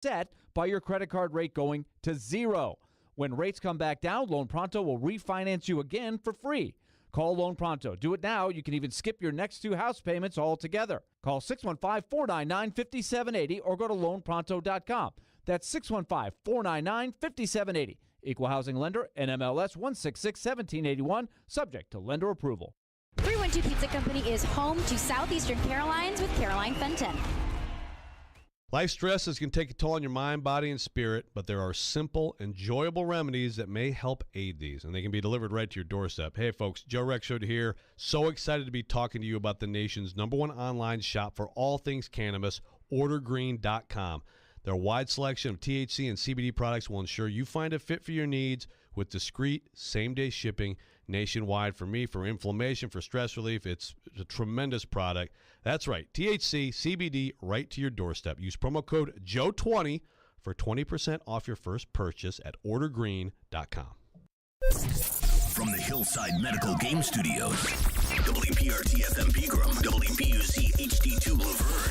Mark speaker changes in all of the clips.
Speaker 1: set by your credit card rate going to zero. When rates come back down, Loan Pronto will refinance you again for free. Call Loan Pronto. Do it now. You can even skip your next 2 house payments altogether. Call 615-499-5780 or go to loanpronto.com. That's 615-499-5780. Equal housing lender, NMLS 1661781, subject to lender approval.
Speaker 2: 312 Pizza Company is home to Southeastern Carolines with Caroline Fenton.
Speaker 3: Life stresses can take a toll on your mind, body, and spirit, but there are simple, enjoyable remedies that may help aid these, and they can be delivered right to your doorstep. Hey, folks, Joe Rexrode here. So excited to be talking to you about the nation's #1 online shop for all things cannabis, OrderGreen.com. Their wide selection of THC and CBD products will ensure you find a fit for your needs with discreet, same-day shipping nationwide. For me, for inflammation, for stress relief, it's a tremendous product. That's right, THC, CBD, right to your doorstep. Use promo code JOE20 for 20% off your first purchase at OrderGreen.com.
Speaker 4: From the Hillside Medical Game Studios, WPRT-FM Pegram, WPUC HD2 Laverne,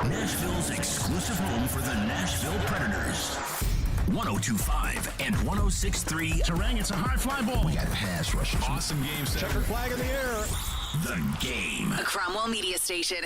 Speaker 4: Nashville's exclusive home for the Nashville Predators. 102.5 and 106.3.
Speaker 5: Terang, it's a high fly ball.
Speaker 4: We got pass rushers.
Speaker 5: Awesome game,
Speaker 3: Checker flag in the air.
Speaker 4: The Game.
Speaker 6: A Cromwell media station.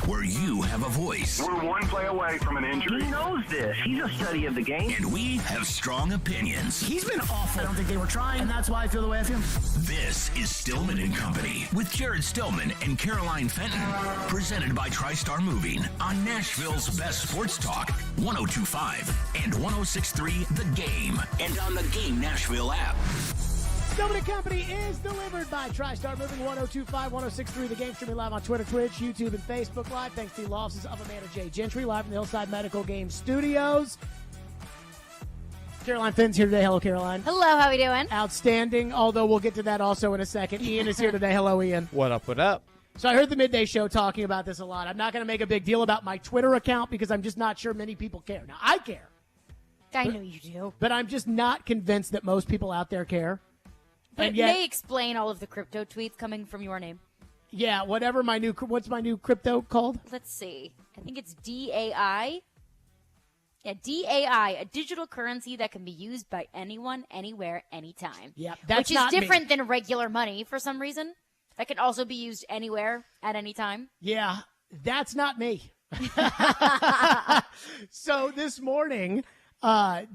Speaker 4: Where you have a voice.
Speaker 7: We're one play away from an injury.
Speaker 8: He knows this. He's a study of the game.
Speaker 4: And we have strong opinions.
Speaker 8: He's been awful. I don't think they were trying, and that's why I feel the way I feel.
Speaker 4: This is Stillman and Company with Jared Stillman and Caroline Fenton. Presented by TriStar Moving on Nashville's best sports talk, 102.5 and 106.3 The Game. And on the Game Nashville app.
Speaker 9: Stillman & Company is delivered by TriStar Moving, 102.5, 106.3 The Game, streaming live on Twitter, Twitch, YouTube, and Facebook Live. Thanks to the law offices of Amanda J. Gentry, live from the Hillside Medical Game Studios. Caroline Finn's here today. Hello, Caroline.
Speaker 2: Hello, how we doing?
Speaker 9: Outstanding, although we'll get to that also in a second. Ian is here today. Hello, Ian.
Speaker 10: What up, what up?
Speaker 9: So I heard the Midday Show talking about this a lot. I'm not going to make a big deal about my Twitter account because I'm just not sure many people care. Now, I care.
Speaker 2: I know you do.
Speaker 9: But I'm just not convinced that most people out there care.
Speaker 2: But
Speaker 9: and
Speaker 2: it
Speaker 9: yet,
Speaker 2: may explain all of the crypto tweets coming from your name.
Speaker 9: yeah, what's my new crypto called?
Speaker 2: Let's see. I think it's DAI. Yeah, DAI, a digital currency that can be used by anyone, anywhere, anytime.
Speaker 9: Yeah, that's
Speaker 2: which is
Speaker 9: not me.
Speaker 2: different than regular money for some reason. That can also be used anywhere at any time.
Speaker 9: Yeah, that's not me. So this morning I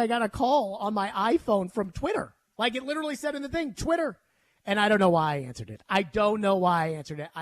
Speaker 9: got a call on my iPhone from Twitter. Like it literally said in the thing, Twitter. And I don't know why I answered it. I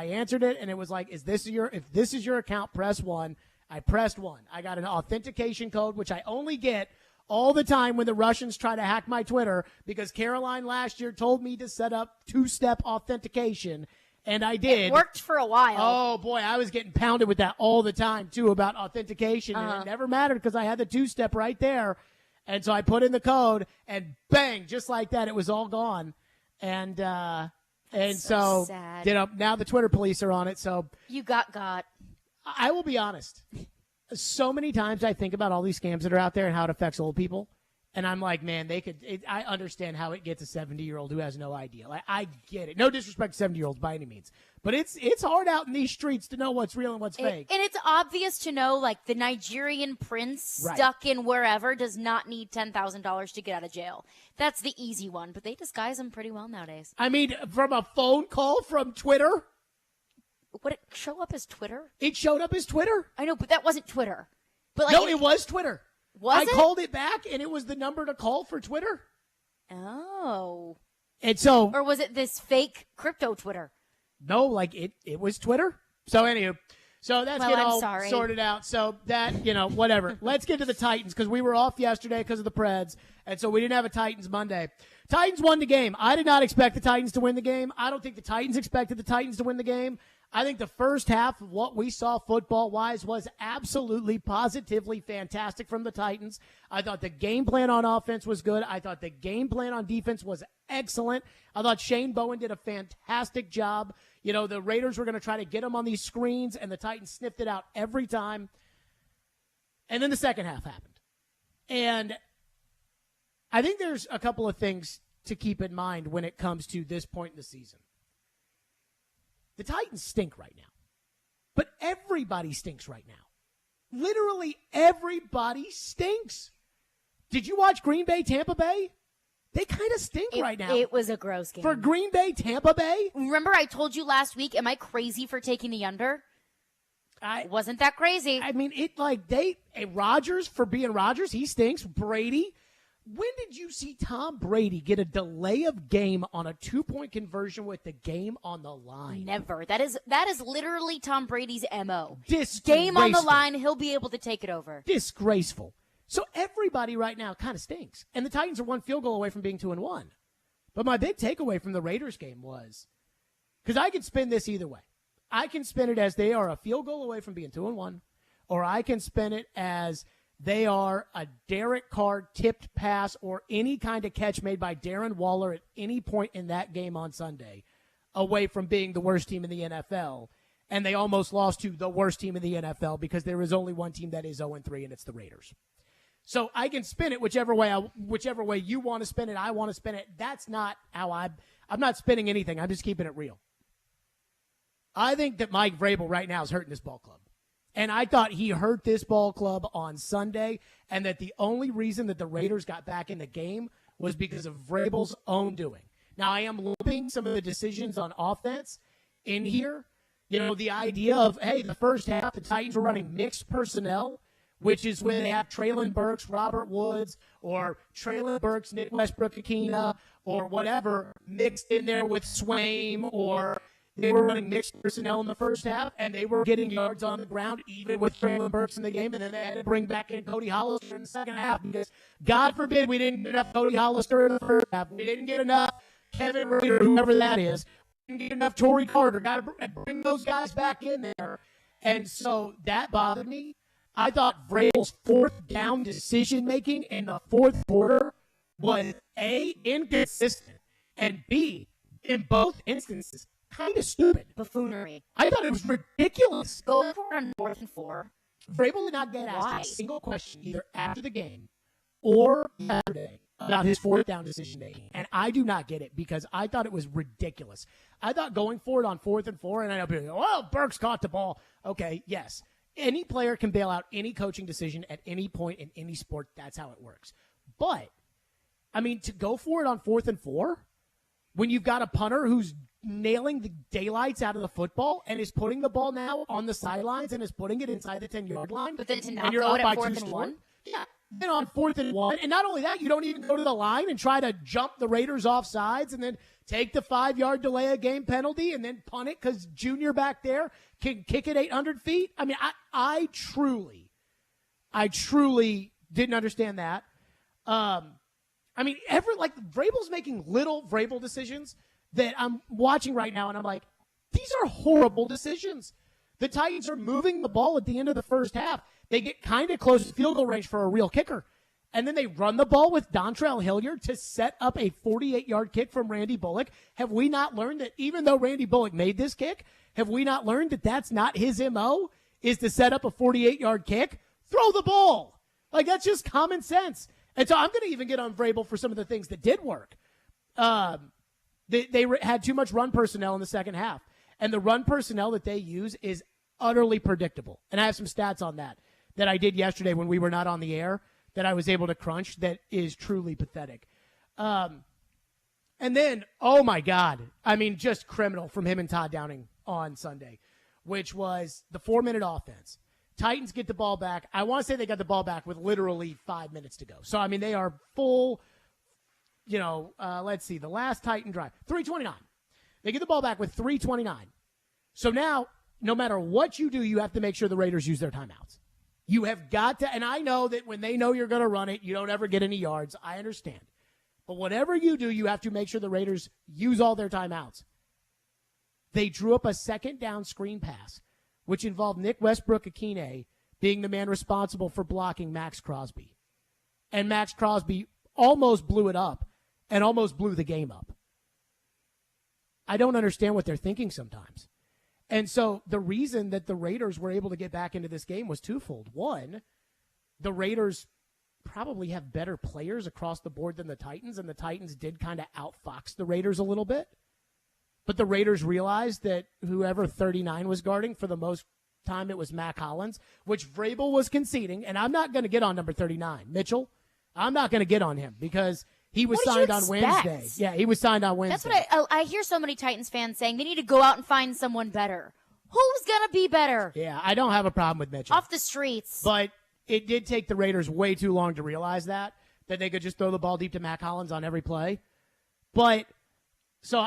Speaker 9: answered it and it was like, if this is your account, press 1. I pressed 1. I got an authentication code, which I only get all the time when the Russians try to hack my Twitter because Caroline last year told me to set up 2-step authentication. And I did.
Speaker 2: It worked for a while.
Speaker 9: Oh boy, I was getting pounded with that all the time too about authentication. And it never mattered because I had the 2-step right there. And so I put in the code and bang, just like that, it was all gone. And so
Speaker 2: sad.
Speaker 9: Now the Twitter police are on it. So
Speaker 2: You got.
Speaker 9: I will be honest. So many times I think about all these scams that are out there and how it affects old people. And I'm like, man, I understand how it gets a 70-year-old who has no idea. Like, I get it. No disrespect to 70-year-olds by any means. But it's hard out in these streets to know what's real and what's fake.
Speaker 2: And it's obvious to know, like, the Nigerian prince stuck in wherever does not need $10,000 to get out of jail. That's the easy one, but they disguise them pretty well nowadays.
Speaker 9: I mean, from a phone call from Twitter?
Speaker 2: Would it show up as Twitter?
Speaker 9: It showed up as Twitter.
Speaker 2: I know, but that wasn't Twitter. But like,
Speaker 9: no, it was Twitter.
Speaker 2: Was it?
Speaker 9: I called it back, and it was the number to call for Twitter.
Speaker 2: Oh.
Speaker 9: And so...
Speaker 2: Or was it this fake crypto Twitter?
Speaker 9: No, like, it was Twitter. So, anywho... So that's getting all sorted out. So that, whatever. Let's get to the Titans because we were off yesterday because of the Preds. And so we didn't have a Titans Monday. Titans won the game. I did not expect the Titans to win the game. I don't think the Titans expected the Titans to win the game. I think the first half of what we saw football-wise was absolutely, positively fantastic from the Titans. I thought the game plan on offense was good. I thought the game plan on defense was excellent. I thought Shane Bowen did a fantastic job. The Raiders were going to try to get him on these screens, and the Titans sniffed it out every time. And then the second half happened. And I think there's a couple of things to keep in mind when it comes to this point in the season. The Titans stink right now. But everybody stinks right now. Literally everybody stinks. Did you watch Green Bay, Tampa Bay? They kind of stink right now.
Speaker 2: It was a gross game.
Speaker 9: For Green Bay, Tampa Bay?
Speaker 2: Remember I told you last week, am I crazy for taking the under? It wasn't that crazy.
Speaker 9: I mean, Rodgers, for being Rodgers, he stinks. Brady. When did you see Tom Brady get a delay of game on a 2-point conversion with the game on the line?
Speaker 2: Never. That is literally Tom Brady's MO.
Speaker 9: Disgraceful.
Speaker 2: Game on the line, he'll be able to take it over.
Speaker 9: Disgraceful. So everybody right now kind of stinks. And the Titans are 1 field goal away from being 2-1. But my big takeaway from the Raiders game was, because I can spin this either way. I can spin it as they are a field goal away from being 2-1, or I can spin it as they are a Derek Carr tipped pass or any kind of catch made by Darren Waller at any point in that game on Sunday away from being the worst team in the NFL. And they almost lost to the worst team in the NFL because there is only one team that is 0-3, and it's the Raiders. So I can spin it whichever way you want to spin it, I want to spin it. That's not how I'm not spinning anything. I'm just keeping it real. I think that Mike Vrabel right now is hurting this ball club. And I thought he hurt this ball club on Sunday, and that the only reason that the Raiders got back in the game was because of Vrabel's own doing. Now, I am lumping some of the decisions on offense in here. You know, the idea of, hey, the first half, the Titans were running mixed personnel, which is when they have Traylon Burks, Robert Woods, or Traylon Burks, Nick Westbrook-Akina, or whatever, mixed in there with Swaim, or they were running mixed personnel in the first half, and they were getting yards on the ground, even with Traylon Burks in the game, and then they had to bring back in Cody Hollister in the second half, because God forbid we didn't get enough Cody Hollister in the first half. We didn't get enough Kevin Rader, whoever that is. We didn't get enough Torrey Carter. Got to bring those guys back in there. And so that bothered me. I thought Vrabel's fourth down decision-making in the fourth quarter was, A, inconsistent, and B, in both instances, kind of stupid.
Speaker 2: Buffoonery.
Speaker 9: I thought it was ridiculous.
Speaker 2: Go for it on 4th and 4.
Speaker 9: Vrabel did not get asked a single question either after the game or Saturday about his fourth down decision making. And I do not get it because I thought it was ridiculous. I thought going for it on 4th and 4, and I'll be like, well, Burks caught the ball. Okay, yes. Any player can bail out any coaching decision at any point in any sport. That's how it works. But, I mean, to go for it on 4th and 4 when you've got a punter who's nailing the daylights out of the football and is putting the ball now on the sidelines and is putting it inside the 10-yard line.
Speaker 2: But then to not
Speaker 9: and you're
Speaker 2: go
Speaker 9: up
Speaker 2: at
Speaker 9: by
Speaker 2: 4th
Speaker 9: 2
Speaker 2: and
Speaker 9: scores.
Speaker 2: 1?
Speaker 9: Yeah. Then on 4th and 1. And not only that, you don't even go to the line and try to jump the Raiders off sides and then take the 5-yard delay of game penalty and then punt it because Junior back there can kick it 800 feet. I mean, I truly didn't understand that. I mean, Vrabel's making little Vrabel decisions that I'm watching right now, and I'm like, these are horrible decisions. The Titans are moving the ball at the end of the first half. They get kind of close to field goal range for a real kicker. And then they run the ball with Dontrell Hilliard to set up a 48-yard kick from Randy Bullock. Have we not learned that even though Randy Bullock made this kick, have we not learned that that's not his MO, is to set up a 48-yard kick? Throw the ball. Like, that's just common sense. And so I'm going to even get on Vrabel for some of the things that did work. They had too much run personnel in the second half. And the run personnel that they use is utterly predictable. And I have some stats on that I did yesterday when we were not on the air that I was able to crunch that is truly pathetic. And then, oh my God, I mean, just criminal from him and Todd Downing on Sunday, which was the 4-minute offense. Titans get the ball back. I want to say they got the ball back with literally 5 minutes to go. So, I mean, they are full, let's see, the last Titan drive, 3:29. They get the ball back with 3:29. So now, no matter what you do, you have to make sure the Raiders use their timeouts. You have got to, and I know that when they know you're going to run it, you don't ever get any yards. I understand. But whatever you do, you have to make sure the Raiders use all their timeouts. They drew up a second down screen pass, which involved Nick Westbrook-Akine being the man responsible for blocking Max Crosby. And Max Crosby almost blew it up and almost blew the game up. I don't understand what they're thinking sometimes. And so the reason that the Raiders were able to get back into this game was twofold. One, the Raiders probably have better players across the board than the Titans, and the Titans did kind of outfox the Raiders a little bit. But the Raiders realized that whoever 39 was guarding for the most time it was Mac Hollins, which Vrabel was conceding, and I'm not going to get on number 39, Mitchell. I'm not going to get on him because he was signed on Wednesday. Yeah, he was signed on Wednesday.
Speaker 2: That's what I hear so many Titans fans saying. They need to go out and find someone better. Who's going to be better?
Speaker 9: Yeah, I don't have a problem with Mitchell.
Speaker 2: Off the streets.
Speaker 9: But it did take the Raiders way too long to realize that they could just throw the ball deep to Mac Hollins on every play. But so,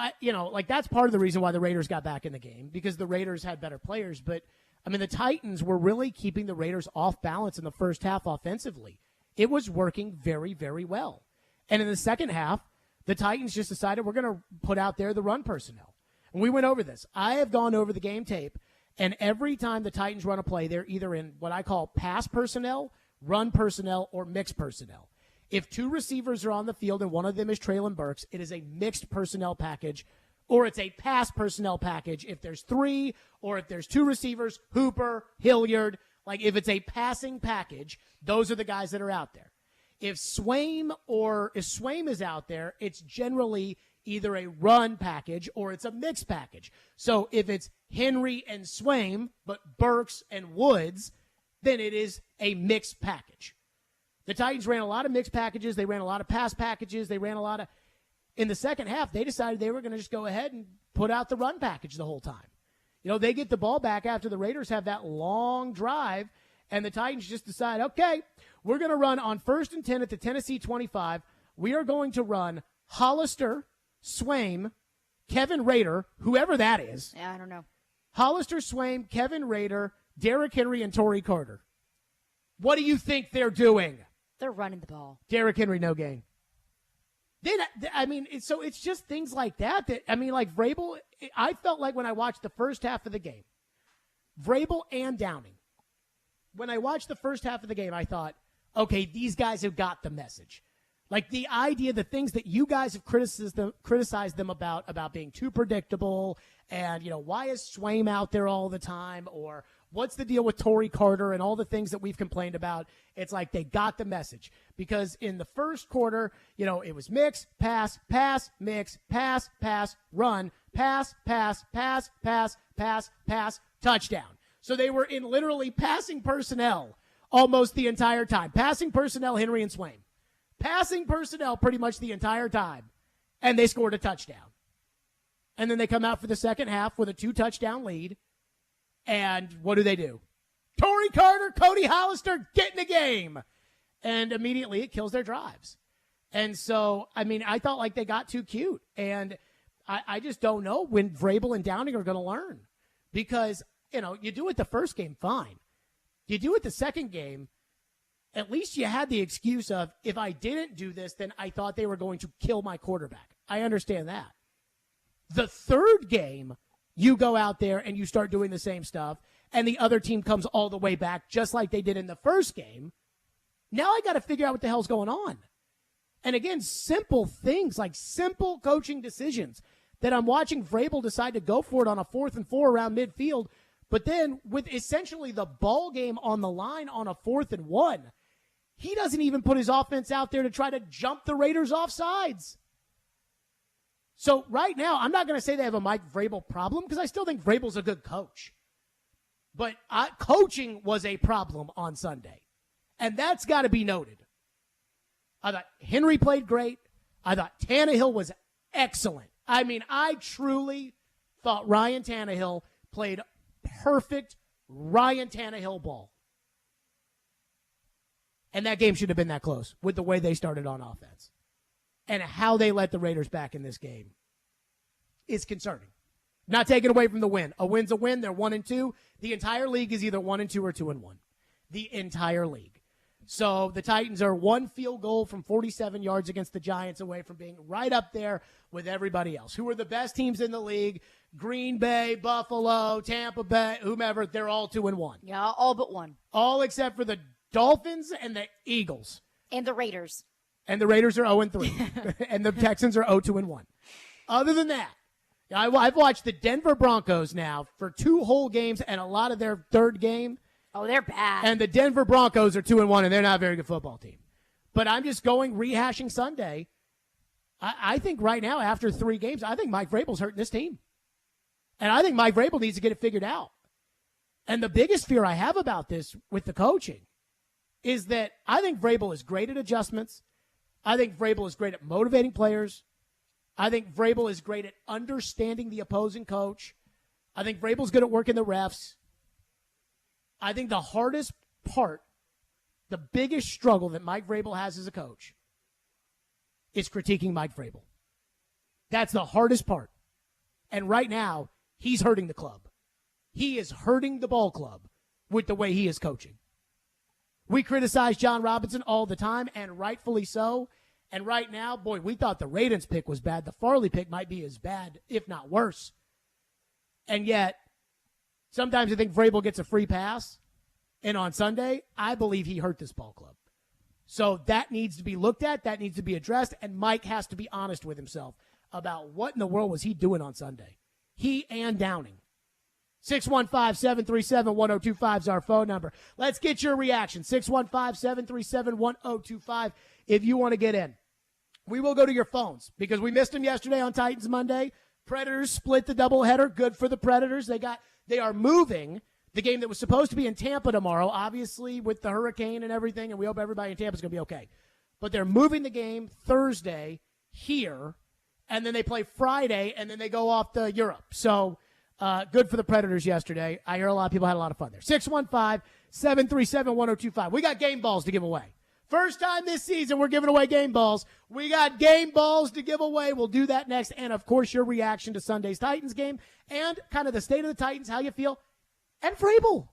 Speaker 9: that's part of the reason why the Raiders got back in the game, because the Raiders had better players. But, the Titans were really keeping the Raiders off balance in the first half offensively. It was working very, very well. And in the second half, the Titans just decided we're going to put out there the run personnel. And we went over this. I have gone over the game tape, and every time the Titans run a play, they're either in what I call pass personnel, run personnel, or mixed personnel. If two receivers are on the field and one of them is Treylon Burks, it is a mixed personnel package, or it's a pass personnel package if there's three, or if there's two receivers, Hooper, Hilliard. Like if it's a passing package, those are the guys that are out there. If Swaim is out there, it's generally either a run package or it's a mixed package. So if it's Henry and Swaim, but Burks and Woods, then it is a mixed package. The Titans ran a lot of mixed packages. They ran a lot of pass packages. They ran a lot of – in the second half, they decided they were going to just go ahead and put out the run package the whole time. They get the ball back after the Raiders have that long drive, and the Titans just decide, okay, we're going to run on 1st and 10 at the Tennessee 25. We are going to run Hollister, Swaim, Kevin Rader, whoever that is.
Speaker 2: Yeah, I don't know.
Speaker 9: Hollister, Swaim, Kevin Rader, Derrick Henry, and Torrey Carter. What do you think they're doing?
Speaker 2: They're running the ball.
Speaker 9: Derrick Henry, no gain. So it's just things like that like Vrabel, I felt like when I watched the first half of the game, Vrabel and Downing, when I watched the first half of the game, I thought, okay, these guys have got the message. Like the idea, the things that you guys have criticized them about being too predictable and, why is Swaim out there all the time, or what's the deal with Torrey Carter and all the things that we've complained about. It's like they got the message, because in the first quarter, it was mix, pass, pass, mix, pass, pass, run, pass, pass, pass, pass, pass, pass, touchdown. So they were in literally passing personnel almost the entire time. Passing personnel, Henry and Swaim. Passing personnel pretty much the entire time. And they scored a touchdown. And then they come out for the second half with a 2-touchdown lead. And what do? Torrey Carter, Cody Hollister, get in the game. And immediately it kills their drives. And so, I thought like they got too cute. And I just don't know when Vrabel and Downing are going to learn. Because, you do it the first game, fine. You do it the second game, at least you had the excuse of, if I didn't do this, then I thought they were going to kill my quarterback. I understand that. The third game, you go out there and you start doing the same stuff, and the other team comes all the way back just like they did in the first game. Now I got to figure out what the hell's going on. And again, simple things like simple coaching decisions that I'm watching Vrabel decide to go for it on a 4th and 4 around midfield, but then with essentially the ball game on the line on a 4th and 1, he doesn't even put his offense out there to try to jump the Raiders off sides. So right now, I'm not going to say they have a Mike Vrabel problem, because I still think Vrabel's a good coach. But coaching was a problem on Sunday. And that's got to be noted. I thought Henry played great. I thought Tannehill was excellent. I truly thought Ryan Tannehill played perfect Ryan Tannehill ball. And that game should have been that close with the way they started on offense. And how they let the Raiders back in this game is concerning. Not taken away from the win. A win's a win. They're 1-2. The entire league is either 1-2 or 2-1. The entire league. So the Titans are one field goal from 47 yards against the Giants away from being right up there with everybody else. Who are the best teams in the league? Green Bay, Buffalo, Tampa Bay, whomever. They're all 2-1.
Speaker 2: Yeah, all but one.
Speaker 9: All except for the Dolphins and the Eagles.
Speaker 2: And the Raiders.
Speaker 9: And the Raiders are 0-3. And the Texans are 0-1. Other than that, I've watched the Denver Broncos now for 2 whole games and a lot of their third game.
Speaker 2: Oh, they're bad.
Speaker 9: And the Denver Broncos are 2-1, and they're not a very good football team. But I'm just rehashing Sunday. I think right now, after 3 games, I think Mike Vrabel's hurting this team. And I think Mike Vrabel needs to get it figured out. And the biggest fear I have about this with the coaching is that I think Vrabel is great at adjustments. I think Vrabel is great at motivating players. I think Vrabel is great at understanding the opposing coach. I think Vrabel's good at working the refs. I think the hardest part, the biggest struggle that Mike Vrabel has as a coach is critiquing Mike Vrabel. That's the hardest part. And right now, he's hurting the club. He is hurting the ball club with the way he is coaching. We criticize John Robinson all the time, and rightfully so. And right now, boy, we thought the Radens pick was bad. The Farley pick might be as bad, if not worse. And yet, sometimes I think Vrabel gets a free pass. And on Sunday, I believe he hurt this ball club. So that needs to be looked at. That needs to be addressed. And Mike has to be honest with himself about what in the world was he doing on Sunday. He and Downing. 615-737-1025 is our phone number. Let's get your reaction. 615-737-1025 if you want to get in. We will go to your phones because we missed them yesterday on Titans Monday. Predators split the doubleheader. Good for the Predators. They are moving the game that was supposed to be in Tampa tomorrow, obviously with the hurricane and everything, and we hope everybody in Tampa is going to be okay. But they're moving the game Thursday here, and then they play Friday, and then they go off to Europe. So good for the Predators yesterday. I hear a lot of people had a lot of fun there. 615-737-1025. We got game balls to give away. First time this season we're giving away game balls. We got game balls to give away. We'll do that next. And, of course, your reaction to Sunday's Titans game and kind of the state of the Titans, how you feel. And Vrabel.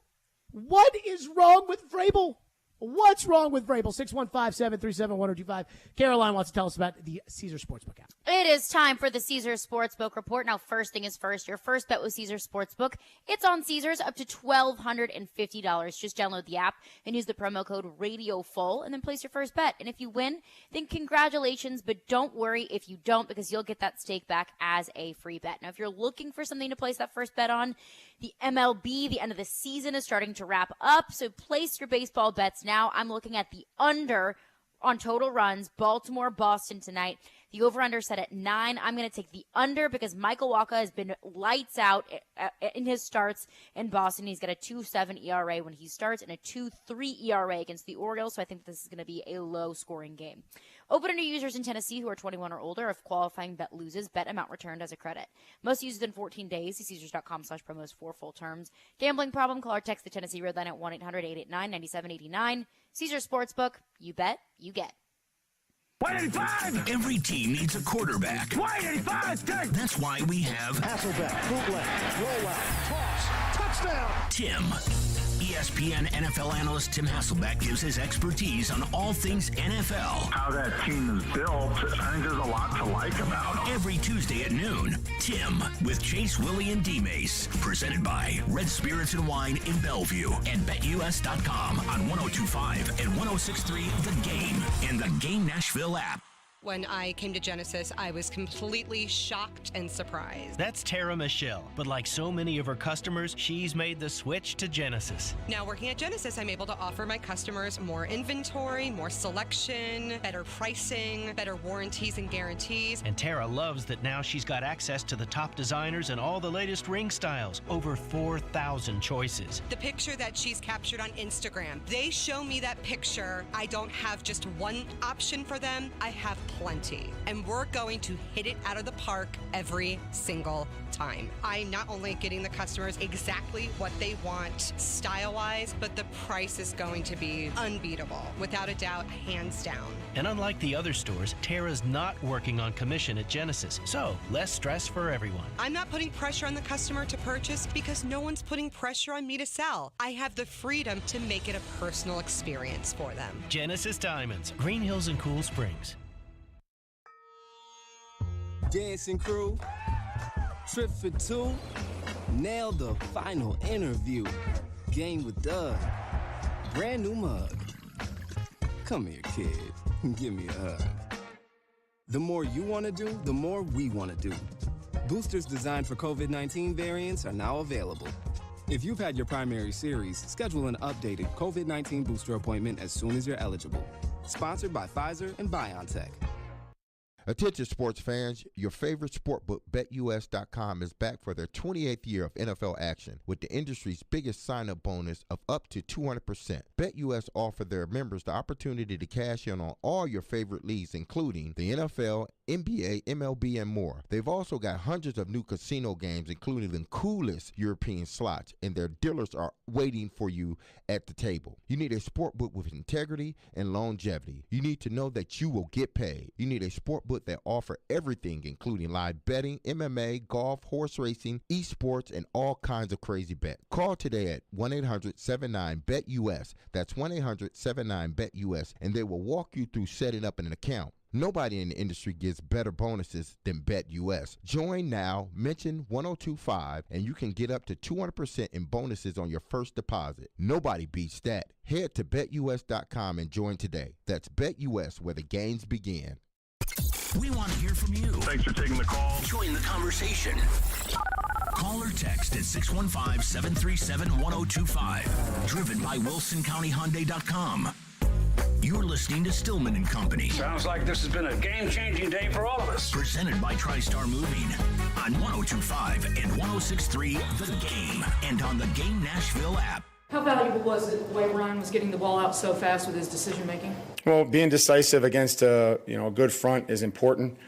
Speaker 9: What is wrong with Vrabel? What's wrong with Vrabel? 615-737-1025. Caroline wants to tell us about the Caesar Sportsbook app.
Speaker 2: It is time for the Caesar Sportsbook Report. Now, first thing is first. Your first bet with Caesar Sportsbook. It's on Caesars up to $1,250. Just download the app and use the promo code RADIOFULL and then place your first bet. And if you win, then congratulations. But don't worry if you don't because you'll get that stake back as a free bet. Now, if you're looking for something to place that first bet on, the MLB, the end of the season is starting to wrap up. So place your baseball bets now. I'm looking at the under on total runs, Baltimore-Boston tonight. The over-under set at 9. I'm going to take the under because Michael Wacha has been lights out in his starts in Boston. He's got a 2.7 ERA when he starts and a 2.3 ERA against the Orioles, so I think this is going to be a low-scoring game. Open to users in Tennessee who are 21 or older. If qualifying bet loses, bet amount returned as a credit. Most used in 14 days. See Caesars.com/promos for full terms. Gambling problem? Call or text the Tennessee Red Line at 1-800-889-9789. Caesar Sportsbook. You bet, you get.
Speaker 4: 185! Every team needs a quarterback. 185! That's why we have
Speaker 5: Hasselbeck, bootleg, rollout, toss, touchdown!
Speaker 4: Tim. ESPN NFL analyst Tim Hasselbeck gives his expertise on all things NFL.
Speaker 7: How that team is built, I think there's a lot to like about it.
Speaker 4: Every Tuesday at noon, Tim with Chase, Willie, and D-Mace. Presented by Red Spirits and Wine in Bellevue and BetUS.com on 102.5 and 106.3 The Game and the Game Nashville app.
Speaker 6: When I came to Genesis, I was completely shocked and surprised.
Speaker 10: That's Tara Michelle, but like so many of her customers, she's made the switch to Genesis.
Speaker 6: Now working at Genesis, I'm able to offer my customers more inventory, more selection, better pricing, better warranties and guarantees.
Speaker 10: And Tara loves that now she's got access to the top designers and all the latest ring styles, over 4,000 choices.
Speaker 6: The picture that she's captured on Instagram, they show me that picture. I don't have just one option for them. I have plenty. And we're going to hit it out of the park every single time. I'm not only getting the customers exactly what they want style-wise, but the price is going to be unbeatable. Without a doubt, hands down.
Speaker 10: And unlike the other stores, Tara's not working on commission at Genesis, so less stress for everyone.
Speaker 6: I'm not putting pressure on the customer to purchase because no one's putting pressure on me to sell. I have the freedom to make it a personal experience for them.
Speaker 10: Genesis Diamonds, Green Hills and Cool Springs.
Speaker 11: Dancing crew, trip for two, nailed the final interview. Game with Doug, brand new mug. Come here, kid, give me a hug. The more you want to do, the more we want to do. Boosters designed for COVID-19 variants are now available. If you've had your primary series, schedule an updated COVID-19 booster appointment as soon as you're eligible. Sponsored by Pfizer and BioNTech.
Speaker 12: Attention sports fans, your favorite sportbook BetUS.com is back for their 28th year of NFL action with the industry's biggest sign-up bonus of up to 200%. BetUS offer their members the opportunity to cash in on all your favorite leagues, including the NFL, NBA, MLB, and more. They've also got hundreds of new casino games, including the coolest European slots, and their dealers are waiting for you at the table. You need a sportbook with integrity and longevity. You need to know that you will get paid. You need a sportbook that offer everything, including live betting, MMA, golf, horse racing, esports, and all kinds of crazy bets. Call today at 1-800-79-BET-US. That's 1-800-79-BET-US, and they will walk you through setting up an account. Nobody in the industry gives better bonuses than BetUS. Join now, mention 1025, and you can get up to 200% in bonuses on your first deposit. Nobody beats that. Head to BetUS.com and join today. That's BetUS, where the games begin.
Speaker 4: We want to hear from you.
Speaker 7: Thanks for taking the call.
Speaker 4: Join the conversation. Call or text at 615-737-1025. Driven by WilsonCountyHyundai.com. You're listening to Stillman and Company.
Speaker 5: Sounds like this has been a game-changing day for all of us.
Speaker 4: Presented by TriStar Moving on 102.5 and 106.3 The Game and on the Game Nashville app.
Speaker 13: How valuable was it the way Ryan was getting the ball out so fast with his decision making?
Speaker 14: Well, being decisive against a good front is important.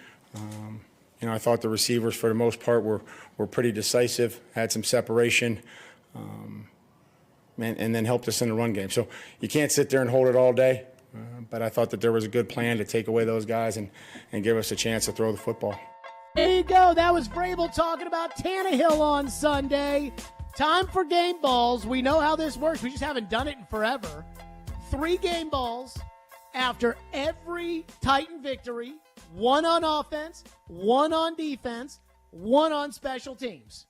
Speaker 14: I thought the receivers for the most part were pretty decisive, had some separation, and then helped us in the run game. So you can't sit there and hold it all day, but I thought that there was a good plan to take away those guys and give us a chance to throw the football.
Speaker 9: There you go. That was Vrabel talking about Tannehill on Sunday. Time for game balls. We know how this works. We just haven't done it in forever. 3 game balls after every Titan victory. 1 on offense, 1 on defense, 1 on special teams.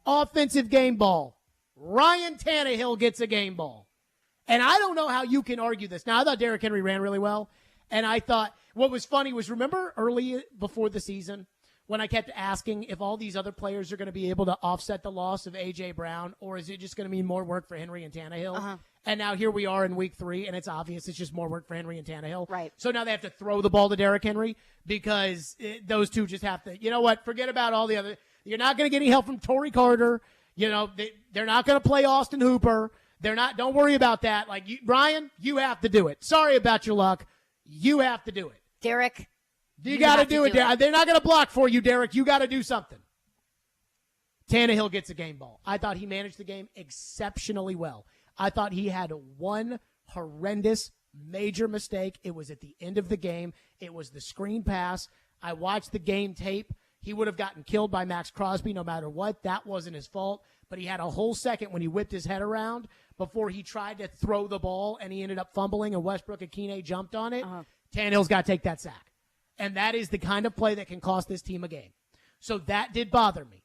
Speaker 9: Offensive game ball. Ryan Tannehill gets a game ball. And I don't know how you can argue this. Now, I thought Derrick Henry ran really well. And I thought what was funny was, remember early before the season when I kept asking if all these other players are going to be able to offset the loss of A.J. Brown, or is it just going to mean more work for Henry and Tannehill?
Speaker 2: Uh-huh.
Speaker 9: And now here we are in week 3, and it's obvious it's just more work for Henry and Tannehill.
Speaker 2: Right.
Speaker 9: So now they have to throw the ball to Derrick Henry because those two just have to, you know what, forget about all the other. You're not going to get any help from Torrey Carter. They're not going to play Austin Hooper. Don't worry about that. Brian, you have to do it. Sorry about your luck. You have to do it.
Speaker 2: Derrick.
Speaker 9: You got to do it, Derrick. They're not going to block for you, Derrick. You got to do something. Tannehill gets a game ball. I thought he managed the game exceptionally well. I thought he had one horrendous major mistake. It was at the end of the game. It was the screen pass. I watched the game tape. He would have gotten killed by Max Crosby no matter what. That wasn't his fault. But he had a whole second when he whipped his head around before he tried to throw the ball, and he ended up fumbling, and Westbrook-Akine jumped on it. Tannehill's got to take that sack. And that is the kind of play that can cost this team a game. So that did bother me.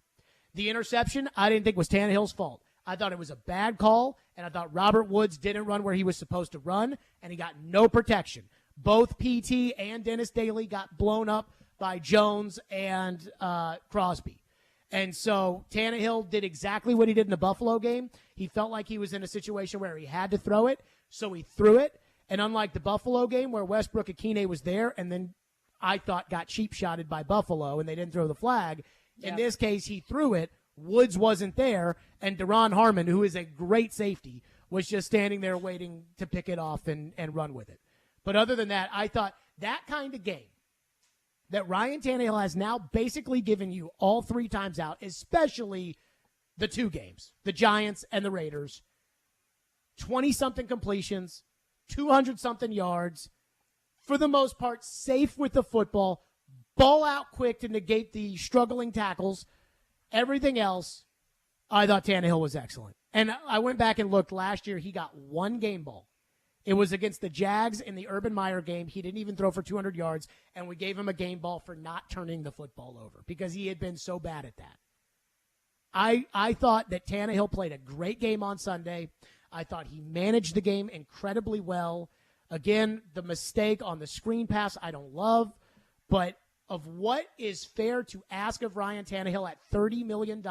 Speaker 9: The interception, I didn't think was Tannehill's fault. I thought it was a bad call, and I thought Robert Woods didn't run where he was supposed to run, and he got no protection. Both PT and Dennis Daly got blown up by Jones and Crosby. And so Tannehill did exactly what he did in the Buffalo game. He felt like he was in a situation where he had to throw it, so he threw it. And unlike the Buffalo game where Westbrook-Akine was there and then I thought got cheap-shotted by Buffalo and they didn't throw the flag, in this case he threw it. Woods wasn't there, and Deron Harmon, who is a great safety, was just standing there waiting to pick it off and run with it. But other than that, I thought that kind of game that Ryan Tannehill has now basically given you all 3 times out, especially the 2 games, the Giants and the Raiders, 20-something completions, 200-something yards, for the most part, safe with the football, ball out quick to negate the struggling tackles. Everything else, I thought Tannehill was excellent. And I went back and looked. Last year, he got 1 game ball. It was against the Jags in the Urban Meyer game. He didn't even throw for 200 yards, and we gave him a game ball for not turning the football over because he had been so bad at that. I thought that Tannehill played a great game on Sunday. I thought he managed the game incredibly well. Again, the mistake on the screen pass I don't love, but of what is fair to ask of Ryan Tannehill at $30 million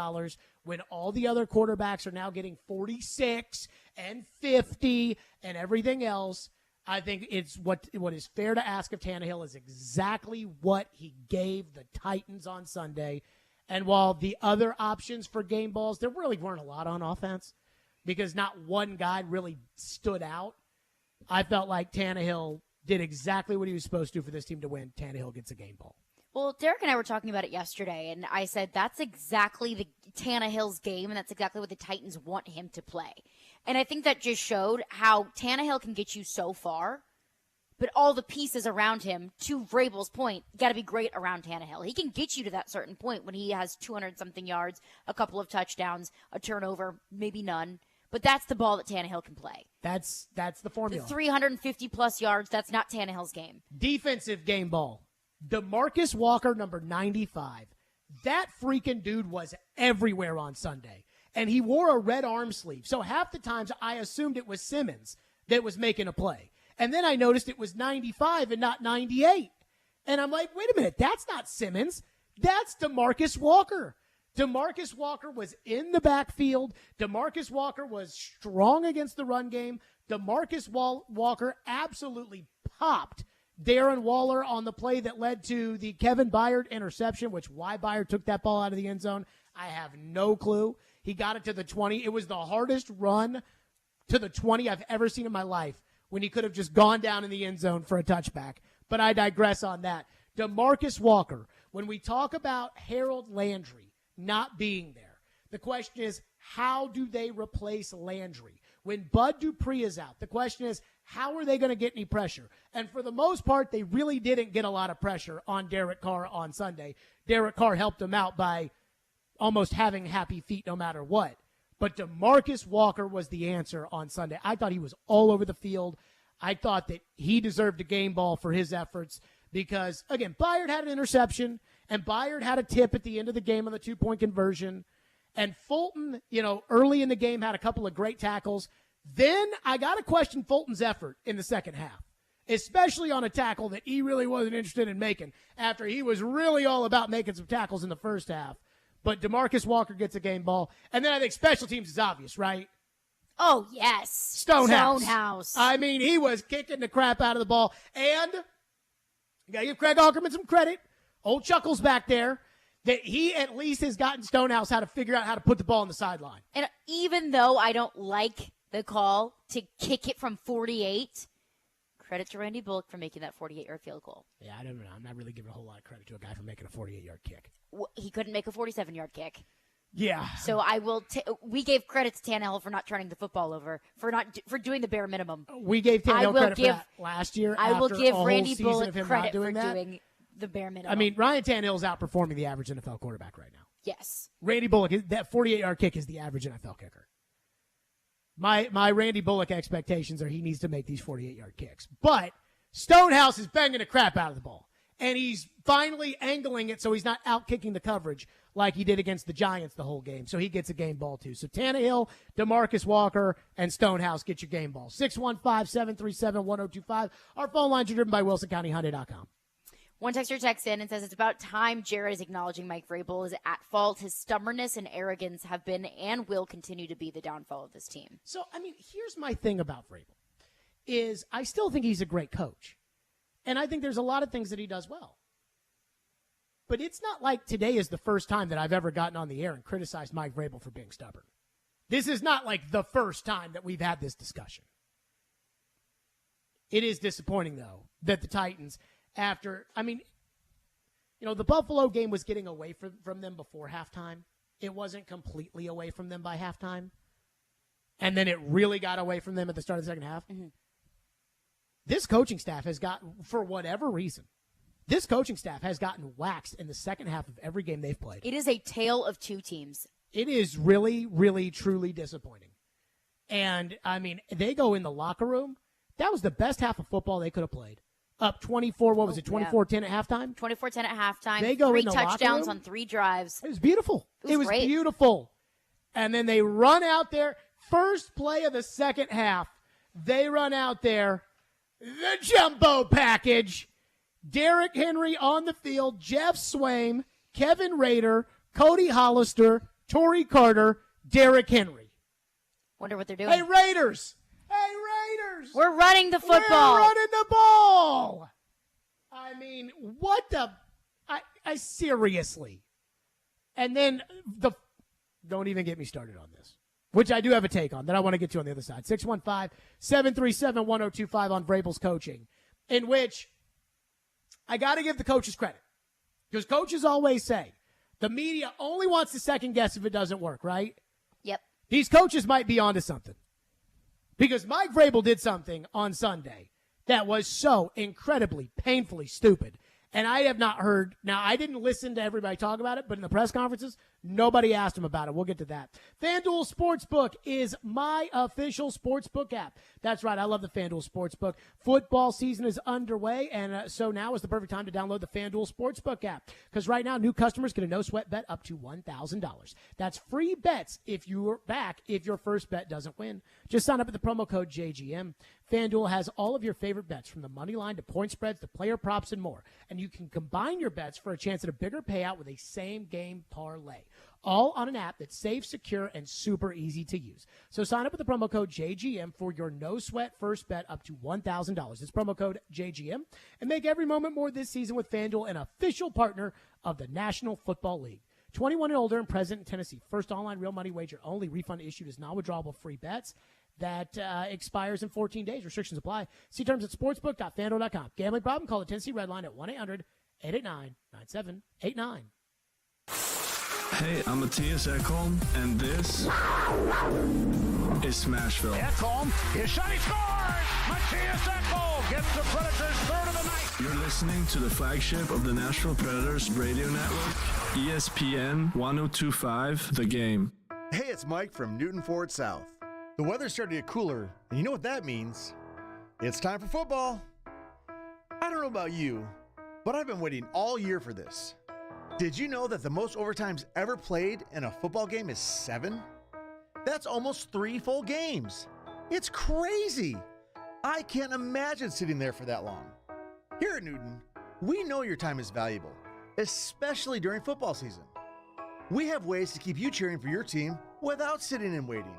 Speaker 9: when all the other quarterbacks are now getting 46 and 50 and everything else, I think it's what is fair to ask of Tannehill is exactly what he gave the Titans on Sunday. And while the other options for game balls, there really weren't a lot on offense because not one guy really stood out. I felt like Tannehill did exactly what he was supposed to for this team to win. Tannehill gets a game ball.
Speaker 2: Well, Derek and I were talking about it yesterday, and I said that's exactly the Tannehill's game, and that's exactly what the Titans want him to play. And I think that just showed how Tannehill can get you so far, but all the pieces around him, to Vrabel's point, got to be great around Tannehill. He can get you to that certain point when he has 200-something yards, a couple of touchdowns, a turnover, maybe none. But that's the ball that Tannehill can play.
Speaker 9: That's the formula.
Speaker 2: The 350-plus yards, that's not Tannehill's game.
Speaker 9: Defensive game ball. DeMarcus Walker, number 95. That freaking dude was everywhere on Sunday. And he wore a red arm sleeve. So half the times I assumed it was Simmons that was making a play. And then I noticed it was 95 and not 98. And I'm like, wait a minute, that's not Simmons. That's DeMarcus Walker. DeMarcus Walker was in the backfield. DeMarcus Walker was strong against the run game. DeMarcus Walker absolutely popped Darren Waller on the play that led to the Kevin Byard interception, which why Byard took that ball out of the end zone, I have no clue. He got it to the 20. It was the hardest run to the 20 I've ever seen in my life when he could have just gone down in the end zone for a touchback. But I digress on that. DeMarcus Walker, when we talk about Harold Landry not being there, the question is, how do they replace Landry? When Bud Dupree is out, the question is, how are they going to get any pressure? And for the most part, they really didn't get a lot of pressure on Derek Carr on Sunday. Derek Carr helped him out by almost having happy feet no matter what. But DeMarcus Walker was the answer on Sunday. I thought he was all over the field. I thought that he deserved a game ball for his efforts because, again, Byard had an interception, and Byard had a tip at the end of the game on the 2-point conversion. And Fulton, early in the game had a couple of great tackles. Then I got to question Fulton's effort in the second half, especially on a tackle that he really wasn't interested in making after he was really all about making some tackles in the first half. But DeMarcus Walker gets a game ball. And then I think special teams is obvious, right?
Speaker 2: Oh, yes.
Speaker 9: Stonehouse. I mean, he was kicking the crap out of the ball. And you got to give Craig Aukerman some credit. Old Chuckles back there. That he at least has gotten Stonehouse how to figure out how to put the ball on the sideline.
Speaker 2: And even though I don't like the call to kick it from 48, credit to Randy Bullock for making that 48-yard field goal.
Speaker 9: Yeah, I don't know. I'm not really giving a whole lot of credit to a guy for making a 48-yard kick.
Speaker 2: He couldn't make a 47-yard kick.
Speaker 9: Yeah.
Speaker 2: So I will. We gave credit to Tannehill for not turning the football over, for doing the bare minimum.
Speaker 9: We gave Tannehill credit for that last year.
Speaker 2: I will give Randy
Speaker 9: Bullock
Speaker 2: credit for doing the bare minimum.
Speaker 9: I mean, Ryan Tannehill's outperforming the average NFL quarterback right now.
Speaker 2: Yes.
Speaker 9: Randy Bullock, that 48-yard kick is the average NFL kicker. My Randy Bullock expectations are he needs to make these 48-yard kicks. But Stonehouse is banging the crap out of the ball. And he's finally angling it so he's not out-kicking the coverage like he did against the Giants the whole game. So he gets a game ball, too. So Tannehill, DeMarcus Walker, and Stonehouse get your game ball. 615-737-1025. Our phone lines are driven by WilsonCountyHyundai.com.
Speaker 2: One texter texts in and says, it's about time Jared is acknowledging Mike Vrabel is at fault. His stubbornness and arrogance have been and will continue to be the downfall of this team.
Speaker 9: So, I mean, here's my thing about Vrabel, is I still think he's a great coach. And I think there's a lot of things that he does well. But it's not like today is the first time that I've ever gotten on the air and criticized Mike Vrabel for being stubborn. This is not like the first time that we've had this discussion. It is disappointing, though, that the Titans, the Buffalo game was getting away from them before halftime. It wasn't completely away from them by halftime. And then it really got away from them at the start of the second half.
Speaker 2: Mm-hmm.
Speaker 9: This coaching staff has gotten, for whatever reason, this coaching staff has gotten waxed in the second half of every game they've played.
Speaker 2: It is a tale of two teams.
Speaker 9: It is really, really, truly disappointing. And, I mean, they go in the locker room. That was the best half of football they could have played. Up 24, 24-10 at halftime?
Speaker 2: 24-10 at halftime.
Speaker 9: They go
Speaker 2: 3
Speaker 9: in the
Speaker 2: touchdowns
Speaker 9: locker room.
Speaker 2: on 3 drives.
Speaker 9: It was beautiful.
Speaker 2: It was great.
Speaker 9: Beautiful. And then they run out there. First play of the second half, they run out there. The jumbo package. Derrick Henry on the field. Jeff Swaim, Kevin Rader, Cody Hollister, Torrey Carter, Derrick Henry.
Speaker 2: Wonder what they're doing.
Speaker 9: Hey, Raiders.
Speaker 2: We're running the football.
Speaker 9: We're running the ball. I mean, what the? I seriously. And then don't even get me started on this, which I do have a take on that I want to get to on the other side. 615-737-1025 on Vrabel's coaching, in which I got to give the coaches credit, because coaches always say the media only wants to second guess if it doesn't work, right?
Speaker 2: Yep.
Speaker 9: These coaches might be onto something, because Mike Vrabel did something on Sunday that was so incredibly, painfully stupid. And I have not heard. Now, I didn't listen to everybody talk about it, but in the press conferences, nobody asked him about it. We'll get to that. FanDuel Sportsbook is my official sportsbook app. That's right. I love the FanDuel Sportsbook. Football season is underway, and so now is the perfect time to download the FanDuel Sportsbook app, because right now, new customers get a no-sweat bet up to $1,000. That's free bets if you're back if your first bet doesn't win. Just sign up with the promo code JGM. FanDuel has all of your favorite bets, from the money line to point spreads to player props and more. And you can combine your bets for a chance at a bigger payout with a same-game parlay. All on an app that's safe, secure, and super easy to use. So sign up with the promo code JGM for your no-sweat first bet up to $1,000. It's promo code JGM. And make every moment more this season with FanDuel, an official partner of the National Football League. 21 and older and present in Tennessee. First online real money wager only. Refund issued as non-withdrawable free bets. That expires in 14 days. Restrictions apply. See terms at sportsbook.fanduel.com. Gambling problem? Call the Tennessee Red Line at 1-800-889-9789.
Speaker 15: Hey, I'm Matthias Ekholm, and this is Smashville.
Speaker 5: Ekholm, his shot, he scores! Matthias Ekholm gets the Predators' third of the night.
Speaker 15: You're listening to the flagship of the Nashville Predators radio network, ESPN 1025, The Game.
Speaker 16: Hey, it's Mike from Newton Ford South. The weather's starting to get cooler, and you know what that means. It's time for football. I don't know about you, but I've been waiting all year for this. Did you know that the most overtimes ever played in a football game is 7? That's almost 3 full games. It's crazy. I can't imagine sitting there for that long. Here at Newton, we know your time is valuable, especially during football season. We have ways to keep you cheering for your team without sitting and waiting.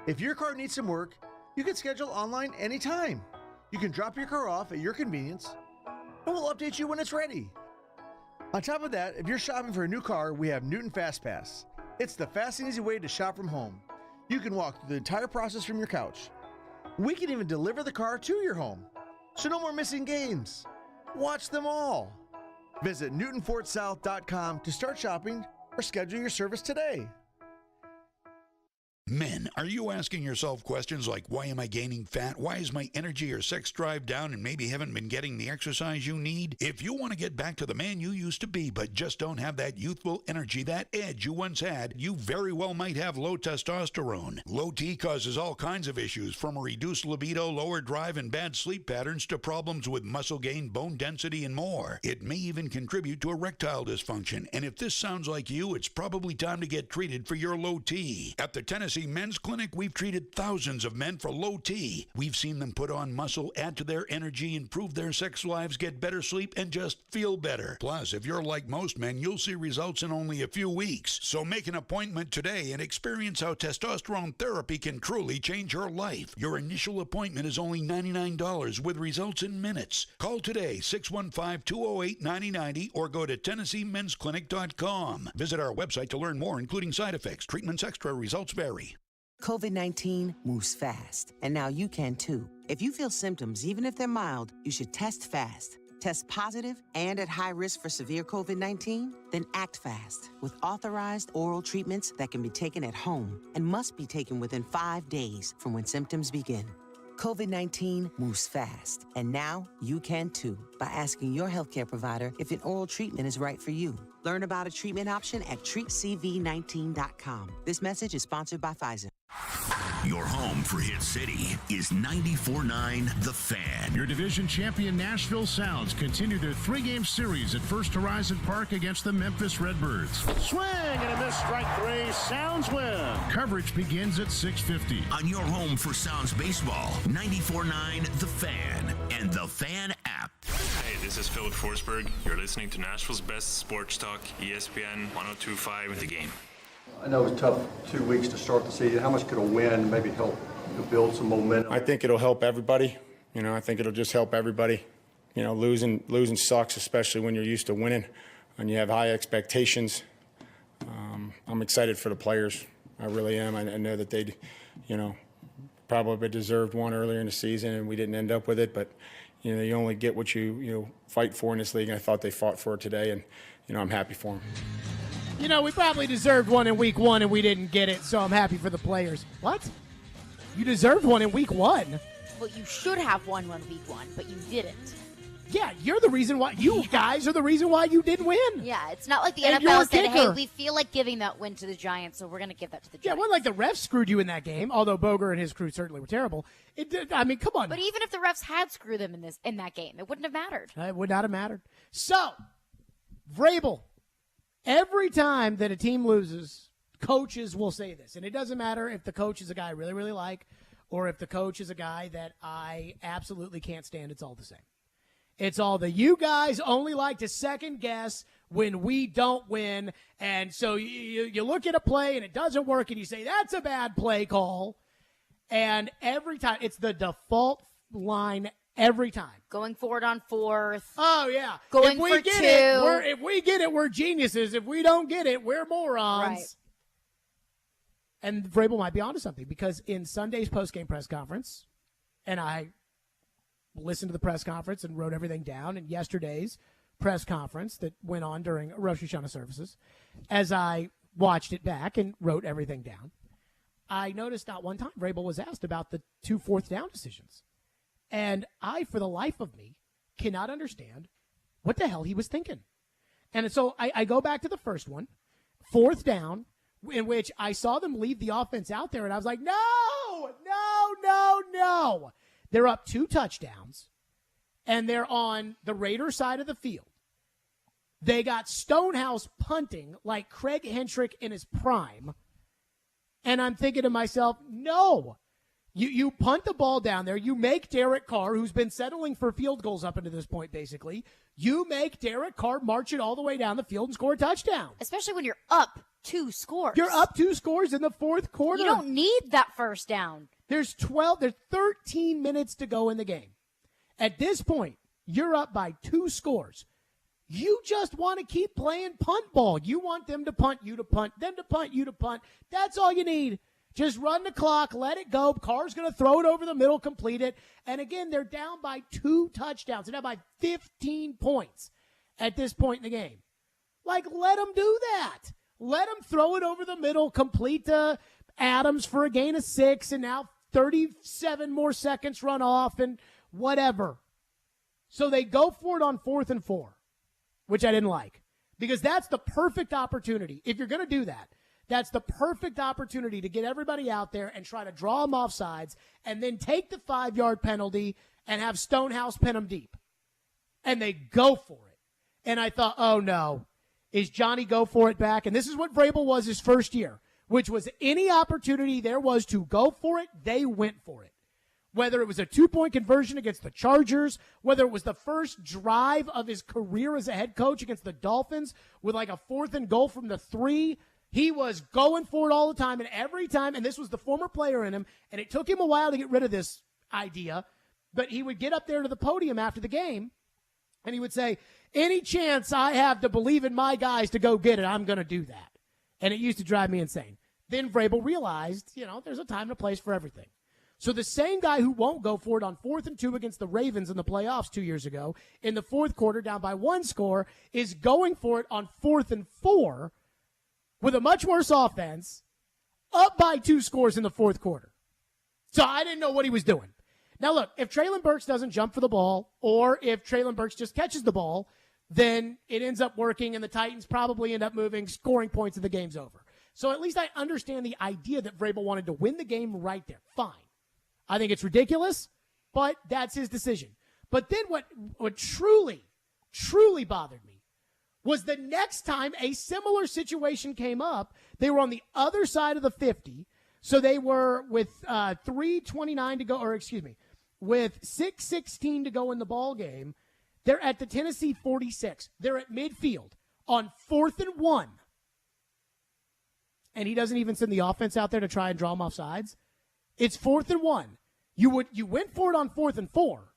Speaker 16: If your car needs some work, you can schedule online anytime. You can drop your car off at your convenience, and we'll update you when it's ready. On top of that, if you're shopping for a new car, we have Newton Fast Pass. It's the fast and easy way to shop from home. You can walk through the entire process from your couch. We can even deliver the car to your home. So no more missing games. Watch them all. Visit NewtonFordSouth.com to start shopping or schedule your service today.
Speaker 17: Men, are you asking yourself questions like, why am I gaining fat? Why is my energy or sex drive down and maybe haven't been getting the exercise you need? If you want to get back to the man you used to be but just don't have that youthful energy, that edge you once had, you very well might have low testosterone. Low T causes all kinds of issues, from a reduced libido, lower drive, and bad sleep patterns to problems with muscle gain, bone density, and more. It may even contribute to erectile dysfunction, and if this sounds like you, it's probably time to get treated for your low T. At the Tennessee Men's Clinic, we've treated thousands of men for low T. We've seen them put on muscle, add to their energy, improve their sex lives, get better sleep, and just feel better. Plus, if you're like most men, you'll see results in only a few weeks. So make an appointment today and experience how testosterone therapy can truly change your life. Your initial appointment is only $99 with results in minutes. Call today, 615-208-9090, or go to TennesseeMen'sClinic.com. Visit our website to learn more, including side effects. Treatments extra. Results vary.
Speaker 18: COVID-19 moves fast, and now you can too. If you feel symptoms, even if they're mild, you should test fast. Test positive and at high risk for severe COVID-19? Then act fast with authorized oral treatments that can be taken at home and must be taken within 5 days from when symptoms begin. COVID-19 moves fast, and now you can too by asking your healthcare provider if an oral treatment is right for you. Learn about a treatment option at treatcv19.com. This message is sponsored by Pfizer.
Speaker 4: Your home for Hit City is 94.9 The Fan.
Speaker 19: Your division champion Nashville Sounds continue their 3-game series at First Horizon Park against the Memphis Redbirds.
Speaker 5: Swing and a miss, strike 3. Sounds win.
Speaker 19: Coverage begins at 6:50.
Speaker 4: On your home for Sounds baseball, 94.9 The Fan and The Fan app.
Speaker 20: Hey, this is Philip Forsberg. You're listening to Nashville's best sports talk, ESPN 1025 The Game.
Speaker 21: I know it was tough 2 weeks to start the season. How much could a win maybe help to build some momentum?
Speaker 14: I think it'll help everybody. I think it'll just help everybody. Losing sucks, especially when you're used to winning and you have high expectations. I'm excited for the players. I really am. I know that they'd, probably deserved one earlier in the season, and we didn't end up with it. But, you only get what you fight for in this league, and I thought they fought for it today, and, I'm happy for them.
Speaker 9: We probably deserved one in week 1, and we didn't get it, so I'm happy for the players. What? You deserved one in week 1?
Speaker 2: Well, you should have won one week 1, but you didn't.
Speaker 9: Yeah, you're the reason why. You guys are the reason why you didn't win.
Speaker 2: Yeah, it's not like the
Speaker 9: And
Speaker 2: NFL said,
Speaker 9: you're a
Speaker 2: hey,
Speaker 9: kicker.
Speaker 2: we feel like giving that win to the Giants, so we're going to give that to the
Speaker 9: Yeah, it
Speaker 2: Giants.
Speaker 9: wasn't like the refs screwed you in that game, although Boger and his crew certainly were terrible. Come on.
Speaker 2: But even if the refs had screwed them in that game, it wouldn't have mattered.
Speaker 9: It would not have mattered. So, Vrabel, every time that a team loses, coaches will say this. And it doesn't matter if the coach is a guy I really, really like or if the coach is a guy that I absolutely can't stand. It's all the same. It's all the you guys only like to second guess when we don't win. And so you look at a play and it doesn't work and you say, that's a bad play call. And every time, it's the default line every time.
Speaker 2: Going forward on 4th.
Speaker 9: Oh, yeah.
Speaker 2: Going
Speaker 9: if we
Speaker 2: for
Speaker 9: get
Speaker 2: 2.
Speaker 9: If we get it, we're geniuses. If we don't get it, we're morons.
Speaker 2: Right.
Speaker 9: And Vrabel might be onto something because in Sunday's postgame press conference, and I listened to the press conference and wrote everything down, and yesterday's press conference that went on during Rosh Hashanah services, as I watched it back and wrote everything down, I noticed not one time Vrabel was asked about the 2 fourth down decisions. And I, for the life of me, cannot understand what the hell he was thinking. And so I go back to the first one, 4th down, in which I saw them leave the offense out there, and I was like, no. They're up 2 touchdowns, and they're on the Raider side of the field. They got Stonehouse punting like Craig Hentrick in his prime. And I'm thinking to myself, no. You punt the ball down there. You make Derek Carr, who's been settling for field goals up until this point, basically. You make Derek Carr march it all the way down the field and score a touchdown.
Speaker 2: Especially when you're up 2 scores.
Speaker 9: You're up 2 scores in the 4th quarter.
Speaker 2: You don't need that first down.
Speaker 9: There's 13 minutes to go in the game. At this point, you're up by 2 scores. You just want to keep playing punt ball. You want them to punt, you to punt, them to punt, you to punt. That's all you need. Just run the clock, let it go. Carr's going to throw it over the middle, complete it. And again, they're down by 2 touchdowns. They're down by 15 points at this point in the game. Like, let them do that. Let them throw it over the middle, complete to Adams for a gain of 6, and now 37 more seconds run off and whatever. So they go for it on 4th and 4, which I didn't like, because that's the perfect opportunity. If you're going to do that, that's the perfect opportunity to get everybody out there and try to draw them off sides and then take the 5-yard penalty and have Stonehouse pin them deep. And they go for it. And I thought, oh no, is Johnny go for it back? And this is what Vrabel was his first year, which was any opportunity there was to go for it, they went for it. Whether it was a 2-point conversion against the Chargers, whether it was the first drive of his career as a head coach against the Dolphins with like a 4th and goal from the 3, he was going for it all the time, and every time, and this was the former player in him, and it took him a while to get rid of this idea, but he would get up there to the podium after the game, and he would say, any chance I have to believe in my guys to go get it, I'm going to do that. And it used to drive me insane. Then Vrabel realized, there's a time and a place for everything. So the same guy who won't go for it on 4th and 2 against the Ravens in the playoffs 2 years ago, in the 4th quarter down by 1 score, is going for it on 4th and 4 with a much worse offense, up by 2 scores in the 4th quarter. So I didn't know what he was doing. Now look, if Treylon Burks doesn't jump for the ball, or if Treylon Burks just catches the ball, then it ends up working and the Titans probably end up moving, scoring points, and the game's over. So at least I understand the idea that Vrabel wanted to win the game right there. Fine. I think it's ridiculous, but that's his decision. But then what truly bothered me was the next time a similar situation came up, they were on the other side of the 50. So they were with 3:29 to go, with 6:16 to go in the ball game. They're at the Tennessee 46. They're at midfield on 4th and 1. And he doesn't even send the offense out there to try and draw them off sides. It's 4th and 1. You went for it on 4th and 4,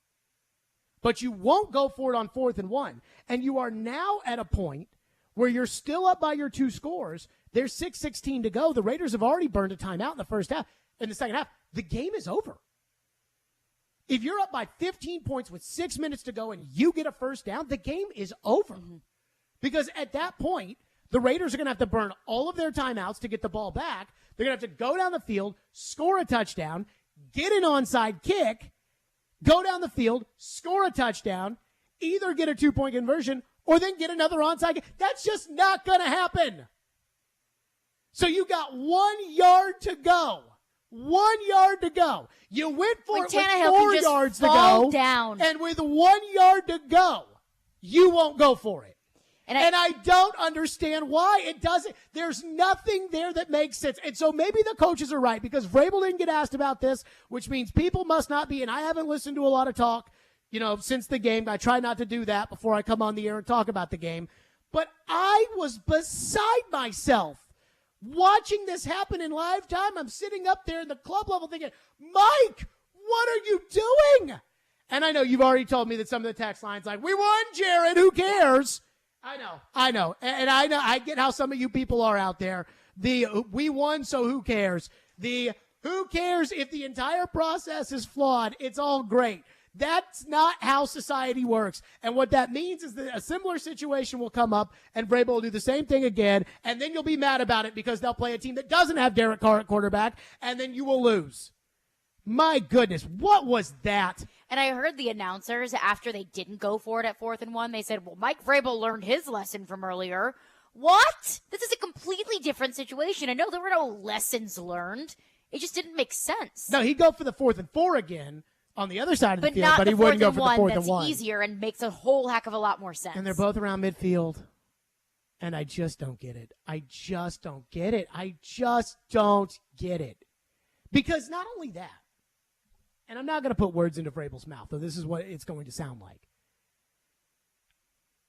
Speaker 9: but you won't go for it on 4th and 1. And you are now at a point where you're still up by your 2 scores. There's 6:16 to go. The Raiders have already burned a timeout in the first half. In the second half, the game is over. If you're up by 15 points with 6 minutes to go and you get a first down, the game is over. Mm-hmm. Because at that point, the Raiders are going to have to burn all of their timeouts to get the ball back. They're going to have to go down the field, score a touchdown, get an onside kick, go down the field, score a touchdown, either get a 2-point conversion or then get another onside kick. That's just not going to happen. So you got 1 yard to go. 1 yard to go. You went for it with 4 yards to go.
Speaker 2: Down.
Speaker 9: And with 1 yard to go, you won't go for it. And I don't understand why it doesn't. There's nothing there that makes sense. And so maybe the coaches are right because Vrabel didn't get asked about this, which means people must not be. And I haven't listened to a lot of talk, since the game. I try not to do that before I come on the air and talk about the game. But I was beside myself watching this happen in live time. I'm sitting up there in the club level thinking, Mike, what are you doing? And I know you've already told me that some of the text lines like, we won, Jared, who cares? I know. And I know, I get how some of you people are out there. We won, so who cares? Who cares if the entire process is flawed? It's all great. That's not how society works. And what that means is that a similar situation will come up and Vrabel will do the same thing again. And then you'll be mad about it because they'll play a team that doesn't have Derek Carr at quarterback. And then you will lose. My goodness, what was that?
Speaker 2: And I heard the announcers after they didn't go for it at 4th and 1. They said, well, Mike Vrabel learned his lesson from earlier. What? This is a completely different situation. I know there were no lessons learned. It just didn't make sense.
Speaker 9: No, he'd go for the 4th and 4 again on the other side of the field, but he wouldn't go for the 4th and 1.
Speaker 2: That's easier and makes a whole heck of a lot more sense.
Speaker 9: And they're both around midfield. And I just don't get it. I just don't get it. Because not only that, and I'm not going to put words into Vrabel's mouth, though this is what it's going to sound like.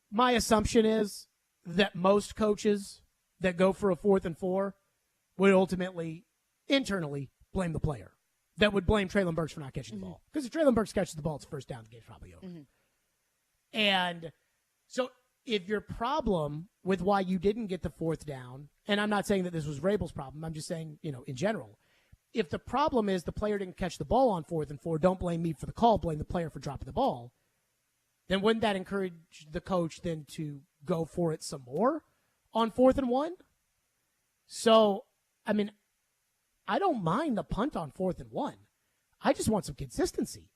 Speaker 9: My assumption is that most coaches that go for a 4th and 4 would ultimately, internally, blame the player. That would blame Treylon Burks for not catching the ball. Because if Treylon Burks catches the ball, it's first down, the game's probably over. Mm-hmm. And so if your problem with why you didn't get the 4th down, and I'm not saying that this was Vrabel's problem, I'm just saying, in general, if the problem is the player didn't catch the ball on 4th and 4, don't blame me for the call, blame the player for dropping the ball, then wouldn't that encourage the coach then to go for it some more on 4th and 1? So, I don't mind the punt on 4th and 1. I just want some consistency.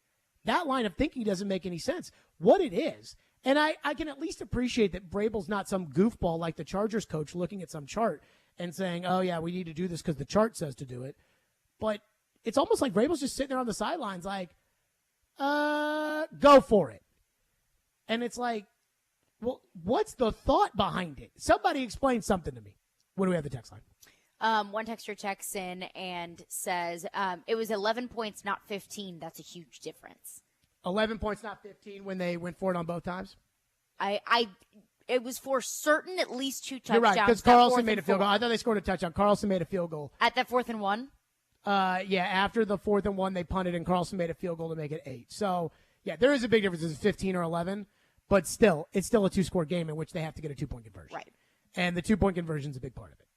Speaker 9: That line of thinking doesn't make any sense. What it is, and I can at least appreciate that Vrabel's not some goofball like the Chargers coach looking at some chart and saying, oh, yeah, we need to do this because the chart says to do it. But it's almost like Vrabel's just sitting there on the sidelines like, go for it. And it's like, well, what's the thought behind it? Somebody explain something to me. When do we have the text line?
Speaker 2: One texter checks in and says, it was 11 points, not 15. That's a huge difference.
Speaker 9: 11 points, not 15 when they went for it on both times?
Speaker 2: It was for certain at least 2 touchdowns.
Speaker 9: You're right, because Carlson made a field goal. I thought they scored a touchdown. Carlson made a field goal.
Speaker 2: At that 4th and 1?
Speaker 9: Yeah, after the 4th and 1, they punted, and Carlson made a field goal to make it 8. So, yeah, there is a big difference. It's 15 or 11, but still, it's still a 2-score game in which they have to get a 2-point conversion.
Speaker 2: Right.
Speaker 9: And the 2-point conversion is a big part of it.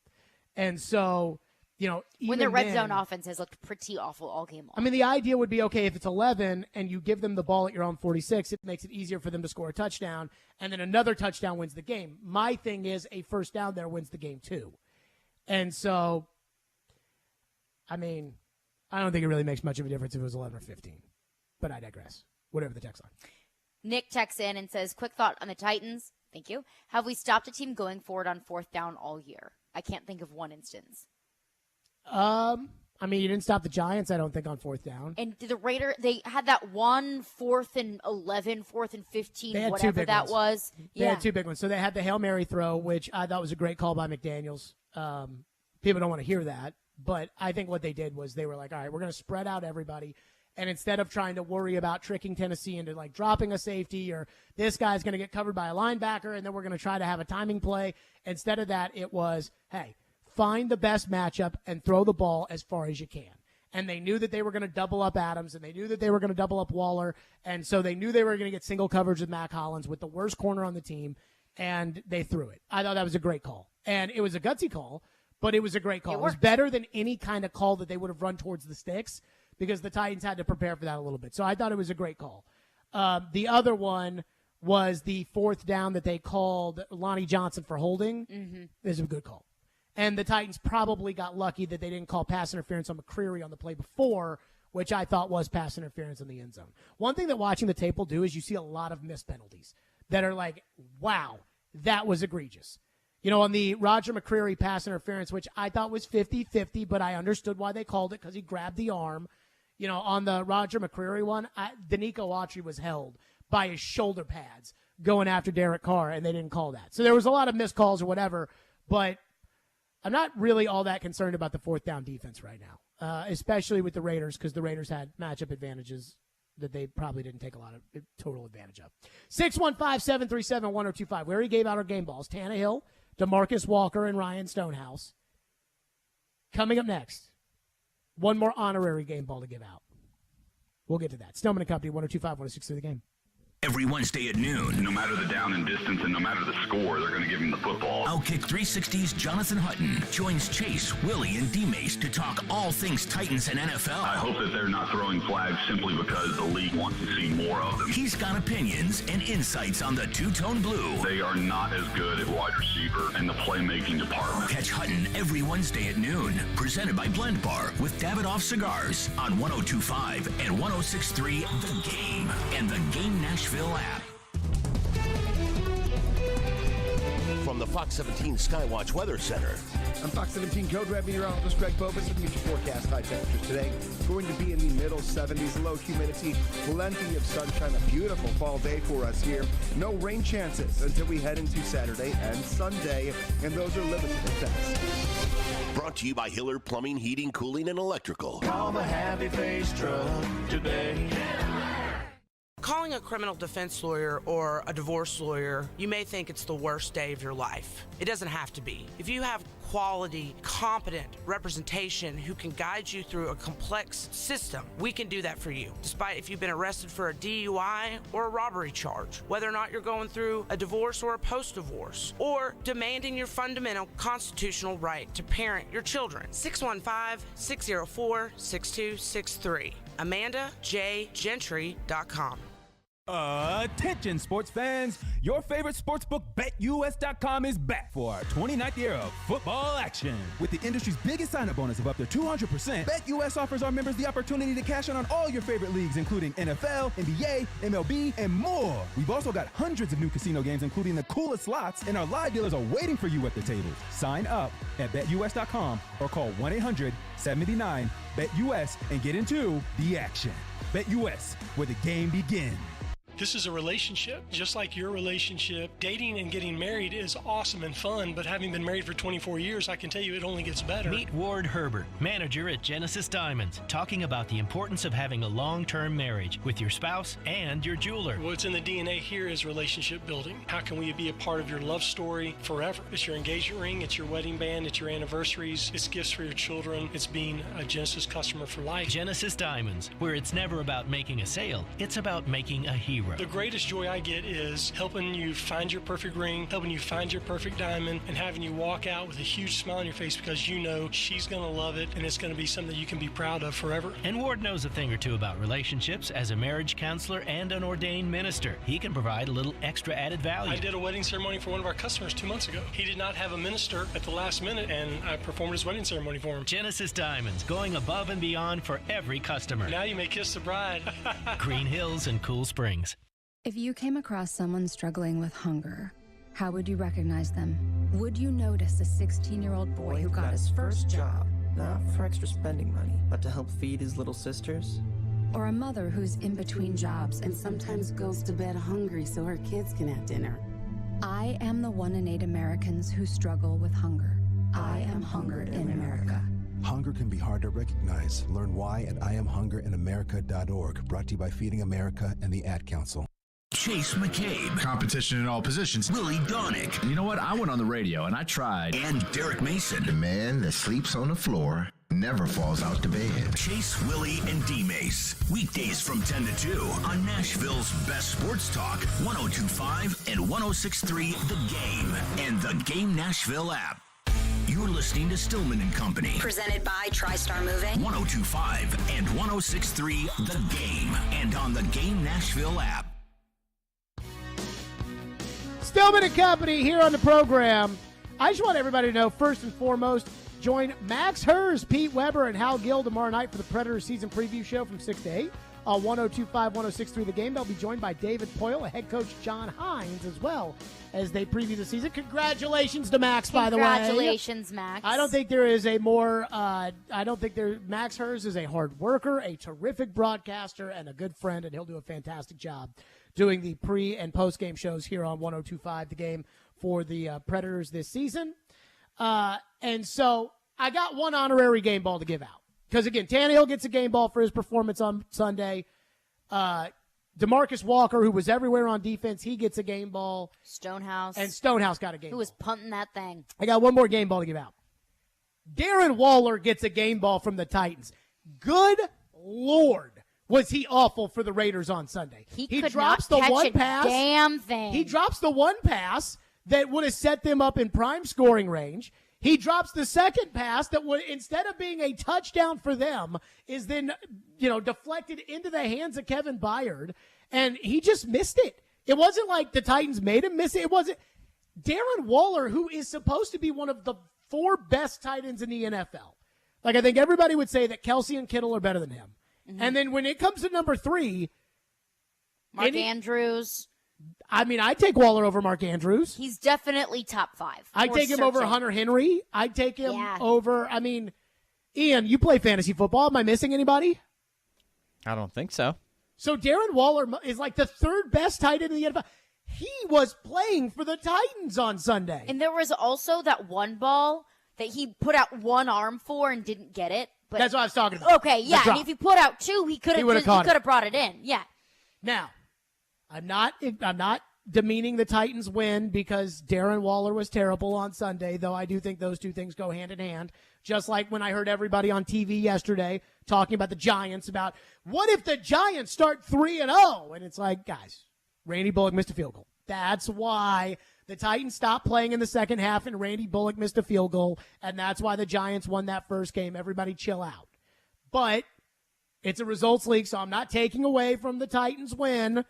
Speaker 9: And so, even
Speaker 2: when their red zone offense has looked pretty awful all game long.
Speaker 9: The idea would be, okay, if it's 11 and you give them the ball at your own 46, it makes it easier for them to score a touchdown, and then another touchdown wins the game. My thing is a first down there wins the game too. And so, I don't think it really makes much of a difference if it was 11 or 15. But I digress. Whatever the text line.
Speaker 2: Nick texts in and says, quick thought on the Titans. Thank you. Have we stopped a team going forward on 4th down all year? I can't think of one instance.
Speaker 9: You didn't stop the Giants, I don't think, on 4th down.
Speaker 2: And the Raiders, they had that one 4th and 11, 4th and 15, whatever that was.
Speaker 9: They had 2 big ones. So they had the Hail Mary throw, which I thought was a great call by McDaniels. People don't want to hear that. But I think what they did was they were like, all right, we're going to spread out everybody. And instead of trying to worry about tricking Tennessee into like dropping a safety or this guy's going to get covered by a linebacker and then we're going to try to have a timing play, instead of that, it was, hey, find the best matchup and throw the ball as far as you can. and they knew that they were going to double up Adams, and they knew that they were going to double up Waller, and so they knew they were going to get single coverage with Mac Hollins with the worst corner on the team, and they threw it. I thought that was a great call. And it was a gutsy call, but it was a great call. It was better than any kind of call that they would have run towards the sticks because the Titans had to prepare for that a little bit. So I thought it was a great call. The other one was the 4th down that they called Lonnie Johnson for holding. It was a good call. And the Titans probably got lucky that they didn't call pass interference on McCreary on the play before, which I thought was pass interference in the end zone. One thing that watching the tape will do is you see a lot of missed penalties that are like, wow, that was egregious. You know, on the Roger McCreary pass interference, which I thought was 50-50, but I understood why they called it because he grabbed the arm. You know, on the Roger McCreary one, Danico Autry was held by his shoulder pads going after Derek Carr, and they didn't call that. So there was a lot of missed calls or whatever, but I'm not really all that concerned about the 4th down defense right now, especially with the Raiders because the Raiders had matchup advantages that they probably didn't take a lot of total advantage of. 615-737-1025. We already gave out our game balls. Tannehill, DeMarcus Walker, and Ryan Stonehouse. Coming up next, one more honorary game ball to give out. We'll get to that. Stillman and Company, 102.5, 106.3 The Game.
Speaker 4: Every Wednesday at noon.
Speaker 7: No matter the down and distance and no matter the score, they're going to give him the football.
Speaker 4: Outkick 360's Jonathan Hutton joins Chase, Willie, and D-Mace to talk all things Titans and NFL.
Speaker 7: I hope that they're not throwing flags simply because the league wants to see more of them.
Speaker 4: He's got opinions and insights on the two-tone blue.
Speaker 7: They are not as good at wide receiver and the playmaking department.
Speaker 4: Catch Hutton every Wednesday at noon. Presented by Blend Bar with Davidoff Cigars on 102.5 and 106.3 The Game and the Game Nashville app.
Speaker 21: From the Fox 17 Skywatch Weather Center.
Speaker 22: I'm Fox 17 Code Red Meteorologist Greg Bobus with your forecast. High temperatures today going to be in the middle 70s, low humidity, plenty of sunshine, a beautiful fall day for us here. No rain chances until we head into Saturday and Sunday, and those are limited at best.
Speaker 21: Brought to you by Hiller Plumbing, Heating, Cooling, and Electrical.
Speaker 23: Call the Happy Face Truck today.
Speaker 24: Calling a criminal defense lawyer or a divorce lawyer, you may think it's the worst day of your life. It doesn't have to be. If you have quality, competent representation who can guide you through a complex system, we can do that for you. Despite if you've been arrested for a DUI or a robbery charge, whether or not you're going through a divorce or a post-divorce, or demanding your fundamental constitutional right to parent your children. 615-604-6263. AmandaJGentry.com.
Speaker 25: Attention sports fans, your favorite sportsbook BetUS.com is back for our 29th year of football action. With the industry's biggest sign-up bonus of up to 200%, BetUS offers our members the opportunity to cash in on all your favorite leagues, including NFL, NBA, MLB, and more. We've also got hundreds of new casino games, including the coolest slots, and our live dealers are waiting for you at the tables. Sign up at BetUS.com or call 1-800-79-BET-US and get into the action. BetUS, where the game begins.
Speaker 26: This is a relationship, just like your relationship. Dating and getting married is awesome and fun, but having been married for 24 years, I can tell you it only gets better.
Speaker 10: Meet Ward Herbert, manager at Genesis Diamonds, talking about the importance of having a long-term marriage with your spouse and your jeweler.
Speaker 26: What's in the DNA here is relationship building. How can we be a part of your love story forever? It's your engagement ring, it's your wedding band, it's your anniversaries, it's gifts for your children, it's being a Genesis customer for life.
Speaker 10: Genesis Diamonds, where it's never about making a sale, it's about making a hero.
Speaker 26: The greatest joy I get is helping you find your perfect ring, helping you find your perfect diamond, and having you walk out with a huge smile on your face because you know she's going to love it and it's going to be something that you can be proud of forever.
Speaker 10: And Ward knows a thing or two about relationships as a marriage counselor and an ordained minister. He can provide a little extra added value.
Speaker 26: I did a wedding ceremony for one of our customers 2 months ago. He did not have a minister at the last minute, and I performed his wedding ceremony for him.
Speaker 10: Genesis Diamonds, going above and beyond for every customer.
Speaker 26: Now you may kiss the bride.
Speaker 10: Green Hills and Cool Springs.
Speaker 27: If you came across someone struggling with hunger, how would you recognize them? Would you notice a 16-year-old boy who got his first job?
Speaker 28: Not for extra spending money, but to help feed his little sisters?
Speaker 27: Or a mother who's in between jobs and sometimes goes to bed hungry so her kids can have dinner? I am the 1 in 8 Americans who struggle with hunger. I am hunger in America.
Speaker 29: Hunger can be hard to recognize. Learn why at IamHungerInAmerica.org. Brought to you by Feeding America and the Ad Council.
Speaker 4: Chase McCabe.
Speaker 30: Competition in all positions.
Speaker 4: Willie Donick.
Speaker 30: You know what? I went on the radio and I tried.
Speaker 4: And Derek Mason.
Speaker 12: The man that sleeps on the floor
Speaker 4: never falls out to bed. Chase, Willie, and D-Mace. Weekdays from 10 to 2 on Nashville's best sports talk, 102.5 and 106.3 The Game and the Game Nashville app. You're listening to Stillman and Company.
Speaker 1: Presented by TriStar Moving.
Speaker 4: 102.5 and 106.3 The Game and on the Game Nashville app.
Speaker 9: Stillman and Company here on the program. I just want everybody to know, first and foremost, join Max Hers, Pete Weber, and Hal Gill tomorrow night for the Predators season preview show from 6 to 8 on 102.5, 106.3 The Game. They'll be joined by David Poyle and head coach John Hines as well as they preview the season. Congratulations to Max, by the way.
Speaker 2: Congratulations, Max.
Speaker 9: I don't think there is a more, Max Hers is a hard worker, a terrific broadcaster, and a good friend, and he'll do a fantastic job doing the pre- and post-game shows here on 102.5 The Game for the Predators this season. And so I got one honorary game ball to give out. Because, again, Tannehill gets a game ball for his performance on Sunday. DeMarcus Walker, who was everywhere on defense, he gets a game ball.
Speaker 2: Stonehouse.
Speaker 9: And Stonehouse got a game ball.
Speaker 2: Who was punting that thing.
Speaker 9: I got one more game ball to give out. Darren Waller gets a game ball from the Titans. Good Lord, was he awful for the Raiders on Sunday.
Speaker 2: He could drops not catch one
Speaker 9: pass.
Speaker 2: Damn thing.
Speaker 9: He drops the one pass that would have set them up in prime scoring range. He drops the second pass that would, instead of being a touchdown for them, is then, deflected into the hands of Kevin Byard, and he just missed it. It wasn't like the Titans made him miss it. It wasn't. Darren Waller, who is supposed to be one of the 4 best tight ends in the NFL. Like, I think everybody would say that Kelsey and Kittle are better than him. Mm-hmm. And then when it comes to number 3,
Speaker 2: Mark Andrews.
Speaker 9: I mean, I take Waller over Mark Andrews.
Speaker 2: He's definitely top 5.
Speaker 9: I take him over Hunter Henry. I take him over, Ian, you play fantasy football. Am I missing anybody?
Speaker 3: I don't think so.
Speaker 9: So Darren Waller is like the 3rd best tight end in the NFL. He was playing for the Titans on Sunday.
Speaker 2: And there was also that one ball that he put out one arm for and didn't get it. But
Speaker 9: that's what I was talking about.
Speaker 2: Okay, yeah. And if he put out 2, he could have brought it in. Yeah.
Speaker 9: Now, I'm not demeaning the Titans' win because Darren Waller was terrible on Sunday, though I do think those two things go hand in hand. Just like when I heard everybody on TV yesterday talking about the Giants, about what if the Giants start 3-0? And it's like, guys, Randy Bullock missed a field goal. That's why the Titans stopped playing in the second half and Randy Bullock missed a field goal, and that's why the Giants won that first game. Everybody chill out. But it's a results league, so I'm not taking away from the Titans' win.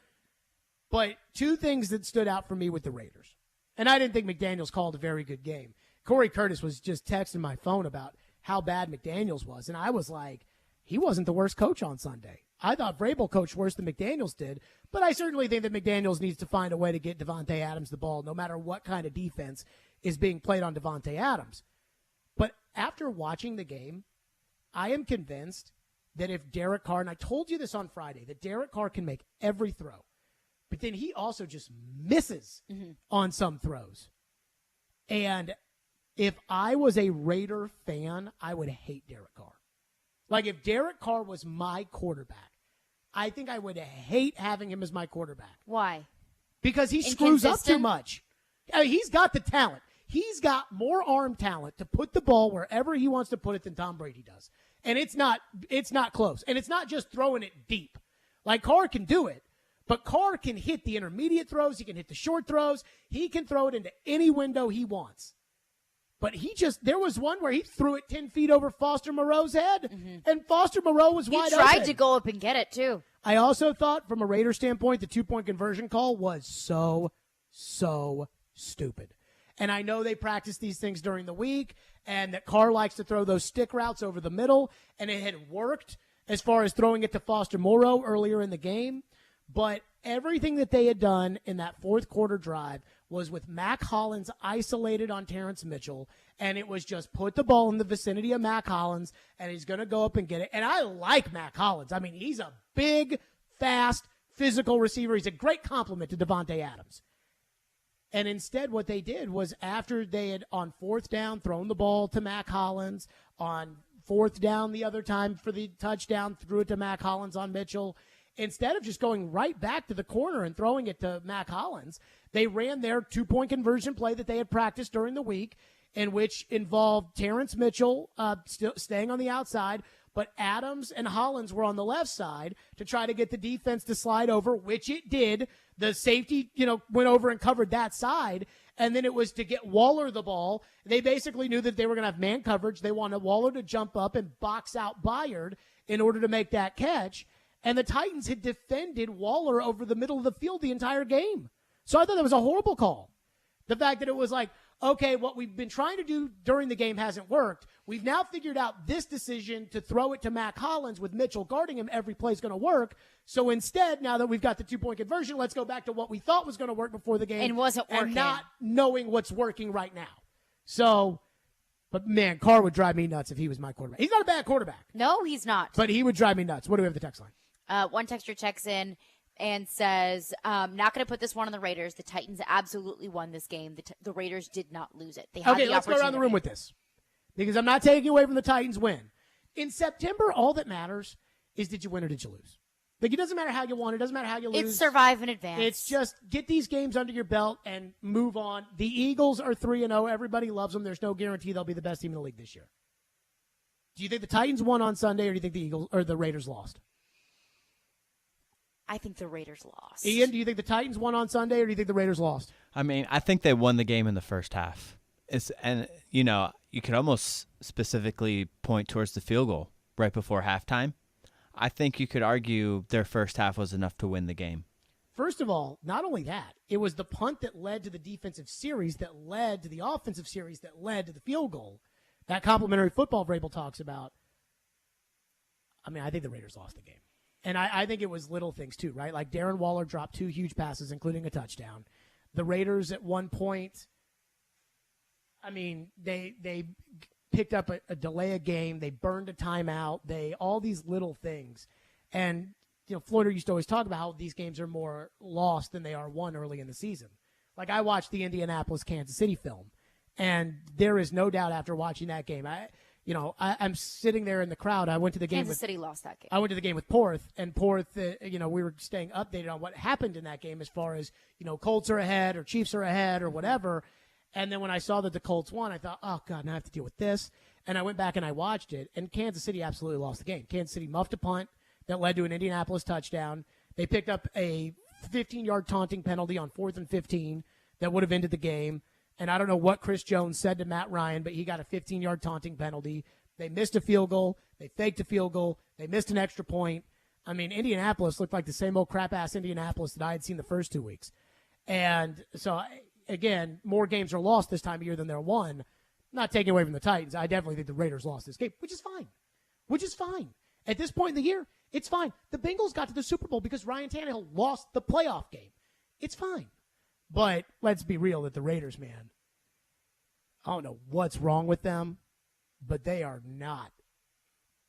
Speaker 9: But 2 things that stood out for me with the Raiders. And I didn't think McDaniels called a very good game. Corey Curtis was just texting my phone about how bad McDaniels was. And I was like, he wasn't the worst coach on Sunday. I thought Vrabel coached worse than McDaniels did. But I certainly think that McDaniels needs to find a way to get Devontae Adams the ball, no matter what kind of defense is being played on Devontae Adams. But after watching the game, I am convinced that if Derek Carr, and I told you this on Friday, that Derek Carr can make every throw. But then he also just misses on some throws. And if I was a Raider fan, I would hate Derek Carr. Like, if Derek Carr was my quarterback, I think I would hate having him as my quarterback.
Speaker 2: Why?
Speaker 9: Because he screws up too much. I mean, he's got the talent. He's got more arm talent to put the ball wherever he wants to put it than Tom Brady does. And it's not close. And it's not just throwing it deep. Like, Carr can do it. But Carr can hit the intermediate throws. He can hit the short throws. He can throw it into any window he wants. But there was one where he threw it 10 feet over Foster Moreau's head, and Foster Moreau was wide open.
Speaker 2: He tried to go up and get it, too.
Speaker 9: I also thought, from a Raider standpoint, the 2-point conversion call was so stupid. And I know they practice these things during the week, and that Carr likes to throw those stick routes over the middle, and it had worked as far as throwing it to Foster Moreau earlier in the game. But everything that they had done in that fourth quarter drive was with Mac Hollins isolated on Terrence Mitchell, and it was just put the ball in the vicinity of Mac Hollins, and he's going to go up and get it. And I like Mac Hollins. I mean, he's a big, fast, physical receiver. He's a great compliment to Devontae Adams. And instead what they did was, after they had on 4th down thrown the ball to Mac Hollins, on 4th down the other time for the touchdown, threw it to Mac Hollins on Mitchell. Instead of just going right back to the corner and throwing it to Mac Hollins, they ran their 2-point conversion play that they had practiced during the week. in which involved Terrence Mitchell still staying on the outside, but Adams and Hollins were on the left side to try to get the defense to slide over, which it did. The safety, went over and covered that side, and then it was to get Waller the ball. They basically knew that they were going to have man coverage. They wanted Waller to jump up and box out Byard in order to make that catch, and the Titans had defended Waller over the middle of the field the entire game. So I thought that was a horrible call. The fact that it was like, okay, what we've been trying to do during the game hasn't worked. We've now figured out this decision to throw it to Mac Hollins with Mitchell guarding him. Every play is going to work. So instead, now that we've got the 2-point conversion, let's go back to what we thought was going to work before the game.
Speaker 2: And wasn't working.
Speaker 9: And not knowing what's working right now. So, but man, Carr would drive me nuts if he was my quarterback. He's not a bad quarterback.
Speaker 2: No, he's not.
Speaker 9: But he would drive me nuts. What do we have the text line?
Speaker 2: One texter checks in and says, not going to put this one on the Raiders. The Titans absolutely won this game. The Raiders did not lose it. They had
Speaker 9: okay,
Speaker 2: the
Speaker 9: let's go around the room with this. Because I'm not taking away from the Titans' win. In September, all that matters is did you win or did you lose? Like, it doesn't matter how you won. It doesn't matter how you lose.
Speaker 2: It's survive in advance.
Speaker 9: It's just get these games under your belt and move on. The Eagles are 3-0. Everybody loves them. There's no guarantee they'll be the best team in the league this year. Do you think the Titans won on Sunday, or do you think the Eagles or the Raiders lost?
Speaker 2: I think the Raiders lost.
Speaker 9: Ian, do you think the Titans won on Sunday, or do you think the Raiders lost?
Speaker 3: I mean, I think they won the game in the first half. You could almost specifically point towards the field goal right before halftime. I think you could argue their first half was enough to win the game.
Speaker 9: First of all, not only that, it was the punt that led to the defensive series that led to the offensive series that led to the field goal. That complimentary football Vrabel talks about. I mean, I think the Raiders lost the game. And I think it was little things too, right? Like Darren Waller dropped 2 huge passes, including a touchdown. The Raiders at one point, I mean, they picked up a delay of game. They burned a timeout. All these little things. And, Floyd used to always talk about how these games are more lost than they are won early in the season. Like, I watched the Indianapolis-Kansas City film, and there is no doubt after watching that game, I'm sitting there in the crowd. I went to the game.
Speaker 2: Kansas City lost that game.
Speaker 9: I went to the game with Porth, and Porth, we were staying updated on what happened in that game as far as, Colts are ahead or Chiefs are ahead or whatever. And then when I saw that the Colts won, I thought, oh, God, now I have to deal with this. And I went back and I watched it, and Kansas City absolutely lost the game. Kansas City muffed a punt that led to an Indianapolis touchdown. They picked up a 15-yard taunting penalty on 4th and 15 that would have ended the game. And I don't know what Chris Jones said to Matt Ryan, but he got a 15-yard taunting penalty. They missed a field goal. They faked a field goal. They missed an extra point. I mean, Indianapolis looked like the same old crap-ass Indianapolis that I had seen the first 2 weeks. And so, again, more games are lost this time of year than they're won. Not taking away from the Titans. I definitely think the Raiders lost this game, which is fine. At this point in the year, it's fine. The Bengals got to the Super Bowl because Ryan Tannehill lost the playoff game. It's fine. But let's be real that the Raiders, man, I don't know what's wrong with them, but they are not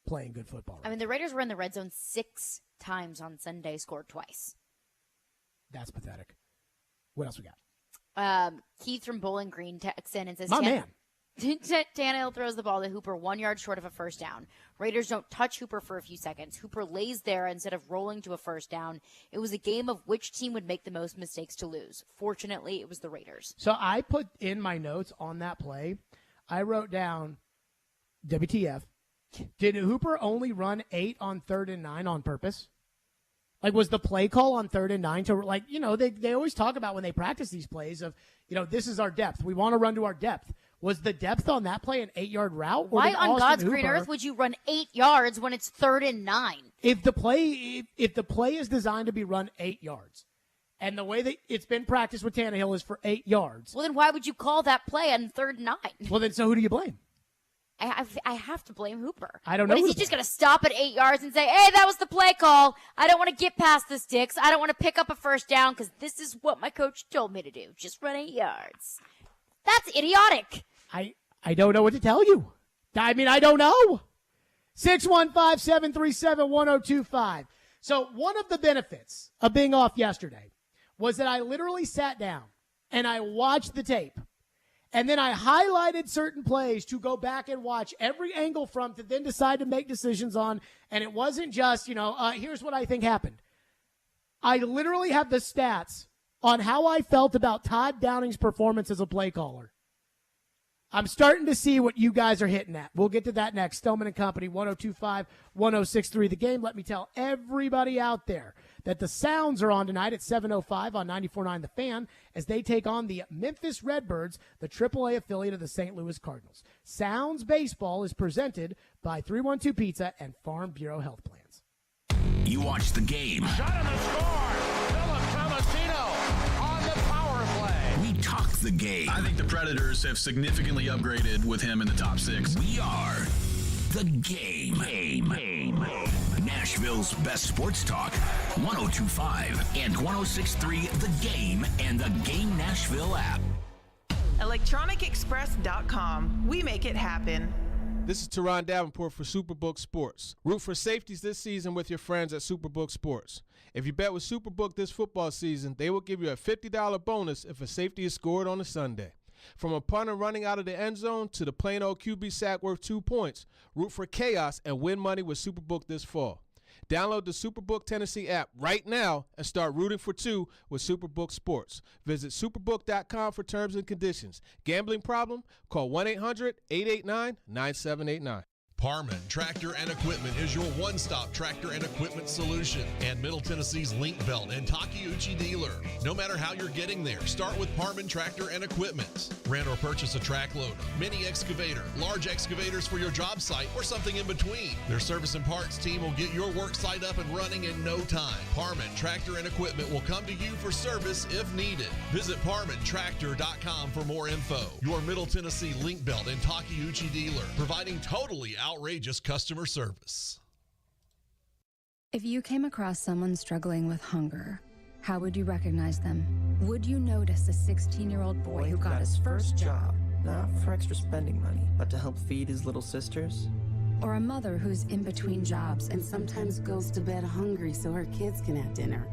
Speaker 9: playing good football. Right?
Speaker 2: I mean, the Raiders were in the red zone 6 times on Sunday, scored twice.
Speaker 9: That's pathetic. What else we got?
Speaker 2: Keith from Bowling Green texts in and says,
Speaker 9: my man.
Speaker 2: Tannehill throws the ball to Hooper 1 yard short of a first down. Raiders don't touch Hooper for a few seconds. Hooper lays there instead of rolling to a first down. It was a game of which team would make the most mistakes to lose. Fortunately, it was the Raiders.
Speaker 9: So I put in my notes on that play, I wrote down, WTF, did Hooper only run 8 on 3rd and 9 on purpose? Like, was the play call on 3rd and 9 to, they always talk about when they practice these plays of, this is our depth. We want to run to our depth. Was the depth on that play an 8-yard route?
Speaker 2: Why on God's green earth would you run 8 yards when it's 3rd and 9?
Speaker 9: If the play is designed to be run 8 yards, and the way that it's been practiced with Tannehill is for 8 yards.
Speaker 2: Well, then why would you call that play on 3rd and 9?
Speaker 9: Well, then so who do you blame?
Speaker 2: I have to blame Hooper.
Speaker 9: I don't know.
Speaker 2: What, is he just going to stop at 8 yards and say, hey, that was the play call. I don't want to get past the sticks. I don't want to pick up a first down because this is what my coach told me to do. Just run 8 yards. That's idiotic.
Speaker 9: I don't know what to tell you. I mean, I don't know. 615-737-1025. So one of the benefits of being off yesterday was that I literally sat down and I watched the tape. And then I highlighted certain plays to go back and watch every angle from to then decide to make decisions on. And it wasn't just, here's what I think happened. I literally have the stats on how I felt about Todd Downing's performance as a play caller. I'm starting to see what you guys are hitting at. We'll get to that next. Stillman and Company, 102.5, 106.3 The Game. Let me tell everybody out there that the Sounds are on tonight at 7:05 on 94.9 The Fan as they take on the Memphis Redbirds, the AAA affiliate of the St. Louis Cardinals. Sounds Baseball is presented by 312 Pizza and Farm Bureau Health Plans.
Speaker 4: You watch the game.
Speaker 23: Shot on the score. Philip Tomasino on the power play.
Speaker 4: We talk the game.
Speaker 5: I think the Predators have significantly upgraded with him in the top 6.
Speaker 4: We are the game. Nashville's best sports talk, 102.5 and 106.3 The Game and the Game Nashville app.
Speaker 6: ElectronicExpress.com. We make it happen.
Speaker 8: This is Teron Davenport for Superbook Sports. Root for safeties this season with your friends at Superbook Sports. If you bet with Superbook this football season, they will give you a $50 bonus if a safety is scored on a Sunday. From a punter running out of the end zone to the plain old QB sack worth 2 points, root for chaos and win money with Superbook this fall. Download the Superbook Tennessee app right now and start rooting for 2 with Superbook Sports. Visit superbook.com for terms and conditions. Gambling problem? Call 1-800-889-9789.
Speaker 11: Parman Tractor and Equipment is your one-stop tractor and equipment solution and Middle Tennessee's Link Belt and Takeuchi dealer. No matter how you're getting there, start with Parman Tractor and Equipment. Rent or purchase a track loader, mini excavator, large excavators for your job site, or something in between. Their service and parts team will get your work site up and running in no time. Parman Tractor and Equipment will come to you for service if needed. Visit ParmanTractor.com for more info. Your Middle Tennessee Link Belt and Takeuchi dealer, providing totally outrageous customer service.
Speaker 27: If you came across someone struggling with hunger, how would you recognize them? Would you notice a 16-year-old boy who got his first job?
Speaker 28: Not for extra spending money, but to help feed his little sisters?
Speaker 27: Or a mother who's in between jobs and sometimes goes to bed hungry so her kids can have dinner?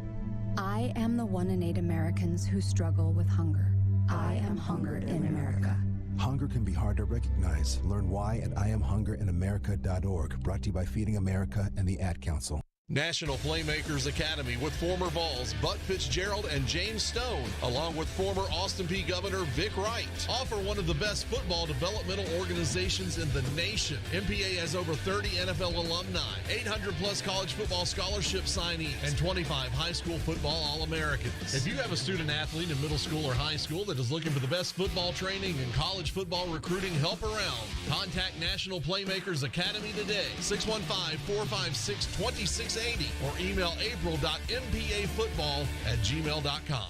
Speaker 27: I am the 1 in 8 Americans who struggle with hunger. I am hunger in America.
Speaker 29: Hunger can be hard to recognize. Learn why at IamHungerInAmerica.org. Brought to you by Feeding America and the Ad Council.
Speaker 11: National Playmakers Academy with former Vols Buck Fitzgerald and James Stone, along with former Austin Peay Governor Vic Wright, offer one of the best football developmental organizations in the nation. MPA has over 30 NFL alumni, 800-plus college football scholarship signees, and 25 high school football All-Americans. If you have a student athlete in middle school or high school that is looking for the best football training and college football recruiting help around, contact National Playmakers Academy today, 615-456-2680. Or email april.mpafootball@gmail.com.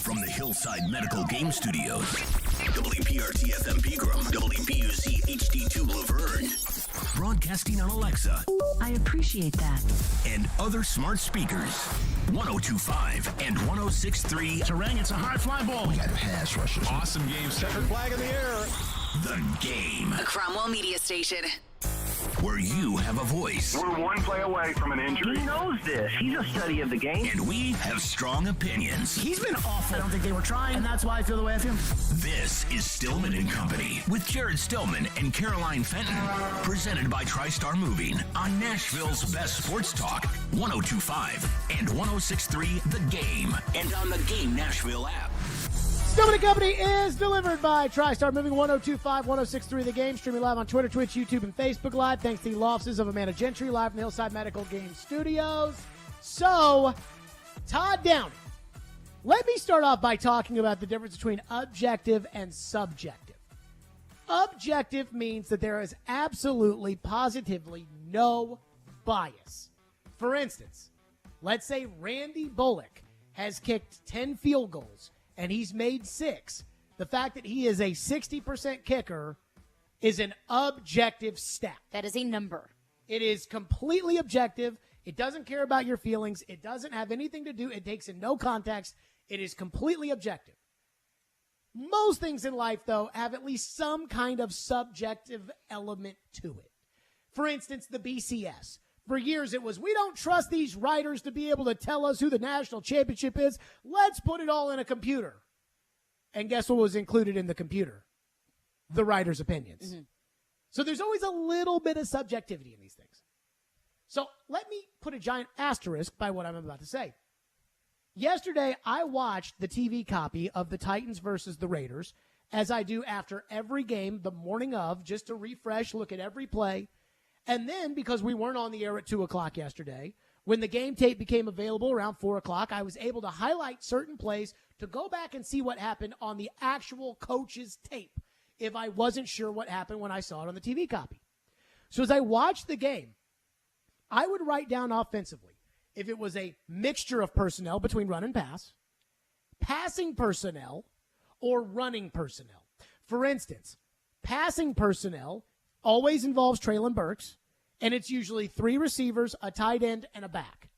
Speaker 4: From the Hillside Medical Game Studios, WPRT FM Pegram, WPUC HD2 Laverne, broadcasting on Alexa.
Speaker 1: I appreciate that.
Speaker 4: And other smart speakers, 102.5 and 106.3.
Speaker 23: Terang, it's a high fly ball.
Speaker 4: We got pass rushers.
Speaker 23: Awesome game. Second flag in the air.
Speaker 4: The Game.
Speaker 1: A Cromwell Media Station.
Speaker 4: Where you have a voice.
Speaker 7: We're one play away from an injury.
Speaker 23: He knows this. He's a study of the game.
Speaker 4: And we have strong opinions.
Speaker 23: He's been awful. I don't think they were trying, and that's why I feel the way I feel.
Speaker 4: This is Stillman and Company with Jared Stillman and Caroline Fenton. Presented by TriStar Moving on Nashville's best sports talk, 102.5 and 106.3 The Game. And on the Game Nashville app.
Speaker 9: Stillman and Company is delivered by TriStar Moving, 102.5, 106.3 The Game. Streaming live on Twitter, Twitch, YouTube, and Facebook Live. Thanks to the law offices of Amanda Gentry, live from the Hillside Medical Game Studios. So, Todd Downey, let me start off by talking about the difference between objective and subjective. Objective means that there is absolutely, positively no bias. For instance, let's say Randy Bullock has kicked 10 field goals and he's made 6. The fact that he is a 60% kicker is an objective stat.
Speaker 2: That is a number.
Speaker 9: It is completely objective. It doesn't care about your feelings. It doesn't have anything to do. It takes in no context. It is completely objective. Most things in life, though, have at least some kind of subjective element to it. For instance, the BCS. For years, it was, we don't trust these writers to be able to tell us who the national championship is. Let's put it all in a computer. And guess what was included in the computer? The writers' opinions. Mm-hmm. So there's always a little bit of subjectivity in these things. So let me put a giant asterisk by what I'm about to say. Yesterday, I watched the TV copy of the Titans versus the Raiders, as I do after every game the morning of, just to refresh, look at every play. And then, because we weren't on the air at 2 o'clock yesterday, when the game tape became available around 4 o'clock, I was able to highlight certain plays to go back and see what happened on the actual coach's tape if I wasn't sure what happened when I saw it on the TV copy. So as I watched the game, I would write down offensively if it was a mixture of personnel between run and pass, passing personnel, or running personnel. For instance, passing personnel always involves Treylon Burks, and it's usually 3 receivers, a tight end, and a back.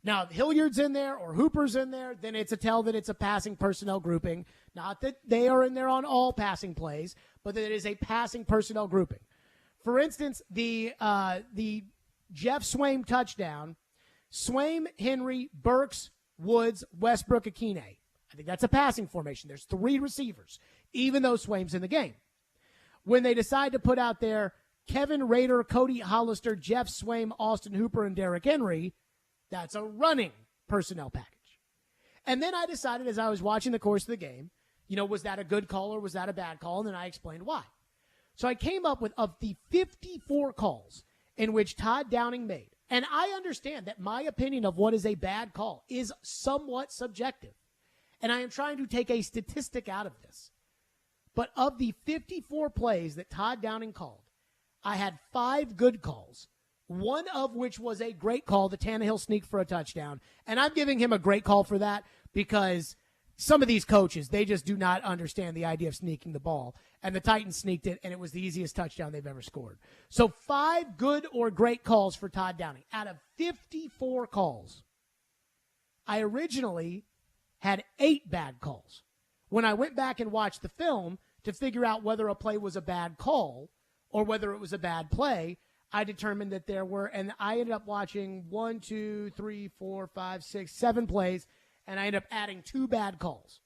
Speaker 9: Now, if Hilliard's in there or Hooper's in there, then it's a tell that it's a passing personnel grouping. Not that they are in there on all passing plays, but that it is a passing personnel grouping. For instance, the Jeff Swaim touchdown, Swaim, Henry, Burks, Woods, Westbrook, Akine. I think that's a passing formation. There's 3 receivers, even though Swaim's in the game. When they decide to put out there Kevin Rader, Cody Hollister, Jeff Swaim, Austin Hooper, and Derrick Henry, that's a running personnel package. And then I decided as I was watching the course of the game, was that a good call or was that a bad call? And then I explained why. So I came up with, of the 54 calls in which Todd Downing made, and I understand that my opinion of what is a bad call is somewhat subjective, and I am trying to take a statistic out of this. But of the 54 plays that Todd Downing called, I had 5 good calls, one of which was a great call, the Tannehill sneak for a touchdown. And I'm giving him a great call for that because some of these coaches, they just do not understand the idea of sneaking the ball. And the Titans sneaked it, and it was the easiest touchdown they've ever scored. So 5 good or great calls for Todd Downing. Out of 54 calls, I originally had 8 bad calls. When I went back and watched the film to figure out whether a play was a bad call or whether it was a bad play, I determined that there were, and I ended up watching 1, 2, 3, 4, 5, 6, 7 plays, and I ended up adding 2 bad calls.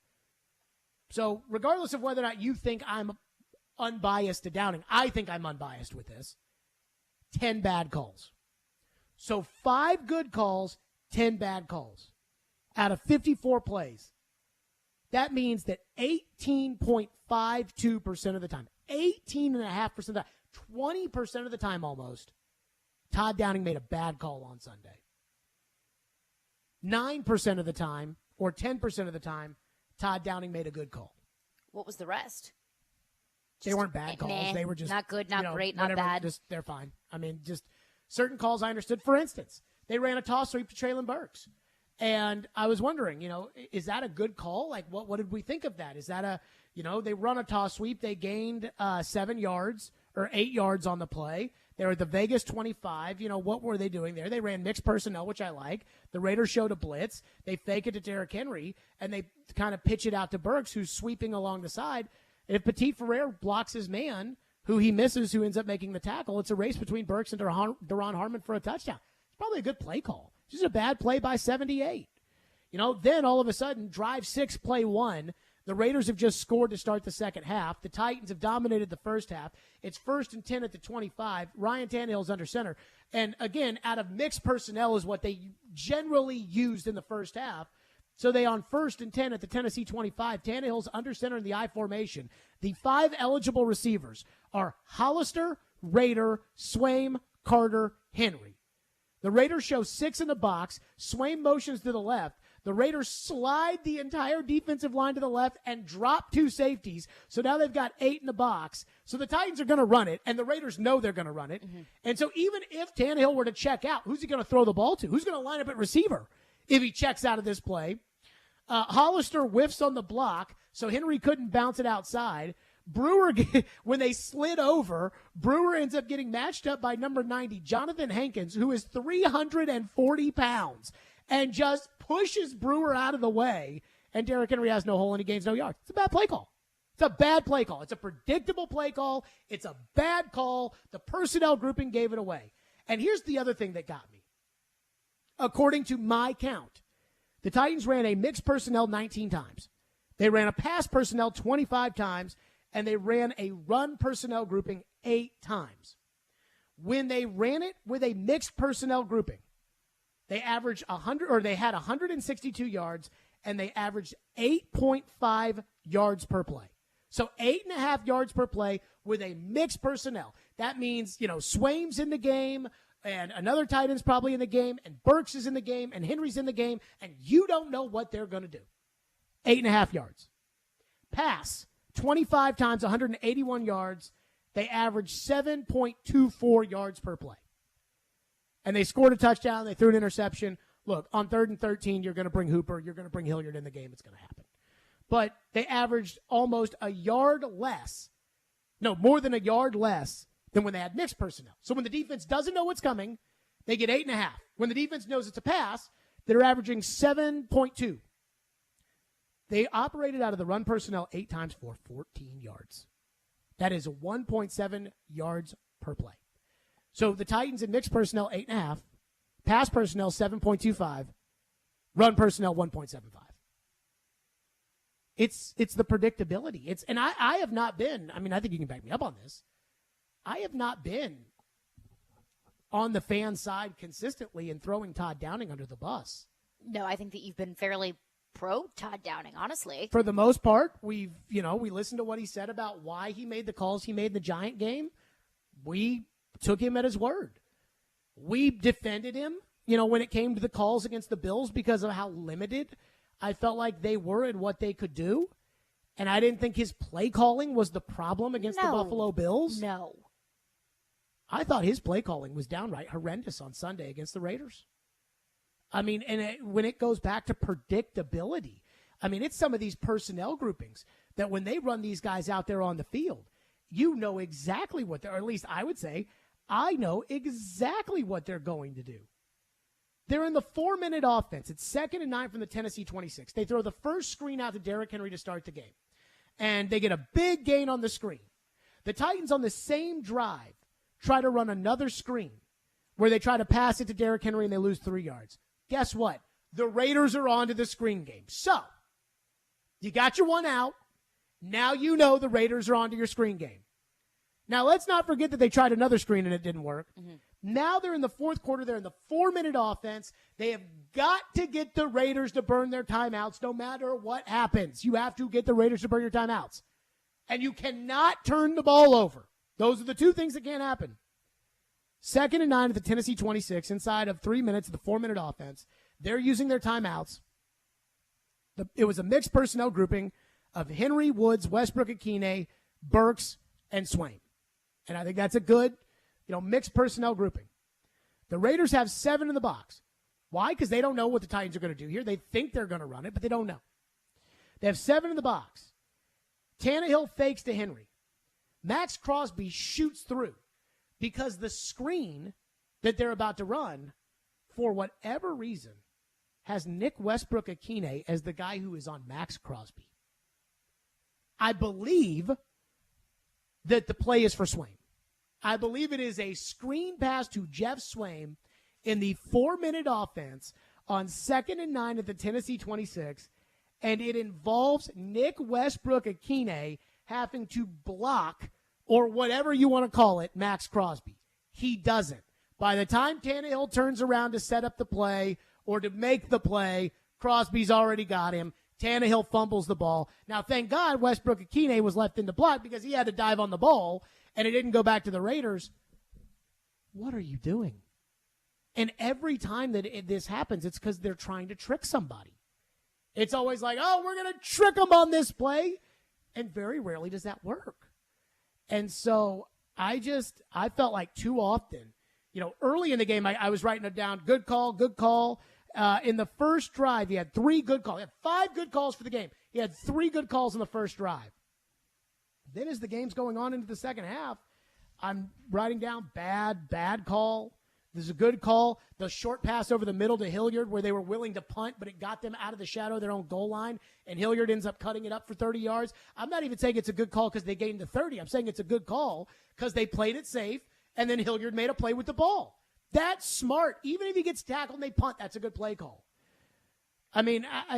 Speaker 9: So regardless of whether or not you think I'm unbiased to Downing, I think I'm unbiased with this. 10 bad calls. So 5 good calls, 10 bad calls out of 54 plays. That means that 18.52% of the time, 18.5% of the time, 20% of the time almost, Todd Downing made a bad call on Sunday. 9% of the time, or 10% of the time, Todd Downing made a good call.
Speaker 2: What was the rest?
Speaker 9: They weren't bad calls. They were just
Speaker 2: not good, not great, not bad.
Speaker 9: They're fine. I mean, just certain calls I understood. For instance, they ran a toss sweep to Treylon Burks. And I was wondering, is that a good call? Like, what did we think of that? Is that they run a toss sweep. They gained 7 yards or 8 yards on the play. They were at the Vegas 25. What were they doing there? They ran mixed personnel, which I like. The Raiders showed a blitz. They fake it to Derrick Henry, and they kind of pitch it out to Burks, who's sweeping along the side. And if Petit Ferrer blocks his man, who he misses, who ends up making the tackle, it's a race between Burks and Daron Harmon for a touchdown. It's probably a good play call. Just a bad play by 78. Then all of a sudden, drive 6, play 1. The Raiders have just scored to start the second half. The Titans have dominated the first half. It's 1st and 10 at the 25. Ryan Tannehill's under center. And again, out of mixed personnel is what they generally used in the first half. So they on 1st and 10 at the Tennessee 25. Tannehill's under center in the I formation. The 5 eligible receivers are Hollister, Rader, Swaim, Carter, Henry. The Raiders show 6 in the box. Swaim motions to the left. The Raiders slide the entire defensive line to the left and drop 2 safeties. So now they've got 8 in the box. So the Titans are going to run it, and the Raiders know they're going to run it. Mm-hmm. And so even if Tannehill were to check out, who's he going to throw the ball to? Who's going to line up at receiver if he checks out of this play? Hollister whiffs on the block, so Henry couldn't bounce it outside. Brewer, when they slid over, Brewer ends up getting matched up by number 90, Jonathan Hankins, who is 340 pounds, and just pushes Brewer out of the way, and Derrick Henry has no hole and he gains no yards. It's a bad play call. It's a bad play call. It's a predictable play call. It's a bad call. The personnel grouping gave it away. And here's the other thing that got me. According to my count, the Titans ran a mixed personnel 19 times. They ran a pass personnel 25 times, and they ran a run personnel grouping 8 times. When they ran it with a mixed personnel grouping, they averaged 100, or they had 162 yards, and they averaged 8.5 yards per play. So 8.5 yards per play with a mixed personnel. That means, Swaim's in the game, and another tight end's probably in the game, and Burks is in the game, and Henry's in the game, and you don't know what they're going to do. 8.5 yards. Pass, 25 times, 181 yards. They averaged 7.24 yards per play. And they scored a touchdown. They threw an interception. Look, on 3rd and 13, you're going to bring Hooper. You're going to bring Hilliard in the game. It's going to happen. But they averaged almost a yard less. No, more than a yard less than when they had mixed personnel. So when the defense doesn't know what's coming, they get 8.5. When the defense knows it's a pass, they're averaging 7.2. They operated out of the run personnel 8 times for 14 yards. That is 1.7 yards per play. So the Titans in mixed personnel, 8.5. Pass personnel, 7.25. Run personnel, 1.75. It's the predictability. And I have not been, I think you can back me up on this. I have not been on the fan side consistently in throwing Todd Downing under the bus.
Speaker 2: No, I think that you've been fairly pro Todd Downing, honestly.
Speaker 9: For the most part, we listened to what he said about why he made the calls he made in the Giant game. We took him at his word. We defended him, when it came to the calls against the Bills because of how limited I felt like they were and what they could do. And I didn't think his play calling was the problem against the Buffalo Bills.
Speaker 2: No.
Speaker 9: I thought his play calling was downright horrendous on Sunday against the Raiders. When it goes back to predictability, it's some of these personnel groupings that when they run these guys out there on the field, you know exactly what or at least I would say, I know exactly what they're going to do. They're in the 4-minute offense. It's 2nd and 9 from the Tennessee 26. They throw the first screen out to Derrick Henry to start the game. And they get a big gain on the screen. The Titans on the same drive try to run another screen where they try to pass it to Derrick Henry and they lose 3 yards. Guess what? The Raiders are on to the screen game. So, you got your one out. Now you know the Raiders are on to your screen game. Now, let's not forget that they tried another screen and it didn't work. Mm-hmm. Now they're in the fourth quarter. They're in the 4-minute offense. They have got to get the Raiders to burn their timeouts no matter what happens. You have to get the Raiders to burn your timeouts. And you cannot turn the ball over. Those are the two things that can't happen. 2nd and 9 at the Tennessee 26, inside of 3 minutes of the 4-minute offense. They're using their timeouts. It was a mixed personnel grouping of Henry, Woods, Westbrook-Akine, Burks, and Swaim. And I think that's a good, mixed personnel grouping. The Raiders have 7 in the box. Why? Because they don't know what the Titans are going to do here. They think they're going to run it, but they don't know. They have 7 in the box. Tannehill fakes to Henry. Max Crosby shoots through because the screen that they're about to run, for whatever reason, has Nick Westbrook-Akine as the guy who is on Max Crosby. I believe that the play is for Swaim. I believe it is a screen pass to Jeff Swaim in the 4-minute offense on 2nd and 9 at the Tennessee 26, and it involves Nick Westbrook-Akine having to block, or whatever you want to call it, Max Crosby. He doesn't. By the time Tannehill turns around to set up the play or to make the play, Crosby's already got him. Tannehill fumbles the ball. Now, thank God Westbrook-Akine was left in the block because he had to dive on the ball, and it didn't go back to the Raiders. What are you doing? And every time that this happens, it's because they're trying to trick somebody. It's always like, oh, we're going to trick them on this play. And very rarely does that work. And so I felt like too often, early in the game, I was writing it down. Good call, good call. In the first drive, he had 3 good calls. He had 5 good calls for the game. He had 3 good calls in the first drive. Then as the game's going on into the second half, I'm writing down bad call. This is a good call. The short pass over the middle to Hilliard where they were willing to punt, but it got them out of the shadow of their own goal line, and Hilliard ends up cutting it up for 30 yards. I'm not even saying it's a good call because they gained the 30. I'm saying it's a good call because they played it safe, and then Hilliard made a play with the ball. That's smart. Even if he gets tackled and they punt, that's a good play call.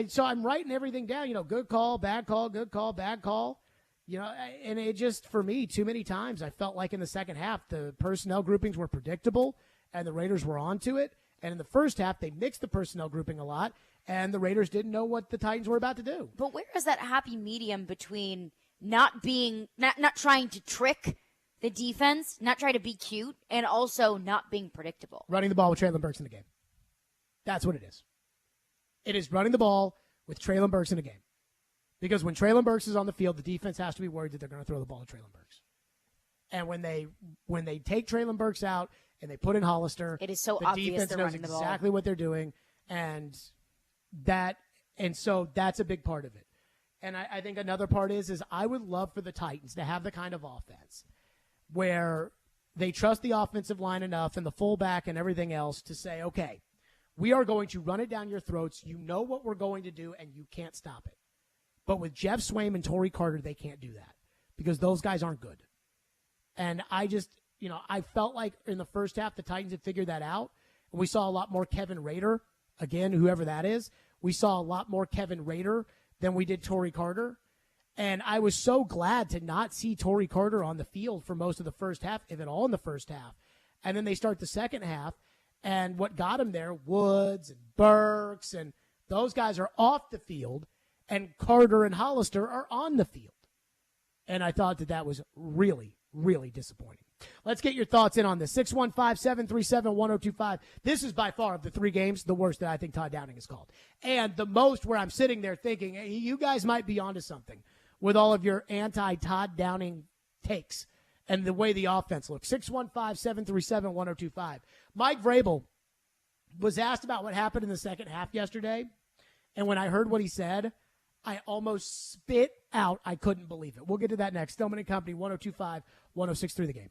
Speaker 9: So I'm writing everything down, good call, bad call, good call, bad call. And it just, for me, too many times, I felt like in the second half, the personnel groupings were predictable and the Raiders were onto it. And in the first half, they mixed the personnel grouping a lot, and the Raiders didn't know what the Titans were about to do.
Speaker 2: But where is that happy medium between not trying to trick the defense, not trying to be cute, and also not being predictable.
Speaker 9: Running the ball with Treylon Burks in the game. That's what it is. It is running the ball with Treylon Burks in the game. Because when Treylon Burks is on the field, the defense has to be worried that they're going to throw the ball to Treylon Burks. And when they take Treylon Burks out and they put in Hollister,
Speaker 2: it is so
Speaker 9: the
Speaker 2: obvious
Speaker 9: defense
Speaker 2: they're
Speaker 9: knows
Speaker 2: running the ball.
Speaker 9: exactly what they're doing, and so that's a big part of it. And I think another part is I would love for the Titans to have the kind of offense where they trust the offensive line enough and the fullback and everything else to say, okay, we are going to run it down your throats. You know what we're going to do, and you can't stop it. But with Jeff Swaim and Torrey Carter, they can't do that because those guys aren't good. And I just, I felt like in the first half, the Titans had figured that out. And we saw a lot more Kevin Rader, again, whoever that is. We saw a lot more Kevin Rader than we did Torrey Carter. And I was so glad to not see Torrey Carter on the field for most of the first half, if at all in the first half. And then they start the second half, and what got him there, Woods and Burks, and those guys are off the field, and Carter and Hollister are on the field. And I thought that was really, really disappointing. Let's get your thoughts in on this. 615-737-1025. This is by far of the three games the worst that I think Todd Downing has called. And the most where I'm sitting there thinking, hey, you guys might be onto something with all of your anti-Todd Downing takes and the way the offense looks. 615-737-1025. Mike Vrabel was asked about what happened in the second half yesterday. And when I heard what he said, I almost spit out. I couldn't believe it. We'll get to that next. Stillman and Company, 102.5, 106.3 The Game.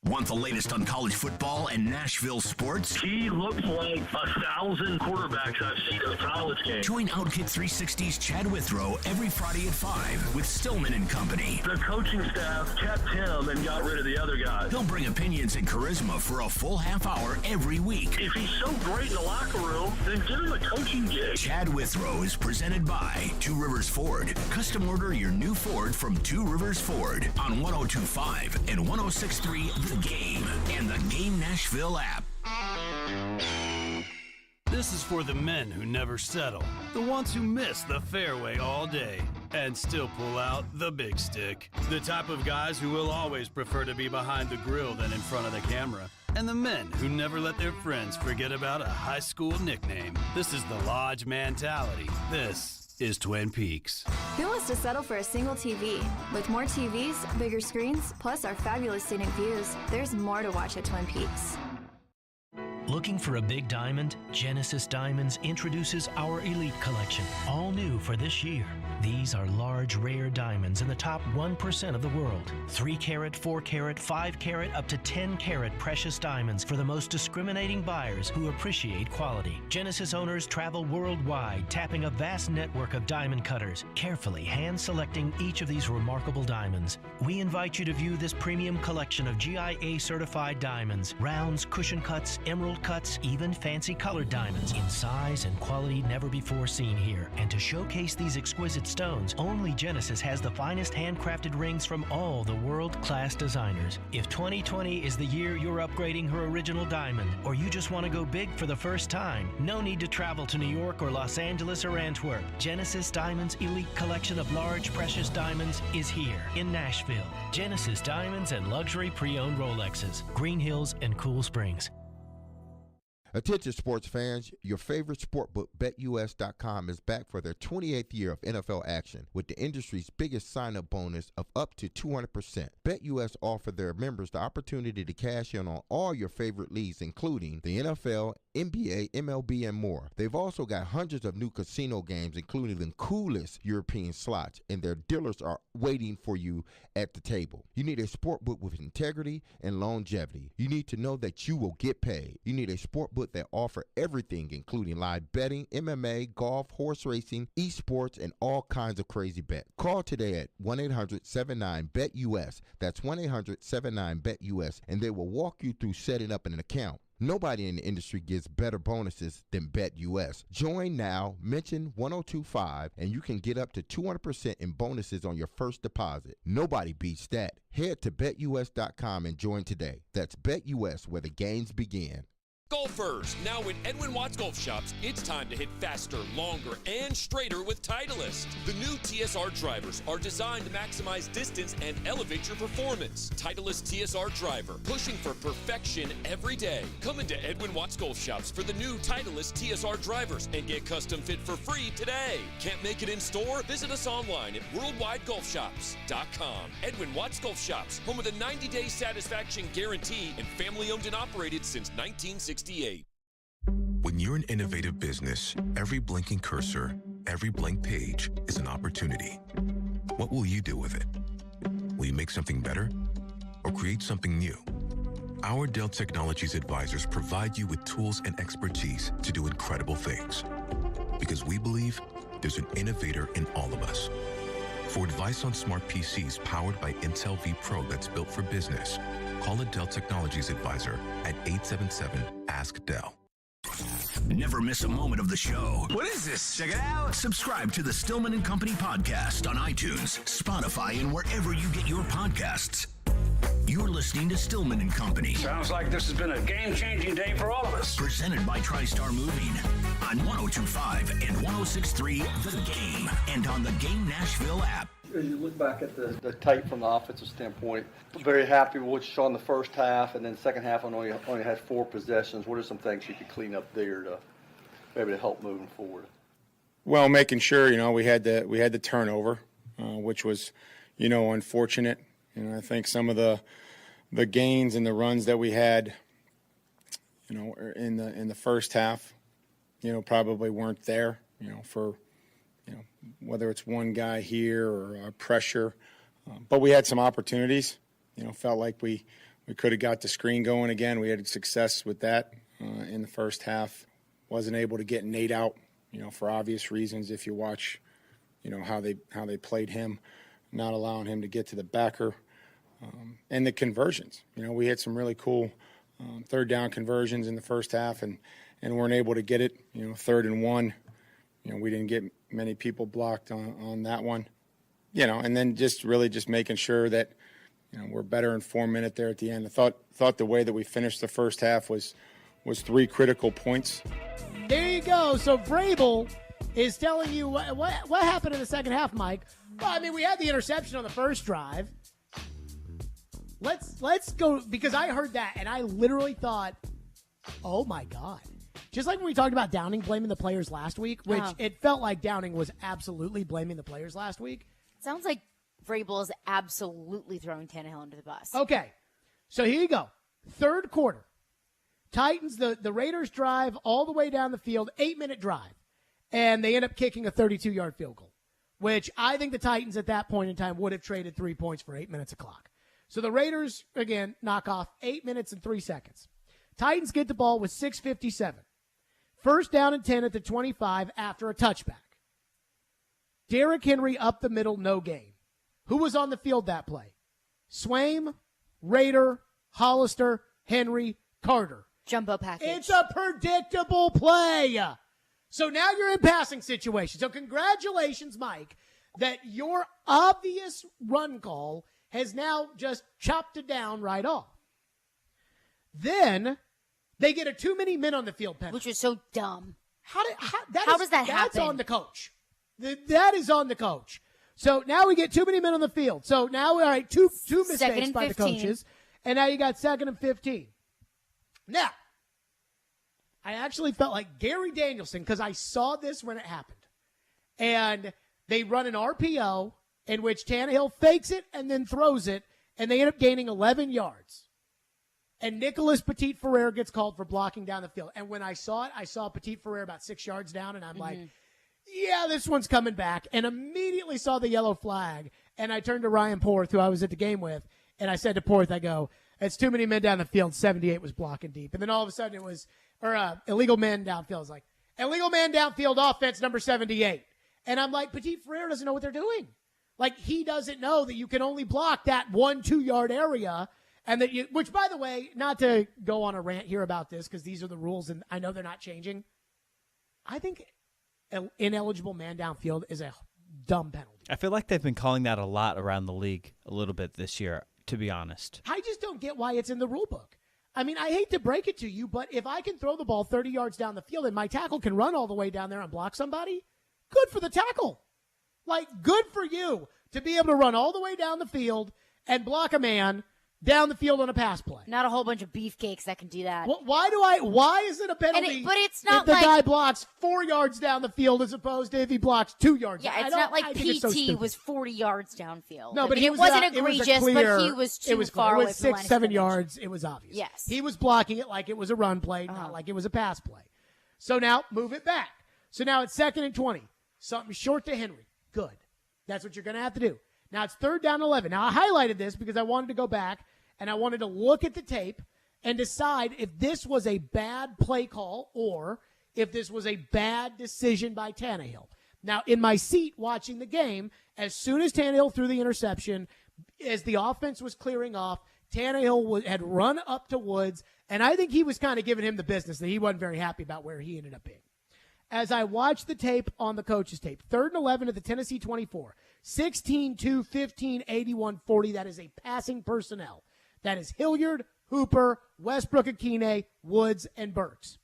Speaker 4: Want the latest on college football and Nashville sports?
Speaker 7: He looks like 1,000 quarterbacks I've seen in a college game.
Speaker 4: Join Outkick 360's Chad Withrow every Friday at 5 with Stillman and Company.
Speaker 7: The coaching staff kept him and got rid of the other guys.
Speaker 4: He'll bring opinions and charisma for a full half hour every week.
Speaker 7: If he's so great in the locker room, then give him a coaching gig.
Speaker 4: Chad Withrow is presented by Two Rivers Ford. Custom order your new Ford from Two Rivers Ford on 102.5 and 106.3 The Game and the Game Nashville app.
Speaker 13: This is for the men who never settle, the ones who miss the fairway all day and still pull out the big stick, the type of guys who will always prefer to be behind the grill than in front of the camera, and the men who never let their friends forget about a high school nickname. This is the Lodge mentality. This is Twin Peaks.
Speaker 14: Who wants to settle for a single TV? With more TVs, bigger screens, plus our fabulous scenic views, there's more to watch at Twin Peaks.
Speaker 10: Looking for a big diamond? Genesis Diamonds introduces our Elite Collection, all new for this year. These are large, rare diamonds in the top 1% of the world. 3-carat, 4-carat, 5-carat, up to 10-carat precious diamonds for the most discriminating buyers who appreciate quality. Genesis owners travel worldwide, tapping a vast network of diamond cutters, carefully hand-selecting each of these remarkable diamonds. We invite you to view this premium collection of GIA-certified diamonds, rounds, cushion cuts, emerald cuts, even fancy colored diamonds in size and quality never before seen here. And to showcase these exquisite stones, only Genesis has the finest handcrafted rings from all the world-class designers. If 2020 is the year you're upgrading her original diamond, or you just want to go big for the first time, no need to travel to New York or Los Angeles or Antwerp. Genesis Diamonds' elite collection of large precious diamonds is here in Nashville. Genesis Diamonds and luxury pre-owned Rolexes, Green Hills and Cool Springs.
Speaker 12: Attention sports fans, your favorite sportbook BetUS.com is back for their 28th year of NFL action with the industry's biggest sign-up bonus of up to 200%. BetUS offer their members the opportunity to cash in on all your favorite leagues, including the NFL, NBA, MLB, and more. They've also got hundreds of new casino games, including the coolest European slots, and their dealers are waiting for you at the table. You need a sportbook with integrity and longevity. You need to know that you will get paid. You need a sportbook that offer everything, including live betting, MMA, golf, horse racing, esports, and all kinds of crazy bets. Call today at 1-800-79-BET-US. That's 1-800-79-BET-US, and they will walk you through setting up an account. Nobody in the industry gives better bonuses than BetUS. Join now, mention 1025, and you can get up to 200% in bonuses on your first deposit. Nobody beats that. Head to BetUS.com and join today. That's BetUS, where the games begin.
Speaker 15: Golfers, now at Edwin Watts Golf Shops, it's time to hit faster, longer, and straighter with Titleist. The new TSR drivers are designed to maximize distance and elevate your performance. Titleist TSR driver, pushing for perfection every day. Come into Edwin Watts Golf Shops for the new Titleist TSR drivers and get custom fit for free today. Can't make it in store? Visit us online at worldwidegolfshops.com. Edwin Watts Golf Shops, home of the 90-day satisfaction guarantee and family owned and operated since 1968.
Speaker 16: When you're an innovative business, every blinking cursor, every blank page is an opportunity. What will you do with it? Will you make something better or create something new? Our Dell Technologies advisors provide you with tools and expertise to do incredible things. Because we believe there's an innovator in all of us. For advice on smart PCs powered by Intel V Pro that's built for business, call a Dell Technologies advisor at 877-ASK-DELL.
Speaker 4: Never miss a moment of the show.
Speaker 17: What is this? Check it out.
Speaker 4: Subscribe to the Stillman and Company podcast on iTunes, Spotify, and wherever you get your podcasts. You're listening to Stillman and Company.
Speaker 23: Sounds like this has been a game-changing day for all of us.
Speaker 4: Presented by TriStar Moving on 102.5 and 106.3 The Game and on the Game Nashville app.
Speaker 18: As you look back at the tape from the offensive standpoint, very happy with what you saw in the first half, and then second half only had 4 possessions. What are some things you could clean up there to maybe to help moving forward?
Speaker 19: Well, making sure we had the turnover, which was unfortunate. I think some of the gains and the runs that we had, in the first half, probably weren't there. For whether it's one guy here or pressure. But we had some opportunities. Felt like we could have got the screen going again. We had success with that in the first half. Wasn't able to get Nate out, for obvious reasons. If you watch, how they played him, not allowing him to get to the backer. And the conversions. We had some really cool third down conversions in the first half and weren't able to get it. 3rd and 1. We didn't get many people blocked on that one. And then just making sure that, we're better in 4 minutes there at the end. I thought the way that we finished the first half was 3 critical points.
Speaker 9: There you go. So Vrabel is telling you what happened in the second half, Mike. Well, we had the interception on the first drive. Let's go, because I heard that and I literally thought, oh my God. Just like when we talked about Downing blaming the players last week, which it felt like Downing was absolutely blaming the players last week.
Speaker 2: Sounds like Vrabel is absolutely throwing Tannehill under the bus.
Speaker 9: Okay, so here you go. Third quarter. Titans, the Raiders drive all the way down the field, 8-minute drive, and they end up kicking a 32-yard field goal, which I think the Titans at that point in time would have traded 3 points for 8 minutes of clock. So the Raiders, again, knock off 8 minutes and 3 seconds. Titans get the ball with 6:57. First down and 10 at the 25 after a touchback. Derrick Henry up the middle, no gain. Who was on the field that play? Swaim, Rader, Hollister, Henry, Carter.
Speaker 2: Jumbo package.
Speaker 9: It's a predictable play. So now you're in passing situation. So congratulations, Mike, that your obvious run call has now just chopped it down right off. Then they get a too many men on the field penalty.
Speaker 2: Which is so dumb.
Speaker 9: How does that happen? That's on the coach. That is on the coach. So now we get too many men on the field. So now, all right, two mistakes by the coaches. And now you got 2nd and 15. Now, I actually felt like Gary Danielson, because I saw this when it happened. And they run an RPO in which Tannehill fakes it and then throws it, and they end up gaining 11 yards. And Nicholas Petit-Ferrer gets called for blocking down the field. And when I saw it, I saw Petit-Ferrer about 6 yards down, and I'm like, yeah, this one's coming back. And immediately saw the yellow flag. And I turned to Ryan Porth, who I was at the game with, and I said to Porth, I go, it's too many men down the field. 78 was blocking deep. And then all of a sudden it was, illegal man downfield. It's like, illegal man downfield offense number 78. And I'm like, Petit-Ferrer doesn't know what they're doing. Like, he doesn't know that you can only block that 1-2 yard area. And that which, by the way, not to go on a rant here about this, because these are the rules and I know they're not changing. I think ineligible man downfield is a dumb penalty.
Speaker 3: I feel like they've been calling that a lot around the league a little bit this year, to be honest.
Speaker 9: I just don't get why it's in the rule book. I mean, I hate to break it to you, but if I can throw the ball 30 yards down the field and my tackle can run all the way down there and block somebody, good for the tackle. Like, good for you to be able to run all the way down the field and block a man down the field on a pass play.
Speaker 2: Not a whole bunch of beefcakes that can do that.
Speaker 9: Why is it a penalty
Speaker 2: but it's not
Speaker 9: if the
Speaker 2: like,
Speaker 9: guy blocks 4 yards down the field as opposed to if he blocks 2 yards?
Speaker 2: Yeah, it's not like PT was 40 yards downfield.
Speaker 9: No, but
Speaker 2: it wasn't egregious, but he was too far away from the line of
Speaker 9: 6-7
Speaker 2: scrimmage.
Speaker 9: yards. It was obvious.
Speaker 2: Yes.
Speaker 9: He was blocking it like it was a run play, not like it was a pass play. So now move it back. So now it's 2nd and 20. Something short to Henry. Good. That's what you're going to have to do. Now it's 3rd down 11. Now I highlighted this because I wanted to go back and I wanted to look at the tape and decide if this was a bad play call or if this was a bad decision by Tannehill. Now, in my seat watching the game, as soon as Tannehill threw the interception, as the offense was clearing off, Tannehill had run up to Woods, and I think he was kind of giving him the business that he wasn't very happy about where he ended up being. As I watched the tape on the coach's tape, 3rd and 11 at the Tennessee 24, 16-2, 15, 81, 40. That is a passing personnel. That is Hilliard, Hooper, Westbrook-Akine, Woods, and Burks.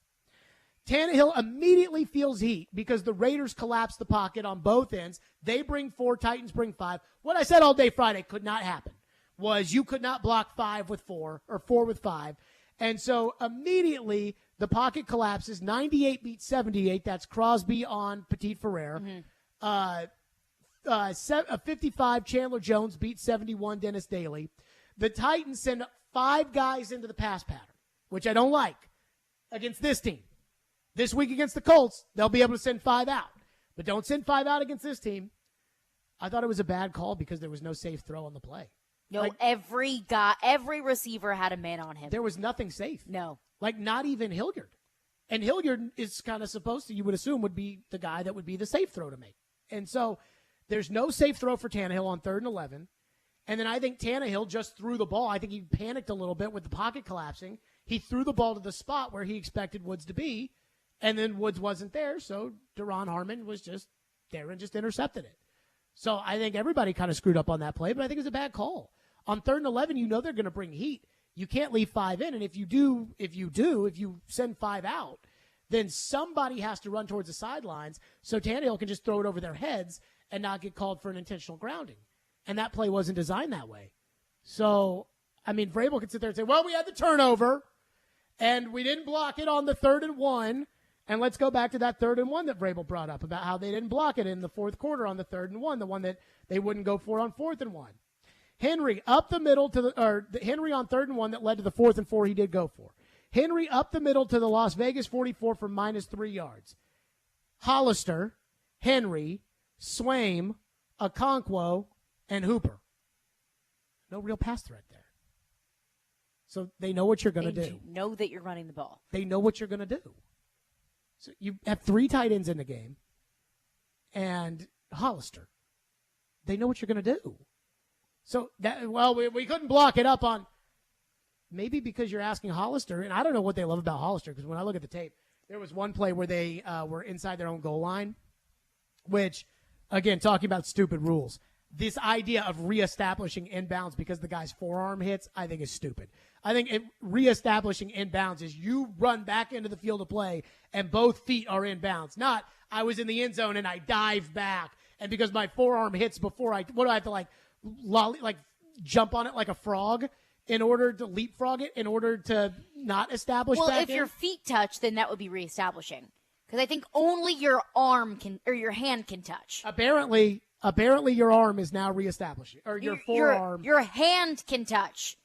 Speaker 9: Tannehill immediately feels heat because the Raiders collapse the pocket on both ends. They bring 4, Titans bring 5. What I said all day Friday could not happen was you could not block 5 with 4 or 4 with 5. And so immediately the pocket collapses. 98 beats 78. That's Crosby on Petit Ferrer. 55, Chandler Jones beats 71, Dennis Daly. The Titans send 5 guys into the pass pattern, which I don't like, against this team. This week against the Colts, they'll be able to send 5 out. But don't send 5 out against this team. I thought it was a bad call because there was no safe throw on the play.
Speaker 2: No, every receiver had a man on him.
Speaker 9: There was nothing safe.
Speaker 2: No.
Speaker 9: Like, not even Hilliard. And Hilliard is kind of supposed to, you would assume, would be the guy that would be the safe throw to make. And so there's no safe throw for Tannehill on 3rd and 11. And then I think Tannehill just threw the ball. I think he panicked a little bit with the pocket collapsing. He threw the ball to the spot where he expected Woods to be, and then Woods wasn't there, so Deron Harmon was just there and just intercepted it. So I think everybody kind of screwed up on that play, but I think it was a bad call. On 3rd and 11, you know they're going to bring heat. You can't leave 5 in, and if you send 5 out, then somebody has to run towards the sidelines so Tannehill can just throw it over their heads and not get called for an intentional grounding. And that play wasn't designed that way. So, I mean, Vrabel could sit there and say, well, we had the turnover, and we didn't block it on the 3rd and 1. And let's go back to that 3rd and 1 that Vrabel brought up about how they didn't block it in the 4th quarter on the 3rd and 1, the one that they wouldn't go for on 4th and 1. Henry up the middle to Henry on 3rd and 1 that led to the 4th and 4 he did go for. Henry up the middle to the Las Vegas 44 for -3 yards. Hollister, Henry, Swaim, Okonkwo, and Hooper. No real pass threat there. So they know what you're going to do.
Speaker 2: Know that you're running the ball.
Speaker 9: They know what you're going to do. So you have 3 tight ends in the game and Hollister. They know what you're going to do. So, we couldn't block it up on maybe because you're asking Hollister, and I don't know what they love about Hollister because when I look at the tape, there was one play where they were inside their own goal line, which, again, talking about stupid rules. This idea of reestablishing inbounds because the guy's forearm hits, I think is stupid. I think reestablishing inbounds is you run back into the field of play and both feet are inbounds. Not I was in the end zone and I dive back and because my forearm hits before what do I have to jump on it like a frog in order to leapfrog it in order to not establish back in?
Speaker 2: Well, if your feet touch, then that would be reestablishing. Because I think only your arm or your hand can touch.
Speaker 9: Apparently your arm is now reestablishing, or your forearm.
Speaker 2: Your hand can touch.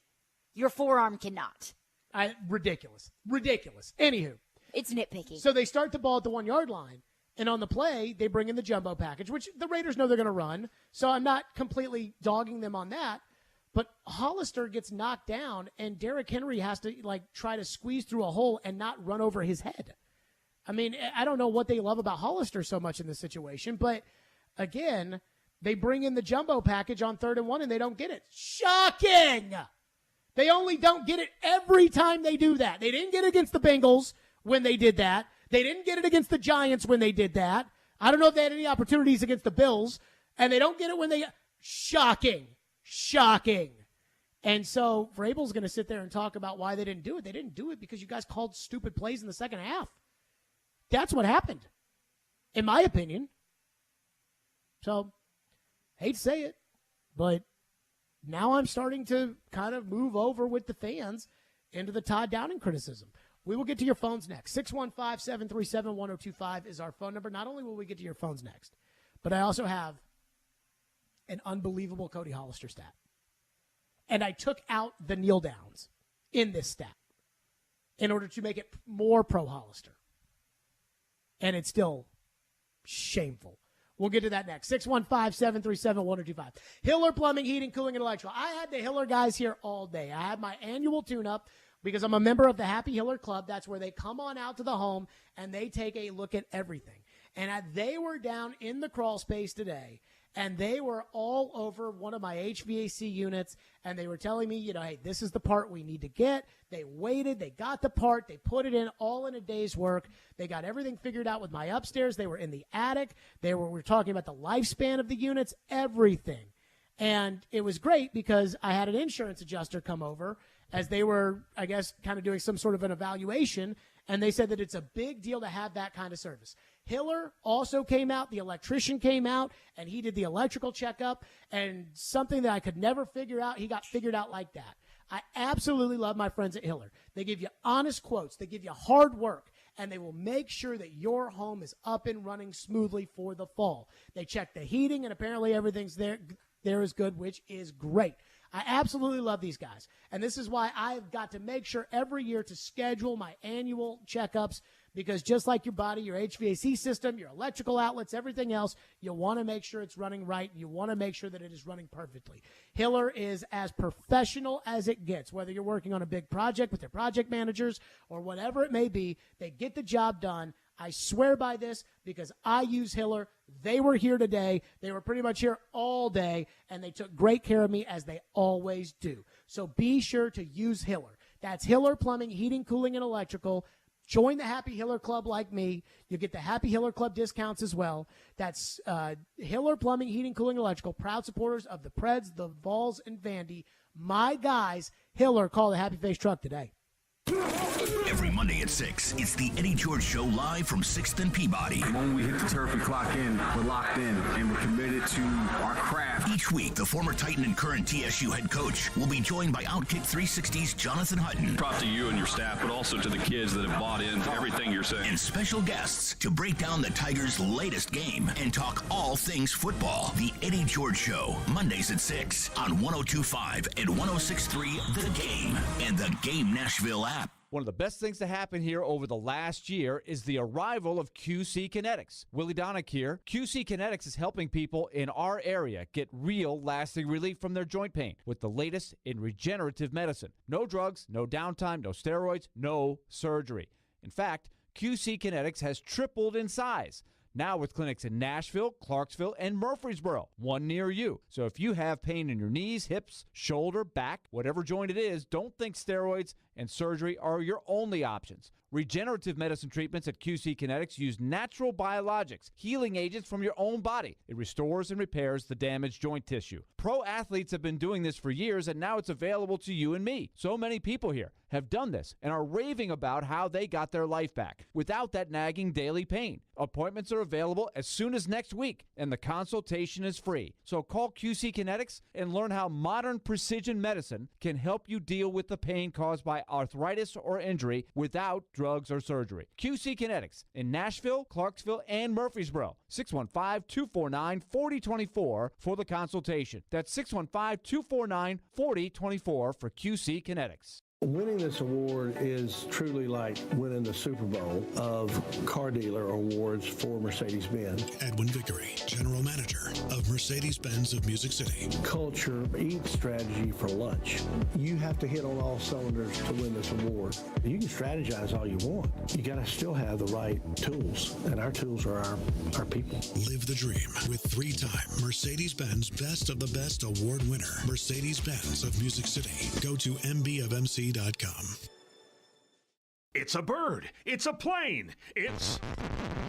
Speaker 2: Your forearm cannot.
Speaker 9: Ridiculous. Anywho.
Speaker 2: It's nitpicky.
Speaker 9: So they start the ball at the 1 yard line, and on the play, they bring in the jumbo package, which the Raiders know they're going to run. So I'm not completely dogging them on that. But Hollister gets knocked down, and Derrick Henry has to try to squeeze through a hole and not run over his head. I mean, I don't know what they love about Hollister so much in this situation, but again, they bring in the jumbo package on 3rd and 1, and they don't get it. Shocking! They only don't get it every time they do that. They didn't get it against the Bengals when they did that. They didn't get it against the Giants when they did that. I don't know if they had any opportunities against the Bills, and they don't get it when they... Shocking. And so Vrabel's going to sit there and talk about why they didn't do it. They didn't do it because you guys called stupid plays in the second half. That's what happened, in my opinion. So, hate to say it, but now I'm starting to kind of move over with the fans into the Todd Downing criticism. We will get to your phones next. 615-737-1025 is our phone number. Not only will we get to your phones next, but I also have an unbelievable Cody Hollister stat. And I took out the kneel downs in this stat in order to make it more pro-Hollister. And it's still shameful. We'll get to that next. 615-737-1025. Hiller Plumbing, Heating, Cooling, and Electrical. I had the Hiller guys here all day. I had my annual tune-up because I'm a member of the Happy Hiller Club. That's where they come on out to the home and they take a look at everything. And they were down in the crawl space today, and they were all over one of my HVAC units, and they were telling me, hey, this is the part we need to get. They waited. They got the part. They put it in all in a day's work. They got everything figured out with my upstairs. They were in the attic. We were talking about the lifespan of the units, everything. And it was great because I had an insurance adjuster come over as they were, I guess, kind of doing some sort of an evaluation, and they said that it's a big deal to have that kind of service. Hiller also came out, the electrician came out, and he did the electrical checkup, and something that I could never figure out, he got figured out like that. I absolutely love my friends at Hiller. They give you honest quotes, they give you hard work, and they will make sure that your home is up and running smoothly for the fall. They check the heating, and apparently everything's there is good, which is great. I absolutely love these guys, and this is why I've got to make sure every year to schedule my annual checkups, because just like your body, your HVAC system, your electrical outlets, everything else, you want to make sure it's running right. You want to make sure that it is running perfectly. Hiller is as professional as it gets, whether you're working on a big project with their project managers or whatever it may be. They get the job done. I swear by this because I use Hiller. They were here today. They were pretty much here all day, and they took great care of me as they always do. So be sure to use Hiller. That's Hiller Plumbing, Heating, Cooling, and Electrical. Join the Happy Hiller Club like me. You get the Happy Hiller Club discounts as well. That's Hiller Plumbing, Heating, Cooling, Electrical, proud supporters of the Preds, the Vols, and Vandy. My guys, Hiller, call the Happy Face Truck today.
Speaker 4: Every Monday at 6, it's the Eddie George Show live from 6th and Peabody.
Speaker 5: When we hit the turf and clock in, we're locked in, and we're committed to our craft.
Speaker 4: Each week, the former Titan and current TSU head coach will be joined by Outkick 360's Jonathan Hutton.
Speaker 6: Props to you and your staff, but also to the kids that have bought into everything you're saying.
Speaker 4: And special guests to break down the Tigers' latest game and talk all things football. The Eddie George Show, Mondays at 6 on 102.5 and 106.3 The Game and the Game Nashville app.
Speaker 17: One of the best things to happen here over the last year is the arrival of QC Kinetics. Willie Donick here. QC Kinetics is helping people in our area get real, lasting relief from their joint pain with the latest in regenerative medicine. No drugs, no downtime, no steroids, no surgery. In fact, QC Kinetics has tripled in size. Now with clinics in Nashville, Clarksville, and Murfreesboro, one near you. So if you have pain in your knees, hips, shoulder, back, whatever joint it is, don't think steroids and surgery are your only options. Regenerative medicine treatments at QC Kinetics use natural biologics, healing agents from your own body. It restores and repairs the damaged joint tissue. Pro athletes have been doing this for years, and now it's available to you and me. So many people here have done this and are raving about how they got their life back without that nagging daily pain. Appointments are available as soon as next week, and the consultation is free. So call QC Kinetics and learn how modern precision medicine can help you deal with the pain caused by arthritis or injury without drugs or surgery. QC Kinetics in Nashville, Clarksville, and Murfreesboro. 615-249-4024 for the consultation. That's 615-249-4024 for QC Kinetics.
Speaker 20: Winning this award is truly like winning the Super Bowl of car dealer awards for Mercedes-Benz.
Speaker 21: Edwin Vickery, General Manager of Mercedes-Benz of Music City.
Speaker 20: Culture eats strategy for lunch. You have to hit on all cylinders to win this award. You can strategize all you want. You got to still have the right tools, and our tools are our people.
Speaker 21: Live the dream with three-time Mercedes-Benz Best of the Best Award winner, Mercedes-Benz of Music City. Go to mbofmc.com.
Speaker 22: It's a bird. It's a plane. It's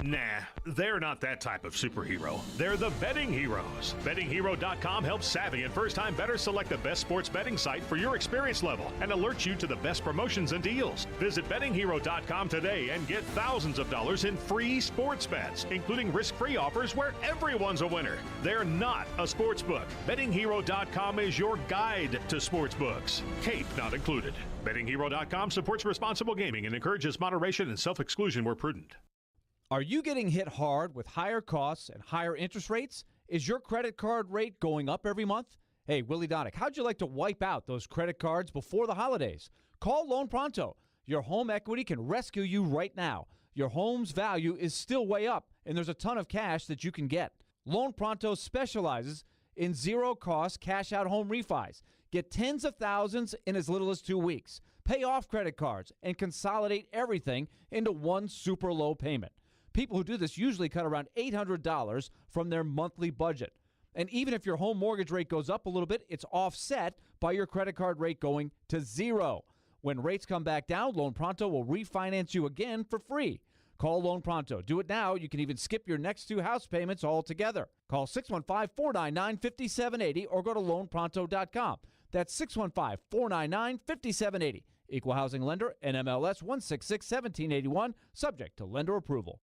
Speaker 8: Nah, they're not that type of superhero. They're the betting heroes. BettingHero.com helps savvy and first-time bettors select the best sports betting site for your experience level and alerts you to the best promotions and deals. Visit BettingHero.com today and get thousands of dollars in free sports bets, including risk-free offers where everyone's a winner. They're not a sports book. BettingHero.com is your guide to sports books. Cape not included. BettingHero.com supports responsible gaming and encourages moderation and self-exclusion where prudent.
Speaker 17: Are you getting hit hard with higher costs and higher interest rates? Is your credit card rate going up every month? Hey, Willie Donick, how'd you like to wipe out those credit cards before the holidays? Call Loan Pronto. Your home equity can rescue you right now. Your home's value is still way up, and there's a ton of cash that you can get. Loan Pronto specializes in zero-cost cash-out home refis. Get tens of thousands in as little as 2 weeks. Pay off credit cards and consolidate everything into one super low payment. People who do this usually cut around $800 from their monthly budget. And even if your home mortgage rate goes up a little bit, it's offset by your credit card rate going to zero. When rates come back down, Loan Pronto will refinance you again for free. Call Loan Pronto. Do it now. You can even skip your next 2 house payments altogether. Call 615-499-5780 or go to loanpronto.com. That's 615-499-5780. Equal housing lender, NMLS 1661781, subject to lender approval.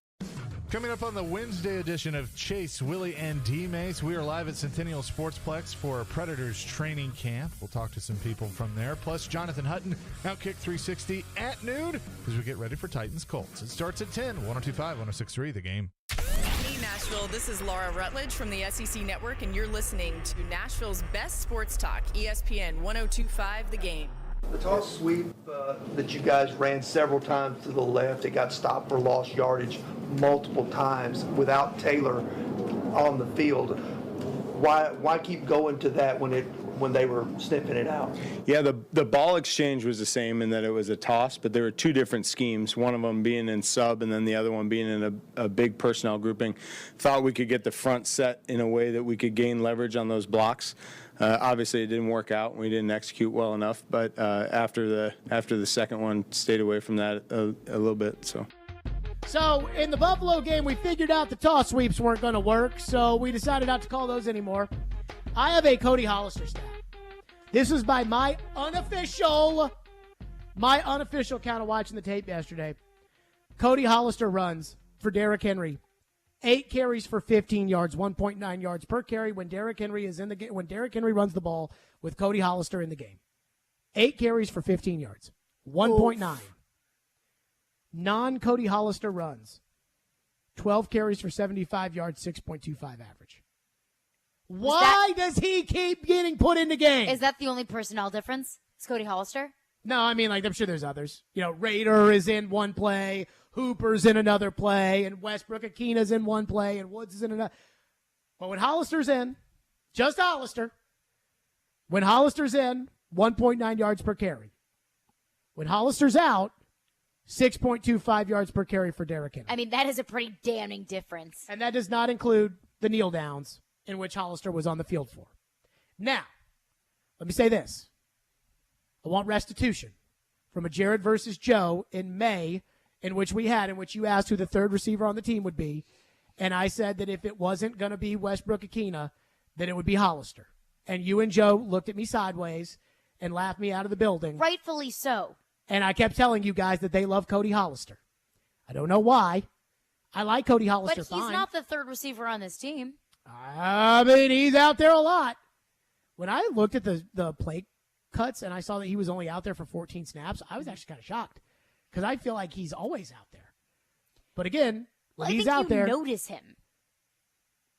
Speaker 11: Coming up on the Wednesday edition of Chase, Willie, and D-Mace, we are live at Centennial Sportsplex for Predators training camp. We'll talk to some people from there. Plus, Jonathan Hutton, Outkick 360 at noon as we get ready for Titans Colts. It starts at 10, 102.5, 106.3, The Game.
Speaker 22: Hey, Nashville, this is Laura Rutledge from the SEC Network, and you're listening to Nashville's best sports talk, ESPN 102.5, The Game.
Speaker 24: The toss sweep that you guys ran several times to the left, it got stopped for lost yardage multiple times without Taylor on the field. Why keep going to that when they were sniffing it out?
Speaker 19: Yeah, the ball exchange was the same in that it was a toss, but there were 2 different schemes, one of them being in sub and then the other one being in a big personnel grouping. Thought we could get the front set in a way that we could gain leverage on those blocks. Obviously, it didn't work out. We didn't execute well enough, but after the second one, stayed away from that a little bit.
Speaker 9: So in the Buffalo game, we figured out the toss sweeps weren't going to work, so we decided not to call those anymore. I have a Cody Hollister stat. This is by my unofficial count of watching the tape yesterday. Cody Hollister runs for Derrick Henry 8 carries for 15 yards, 1.9 yards per carry when Derrick Henry is in the game. When Derrick Henry runs the ball with Cody Hollister in the game, 8 carries for 15 yards, 1.9. Non-Cody Hollister runs 12 carries for 75 yards, 6.25 average. Why does he keep getting put in the game?
Speaker 2: Is that the only personnel difference? It's Cody Hollister?
Speaker 9: No, I mean, I'm sure there's others. Rader is in one play, Hooper's in another play, and Westbrook Akina's in one play, and Woods is in another. But when Hollister's in, just Hollister, when Hollister's in, 1.9 yards per carry. When Hollister's out, 6.25 yards per carry for Derrick Henry.
Speaker 2: I mean, that is a pretty damning difference.
Speaker 9: And that does not include the kneel downs in which Hollister was on the field for. Now, let me say this. I want restitution from a Jared versus Joe in May in which you asked who the third receiver on the team would be. And I said that if it wasn't going to be Westbrook Akina, then it would be Hollister. And you and Joe looked at me sideways and laughed me out of the building.
Speaker 2: Rightfully so.
Speaker 9: And I kept telling you guys that they love Cody Hollister. I don't know why. I like Cody Hollister fine.
Speaker 2: But he's not the third receiver on this team.
Speaker 9: I mean, he's out there a lot. When I looked at the play cuts and I saw that he was only out there for 14 snaps, I was actually kind of shocked because I feel like he's always out there. But again, when he's out there,
Speaker 2: notice him.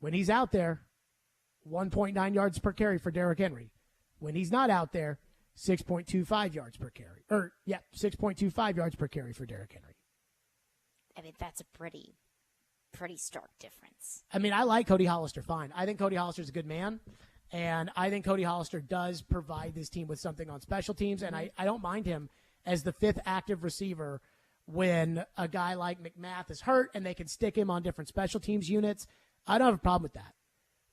Speaker 9: When he's out there, 1.9 yards per carry for Derrick Henry. When he's not out there, 6.25 yards per carry. 6.25 yards per carry for Derrick Henry.
Speaker 2: I mean, that's a pretty stark difference.
Speaker 9: I mean, I like Cody Hollister fine. I think Cody Hollister's a good man, and I think Cody Hollister does provide this team with something on special teams, and I don't mind him as the 5th active receiver when a guy like McMath is hurt and they can stick him on different special teams units. I don't have a problem with that.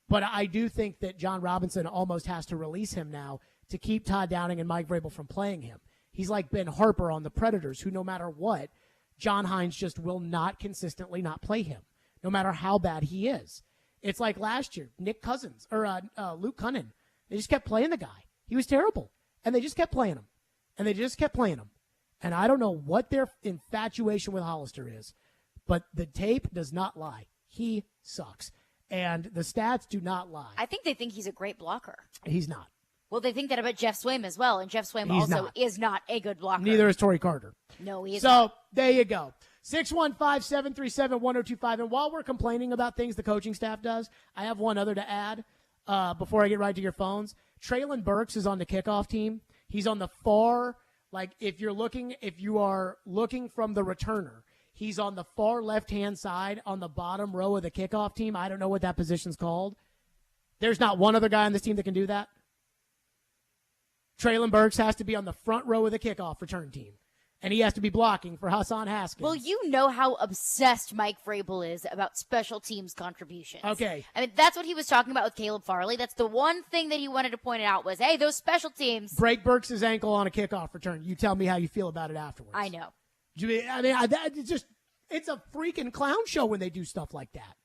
Speaker 9: But I do think that John Robinson almost has to release him now to keep Todd Downing and Mike Vrabel from playing him. He's like Ben Harper on the Predators, who no matter what, John Hines just will not consistently not play him, no matter how bad he is. It's like last year, Luke Cunnin. They just kept playing the guy. He was terrible. And they just kept playing him. And I don't know what their infatuation with Hollister is, but the tape does not lie. He sucks. And the stats do not lie.
Speaker 2: I think they think he's a great blocker.
Speaker 9: He's not.
Speaker 2: Well, they think that about Jeff Swaim as well, and Jeff Swaim is not a good blocker.
Speaker 9: Neither is Torrey Carter.
Speaker 2: No, he is
Speaker 9: not. So, there you go. 615-737-1025. And while we're complaining about things the coaching staff does, I have one other to add before I get right to your phones. Traylon Burks is on the kickoff team. He's on the far, if you are looking from the returner, he's on the far left-hand side on the bottom row of the kickoff team. I don't know what that position's called. There's not one other guy on this team that can do that. Traylon Burks has to be on the front row of the kickoff return team. And he has to be blocking for Hassan Haskins.
Speaker 2: Well, you know how obsessed Mike Vrabel is about special teams contributions.
Speaker 9: Okay.
Speaker 2: I mean, that's what he was talking about with Caleb Farley. That's the one thing that he wanted to point out was, hey, those special teams.
Speaker 9: Break Burks' ankle on a kickoff return. You tell me how you feel about it afterwards.
Speaker 2: I know.
Speaker 9: It's a freaking clown show when they do stuff like that.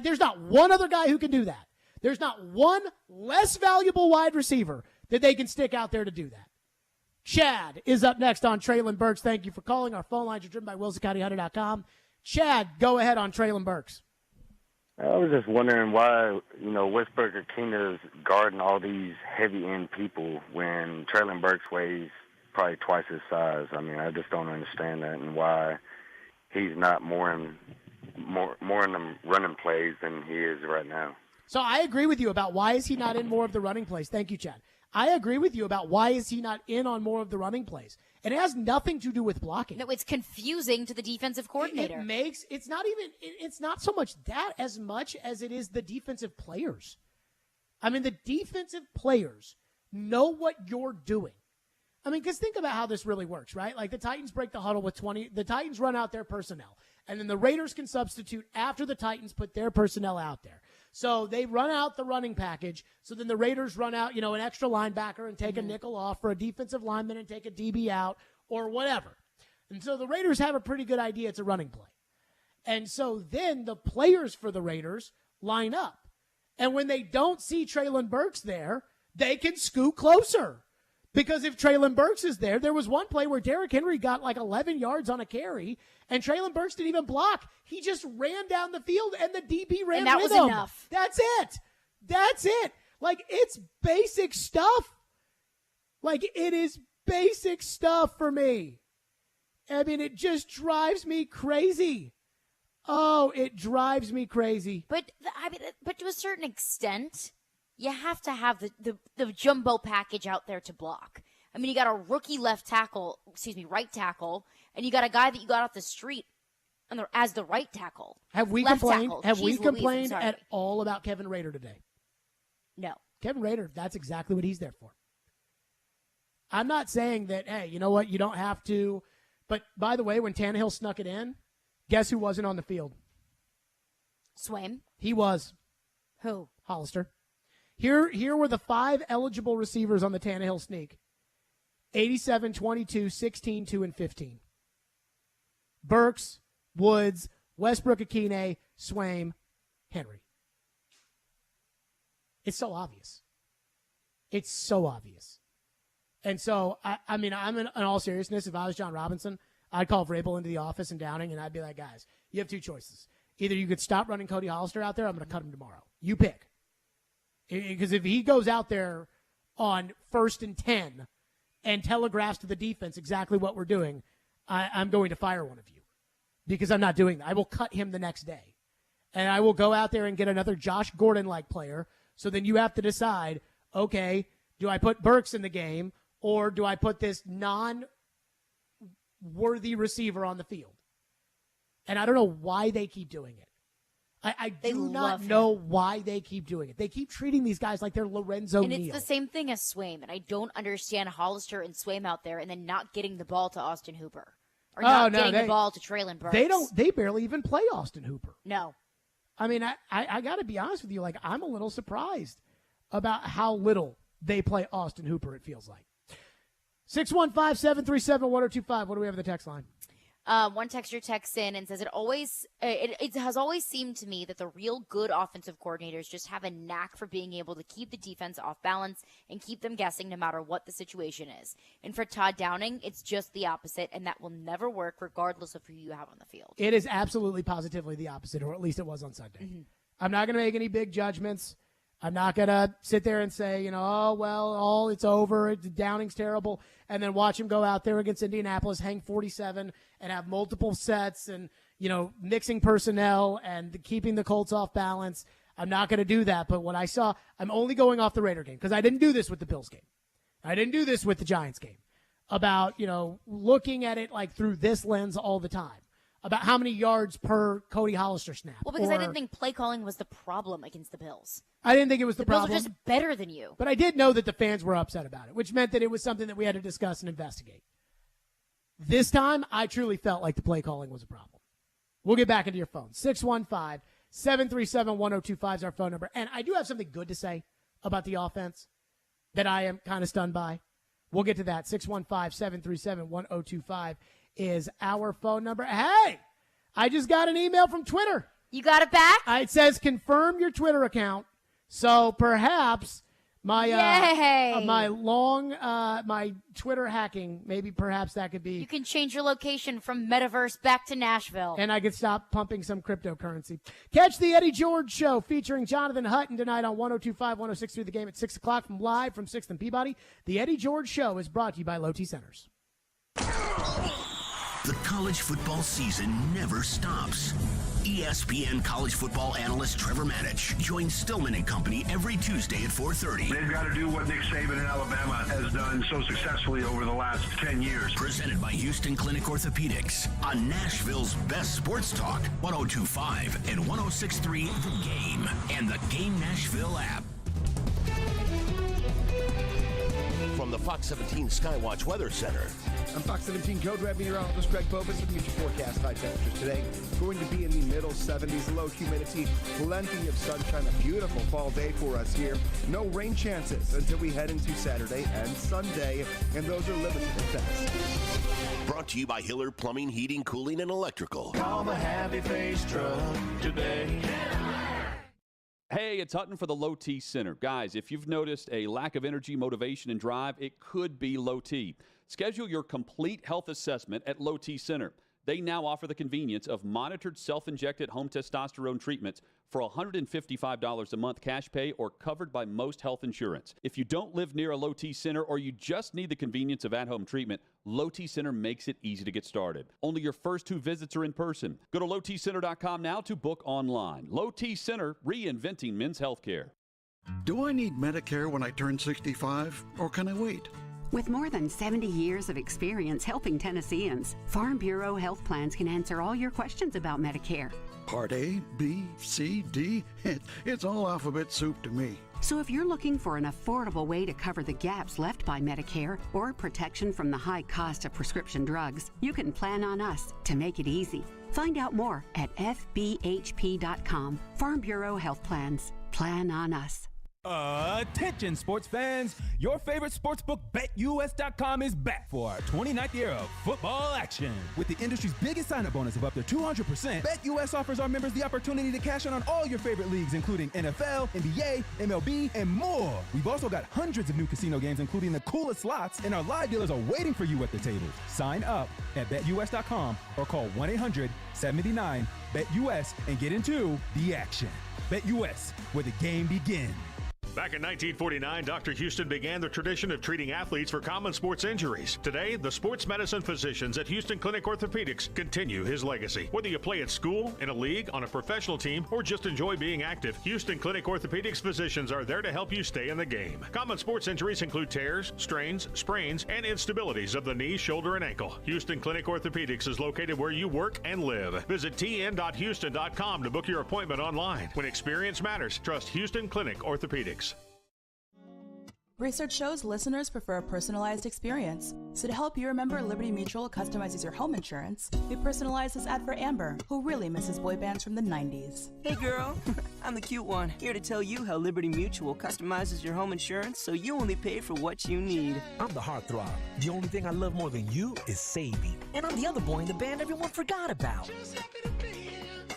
Speaker 9: There's not one other guy who can do that. There's not one less valuable wide receiver that they can stick out there to do that. Chad is up next on Traylon Burks. Thank you for calling. Our phone lines are driven by WilsonCountyHunter.com. Chad, go ahead on Traylon Burks.
Speaker 1: I was just wondering why, Westbrook-Akina is guarding all these heavy-end people when Traylon Burks weighs probably twice his size. I mean, I just don't understand that and why he's not more in the running plays than he is right now.
Speaker 9: So I agree with you about why is he not in more of the running plays. Thank you, Chad. I agree with you about why is he not in on more of the running plays. And it has nothing to do with blocking.
Speaker 2: No, it's confusing to the defensive coordinator.
Speaker 9: It's not so much that as much as it is the defensive players. I mean, the defensive players know what you're doing. I mean, because think about how this really works, right? Like the Titans break the huddle with 20. The Titans run out their personnel. And then the Raiders can substitute after the Titans put their personnel out there. So they run out the running package. So then the Raiders run out, an extra linebacker and take a nickel off for a defensive lineman and take a DB out or whatever. And so the Raiders have a pretty good idea it's a running play. And so then the players for the Raiders line up. And when they don't see Traylon Burks there, they can scoot closer. Because if Traylon Burks is there was one play where Derrick Henry got 11 yards on a carry, and Traylon Burks didn't even block. He just ran down the field, and the DB ran with him.
Speaker 2: And that was enough.
Speaker 9: That's it. It's basic stuff. It is basic stuff for me. I mean, it just drives me crazy. Oh, it drives me crazy.
Speaker 2: But to a certain extent, you have to have the jumbo package out there to block. I mean, you got a rookie right tackle, and you got a guy that you got off the street as the right tackle.
Speaker 9: Have we complained at all about Kevin Rader today?
Speaker 2: No.
Speaker 9: Kevin Rader, that's exactly what he's there for. I'm not saying that, hey, you know what, you don't have to. But, by the way, when Tannehill snuck it in, guess who wasn't on the field?
Speaker 2: Swaim.
Speaker 9: He was.
Speaker 2: Who?
Speaker 9: Hollister. Here were the 5 eligible receivers on the Tannehill sneak. 87, 22, 16, 2, and 15. Burks, Woods, Westbrook-Akine, Swaim, Henry. It's so obvious. It's so obvious. And so, I'm in all seriousness, if I was John Robinson, I'd call Vrabel into the office in Downing, and I'd be like, guys, you have 2 choices. Either you could stop running Cody Hollister out there, I'm going to cut him tomorrow. You pick. Because if he goes out there on 1st and 10 and telegraphs to the defense exactly what we're doing, I'm going to fire one of you. Because I'm not doing that. I will cut him the next day. And I will go out there and get another Josh Gordon-like player. So then you have to decide, okay, do I put Burks in the game or do I put this non-worthy receiver on the field? And I don't know why they keep doing it. I do not know why they keep doing it. They keep treating these guys like they're Lorenzo Neal.
Speaker 2: And it's the same thing as Swaim. And I don't understand Hollister and Swaim out there and then not getting the ball to Austin Hooper. Or not getting the ball to Traylon Burks.
Speaker 9: They barely even play Austin Hooper.
Speaker 2: No.
Speaker 9: I mean, I got to be honest with you. I'm a little surprised about how little they play Austin Hooper, it feels like. 615-737-1025. What do we have in the text line?
Speaker 2: One texter texts in and says it has always seemed to me that the real good offensive coordinators just have a knack for being able to keep the defense off balance and keep them guessing no matter what the situation is. And for Todd Downing, it's just the opposite, and that will never work regardless of who you have on the field.
Speaker 9: It is absolutely positively the opposite, or at least it was on Sunday. Mm-hmm. I'm not going to make any big judgments. I'm not going to sit there and say, it's over. Downing's terrible. And then watch him go out there against Indianapolis, hang 47, and have multiple sets and, mixing personnel and keeping the Colts off balance. I'm not going to do that. But what I saw, I'm only going off the Raider game because I didn't do this with the Bills game. I didn't do this with the Giants game about, looking at it like through this lens all the time. About how many yards per Cody Hollister snap.
Speaker 2: Well, because I didn't think play calling was the problem against the Bills.
Speaker 9: I didn't think it was the problem.
Speaker 2: The Bills are just better than you.
Speaker 9: But I did know that the fans were upset about it, which meant that it was something that we had to discuss and investigate. This time, I truly felt like the play calling was a problem. We'll get back into your phone. 615-737-1025 is our phone number. And I do have something good to say about the offense that I am kind of stunned by. We'll get to that. 615-737-1025 is our phone number. Hey, I just got an email from Twitter.
Speaker 2: You got it back?
Speaker 9: It says confirm your Twitter account. So perhaps my my Twitter hacking, maybe perhaps that could be.
Speaker 2: You can change your location from Metaverse back to Nashville.
Speaker 9: And I could stop pumping some cryptocurrency. Catch the Eddie George Show featuring Jonathan Hutton tonight on 102.5, 106.3 The Game at 6 o'clock from 6th and Peabody. The Eddie George Show is brought to you by Low T Centers.
Speaker 4: The college football season never stops. ESPN college football analyst Trevor Manich joins Stillman and Company every Tuesday at 4:30.
Speaker 7: They've got to do what Nick Saban in Alabama has done so successfully over the last 10 years.
Speaker 4: Presented by Houston Clinic Orthopedics on Nashville's best sports talk, 102.5 and 106.3 The Game and the Game Nashville app.
Speaker 10: From the Fox 17 Skywatch Weather Center.
Speaker 13: I'm Fox 17 Code Red Meteorologist Greg Bobus with your forecast. High temperatures today going to be in the middle 70s, low humidity, plenty of sunshine, a beautiful fall day for us here. No rain chances until we head into Saturday and Sunday, and those are limited at best.
Speaker 10: Brought to you by Hiller Plumbing, Heating, Cooling, and Electrical.
Speaker 23: Call the Happy Face Truck today.
Speaker 6: Hey, it's Hutton for the Low T Center. Guys, if you've noticed a lack of energy, motivation, and drive, it could be low T. Schedule your complete health assessment at Low T Center. They now offer the convenience of monitored self-injected home testosterone treatments for $155 a month cash pay or covered by most health insurance. If you don't live near a Low T Center or you just need the convenience of at-home treatment, Low T Center makes it easy to get started. Only your first 2 visits are in person. Go to lowtcenter.com now to book online. Low T Center, reinventing men's healthcare.
Speaker 14: Do I need Medicare when I turn 65, or can I wait?
Speaker 25: With more than 70 years of experience helping Tennesseans, Farm Bureau Health Plans can answer all your questions about Medicare.
Speaker 14: Part A, B, C, D, it's all alphabet soup to me.
Speaker 25: So if you're looking for an affordable way to cover the gaps left by Medicare or protection from the high cost of prescription drugs, you can plan on us to make it easy. Find out more at fbhp.com. Farm Bureau Health Plans. Plan on us.
Speaker 26: Attention sports fans, your favorite sportsbook BetUS.com is back for our 29th year of football action. With the industry's biggest sign-up bonus of up to 200%, BetUS offers our members the opportunity to cash in on all your favorite leagues, including NFL, NBA, MLB, and more. We've also got hundreds of new casino games, including the coolest slots, and our live dealers are waiting for you at the tables. Sign up at BetUS.com or call 1-800-79-BET-US and get into the action. BetUS, where the game begins.
Speaker 8: Back in 1949, Dr. Houston began the tradition of treating athletes for common sports injuries. Today, the sports medicine physicians at Houston Clinic Orthopedics continue his legacy. Whether you play at school, in a league, on a professional team, or just enjoy being active, Houston Clinic Orthopedics physicians are there to help you stay in the game. Common sports injuries include tears, strains, sprains, and instabilities of the knee, shoulder, and ankle. Houston Clinic Orthopedics is located where you work and live. Visit tn.houston.com to book your appointment online. When experience matters, trust Houston Clinic Orthopedics.
Speaker 3: Research shows listeners prefer a personalized experience. So to help you remember, Liberty Mutual customizes your home insurance. We personalized this ad for Amber, who really misses boy bands from the 90s.
Speaker 5: Hey girl, I'm the cute one, here to tell you how Liberty Mutual customizes your home insurance so you only pay for what you need.
Speaker 12: I'm the heartthrob. The only thing I love more than you is saving. And I'm the other boy in the band everyone forgot about.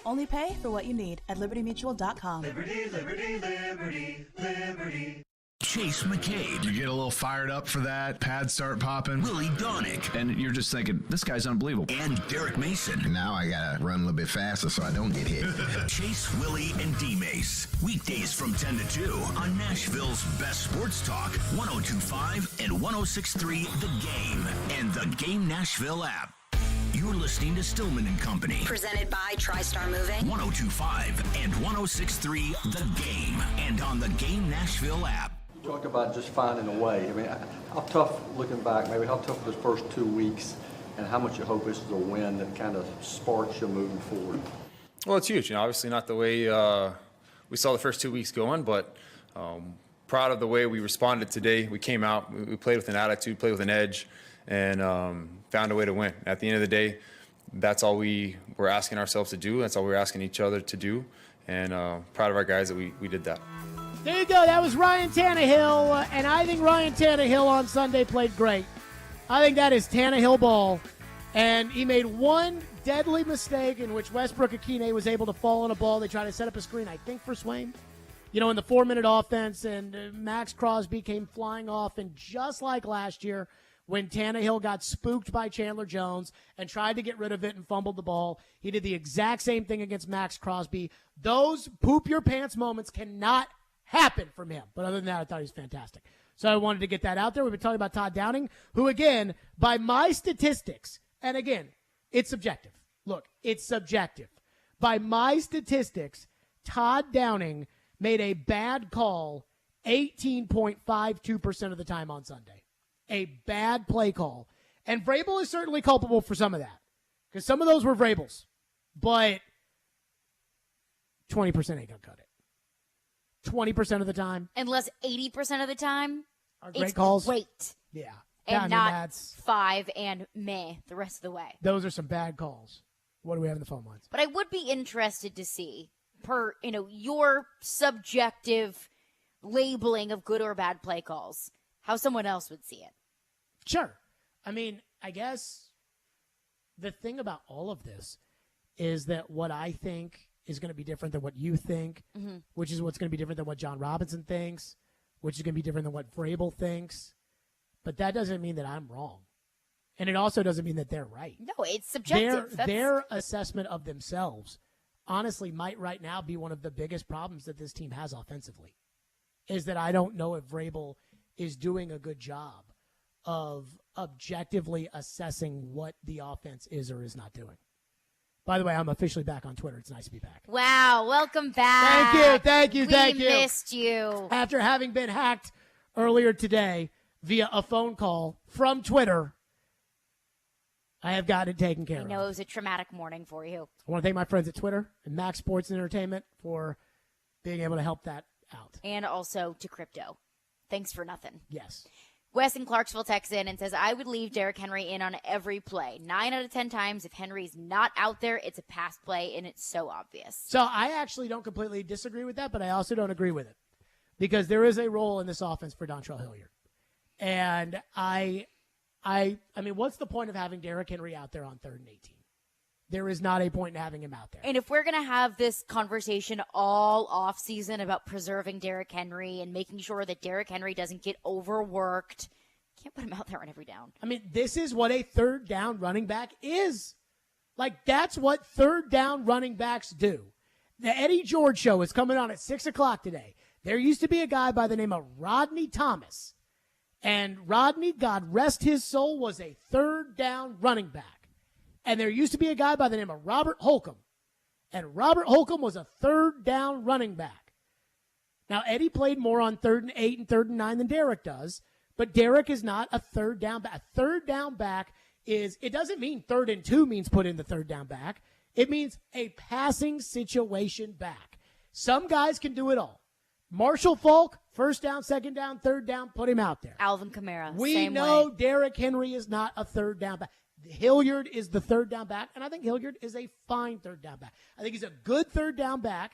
Speaker 3: Only pay for what you need at libertymutual.com.
Speaker 15: Liberty, liberty, liberty, liberty.
Speaker 4: Chase McCabe.
Speaker 16: You get a little fired up for that. Pads start popping.
Speaker 4: Willie Donick.
Speaker 16: And you're just thinking, this guy's unbelievable.
Speaker 4: And Derek Mason.
Speaker 18: Now I got to run a little bit faster so I don't get hit.
Speaker 4: Chase, Willie, and D-Mace. Weekdays from 10 to 2 on Nashville's best sports talk, 102.5 and 106.3 The Game. And the Game Nashville app. You're listening to Stillman and Company.
Speaker 27: Presented by TriStar Moving.
Speaker 4: 102.5 and 106.3 The Game. And on the Game Nashville app.
Speaker 28: Talk about just finding a way. I mean, how tough, looking back, maybe how tough were those first 2 weeks, and how much you hope this is a win that kind of sparks you moving forward?
Speaker 29: Well, it's huge. Obviously not the way we saw the first 2 weeks going, but proud of the way we responded today. We came out, we played with an attitude, played with an edge, and found a way to win. At the end of the day, that's all we were asking ourselves to do. That's all we were asking each other to do, and proud of our guys that we did that.
Speaker 9: There you go. That was Ryan Tannehill, and I think Ryan Tannehill on Sunday played great. I think that is Tannehill ball, and he made one deadly mistake in which Westbrook-Akine was able to fall on a ball. They tried to set up a screen, I think, for Swain, in the 4-minute offense, and Max Crosby came flying off, and just like last year when Tannehill got spooked by Chandler Jones and tried to get rid of it and fumbled the ball, he did the exact same thing against Max Crosby. Those poop-your-pants moments cannot happen from him. But other than that, I thought he was fantastic. So I wanted to get that out there. We've been talking about Todd Downing, who, again, by my statistics, and again, it's subjective. Look, it's subjective. By my statistics, Todd Downing made a bad call 18.52% of the time on Sunday. A bad play call. And Vrabel is certainly culpable for some of that, because some of those were Vrabel's. But 20% ain't going to cut it. 20% of the time.
Speaker 2: Unless 80% of the time,
Speaker 9: are great
Speaker 2: it's
Speaker 9: calls.
Speaker 2: Great.
Speaker 9: Yeah.
Speaker 2: And not 5 and meh the rest of the way.
Speaker 9: Those are some bad calls. What do we have in the phone lines?
Speaker 2: But I would be interested to see, per your subjective labeling of good or bad play calls, how someone else would see it.
Speaker 9: Sure. I mean, I guess the thing about all of this is that what I think is going to be different than what you think, which is what's going to be different than what John Robinson thinks, which is going to be different than what Vrabel thinks. But that doesn't mean that I'm wrong. And it also doesn't mean that they're right.
Speaker 2: No, it's subjective.
Speaker 9: Their assessment of themselves, honestly, might right now be one of the biggest problems that this team has offensively, is that I don't know if Vrabel is doing a good job of objectively assessing what the offense is or is not doing. By the way, I'm officially back on Twitter. It's nice to be back.
Speaker 2: Wow, welcome back.
Speaker 9: Thank you.
Speaker 2: We missed you.
Speaker 9: After having been hacked earlier today via a phone call from Twitter, I have got it taken care of.
Speaker 2: I know it was a traumatic morning for you.
Speaker 9: I want to thank my friends at Twitter and Max Sports and Entertainment for being able to help that out.
Speaker 2: And also to crypto. Thanks for nothing.
Speaker 9: Yes.
Speaker 2: Wes in Clarksville texts in and says, I would leave Derrick Henry in on every play. 9 out of 10 times, if Henry's not out there, it's a pass play, and it's so obvious.
Speaker 9: So I actually don't completely disagree with that, but I also don't agree with it. Because there is a role in this offense for Dontrell Hilliard. And I mean, what's the point of having Derrick Henry out there on 3rd and 18? There is not a point in having him out there.
Speaker 2: And if we're going to have this conversation all offseason about preserving Derrick Henry and making sure that Derrick Henry doesn't get overworked, can't put him out there on every down.
Speaker 9: I mean, this is what a 3rd down running back is. Like, that's what 3rd down running backs do. The Eddie George show is coming on at 6 o'clock today. There used to be a guy by the name of Rodney Thomas. And Rodney, God rest his soul, was a 3rd down running back. And there used to be a guy by the name of Robert Holcomb. And Robert Holcomb was a 3rd down running back. Now, Eddie played more on 3rd and 8 and 3rd and 9 than Derrick does. But Derrick is not a 3rd down back. A 3rd down back is, it doesn't mean 3rd and 2 means put in the 3rd down back. It means a passing situation back. Some guys can do it all. Marshall Faulk, First down, second down, third down, put him out there.
Speaker 2: Alvin Kamara.
Speaker 9: We
Speaker 2: same
Speaker 9: know
Speaker 2: way.
Speaker 9: Derrick Henry is not a third down back. Hilliard is the third down back, and I think Hilliard is a fine third down back. I think he's a good third down back,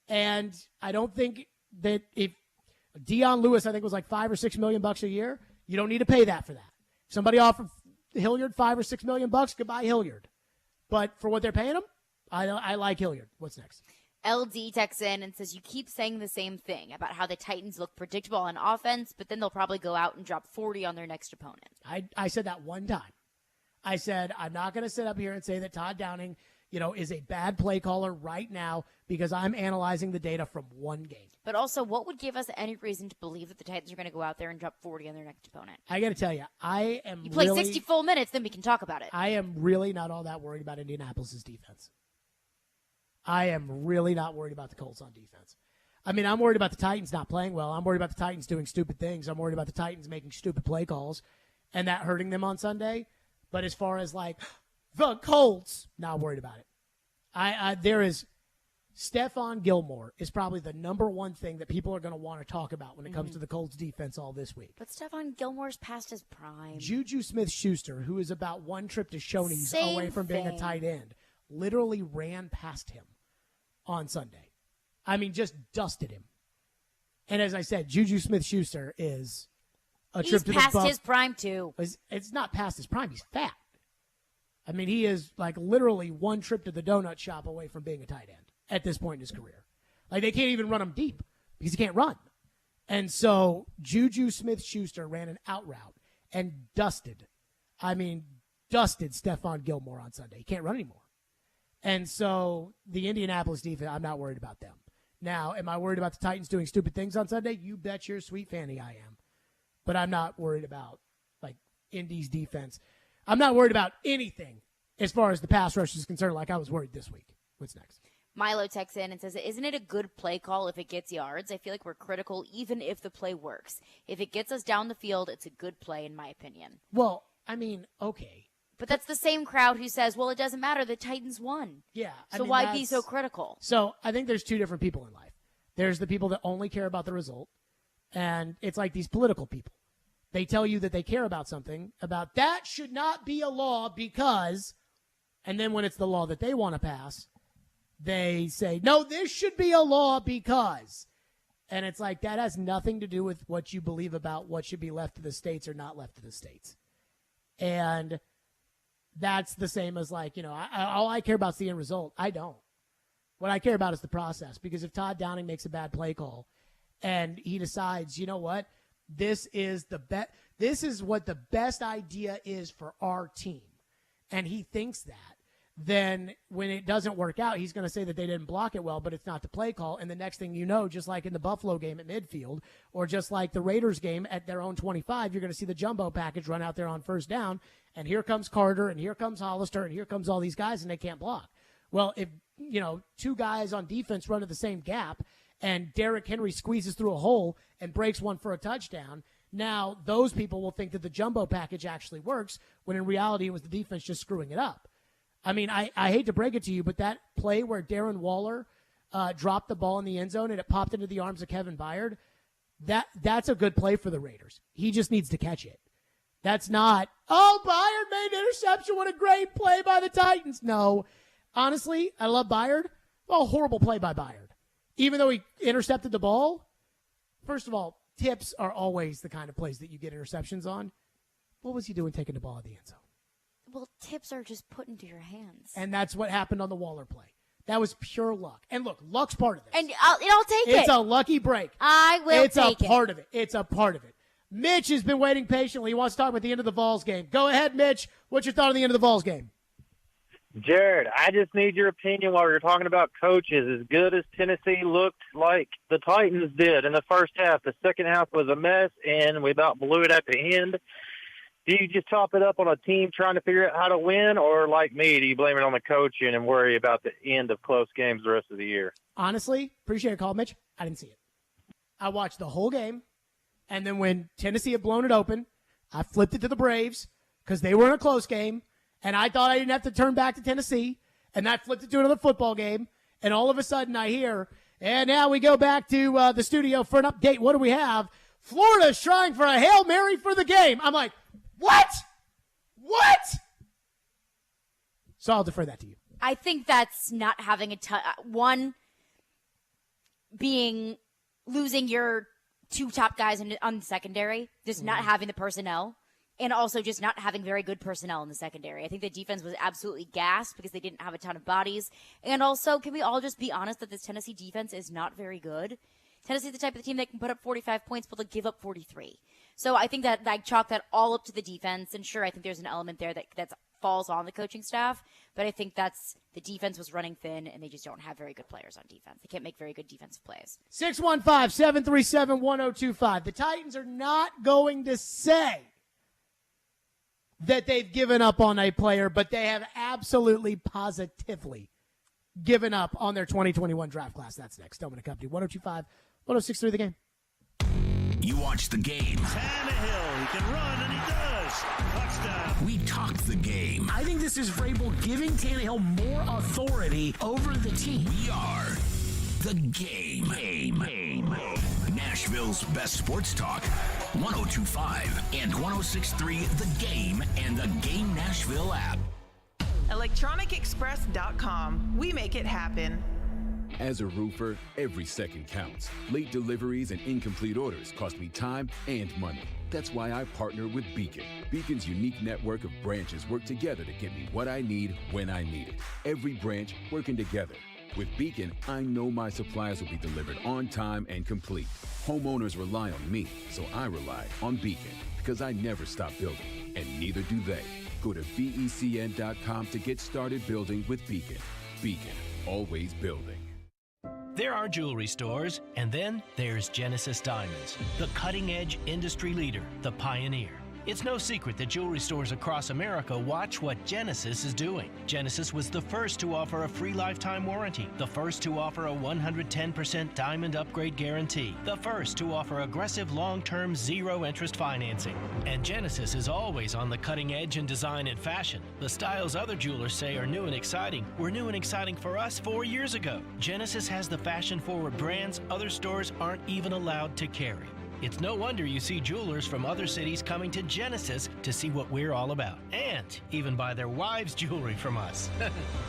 Speaker 9: and I don't think that if Deion Lewis, I think, was like $5 or $6 million a year, you don't need to pay that for that. If somebody offered Hilliard $5 or $6 million, goodbye Hilliard. But for what they're paying him, I like Hilliard. What's next?
Speaker 2: LD texts in and says, you keep saying the same thing about how the Titans look predictable on offense, but then they'll probably go out and drop 40 on their next opponent.
Speaker 9: I said that one time. I said, I'm not going to sit up here and say that Todd Downing, is a bad play caller right now because I'm analyzing the data from one game.
Speaker 2: But also, what would give us any reason to believe that the Titans are going to go out there and drop 40 on their next opponent?
Speaker 9: I got to tell you,
Speaker 2: You play 60 full minutes, then we can talk about it.
Speaker 9: I am really not all that worried about Indianapolis' defense. I am really not worried about the Colts on defense. I mean, I'm worried about the Titans not playing well. I'm worried about the Titans doing stupid things. I'm worried about the Titans making stupid play calls and that hurting them on Sunday. But as far as like the Colts, not worried about it. There is Stephon Gilmore is probably the number one thing that people are going to want to talk about when it comes to the Colts defense all this week.
Speaker 2: But Stephon Gilmore's past his prime.
Speaker 9: Juju Smith-Schuster, who is about one trip to Shoney's
Speaker 2: Same
Speaker 9: away from being a
Speaker 2: thing.
Speaker 9: tight end, literally ran past him on Sunday. I mean, just dusted him. And as I said, Juju Smith-Schuster is a
Speaker 2: He's
Speaker 9: trip to the
Speaker 2: past
Speaker 9: buff.
Speaker 2: his prime, too.
Speaker 9: It's not past his prime. He's fat. I mean, he is like literally one trip to the donut shop away from being a tight end at this point in his career. Like, they can't even run him deep because he can't run. And so Juju Smith-Schuster ran an out route and dusted Stephon Gilmore on Sunday. He can't run anymore. And so the Indianapolis defense, I'm not worried about them. Now, am I worried about the Titans doing stupid things on Sunday? You bet your sweet fanny I am. But I'm not worried about, like, Indy's defense. I'm not worried about anything as far as the pass rush is concerned, like I was worried this week. What's next?
Speaker 2: Milo texts in and says, isn't it a good play call if it gets yards? I feel like we're critical even if the play works. If it gets us down the field, it's a good play in my opinion.
Speaker 9: Well, I mean, okay.
Speaker 2: But that's the same crowd who says, well, it doesn't matter. The Titans won.
Speaker 9: Yeah.
Speaker 2: So why be so critical?
Speaker 9: So I think there's two different people in life. There's the people that only care about the result, and it's like these political people. They tell you that they care about something, about that should not be a law because, and then when it's the law that they want to pass, they say, no, this should be a law because. And it's like, that has nothing to do with what you believe about what should be left to the states or not left to the states. And that's the same as like, all I care about is the end result. I don't. What I care about is the process, because if Todd Downing makes a bad play call and he decides, you know what, this is what the best idea is for our team, and he thinks that, then when it doesn't work out, he's going to say that they didn't block it well, but it's not the play call. And the next thing you know, just like in the Buffalo game at midfield, or just like the Raiders game at their own 25, you're going to see the jumbo package run out there on first down, and here comes Carter, and here comes Hollister, and here comes all these guys, and they can't block. Well, if, two guys on defense run to the same gap, and Derrick Henry squeezes through a hole and breaks one for a touchdown, now those people will think that the jumbo package actually works, when in reality it was the defense just screwing it up. I mean, I hate to break it to you, but that play where Darren Waller dropped the ball in the end zone and it popped into the arms of Kevin Byard, that's a good play for the Raiders. He just needs to catch it. That's not, Byard made an interception. What a great play by the Titans. No. Honestly, I love Byard. Well, horrible play by Byard. Even though he intercepted the ball, first of all, tips are always the kind of plays that you get interceptions on. What was he doing taking the ball at the end zone?
Speaker 2: Well, tips are just put into your hands.
Speaker 9: And that's what happened on the Waller play. That was pure luck. And look, luck's part of this.
Speaker 2: And I'll take it.
Speaker 9: It's a lucky break.
Speaker 2: I will take it.
Speaker 9: It's a part of it. It's a part of it. Mitch has been waiting patiently. He wants to talk about the end of the Vols game. Go ahead, Mitch. What's your thought on the end of the Vols game?
Speaker 1: Jared, I just need your opinion while you're talking about coaches. As good as Tennessee looked like the Titans did in the first half, the second half was a mess, and we about blew it at the end. Do you just top it up on a team trying to figure out how to win, or like me, do you blame it on the coaching and worry about the end of close games the rest of the year?
Speaker 9: Honestly, appreciate your call, Mitch. I didn't see it. I watched the whole game, and then when Tennessee had blown it open, I flipped it to the Braves because they were in a close game, and I thought I didn't have to turn back to Tennessee, and I flipped it to another football game, and all of a sudden I hear And now we go back to the studio for an update. What do we have? Florida's trying for a Hail Mary for the game. I'm like, what? What? So I'll defer that to you.
Speaker 2: I think that's not having a ton. One, losing your two top guys on the secondary, just not having the personnel, and also just not having very good personnel in the secondary. I think the defense was absolutely gassed because they didn't have a ton of bodies. And also, can we all just be honest that this Tennessee defense is not very good? Tennessee's the type of team that can put up 45 points, but they'll give up 43. So I think that I chalk that all up to the defense. And sure, I think there's an element there that falls on the coaching staff. But I think the defense was running thin, and they just don't have very good players on defense. They can't make very good defensive plays.
Speaker 9: 615-737-1025. The Titans are not going to say that they've given up on a player, but they have absolutely positively given up on their 2021 draft class. That's next. Stillman & Company, 102.5, 106.3 The Game.
Speaker 4: You watch the game.
Speaker 15: Tannehill, he can run, and he does. Touchdown.
Speaker 4: We talk the game.
Speaker 12: I think this is Vrabel giving Tannehill more authority over the team.
Speaker 4: We are the game. Nashville's best sports talk. 102.5 and 106.3 The Game and the Game Nashville app.
Speaker 7: ElectronicExpress.com. We make it happen.
Speaker 11: As a roofer, every second counts. Late deliveries and incomplete orders cost me time and money. That's why I partner with Beacon. Beacon's unique network of branches work together to get me what I need when I need it. Every branch working together. With Beacon, I know my supplies will be delivered on time and complete. Homeowners rely on me, so I rely on Beacon because I never stop building, and neither do they. Go to BECN.com to get started building with Beacon. Beacon, always building.
Speaker 13: There are jewelry stores, and then there's Genesis Diamonds, the cutting-edge industry leader, the pioneer. It's no secret that jewelry stores across America watch what Genesis is doing. Genesis was the first to offer a free lifetime warranty, the first to offer a 110% diamond upgrade guarantee, the first to offer aggressive long-term zero-interest financing. And Genesis is always on the cutting edge in design and fashion. The styles other jewelers say are new and exciting were new and exciting for us 4 years ago. Genesis has the fashion-forward brands other stores aren't even allowed to carry. It's no wonder you see jewelers from other cities coming to Genesis to see what we're all about, and even buy their wives' jewelry from us.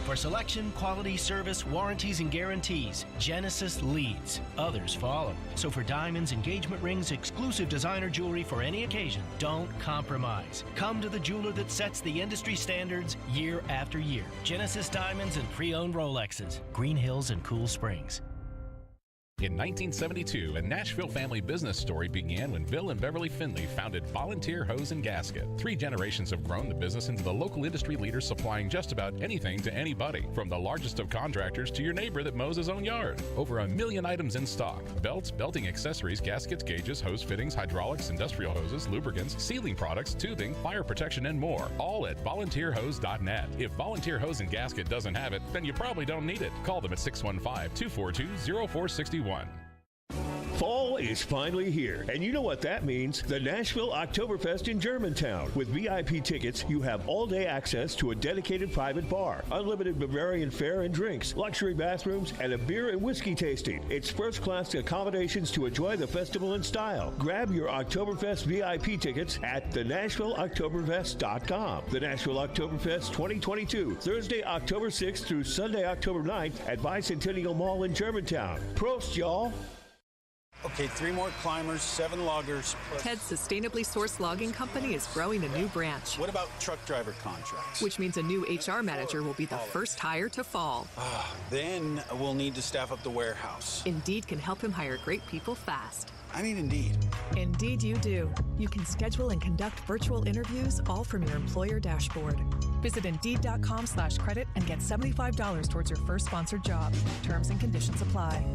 Speaker 13: For selection, quality, service, warranties, and guarantees, Genesis leads. Others follow. So for diamonds, engagement rings, exclusive designer jewelry for any occasion, don't compromise. Come to the jeweler that sets the industry standards year after year. Genesis Diamonds and pre-owned Rolexes, Green Hills and Cool Springs.
Speaker 17: In 1972, a Nashville family business story began when Bill and Beverly Finley founded Volunteer Hose and Gasket. 3 generations have grown the business into the local industry leader supplying just about anything to anybody, from the largest of contractors to your neighbor that mows his own yard. Over 1 million items in stock: belts, belting accessories, gaskets, gauges, hose fittings, hydraulics, industrial hoses, lubricants, sealing products, tubing, fire protection, and more. All at volunteerhose.net. If Volunteer Hose and Gasket doesn't have it, then you probably don't need it. Call them at 615-242-0461.
Speaker 19: Fall is finally here, and you know what that means. The Nashville Oktoberfest in Germantown. With VIP tickets, you have all-day access to a dedicated private bar, unlimited Bavarian fare and drinks, luxury bathrooms, and a beer and whiskey tasting. It's first-class accommodations to enjoy the festival in style. Grab your Oktoberfest VIP tickets at thenashvilleoktoberfest.com. The Nashville Oktoberfest 2022, Thursday, October 6th through Sunday, October 9th at Bicentennial Mall in Germantown. Prost, y'all!
Speaker 20: Okay, 3 more climbers, 7 loggers.
Speaker 21: Ted's sustainably sourced logging company is growing a new branch.
Speaker 20: What about truck driver contracts?
Speaker 21: Which means a new HR manager will be the first hire to fall.
Speaker 20: Then we'll need to staff up the warehouse.
Speaker 21: Indeed can help him hire great people fast.
Speaker 20: I need Indeed.
Speaker 22: Indeed you do. You can schedule and conduct virtual interviews all from your employer dashboard. Visit Indeed.com/credit and get $75 towards your first sponsored job. Terms and conditions apply.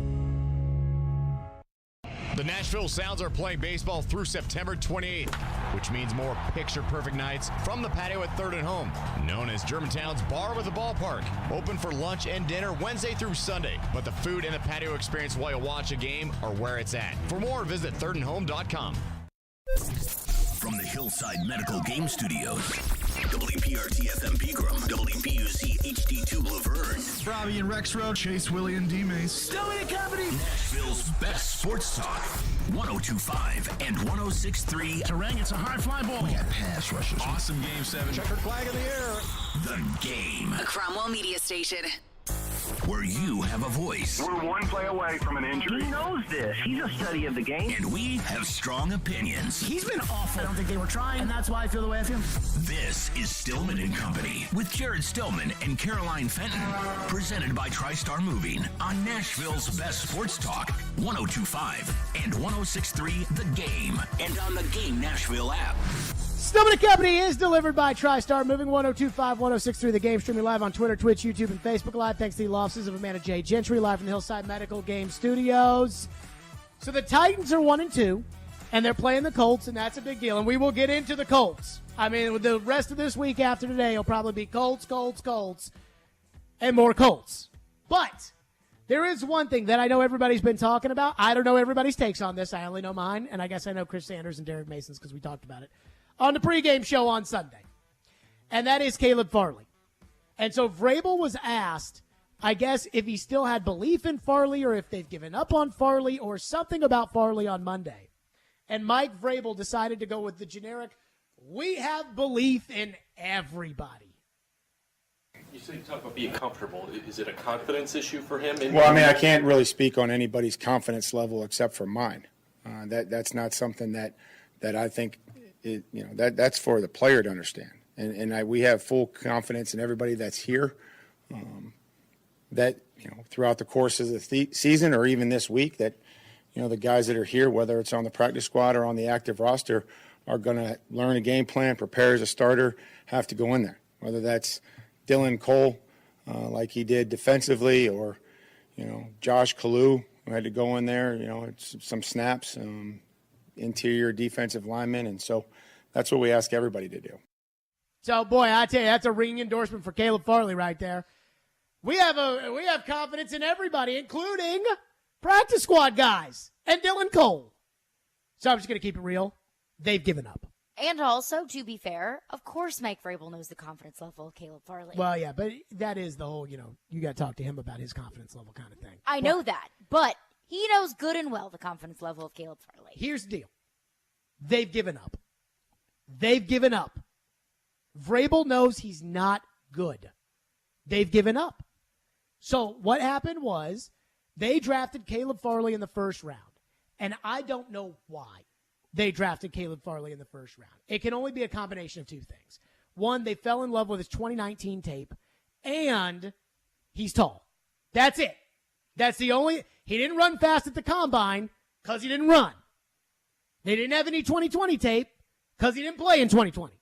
Speaker 24: The Nashville Sounds are playing baseball through September 28th, which means more picture-perfect nights from the patio at 3rd and Home, known as Germantown's Bar with a Ballpark. Open for lunch and dinner Wednesday through Sunday, but the food and the patio experience while you watch a game are where it's at. For more, visit thirdandhome.com.
Speaker 4: From the Hillside Medical Game Studios, WPRT-FM Pegram, WPUC HD2 Laverne.
Speaker 16: Robbie and Rex Road, Chase, Willie, and D-Mace.
Speaker 4: Stillman Company. Nashville's best sports talk. 102.5 and 106.3.
Speaker 16: Terang, it's a high fly ball.
Speaker 18: We got pass rushes.
Speaker 16: Awesome game 7.
Speaker 12: Checkered flag in the air.
Speaker 4: The Game.
Speaker 27: A Cromwell Media Station.
Speaker 4: Where you have a voice.
Speaker 3: We're one play away from an injury.
Speaker 5: He knows this. He's a study of the game.
Speaker 4: And we have strong opinions.
Speaker 9: He's been awful. I don't think they were trying, and that's why I feel the way I feel.
Speaker 4: This is Stillman and Company with Jared Stillman and Caroline Fenton. Presented by TriStar Moving on Nashville's best sports talk, 102.5 and 106.3 The Game. And on the Game Nashville app.
Speaker 9: Stillman and Company is delivered by TriStar Moving, 102.5, 106.3 The Game, streaming live on Twitter, Twitch, YouTube, and Facebook Live. Thanks to the law offices of Amanda J. Gentry, live from the Hillside Medical Game Studios. So the Titans are 1-2, and they're playing the Colts, and that's a big deal. And we will get into the Colts. I mean, the rest of this week after today will probably be Colts, and more Colts. But there is one thing that I know everybody's been talking about. I don't know everybody's takes on this. I only know mine, and I guess I know Chris Sanders and Derek Mason's because we talked about it on the pregame show on Sunday. And that is Caleb Farley. And so Vrabel was asked, I guess, if he still had belief in Farley or if they've given up on Farley or something about Farley on Monday. And Mike Vrabel decided to go with the generic, we have belief in everybody.
Speaker 6: You said you talk about being comfortable. Is it a confidence issue for him?
Speaker 8: Well, I mean, I can't really speak on anybody's confidence level except for mine. That's not something that I think that's for the player to understand. And we have full confidence in everybody that's here. That throughout the course of the season or even this week, that the guys that are here, whether it's on the practice squad or on the active roster, are going to learn a game plan, prepare as a starter, have to go in there. Whether that's Dylan Cole, like he did defensively, or Josh Kalu, who had to go in there, it's some snaps, interior defensive linemen, and so that's what we ask everybody to do.
Speaker 9: So, boy, I tell you, that's a ringing endorsement for Caleb Farley right there. We have confidence in everybody, including practice squad guys and Dylan Cole. So I'm just going to keep it real. They've given up.
Speaker 2: And also, to be fair, of course Mike Vrabel knows the confidence level of Caleb Farley.
Speaker 9: Well, yeah, but that is the whole, you got to talk to him about his confidence level kind of thing.
Speaker 2: I know that, but he knows good and well the confidence level of Caleb Farley.
Speaker 9: Here's the deal. They've given up. They've given up. Vrabel knows he's not good. They've given up. So what happened was they drafted Caleb Farley in the first round, and I don't know why they drafted Caleb Farley in the first round. It can only be a combination of two things. One, they fell in love with his 2019 tape, and he's tall. That's it. That's the only – he didn't run fast at the combine because he didn't run. They didn't have any 2020 tape because he didn't play in 2020.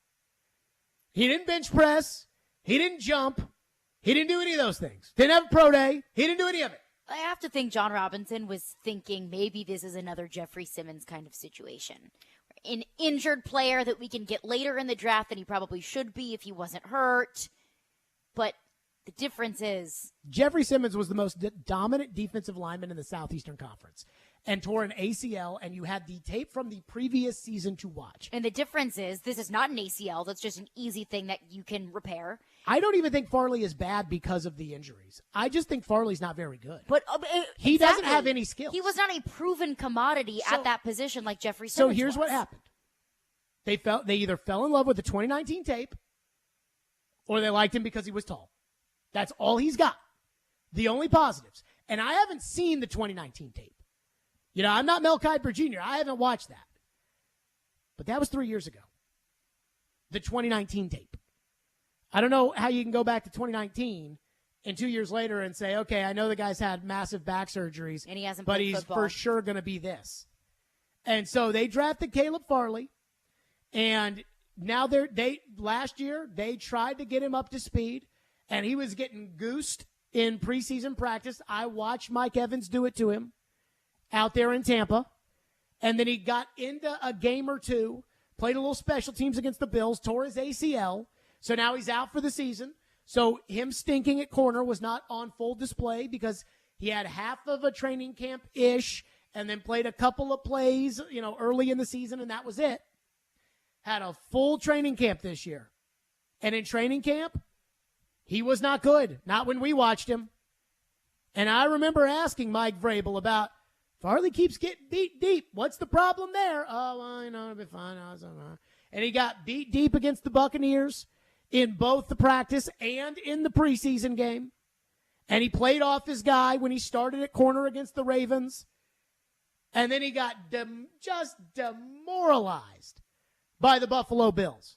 Speaker 9: He didn't bench press. He didn't jump. He didn't do any of those things. Didn't have a pro day. He didn't do any of it.
Speaker 2: I have to think John Robinson was thinking maybe this is another Jeffrey Simmons kind of situation. An injured player that we can get later in the draft than he probably should be if he wasn't hurt. But the difference is
Speaker 9: Jeffrey Simmons was the most dominant defensive lineman in the Southeastern Conference and tore an ACL, and you had the tape from the previous season to watch.
Speaker 2: And the difference is this is not an ACL. That's just an easy thing that you can repair.
Speaker 9: I don't even think Farley is bad because of the injuries. I just think Farley's not very good.
Speaker 2: But
Speaker 9: he doesn't have any skills.
Speaker 2: He was not a proven commodity at that position like Jeffrey Simmons.
Speaker 9: So here's what happened. They either fell in love with the 2019 tape or they liked him because he was tall. That's all he's got. The only positives. And I haven't seen the 2019 tape. I'm not Mel Kiper Jr. I haven't watched that. But that was 3 years ago. The 2019 tape. I don't know how you can go back to 2019 and 2 years later and say, okay, I know the guy's had massive back surgeries,
Speaker 2: and he hasn't
Speaker 9: but
Speaker 2: played
Speaker 9: he's
Speaker 2: football.
Speaker 9: for sure going to be this. And so they drafted Caleb Farley, and now last year they tried to get him up to speed, and he was getting goosed in preseason practice. I watched Mike Evans do it to him out there in Tampa, and then he got into a game or two, played a little special teams against the Bills, tore his ACL, so now he's out for the season. So him stinking at corner was not on full display because he had half of a training camp-ish and then played a couple of plays, early in the season, and that was it. Had a full training camp this year. And in training camp, he was not good. Not when we watched him. And I remember asking Mike Vrabel about, Farley keeps getting beat deep. What's the problem there? Oh, well, it'll be fine. And he got beat deep against the Buccaneers in both the practice and in the preseason game. And he played off his guy when he started at corner against the Ravens. And then he got just demoralized by the Buffalo Bills.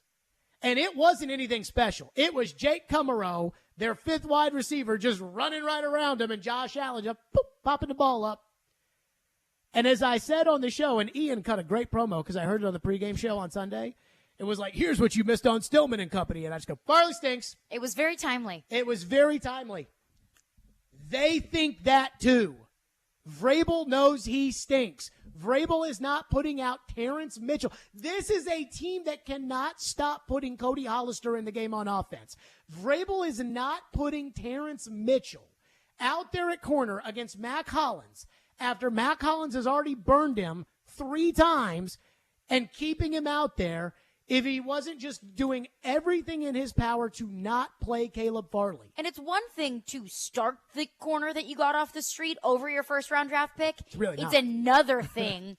Speaker 9: And it wasn't anything special. It was Jake Kummerow, their fifth wide receiver, just running right around him, and Josh Allen just popping the ball up. And as I said on the show, and Ian cut a great promo because I heard it on the pregame show on Sunday, it was like, here's what you missed on Stillman and Company. And I just go, Farley stinks.
Speaker 2: It was very timely.
Speaker 9: It was very timely. They think that too. Vrabel knows he stinks. Vrabel is not putting out Terrence Mitchell. This is a team that cannot stop putting Cody Hollister in the game on offense. Vrabel is not putting Terrence Mitchell out there at corner against Mac Hollins after Mac Hollins has already burned him 3 times and keeping him out there if he wasn't just doing everything in his power to not play Caleb Farley.
Speaker 2: And it's one thing to start the corner that you got off the street over your first-round draft pick.
Speaker 9: It's really not.
Speaker 2: It's another thing.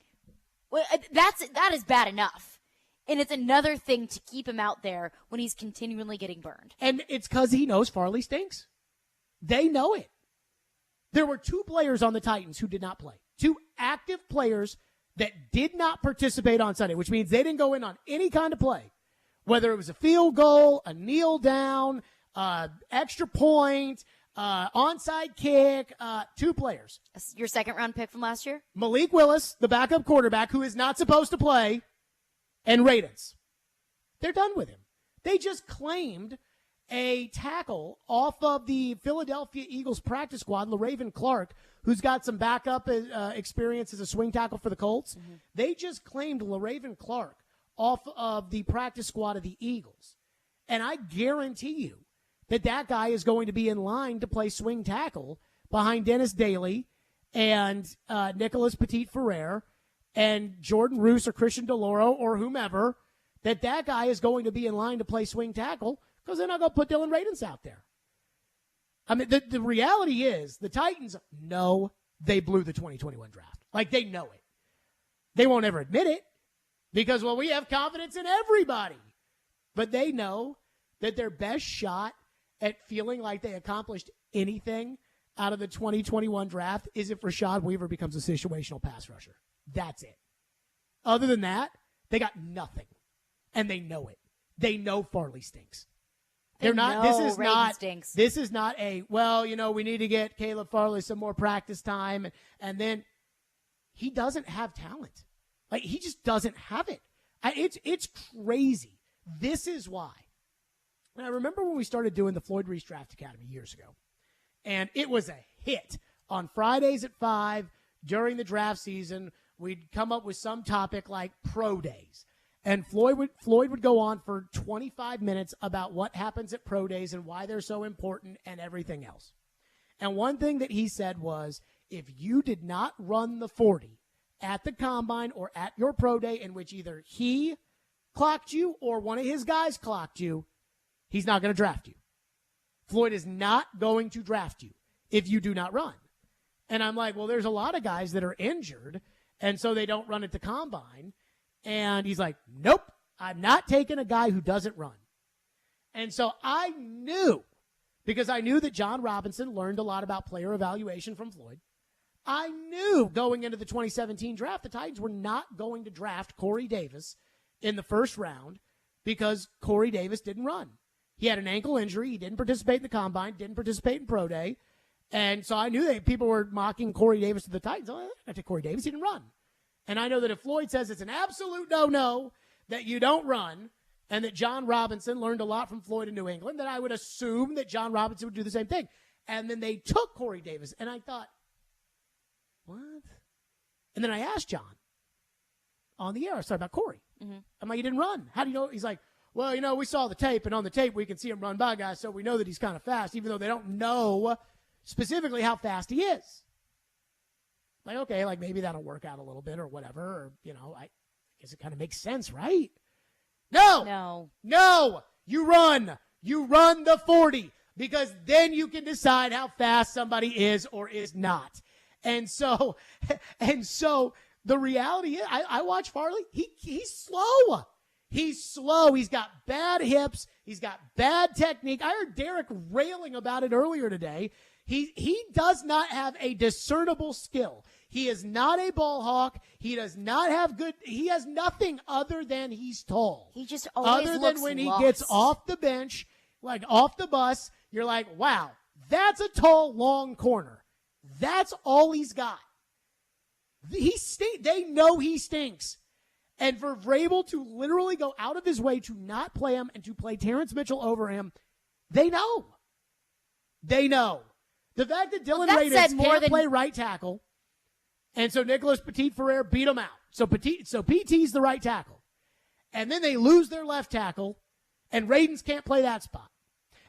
Speaker 2: That is bad enough. And it's another thing to keep him out there when he's continually getting burned.
Speaker 9: And it's because he knows Farley stinks. They know it. There were 2 players on the Titans who did not play. 2 active players that did not participate on Sunday, which means they didn't go in on any kind of play, whether it was a field goal, a kneel down, extra point, onside kick, 2 players.
Speaker 2: Your second-round pick from last year?
Speaker 9: Malik Willis, the backup quarterback who is not supposed to play, and Radens. They're done with him. They just claimed a tackle off of the Philadelphia Eagles practice squad, LaRaven Clark, who's got some backup experience as a swing tackle for the Colts. Mm-hmm. They just claimed LaRaven Clark off of the practice squad of the Eagles. And I guarantee you that guy is going to be in line to play swing tackle behind Dennis Daly and Nicholas Petit-Ferrer and Jordan Roos or Christian DeLauro or whomever, that guy is going to be in line to play swing tackle because they're not going to put Dylan Radins out there. I mean, the reality is the Titans know they blew the 2021 draft. Like, they know it. They won't ever admit it because, well, we have confidence in everybody. But they know that their best shot at feeling like they accomplished anything out of the 2021 draft is if Rashad Weaver becomes a situational pass rusher. That's it. Other than that, they got nothing. And they know it. They know Farley stinks. They're not. This is not a, well, we need to get Caleb Farley some more practice time, and then he doesn't have talent. Like, he just doesn't have it. It's crazy. This is why. And I remember when we started doing the Floyd Reese Draft Academy years ago, and it was a hit on Fridays at 5 during the draft season. We'd come up with some topic like pro days. And Floyd would go on for 25 minutes about what happens at pro days and why they're so important and everything else. And one thing that he said was, if you did not run the 40 at the combine or at your pro day in which either he clocked you or one of his guys clocked you, he's not going to draft you. Floyd is not going to draft you if you do not run. And I'm like, well, there's a lot of guys that are injured, and so they don't run at the combine. And he's like, nope, I'm not taking a guy who doesn't run. And so I knew, because I knew that John Robinson learned a lot about player evaluation from Floyd. I knew going into the 2017 draft, the Titans were not going to draft Corey Davis in the first round because Corey Davis didn't run. He had an ankle injury. He didn't participate in the combine, didn't participate in pro day. And so I knew that people were mocking Corey Davis to the Titans. Oh, I take Corey Davis. He didn't run. And I know that if Floyd says it's an absolute no-no that you don't run and that John Robinson learned a lot from Floyd in New England, then I would assume that John Robinson would do the same thing. And then they took Corey Davis. And I thought, what? And then I asked John on the air. I started about Corey. Mm-hmm. I'm like, he didn't run. How do you know? He's like, well, we saw the tape. And on the tape, we can see him run by guys. So we know that he's kind of fast, even though they don't know specifically how fast he is. Like, okay, like maybe that'll work out a little bit or whatever. Or, I guess it kind of makes sense, right? No. You run the 40, because then you can decide how fast somebody is or is not. And so the reality is, I watch Farley. He's slow. He's slow. He's got bad hips. He's got bad technique. I heard Derek railing about it earlier today. He does not have a discernible skill. He is not a ball hawk. He does not have good. He has nothing other than he's tall.
Speaker 2: He just always
Speaker 9: other
Speaker 2: looks
Speaker 9: than when
Speaker 2: lost.
Speaker 9: He gets off the bench, like off the bus, you're like, wow, that's a tall, long corner. That's all he's got. They know he stinks. And for Vrabel to literally go out of his way to not play him and to play Terrence Mitchell over him, they know. They know. The fact that Dylan Radins can't play right tackle, and so Nicholas Petit-Ferrer beat him out. So PT's the right tackle. And then they lose their left tackle, and Radins can't play that spot.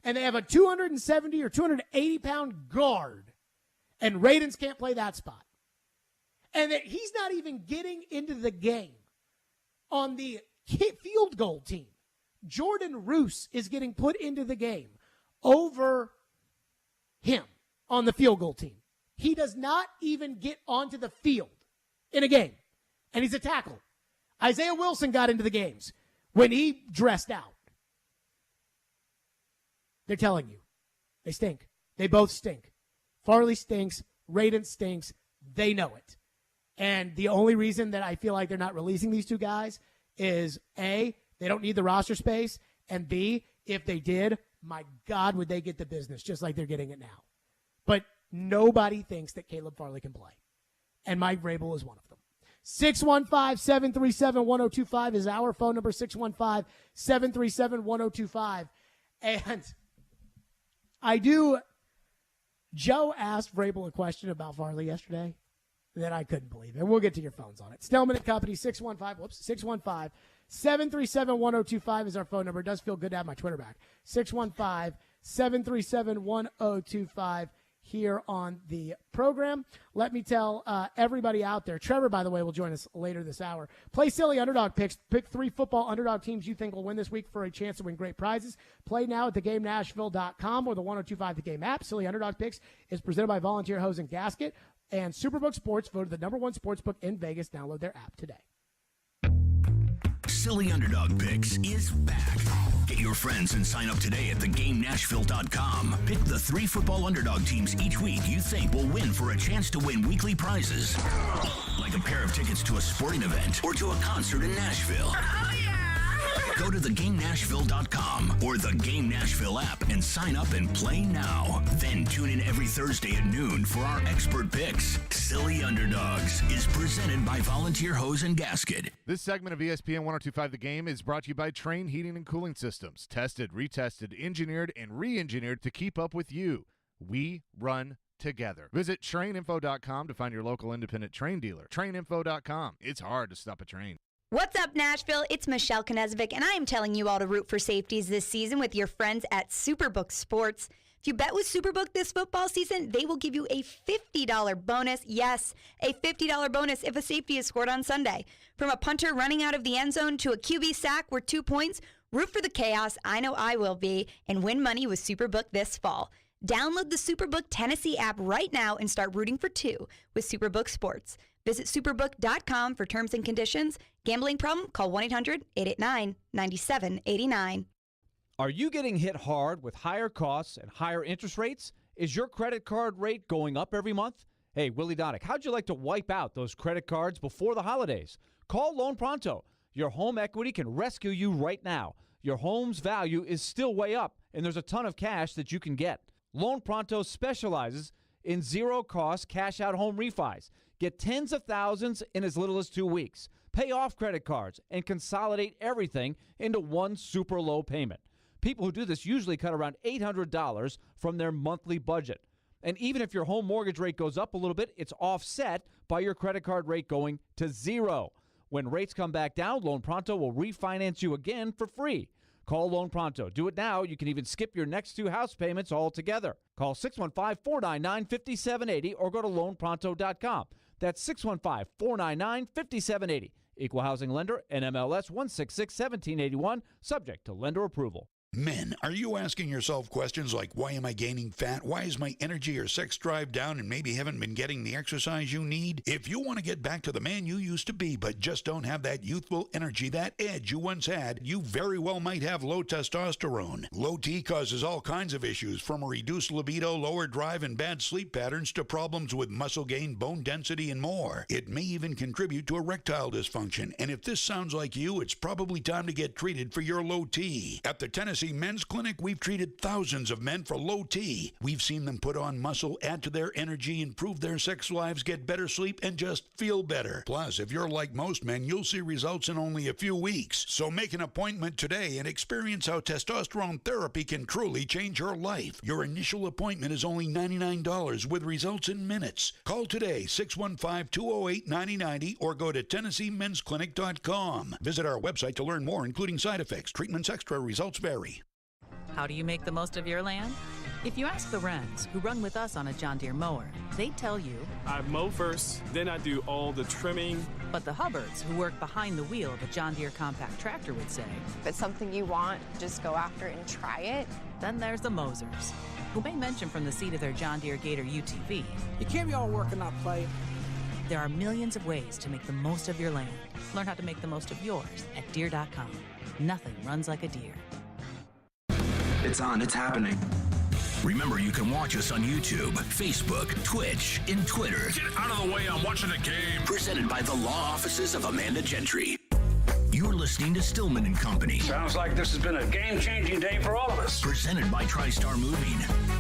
Speaker 9: And they have a 270 or 280-pound guard, and Radins can't play that spot. And that he's not even getting into the game on the field goal team. Jordan Roos is getting put into the game over him on the field goal team. He does not even get onto the field in a game, and he's a tackle. Isaiah Wilson got into the games when he dressed out. They're telling you. They stink. They both stink. Farley stinks. Radin stinks. They know it. And the only reason that I feel like they're not releasing these two guys is, A, they don't need the roster space, and B, if they did, my God, would they get the business just like they're getting it now. But nobody thinks that Caleb Farley can play. And Mike Vrabel is one of them. 615-737-1025 is our phone number, 615-737-1025. And Joe asked Vrabel a question about Farley yesterday that I couldn't believe. And we'll get to your phones on it. Stillman & Company, 615-737-1025 is our phone number. It does feel good to have my Twitter back. 615-737-1025 here on the program. Let me tell everybody out there. Trevor, by the way, will join us later this hour. Play silly underdog picks. Pick 3 football underdog teams you think will win this week for a chance to win great prizes. Play now at thegamenashville.com or the 102.5 The Game app. Silly underdog picks is presented by Volunteer Hose and Gasket. And Superbook Sports voted the #1 sportsbook in Vegas. Download their app today.
Speaker 4: Silly Underdog Picks is back. Get your friends and sign up today at thegamenashville.com. Pick the 3 football underdog teams each week you think will win for a chance to win weekly prizes. Like a pair of tickets to a sporting event or to a concert in Nashville. Go to thegamenashville.com or the Game Nashville app and sign up and play now. Then tune in every Thursday at noon for our expert picks. Silly Underdogs is presented by Volunteer Hose and Gasket.
Speaker 1: This segment of ESPN 102.5 The Game is brought to you by Train Heating and Cooling Systems. Tested, retested, engineered, and re-engineered to keep up with you. We run together. Visit traininfo.com to find your local independent train dealer. Traininfo.com. It's hard to stop a train.
Speaker 10: What's up, Nashville? It's Michelle Knezvik, and I am telling you all to root for safeties this season with your friends at Superbook Sports. If you bet with Superbook this football season, they will give you a $50 bonus. Yes, a $50 bonus if a safety is scored on Sunday. From a punter running out of the end zone to a QB sack worth 2 points, root for the chaos. I know I will be, and win money with Superbook this fall. Download the Superbook Tennessee app right now and start rooting for 2 with Superbook Sports. Visit superbook.com for terms and conditions. Gambling problem? Call 1-800-889-9789.
Speaker 14: Are you getting hit hard with higher costs and higher interest rates? Is your credit card rate going up every month? Hey, Willie Donick, how'd you like to wipe out those credit cards before the holidays? Call Loan Pronto. Your home equity can rescue you right now. Your home's value is still way up, and there's a ton of cash that you can get. Loan Pronto specializes in zero-cost cash-out home refis. Get tens of thousands in as little as 2 weeks. Pay off credit cards and consolidate everything into one super low payment. People who do this usually cut around $800 from their monthly budget. And even if your home mortgage rate goes up a little bit, it's offset by your credit card rate going to 0. When rates come back down, Loan Pronto will refinance you again for free. Call Loan Pronto. Do it now. You can even skip your next 2 house payments altogether. Call 615-499-5780 or go to loanpronto.com. That's 615-499-5780. Equal housing lender, NMLS 166-1781, subject to lender approval.
Speaker 7: Men, are you asking yourself questions like, why am I gaining fat? Why is my energy or sex drive down and maybe haven't been getting the exercise you need? If you want to get back to the man you used to be but just don't have that youthful energy, that edge you once had, you very well might have low testosterone. Low T causes all kinds of issues, from a reduced libido, lower drive, and bad sleep patterns to problems with muscle gain, bone density, and more. It may even contribute to erectile dysfunction, and if this sounds like you, it's probably time to get treated for your low T. At the Tennessee Men's Clinic, we've treated thousands of men for low T. We've seen them put on muscle, add to their energy, improve their sex lives, get better sleep, and just feel better. Plus, if you're like most men, you'll see results in only a few weeks. So make an appointment today and experience how testosterone therapy can truly change your life. Your initial appointment is only $99 with results in minutes. Call today, 615-208-9090, or go to TennesseeMen'sClinic.com. Visit our website to learn more, including side effects, treatments extra, results vary.
Speaker 11: How do you make the most of your land? If you ask the Wrens, who run with us on a John Deere mower, they tell you,
Speaker 6: I mow first, then I do all the trimming.
Speaker 11: But the Hubbards, who work behind the wheel of a John Deere compact tractor, would say,
Speaker 13: if it's something you want, just go after it and try it.
Speaker 11: Then there's the Mosers, who may mention from the seat of their John Deere Gator UTV,
Speaker 12: You can't be all work and not play.
Speaker 11: there are millions of ways to make the most of your land. Learn how to make the most of yours at Deere.com. Nothing runs like a Deere.
Speaker 4: It's on. It's happening. Remember, you can watch us on YouTube, Facebook, Twitch, and Twitter.
Speaker 16: Get out of the way. I'm watching the game.
Speaker 4: Presented by the law offices of Amanda Gentry. You're listening to Stillman and Company.
Speaker 3: Sounds like this has been a game-changing day for all of us.
Speaker 4: Presented by TriStar Moving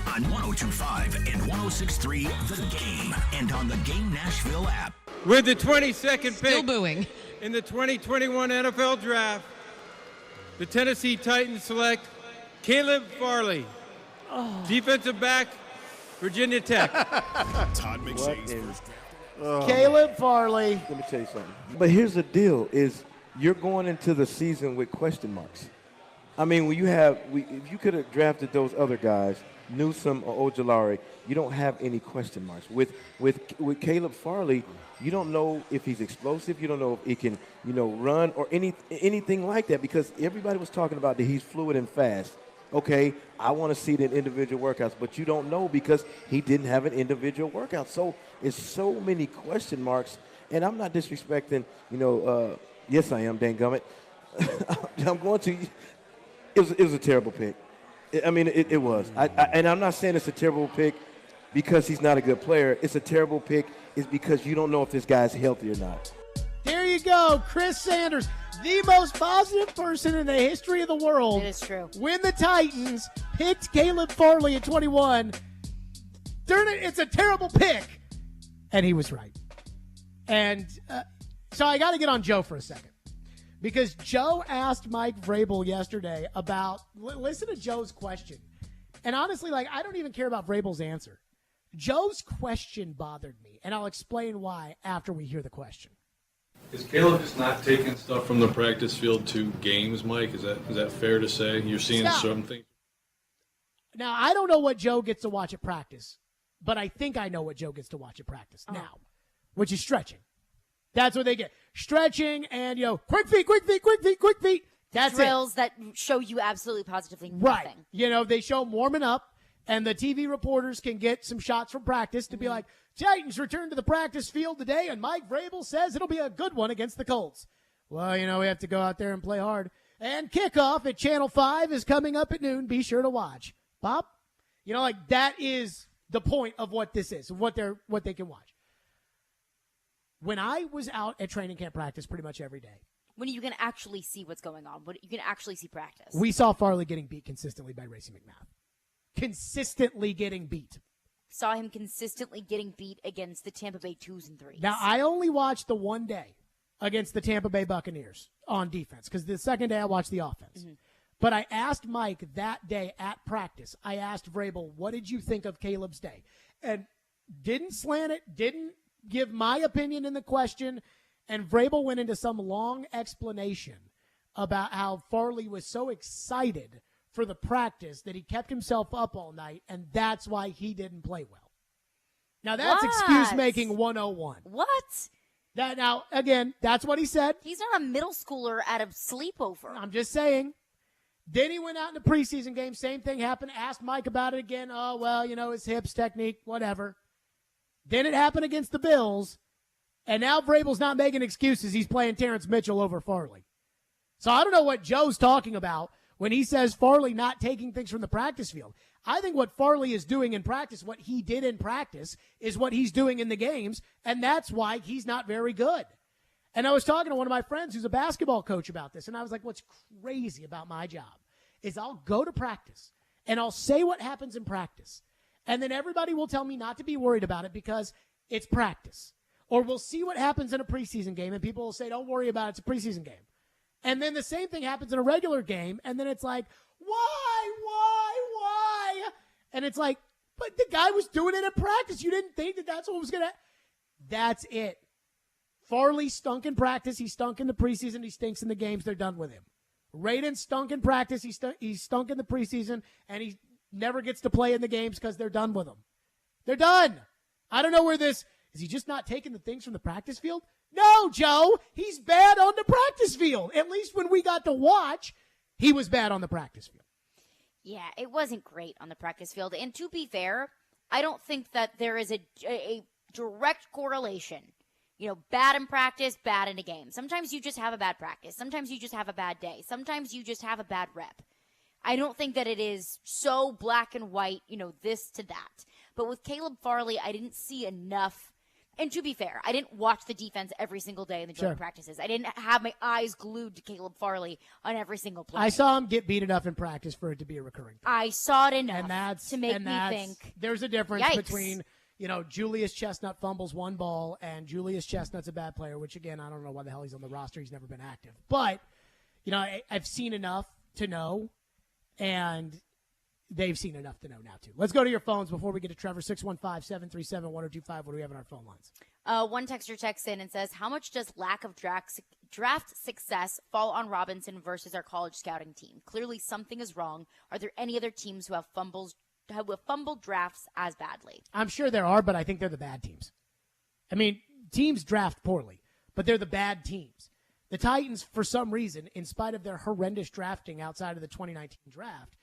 Speaker 4: on 102.5 and 106.3 The Game, and on the Game Nashville app.
Speaker 15: With the 22nd
Speaker 21: Still
Speaker 15: pick
Speaker 21: booing.
Speaker 15: in the 2021 NFL Draft, the Tennessee Titans select Caleb Farley, defensive back, Virginia Tech.
Speaker 16: Todd McShay's first.
Speaker 9: Caleb Farley.
Speaker 23: Let me tell you something. But here's the deal: is you're going into the season with question marks. I mean, when you have, if you could have drafted those other guys, Newsome or Ojulari, you don't have any question marks. With Caleb Farley, you don't know if he's explosive. You don't know if he can, run or anything like that, because everybody was talking about that he's fluid and fast. Okay, I want to see the individual workouts, but you don't know because he didn't have an individual workout. So it's so many question marks, and I'm not disrespecting, yes, I am, dangummit. I'm going to. It was a terrible pick. I mean, it was. And I'm not saying it's a terrible pick because he's not a good player. It's a terrible pick is because you don't know if this guy's healthy or not.
Speaker 9: There you go, Chris Sanders, the most positive person in the history of the world.
Speaker 2: It is true.
Speaker 9: When the Titans picked Caleb Farley at 21, it's a terrible pick. And he was right. And so I got to get on Joe for a second. Because Joe asked Mike Vrabel yesterday about, listen to Joe's question. And honestly, I don't even care about Vrabel's answer. Joe's question bothered me, and I'll explain why after we hear the question.
Speaker 6: Is Caleb just not taking stuff from the practice field to games, Mike? Is that fair to say? You're seeing something?
Speaker 9: Now, I don't know what Joe gets to watch at practice, but I think I know what Joe gets to watch at practice now, which is stretching. That's what they get. Stretching and, quick feet. That's
Speaker 2: drills that show you absolutely positively nothing.
Speaker 9: Right. They show them warming up, and the TV reporters can get some shots from practice to be like, Titans return to the practice field today, and Mike Vrabel says it'll be a good one against the Colts. Well, we have to go out there and play hard. And kickoff at Channel 5 is coming up at noon. Be sure to watch. Bob? That is the point of what this is, of what they can watch. When I was out at training camp practice pretty much every day.
Speaker 2: When you can actually see what's going on. When you can actually see practice.
Speaker 9: We saw Farley getting beat consistently by Racey McMath. Consistently getting beat.
Speaker 2: Saw him consistently getting beat against the Tampa Bay 2s and 3s.
Speaker 9: Now, I only watched the one day against the Tampa Bay Buccaneers on defense because the second day I watched the offense. Mm-hmm. But I asked Mike that day at practice, I asked Vrabel, what did you think of Caleb's day? And didn't slant it, didn't give my opinion in the question, and Vrabel went into some long explanation about how Farley was so excited for the practice that he kept himself up all night, and that's why he didn't play well. Now, that's excuse-making 101.
Speaker 2: What?
Speaker 9: Now, again, that's what he said.
Speaker 2: He's not a middle schooler at a sleepover.
Speaker 9: I'm just saying. Then he went out in the preseason game. Same thing happened. Asked Mike about it again. Oh, well, his hips, technique, whatever. Then it happened against the Bills. And now Vrabel's not making excuses. He's playing Terrence Mitchell over Farley. So I don't know what Joe's talking about when he says Farley not taking things from the practice field. I think what Farley is doing in practice, what he did in practice, is what he's doing in the games, and that's why he's not very good. And I was talking to one of my friends who's a basketball coach about this, and I was like, what's crazy about my job is I'll go to practice, and I'll say what happens in practice, and then everybody will tell me not to be worried about it because it's practice. Or we'll see what happens in a preseason game, and people will say, don't worry about it, it's a preseason game. And then the same thing happens in a regular game, and then it's like, why? And it's like, but the guy was doing it in practice. You didn't think that that's what was going to – that's it. Farley stunk in practice. He stunk in the preseason. He stinks in the games. They're done with him. Radin stunk in practice. He stunk in the preseason, and he never gets to play in the games because they're done with him. They're done. I don't know where this – is he just not taking the things from the practice field? No, Joe. He's bad on the practice field. At least when we got to watch, he was bad on the practice field.
Speaker 2: Yeah, it wasn't great on the practice field. And to be fair, I don't think that there is a direct correlation. Bad in practice, bad in a game. Sometimes you just have a bad practice. Sometimes you just have a bad day. Sometimes you just have a bad rep. I don't think that it is so black and white, this to that. But with Caleb Farley, I didn't see enough. And to be fair, I didn't watch the defense every single day in the joint practices. I didn't have my eyes glued to Caleb Farley on every single play.
Speaker 9: I saw him get beat enough in practice for it to be a recurring thing.
Speaker 2: I saw it enough to make me think.
Speaker 9: There's a difference between, Julius Chestnut fumbles one ball and Julius Chestnut's a bad player, which, again, I don't know why the hell he's on the roster. He's never been active. But, I've seen enough to know, and they've seen enough to know now, too. Let's go to your phones before we get to Trevor. 615-737-1025. What do we have on our phone lines?
Speaker 2: One texter texts in and says, how much does lack of draft success fall on Robinson versus our college scouting team? Clearly something is wrong. Are there any other teams who have fumbled drafts as badly?
Speaker 9: I'm sure there are, but I think they're the bad teams. I mean, teams draft poorly, but they're the bad teams. The Titans, for some reason, in spite of their horrendous drafting outside of the 2019 draft,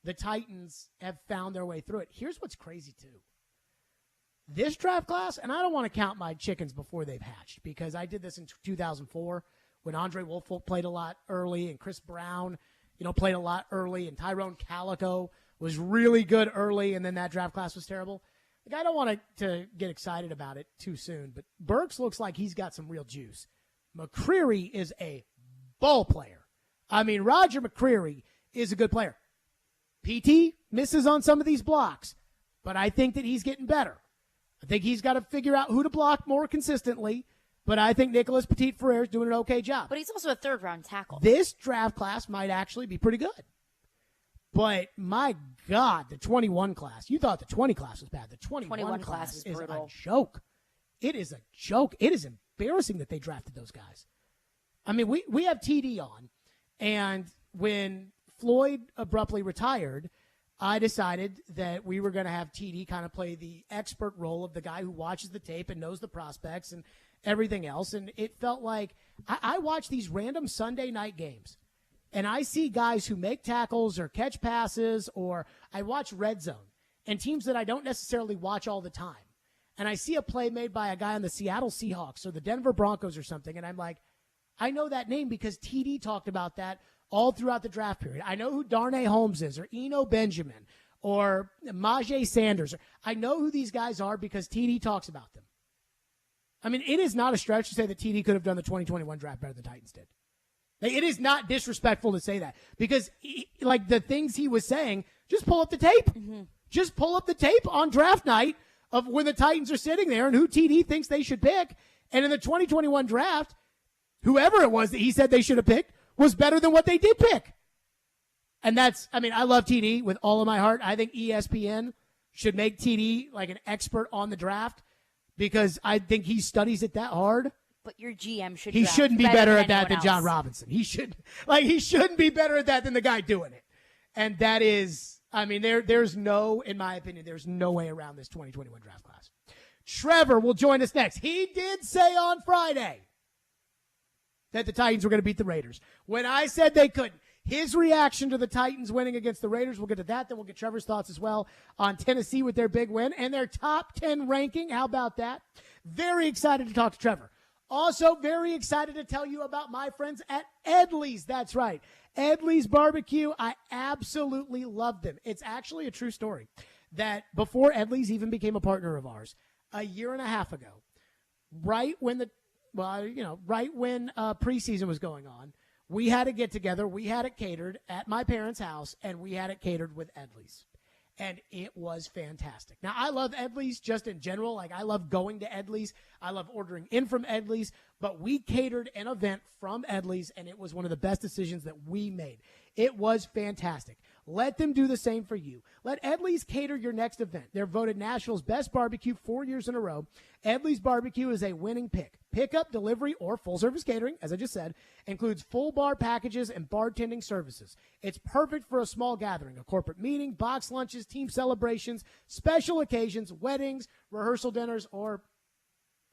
Speaker 9: the Titans have found their way through it. Here's what's crazy, too. This draft class, and I don't want to count my chickens before they've hatched because I did this in 2004 when Andre Wolfolk played a lot early and Chris Brown, played a lot early, and Tyrone Calico was really good early, and then that draft class was terrible. Like, I don't want to get excited about it too soon, but Burks looks like he's got some real juice. McCreary is a ball player. I mean, Roger McCreary is a good player. PT misses on some of these blocks, but I think that he's getting better. I think he's got to figure out who to block more consistently, but I think Nicholas Petit-Frere is doing an okay job.
Speaker 2: But he's also a third-round tackle.
Speaker 9: This draft class might actually be pretty good. But, my God, the 21 class. You thought the 20 class was bad. The 21 class is a joke. It is a joke. It is embarrassing that they drafted those guys. I mean, we have TD on, and when Floyd abruptly retired, I decided that we were going to have TD kind of play the expert role of the guy who watches the tape and knows the prospects and everything else. And it felt like I watch these random Sunday night games, and I see guys who make tackles or catch passes, or I watch Red Zone and teams that I don't necessarily watch all the time. And I see a play made by a guy on the Seattle Seahawks or the Denver Broncos or something, and I'm like, I know that name because TD talked about that all throughout the draft period. I know who Darnay Holmes is, or Eno Benjamin, or Majay Sanders. I know who these guys are because TD talks about them. I mean, it is not a stretch to say that TD could have done the 2021 draft better than the Titans did. It is not disrespectful to say that because, like, the things he was saying, just pull up the tape. Mm-hmm. Just pull up the tape on draft night of when the Titans are sitting there and who TD thinks they should pick. And in the 2021 draft, whoever it was that he said they should have picked was better than what they did pick. And that's, I mean, I love TD with all of my heart. I think ESPN should make TD like an expert on the draft because I think he studies it that hard.
Speaker 2: But your GM should.
Speaker 9: He shouldn't be better at that than John Robinson. He shouldn't be better at that than the guy doing it. And that is, I mean, there's no, in my opinion, there's no way around this 2021 draft class. Trevor will join us next. He did say on Friday that the Titans were going to beat the Raiders. When I said they couldn't, his reaction to the Titans winning against the Raiders. We'll get to that. Then we'll get Trevor's thoughts as well on Tennessee with their big win and their top 10 ranking. How about that? Very excited to talk to Trevor. Also very excited to tell you about my friends at Edley's. That's right. Edley's Barbecue. I absolutely love them. It's actually a true story that before Edley's even became a partner of ours, a year and a half ago, right when preseason was going on, we had a get together. We had it catered at my parents' house, and we had it catered with Edley's. And it was fantastic. Now, I love Edley's just in general. Like, I love going to Edley's. I love ordering in from Edley's. But we catered an event from Edley's, and it was one of the best decisions that we made. It was fantastic. Let them do the same for you. Let Edley's cater your next event. They're voted Nashville's best barbecue 4 years in a row. Edley's Barbecue is a winning pick. Pickup, delivery, or full-service catering, as I just said, includes full bar packages and bartending services. It's perfect for a small gathering, a corporate meeting, box lunches, team celebrations, special occasions, weddings, rehearsal dinners, or,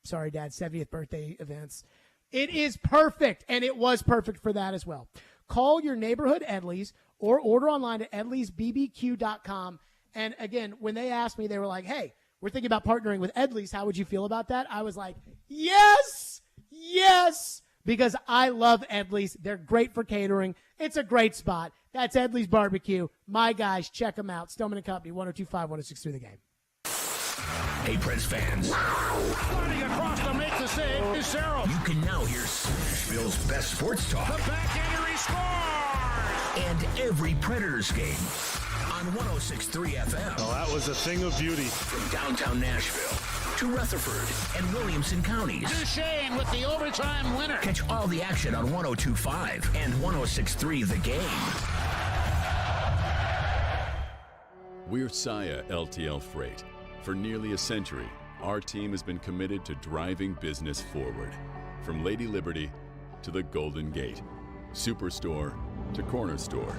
Speaker 9: sorry, Dad, 70th birthday events. It is perfect, and it was perfect for that as well. Call your neighborhood Edley's or order online at edleysbbq.com. And again, when they asked me, they were like, hey, we're thinking about partnering with Edley's. How would you feel about that? I was like, yes, because I love Edley's. They're great for catering. It's a great spot. That's Edley's Barbecue. My guys, check them out. Stillman and Company, 102.5, 106.3 The Game.
Speaker 4: Hey, Preds fans.
Speaker 3: Running across to make the save is Sarah.
Speaker 4: You can now hear Nashville's best sports talk.
Speaker 3: The backhander, he scores!
Speaker 4: And every Predators game on 106.3 FM.
Speaker 17: Oh, that was a thing of beauty.
Speaker 4: From downtown Nashville to Rutherford and Williamson counties.
Speaker 3: Duchesne with the overtime winner.
Speaker 4: Catch all the action on 102.5 and 106.3 The Game.
Speaker 19: We're Saia LTL Freight. For nearly a century, our team has been committed to driving business forward. From Lady Liberty to the Golden Gate, Superstore to Corner Store.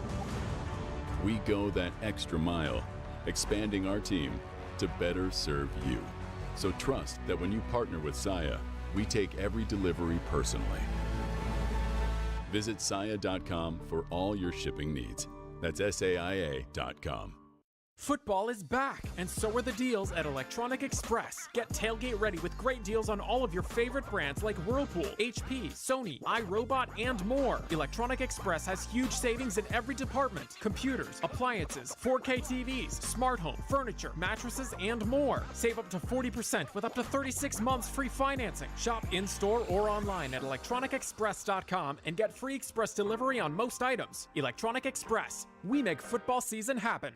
Speaker 19: We go that extra mile, expanding our team to better serve you. So trust that when you partner with Saia, we take every delivery personally. Visit Saia.com for all your shipping needs. That's SAIA.com.
Speaker 20: Football is back, and so are the deals at Electronic Express. Get tailgate ready with great deals on all of your favorite brands like Whirlpool, HP, Sony, iRobot, and more. Electronic Express has huge savings in every department: computers, appliances, 4K TVs, smart home, furniture, mattresses, and more. Save up to 40% with up to 36 months free financing. Shop in-store or online at electronicexpress.com and get free express delivery on most items. Electronic Express. We make football season happen.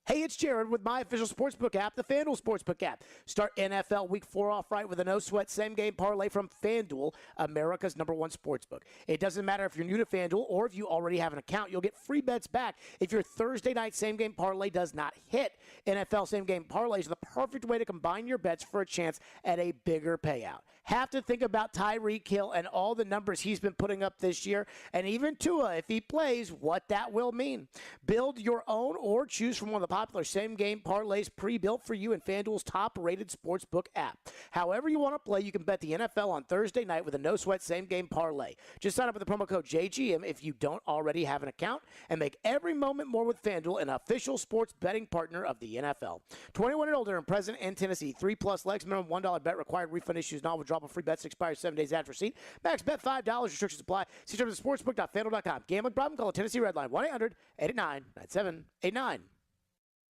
Speaker 9: Hey, it's Jared with my official sportsbook app, the FanDuel Sportsbook app. Start NFL Week 4 off right with a no-sweat same-game parlay from FanDuel, America's #1 sportsbook. It doesn't matter if you're new to FanDuel or if you already have an account. You'll get free bets back if your Thursday night same-game parlay does not hit. NFL same-game parlays are the perfect way to combine your bets for a chance at a bigger payout. Have to think about Tyreek Hill and all the numbers he's been putting up this year, and even Tua, if he plays, what that will mean. Build your own or choose from one of the popular same-game parlays pre-built for you in FanDuel's top-rated sportsbook app. However you want to play, you can bet the NFL on Thursday night with a no-sweat same-game parlay. Just sign up with the promo code JGM if you don't already have an account, and make every moment more with FanDuel, an official sports betting partner of the NFL. 21 and older and present in Tennessee. 3+ legs, minimum $1 bet required. Refund issues not withdrawable. Free bets expires 7 days after receipt. Max bet $5. Restrictions apply. See terms at sportsbook.fanduel.com. Gambling problem? Call the Tennessee Red Line 1-800-889-9789.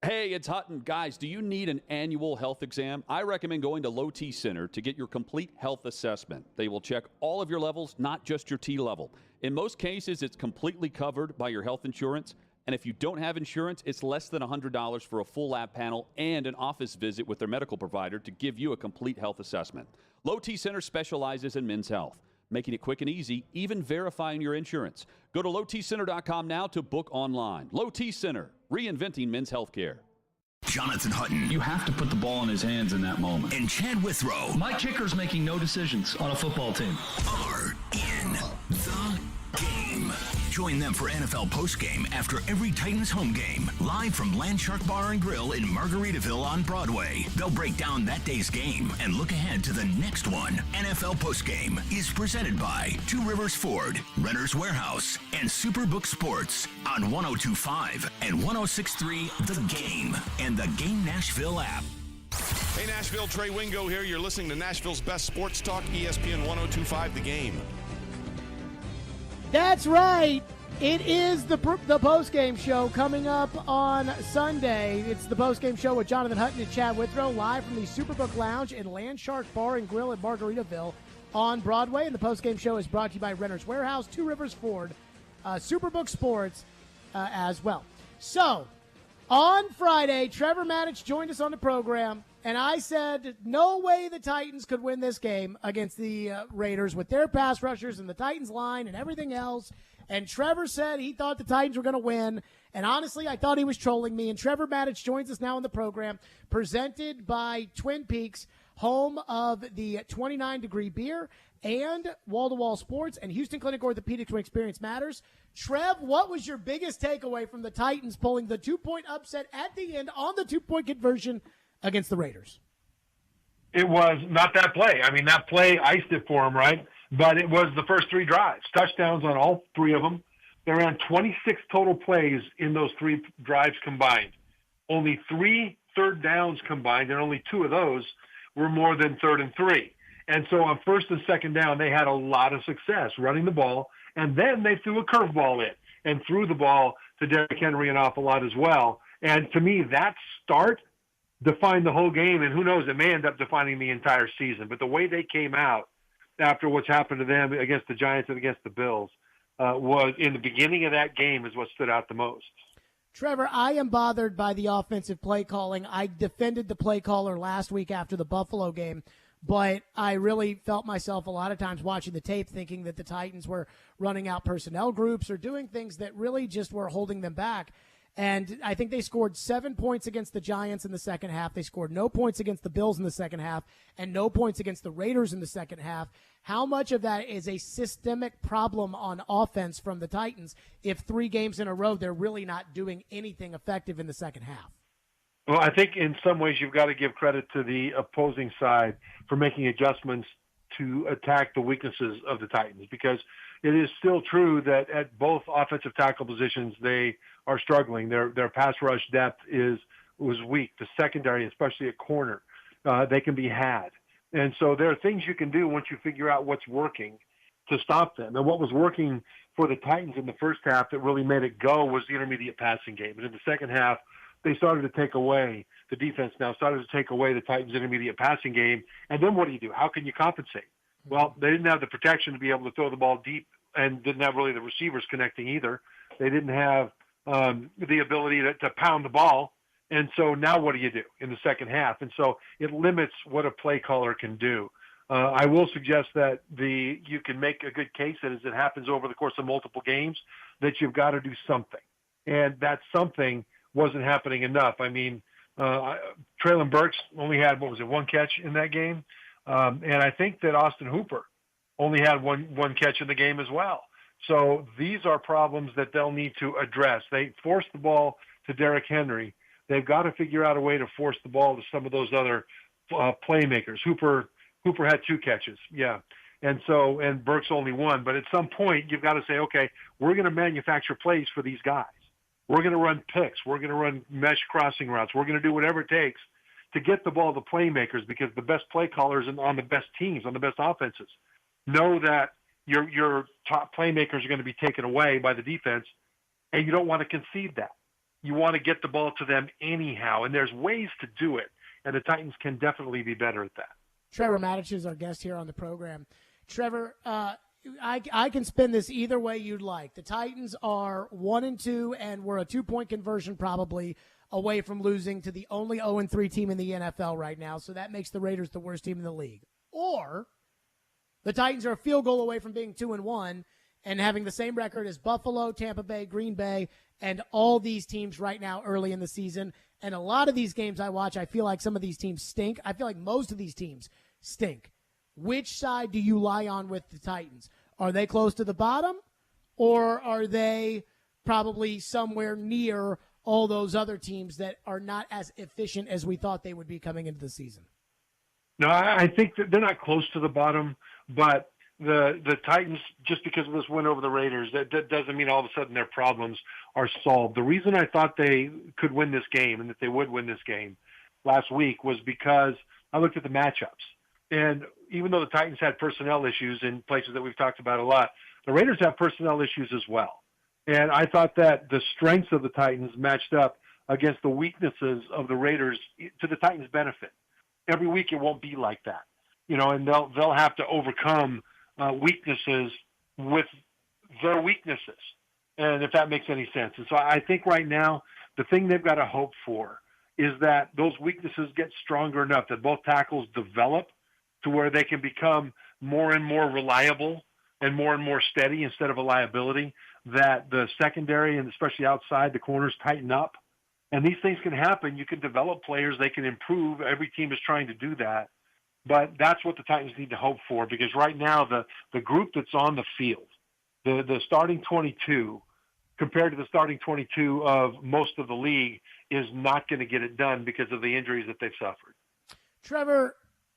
Speaker 22: Hey, it's Hutton. Guys, do you need an annual health exam? I recommend going to Low T Center to get your complete health assessment. They will check all of your levels, not just your T level. In most cases, it's completely covered by your health insurance. And if you don't have insurance, it's less than $100 for a full lab panel and an office visit with their medical provider to give you a complete health assessment. Low T Center specializes in men's health, making it quick and easy, even verifying your insurance. Go to lowtcenter.com now to book online. Low T Center, reinventing men's health care.
Speaker 4: Jonathan Hutton.
Speaker 24: You have to put the ball in his hands in that moment.
Speaker 4: And Chad Withrow.
Speaker 24: My kicker's making no decisions on a football team.
Speaker 4: Are in the game. Join them for NFL postgame after every Titans home game, live from Landshark Bar and Grill in Margaritaville on Broadway. They'll break down that day's game and look ahead to the next one. NFL postgame is presented by Two Rivers Ford, Renter's Warehouse, and Superbook Sports on 102.5 and 106.3 The Game and the Game Nashville app.
Speaker 16: Hey, Nashville, Trey Wingo here. You're listening to Nashville's best sports talk, ESPN 102.5 The Game.
Speaker 9: That's right. It is the post-game show coming up on Sunday. It's the post-game show with Jonathan Hutton and Chad Withrow live from the Superbook Lounge in Landshark Bar and Grill in Margaritaville on Broadway. And the post-game show is brought to you by Renter's Warehouse, Two Rivers Ford, Superbook Sports as well. So, on Friday, Trevor Maddich joined us on the program, and I said no way the Titans could win this game against the Raiders with their pass rushers and the Titans line and everything else. And Trevor said he thought the Titans were going to win. And honestly, I thought he was trolling me. And Trevor Maddich joins us now on the program, presented by Twin Peaks, home of the 29-degree beer and wall-to-wall sports and Houston Clinic Orthopedics when experience matters. Trev, what was your biggest takeaway from the Titans pulling the 2-point upset at the end on the 2-point conversion against the Raiders?
Speaker 5: It was not that play. I mean, that play iced it for them, right? But it was the first 3 drives, touchdowns on all 3 of them. They ran 26 total plays in those 3 drives combined. Only 3 third downs combined, and only 2 of those were more than 3rd and 3. And so on 1st and 2nd down, they had a lot of success running the ball, and then they threw a curveball in and threw the ball to Derrick Henry an awful lot as well. And to me, that start defined the whole game, and who knows, it may end up defining the entire season. But the way they came out after what's happened to them against the Giants and against the Bills was in the beginning of that game is what stood out the most.
Speaker 9: Trevor, I am bothered by the offensive play calling. I defended the play caller last week after the Buffalo game, but I really felt myself a lot of times watching the tape thinking that the Titans were running out personnel groups or doing things that really just were holding them back. And I think they scored 7 points against the Giants in the second half. They scored no points against the Bills in the second half and no points against the Raiders in the second half. How much of that is a systemic problem on offense from the Titans if 3 games in a row they're really not doing anything effective in the second half?
Speaker 5: Well, I think in some ways you've got to give credit to the opposing side for making adjustments to attack the weaknesses of the Titans, because it is still true that at both offensive tackle positions they are struggling. Their pass rush depth was weak. The secondary, especially at corner, they can be had. And so there are things you can do once you figure out what's working to stop them. And what was working for the Titans in the first half that really made it go was the intermediate passing game. And in the second half, they started to take away, the defense now started to take away the Titans' intermediate passing game. And then what do? How can you compensate? Well, they didn't have the protection to be able to throw the ball deep and didn't have really the receivers connecting either. They didn't have the ability to pound the ball. And so now what do you do in the second half? And so it limits what a play caller can do. I will suggest that you can make a good case that as it happens over the course of multiple games, that you've got to do something. And that something wasn't happening enough. I mean, Treylon Burks only had, 1 catch in that game? And I think that Austin Hooper only had one catch in the game as well. So these are problems that they'll need to address. They forced the ball to Derrick Henry. They've got to figure out a way to force the ball to some of those other playmakers. Hooper had 2 catches, yeah. And Burks only 1. But at some point, you've got to say, okay, we're going to manufacture plays for these guys. We're going to run picks. We're going to run mesh crossing routes. We're going to do whatever it takes to get the ball to playmakers, because the best play callers on the best teams, on the best offenses, know that your top playmakers are going to be taken away by the defense, and you don't want to concede that. You want to get the ball to them anyhow, and there's ways to do it, and the Titans can definitely be better at that.
Speaker 9: Trevor Maddich is our guest here on the program. Trevor, I can spin this either way you'd like. The Titans are 1-2, and we're a 2-point conversion probably away from losing to the only 0-3 team in the NFL right now, so that makes the Raiders the worst team in the league. Or the Titans are a field goal away from being 2-1 and having the same record as Buffalo, Tampa Bay, Green Bay, and all these teams right now early in the season. And a lot of these games I watch, I feel like some of these teams stink. I feel like most of these teams stink. Which side do you lie on with the Titans? Are they close to the bottom, or are they probably somewhere near all those other teams that are not as efficient as we thought they would be coming into the season?
Speaker 5: No, I think that they're not close to the bottom, but the Titans, just because of this win over the Raiders, that doesn't mean all of a sudden their problems are solved. The reason I thought they could win this game and that they would win this game last week was because I looked at the matchups. And even though the Titans had personnel issues in places that we've talked about a lot, the Raiders have personnel issues as well. And I thought that the strengths of the Titans matched up against the weaknesses of the Raiders to the Titans' benefit. Every week it won't be like that, and they'll have to overcome weaknesses with their weaknesses, and if that makes any sense. And so I think right now the thing they've got to hope for is that those weaknesses get stronger enough that both tackles develop to where they can become more and more reliable and more steady instead of a liability, that the secondary and especially outside the corners tighten up. And these things can happen. You can develop players. They can improve. Every team is trying to do that. But that's what the Titans need to hope for, because right now the group that's on the field, the starting 22, compared to the starting 22 of most of the league, is not going to get it done because of the injuries that they've suffered.
Speaker 9: Trevor,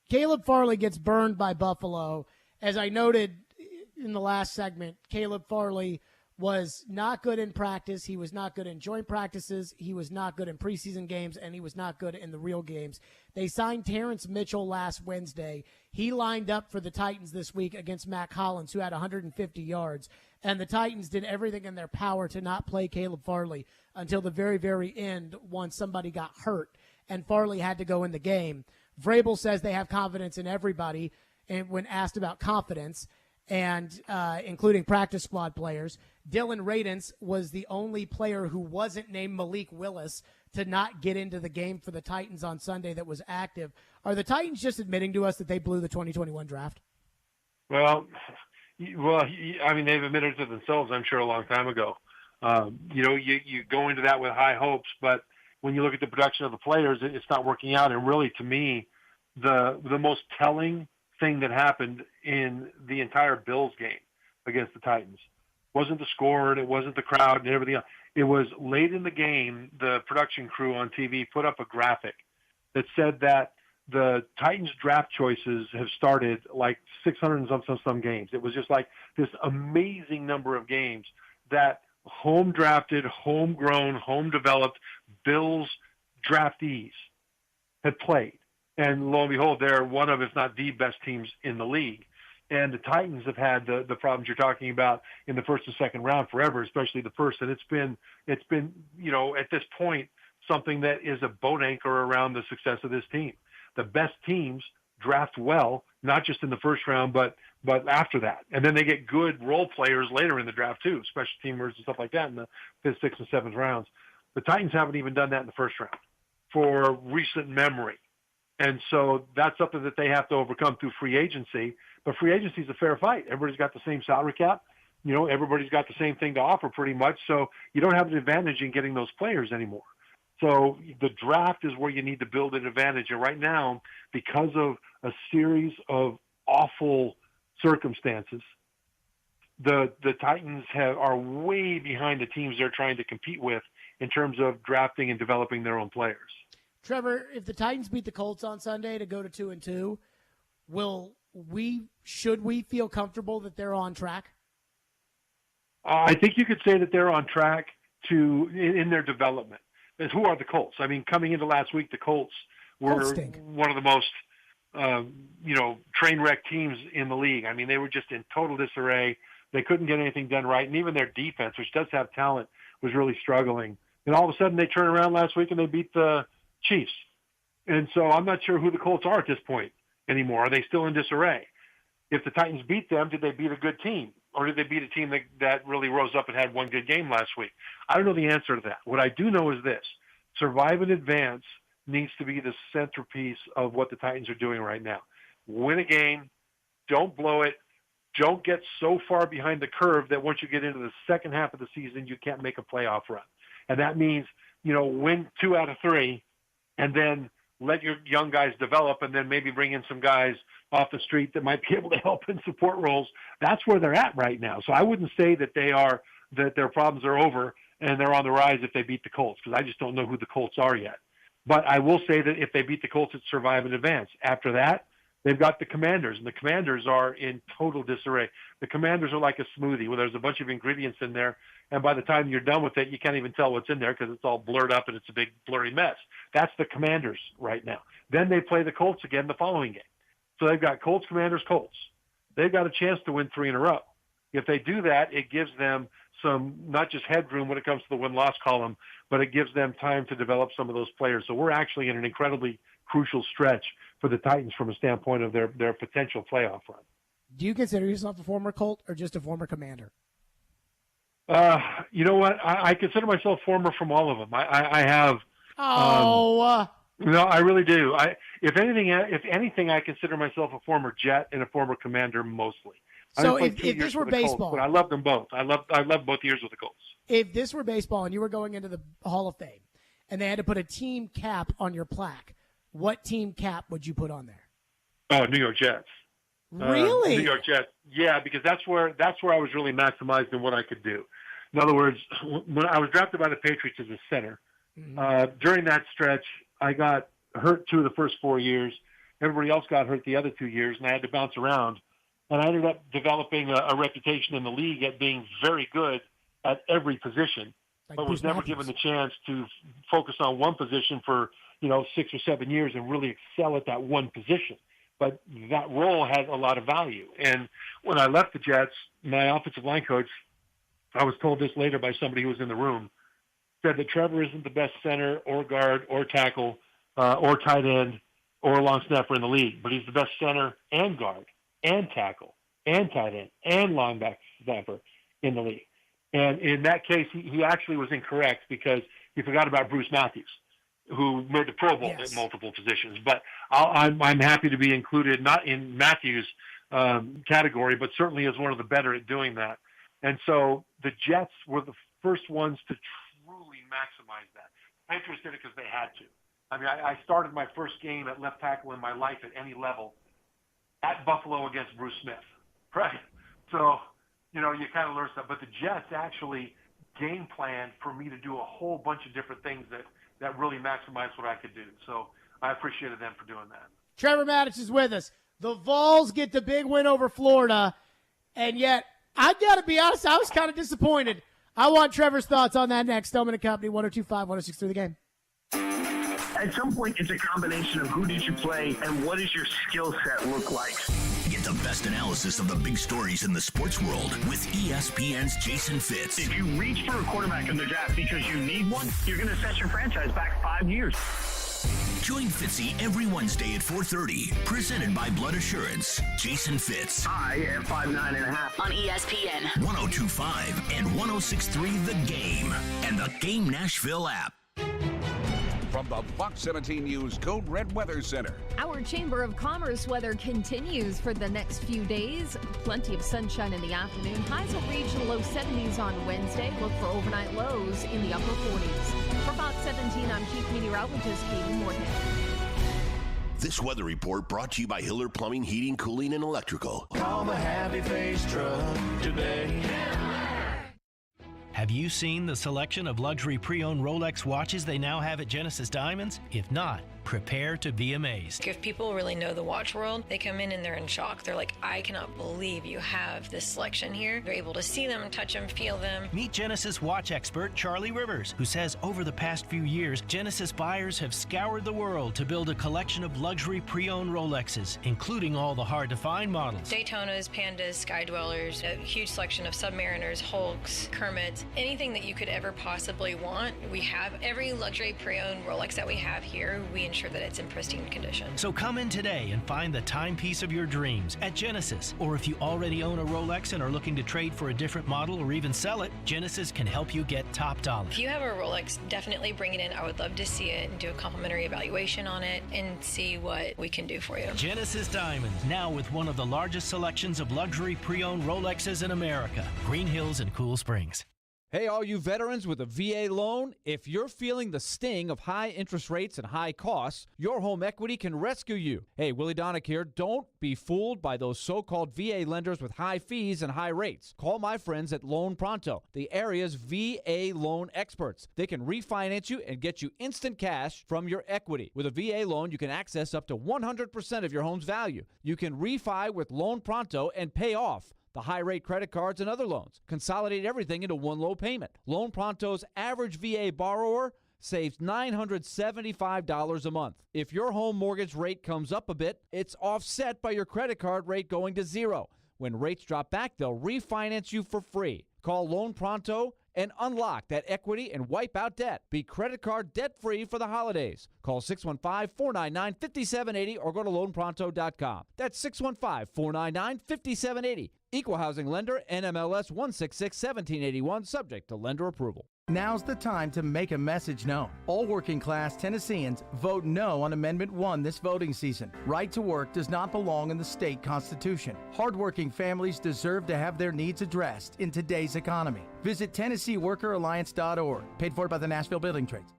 Speaker 9: Caleb Farley gets burned by Buffalo. As I noted in the last segment, Caleb Farley was not good in practice. He was not good in joint practices. He was not good in preseason games, and he was not good in the real games. They signed Terrence Mitchell last Wednesday. He lined up for the Titans this week against Mac Hollins, who had 150 yards. And the Titans did everything in their power to not play Caleb Farley until the very, very end once somebody got hurt, and Farley had to go in the game. Vrabel says they have confidence in everybody, and when asked about confidence, and including practice squad players. Dylan Radins was the only player who wasn't named Malik Willis to not get into the game for the Titans on Sunday that was active. Are the Titans just admitting to us that they blew the 2021 draft?
Speaker 5: Well, I mean, they've admitted to themselves, I'm sure, a long time ago. You go into that with high hopes, but when you look at the production of the players, it's not working out. And really, to me, the most telling thing that happened in the entire Bills game against the Titans wasn't the score, and it wasn't the crowd and everything else. It was late in the game, the production crew on TV put up a graphic that said that the Titans draft choices have started like 600 and some games. It was just like this amazing number of games that home drafted, homegrown, home developed Bills draftees had played. And lo and behold, they're one of, if not the best teams in the league. And the Titans have had the problems you're talking about in the first and second round forever, especially the first. And it's been, at this point, something that is a boat anchor around the success of this team. The best teams draft well, not just in the first round, but after that. And then they get good role players later in the draft too, special teamers and stuff like that in the fifth, sixth, and seventh rounds. The Titans haven't even done that in the first round for recent memory. And so that's something that they have to overcome through free agency. But free agency is a fair fight. Everybody's got the same salary cap. Everybody's got the same thing to offer pretty much. So you don't have an advantage in getting those players anymore. So the draft is where you need to build an advantage. And right now, because of a series of awful circumstances, the Titans are way behind the teams they're trying to compete with in terms of drafting and developing their own players.
Speaker 9: Trevor, if the Titans beat the Colts on Sunday to go to 2-2, should we feel comfortable that they're on track?
Speaker 5: I think you could say that they're on track in their development. And who are the Colts? I mean, coming into last week, the Colts were one of the most, train wreck teams in the league. I mean, they were just in total disarray. They couldn't get anything done right. And even their defense, which does have talent, was really struggling. And all of a sudden they turn around last week and they beat the Chiefs. And so I'm not sure who the Colts are at this point anymore. Are they still in disarray? If the Titans beat them, did they beat a good team? Or did they beat a team that really rose up and had one good game last week? I don't know the answer to that. What I do know is this. Survive and advance needs to be the centerpiece of what the Titans are doing right now. Win a game. Don't blow it. Don't get so far behind the curve that once you get into the second half of the season, you can't make a playoff run. And that means, win 2 out of 3 and then let your young guys develop, and then maybe bring in some guys off the street that might be able to help in support roles. That's where they're at right now. So I wouldn't say that their problems are over and they're on the rise if they beat the Colts, because I just don't know who the Colts are yet. But I will say that if they beat the Colts, it's survive and advance. After that, they've got the Commanders, and the Commanders are in total disarray. The Commanders are like a smoothie where there's a bunch of ingredients in there, and by the time you're done with it, you can't even tell what's in there because it's all blurred up and it's a big blurry mess. That's the Commanders right now. Then they play the Colts again the following game. So they've got Colts, Commanders, Colts. They've got a chance to win 3 in a row. If they do that, it gives them some, not just headroom when it comes to the win-loss column, but it gives them time to develop some of those players. So we're actually in an incredibly crucial stretch for the Titans from a standpoint of their potential playoff run.
Speaker 9: Do you consider yourself a former Colt or just a former Commander?
Speaker 5: You know what? I consider myself former from all of them. I have. No, I really do. If anything, I consider myself a former Jet and a former Commander mostly.
Speaker 9: So if this were baseball,
Speaker 5: Colts, but I love them both. I love both years with the Colts.
Speaker 9: If this were baseball and you were going into the Hall of Fame and they had to put a team cap on your plaque, what team cap would you put on there?
Speaker 5: Oh, New York Jets.
Speaker 9: Really?
Speaker 5: New York Jets. Yeah, because that's where I was really maximized in what I could do. In other words, when I was drafted by the Patriots as a center, during that stretch, I got hurt 2 of the first 4 years. Everybody else got hurt the other 2 years, and I had to bounce around. And I ended up developing a reputation in the league at being very good at every position, but was never given the chance to focus on one position for 6 or 7 years and really excel at that one position. But that role had a lot of value. And when I left the Jets, my offensive line coach, I was told this later by somebody who was in the room, said that Trevor isn't the best center or guard or tackle or tight end or long snapper in the league, but he's the best center and guard and tackle and tight end and long back snapper in the league. And in that case, he actually was incorrect because he forgot about Bruce Matthews, who made the Pro Bowl at multiple positions. But I'm happy to be included, not in Matthews' category, but certainly as one of the better at doing that. And so the Jets were the first ones to truly maximize that. Patriots did it because they had to. I mean, I started my first game at left tackle in my life at any level at Buffalo against Bruce Smith, right? So, you kind of learn stuff. But the Jets actually game planned for me to do a whole bunch of different things that really maximized what I could do. So I appreciated them for doing that.
Speaker 9: Trevor Maddux is with us. The Vols get the big win over Florida, and yet I got to be honest, I was kind of disappointed. I want Trevor's thoughts on that next. Stillman and Company, 102.5, 106.3 The Game.
Speaker 1: At some point, it's a combination of who did you play and what does your skill set look like.
Speaker 4: Get the best analysis of the big stories in the sports world with ESPN's Jason Fitz.
Speaker 1: If you reach for a quarterback in the draft because you need one, you're going to set your franchise back 5 years.
Speaker 4: Join Fitzy every Wednesday at 4:30. Presented by Blood Assurance. Jason Fitz.
Speaker 1: I am 5'9.5"
Speaker 4: on ESPN 102.5 and 106.3 The Game and the Game Nashville app.
Speaker 8: From the Fox 17 News Code Red Weather Center.
Speaker 17: Our Chamber of Commerce weather continues for the next few days. Plenty of sunshine in the afternoon. Highs will reach the low 70s on Wednesday. Look for overnight lows in the upper 40s. For Fox 17, I'm Chief Meteorologist Katie Morgan.
Speaker 4: This weather report brought to you by Hiller Plumbing, Heating, Cooling, and Electrical.
Speaker 18: Call the Happy Face Truck today.
Speaker 25: Have you seen the selection of luxury pre-owned Rolex watches they now have at Genesis Diamonds? If not, prepare to be amazed.
Speaker 26: If people really know the watch world, they come in and they're in shock. They're like, I cannot believe you have this selection here. They're able to see them, touch them, feel them.
Speaker 25: Meet Genesis watch expert Charlie Rivers, who says over the past few years, Genesis buyers have scoured the world to build a collection of luxury pre-owned Rolexes, including all the hard-to-find models.
Speaker 26: Daytonas, Pandas, Sky Dwellers, a huge selection of Submariners, Hulks, Kermits, anything that you could ever possibly want. We have every luxury pre-owned Rolex that we have here. We ensure that it's in pristine condition.
Speaker 25: So come in today and find the timepiece of your dreams at Genesis. Or if you already own a Rolex and are looking to trade for a different model or even sell it, Genesis can help you get top dollar.
Speaker 26: If you have a Rolex, definitely bring it in. I would love to see it and do a complimentary evaluation on it and see what we can do for you.
Speaker 25: Genesis Diamonds, now with one of the largest selections of luxury pre-owned Rolexes in America. Green Hills and Cool Springs.
Speaker 7: Hey, all you veterans with a VA loan, if you're feeling the sting of high interest rates and high costs, your home equity can rescue you. Hey, Willie Donick here. Don't be fooled by those so-called VA lenders with high fees and high rates. Call my friends at Loan Pronto, the area's VA loan experts. They can refinance you and get you instant cash from your equity. With a VA loan, you can access up to 100% of your home's value. You can refi with Loan Pronto and pay off the high-rate credit cards and other loans. Consolidate everything into one low payment. Loan Pronto's average VA borrower saves $975 a month. If your home mortgage rate comes up a bit, it's offset by your credit card rate going to zero. When rates drop back, they'll refinance you for free. Call Loan Pronto and unlock that equity and wipe out debt. Be credit card debt-free for the holidays. Call 615-499-5780 or go to loanpronto.com. That's 615-499-5780. Equal housing lender, NMLS 166-1781, subject to lender approval.
Speaker 10: Now's the time to make a message known. All working-class Tennesseans vote no on Amendment 1 this voting season. Right to work does not belong in the state constitution. Hardworking families deserve to have their needs addressed in today's economy. Visit TennesseeWorkerAlliance.org, paid for by the Nashville Building Trades.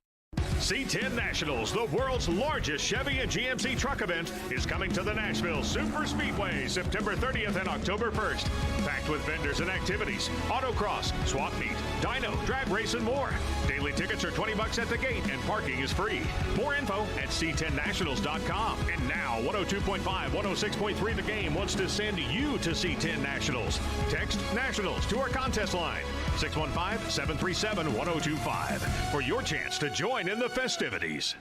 Speaker 11: C10 Nationals, the world's largest Chevy and GMC truck event, is coming to the Nashville Super Speedway September 30th and October 1st. Packed with vendors and activities, autocross, swap meet, dyno, drag race, and more. Daily tickets are $20 at the gate and parking is free. More info at c10nationals.com. And now 102.5, 106.3 The Game wants to send you to C10 Nationals. Text Nationals to our contest line, 615-737-1025, for your chance to join in the festivities.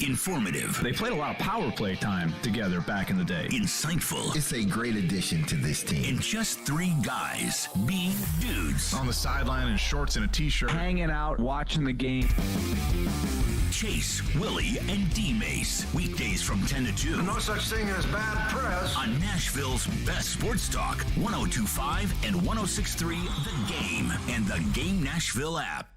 Speaker 4: Informative.
Speaker 24: They played a lot of power play time together back in the day.
Speaker 4: Insightful.
Speaker 12: It's a great addition to this team.
Speaker 4: And just three guys being dudes.
Speaker 13: On the sideline in shorts and a t-shirt.
Speaker 24: Hanging out, watching the game.
Speaker 4: Chase, Willie, and D-Mace. Weekdays from 10 to 2.
Speaker 12: No such thing as bad press.
Speaker 4: On Nashville's best sports talk, 102.5 and 106.3 The Game. And the Game Nashville app.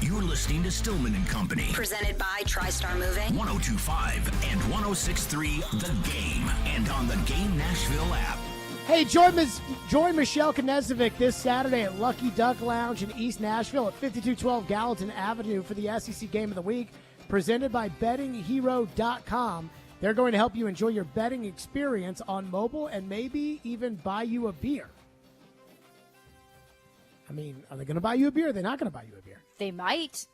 Speaker 4: You're listening to Stillman and Company.
Speaker 14: Presented by TriStar Moving.
Speaker 4: 102.5 and 106.3 The Game. And on the Game Nashville app.
Speaker 9: Hey, join Michelle Knezovic this Saturday at Lucky Duck Lounge in East Nashville at 5212 Gallatin Avenue for the SEC Game of the Week. Presented by BettingHero.com. They're going to help you enjoy your betting experience on mobile and maybe even buy you a beer. I mean, are they going to buy you a beer? Are they not going to buy you a beer?
Speaker 2: They might.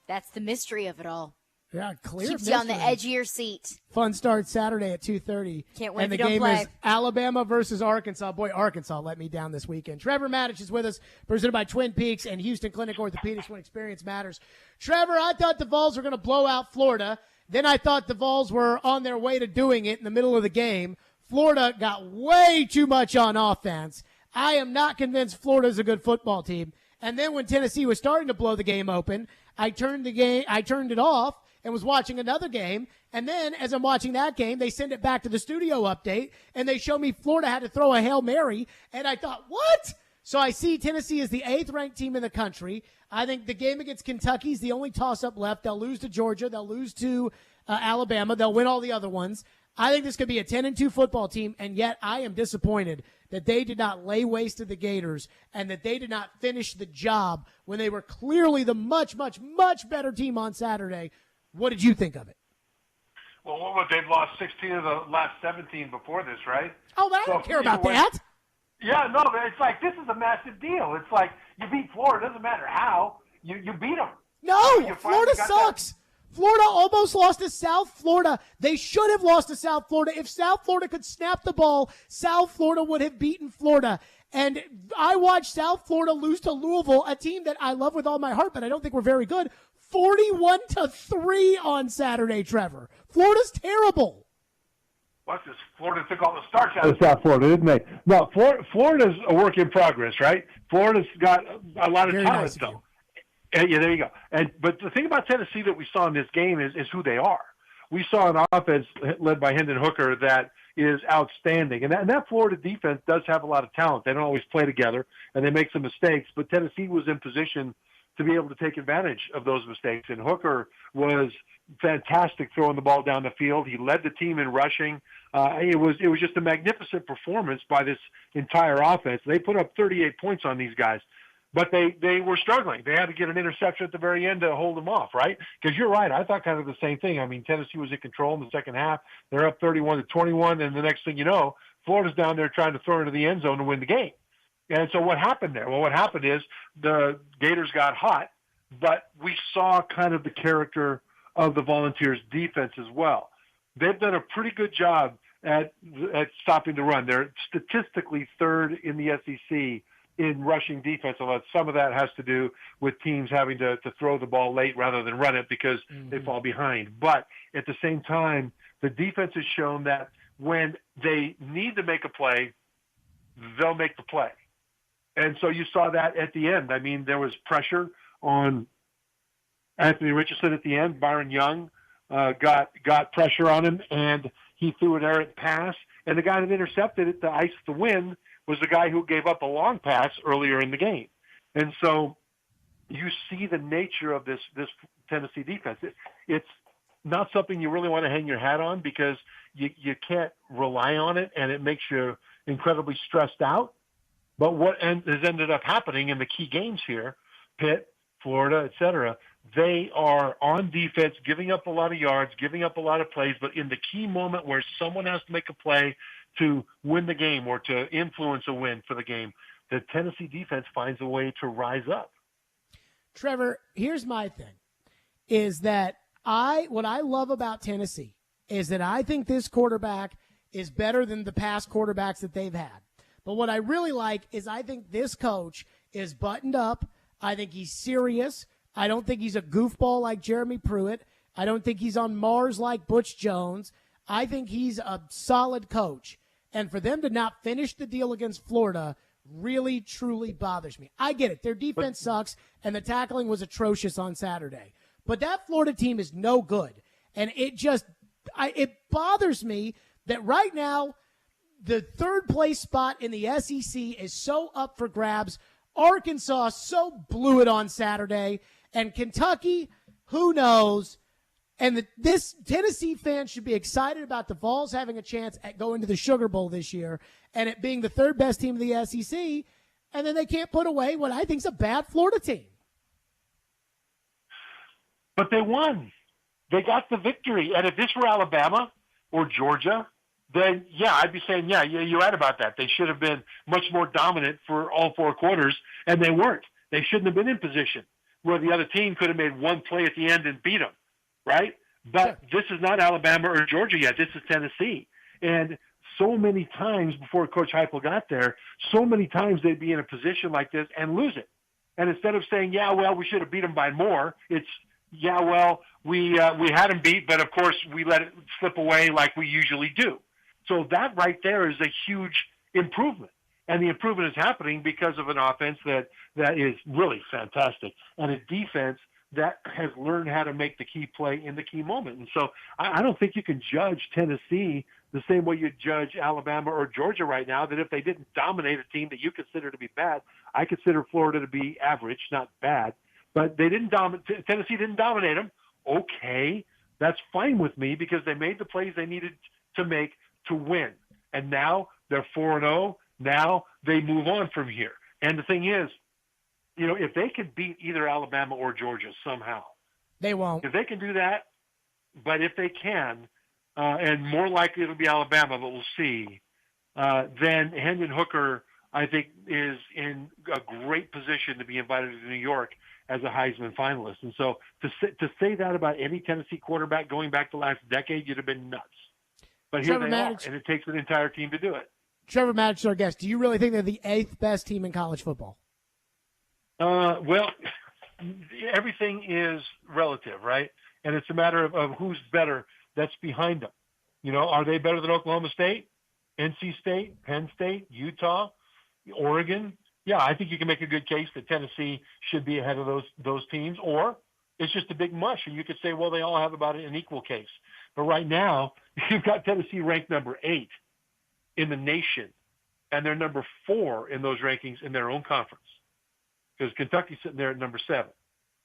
Speaker 2: That's the mystery of it all.
Speaker 9: Yeah, clear.
Speaker 2: Keeps you on the edge of your seat.
Speaker 9: Fun start Saturday at 2:30.
Speaker 2: Can't wait.
Speaker 9: And the game is Alabama versus Arkansas. Boy, Arkansas let me down this weekend. Trevor Maddich is with us, presented by Twin Peaks and Houston Clinic Orthopedics, when experience matters. Trevor, I thought the Vols were going to blow out Florida. Then I thought the Vols were on their way to doing it in the middle of the game. Florida got way too much on offense. I am not convinced Florida's a good football team. And then when Tennessee was starting to blow the game open, I turned it off and was watching another game. And then as I'm watching that game, they send it back to the studio update and they show me Florida had to throw a Hail Mary. And I thought, what? So I see Tennessee as the 8th ranked team in the country. I think the game against Kentucky is the only toss-up left. They'll lose to Georgia. They'll lose to Alabama. They'll win all the other ones. I think this could be a 10-2 football team, and yet I am disappointed that they did not lay waste to the Gators and that they did not finish the job when they were clearly the much, much, much better team on Saturday. What did you think of it?
Speaker 5: Well, they've lost 16 of the last 17 before this, right?
Speaker 9: Oh, I don't care about that.
Speaker 5: Yeah, no, but it's like this is a massive deal. It's like you beat Florida. It doesn't matter how. You beat them.
Speaker 9: No, Florida sucks. Florida almost lost to South Florida. They should have lost to South Florida. If South Florida could snap the ball, South Florida would have beaten Florida. And I watched South Florida lose to Louisville, a team that I love with all my heart, but I don't think we're very good. 41-3 on Saturday, Trevor. Florida's terrible.
Speaker 5: What's this? Florida took all the starch out of South Florida, didn't they? No, Florida's a work in progress, right? Florida's got a lot of talent, though. Yeah, there you go. But the thing about Tennessee that we saw in this game is who they are. We saw an offense led by Hendon Hooker that is outstanding. And that Florida defense does have a lot of talent. They don't always play together, and they make some mistakes. But Tennessee was in position to be able to take advantage of those mistakes. And Hooker was fantastic throwing the ball down the field. He led the team in rushing. It was just a magnificent performance by this entire offense. They put up 38 points on these guys. But they were struggling. They had to get an interception at the very end to hold them off, right? Because you're right. I thought kind of the same thing. I mean, Tennessee was in control in the second half. They're up 31-21, and the next thing you know, Florida's down there trying to throw into the end zone to win the game. And so what happened there? Well, what happened is the Gators got hot, but we saw kind of the character of the Volunteers' defense as well. They've done a pretty good job at stopping the run. They're statistically third in the SEC in rushing defense, although some of that has to do with teams having to throw the ball late rather than run it because they fall behind. But at the same time, the defense has shown that when they need to make a play, they'll make the play. And so you saw that at the end. I mean, there was pressure on Anthony Richardson at the end. Byron Young got pressure on him, and he threw an errant pass. And the guy that intercepted it to ice the win was the guy who gave up a long pass earlier in the game. And so you see the nature of this Tennessee defense. It's not something you really want to hang your hat on because you can't rely on it, and it makes you incredibly stressed out. But what has ended up happening in the key games here, Pitt, Florida, et cetera, they are on defense, giving up a lot of yards, giving up a lot of plays, but in the key moment where someone has to make a play to win the game or to influence a win for the game, the Tennessee defense finds a way to rise up.
Speaker 9: Trevor, here's my thing, is that what I love about Tennessee is that I think this quarterback is better than the past quarterbacks that they've had. But what I really like is I think this coach is buttoned up. I think he's serious. I don't think he's a goofball like Jeremy Pruitt. I don't think he's on Mars like Butch Jones. I think he's a solid coach. And for them to not finish the deal against Florida really, truly bothers me. I get it. Their defense sucks, and the tackling was atrocious on Saturday. But that Florida team is no good. And it bothers me that right now the third place spot in the SEC is so up for grabs. Arkansas so blew it on Saturday. And Kentucky, who knows? And this Tennessee fan should be excited about the Vols having a chance at going to the Sugar Bowl this year and it being the third best team of the SEC. And then they can't put away what I think is a bad Florida team.
Speaker 5: But they won. They got the victory. And if this were Alabama or Georgia, then, yeah, I'd be saying, yeah, you're right about that. They should have been much more dominant for all four quarters, and they weren't. They shouldn't have been in position where the other team could have made one play at the end and beat them, right? But this is not Alabama or Georgia yet. This is Tennessee. And so many times before Coach Heupel got there, so many times they'd be in a position like this and lose it. And instead of saying, yeah, well, we should have beat them by more, it's, yeah, well, we had them beat, but of course we let it slip away like we usually do. So that right there is a huge improvement. And the improvement is happening because of an offense that is really fantastic and a defense that has learned how to make the key play in the key moment. And so I don't think you can judge Tennessee the same way you judge Alabama or Georgia right now, that if they didn't dominate a team that you consider to be bad, I consider Florida to be average, not bad. But they didn't Tennessee didn't dominate them. Okay, that's fine with me because they made the plays they needed to make to win. And now they're 4-0. Now they move on from here. And the thing is, you know, if they could beat either Alabama or Georgia somehow,
Speaker 9: they won't.
Speaker 5: If they can do that, but if they can, and more likely it'll be Alabama, but we'll see, then Hendon Hooker, I think, is in a great position to be invited to New York as a Heisman finalist. And so to say that about any Tennessee quarterback going back the last decade, you'd have been nuts. But here they are, and it takes an entire team to do it.
Speaker 9: Trevor Matich is our guest. Do you really think they're the 8th best team in college football?
Speaker 5: Well, everything is relative, right? And it's a matter of who's better that's behind them. You know, are they better than Oklahoma State, NC State, Penn State, Utah, Oregon? Yeah, I think you can make a good case that Tennessee should be ahead of those teams, or it's just a big mush, and you could say, well, they all have about an equal case. But right now, you've got Tennessee ranked number 8 in the nation, and they're number 4 in those rankings in their own conference, because Kentucky's sitting there at number 7.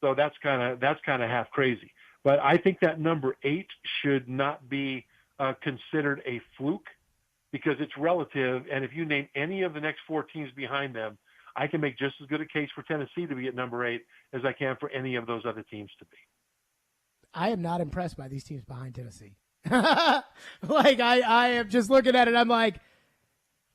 Speaker 5: So that's kind of half crazy. But I think that number 8 should not be considered a fluke, because it's relative. And if you name any of the next 4 teams behind them, I can make just as good a case for Tennessee to be at number 8 as I can for any of those other teams to be.
Speaker 9: I am not impressed by these teams behind Tennessee. Like, I am just looking at it. I'm like,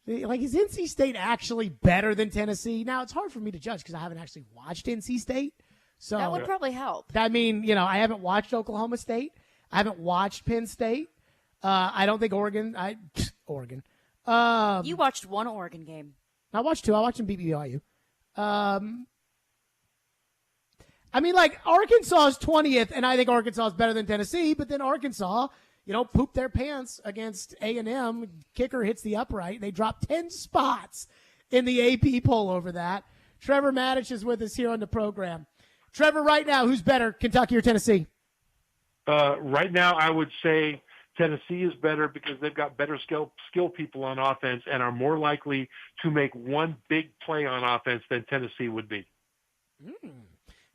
Speaker 9: is NC State actually better than Tennessee? Now, it's hard for me to judge because I haven't actually watched NC State. So
Speaker 2: that would probably help.
Speaker 9: I mean, I haven't watched Oklahoma State. I haven't watched Penn State. I don't think Oregon.
Speaker 2: You watched one Oregon game.
Speaker 9: I watched 2. I watched them beat BYU. I mean, like, Arkansas is 20th, and I think Arkansas is better than Tennessee, but then Arkansas, pooped their pants against A&M. Kicker hits the upright. They dropped 10 spots in the AP poll over that. Trevor Maddich is with us here on the program. Trevor, right now, who's better, Kentucky or Tennessee?
Speaker 5: Right now, I would say Tennessee is better because they've got better skill people on offense and are more likely to make one big play on offense than Tennessee would be.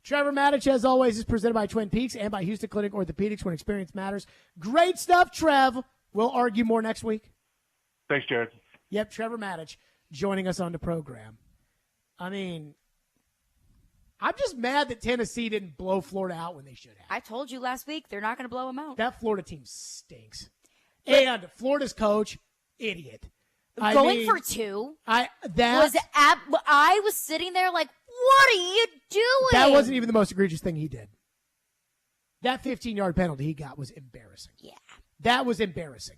Speaker 9: Trevor Maddich, as always, is presented by Twin Peaks and by Houston Clinic Orthopedics, when experience matters. Great stuff, Trev. We'll argue more next week.
Speaker 5: Thanks, Jared.
Speaker 9: Yep, Trevor Maddich joining us on the program. I mean, I'm just mad that Tennessee didn't blow Florida out when they should have.
Speaker 2: I told you last week they're not going to blow them out.
Speaker 9: That Florida team stinks. And Florida's coach, idiot.
Speaker 2: Going for 2 I was sitting there like, what are you doing?
Speaker 9: That wasn't even the most egregious thing he did. That 15-yard penalty he got was embarrassing.
Speaker 2: Yeah.
Speaker 9: That was embarrassing.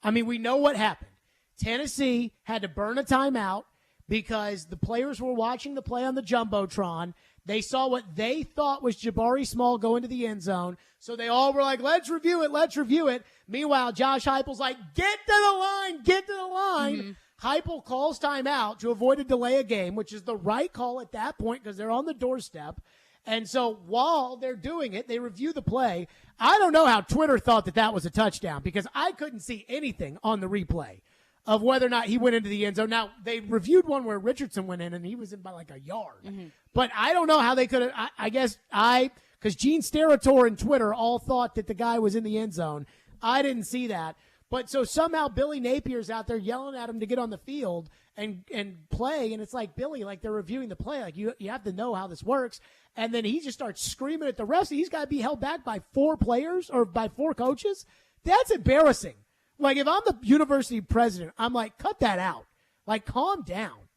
Speaker 9: I mean, we know what happened. Tennessee had to burn a timeout because the players were watching the play on the Jumbotron. They saw what they thought was Jabari Small go into the end zone. So they all were like, let's review it. Meanwhile, Josh Heupel's like, get to the line. Mm-hmm. Heupel calls timeout to avoid a delay of game, which is the right call at that point because they're on the doorstep. And so while they're doing it, they review the play. I don't know how Twitter thought that was a touchdown because I couldn't see anything on the replay of whether or not he went into the end zone. Now, they reviewed one where Richardson went in, and he was in by like a yard. Mm-hmm. But I don't know how they could have – I guess because Gene Steratore and Twitter all thought that the guy was in the end zone. I didn't see that. But so somehow Billy Napier's out there yelling at him to get on the field and play, and it's like, Billy, like they're reviewing the play. Like you have to know how this works. And then he just starts screaming at the refs. He's got to be held back by 4 players or by 4 coaches. That's embarrassing. Like, if I'm the university president, I'm like, cut that out. Like, calm down.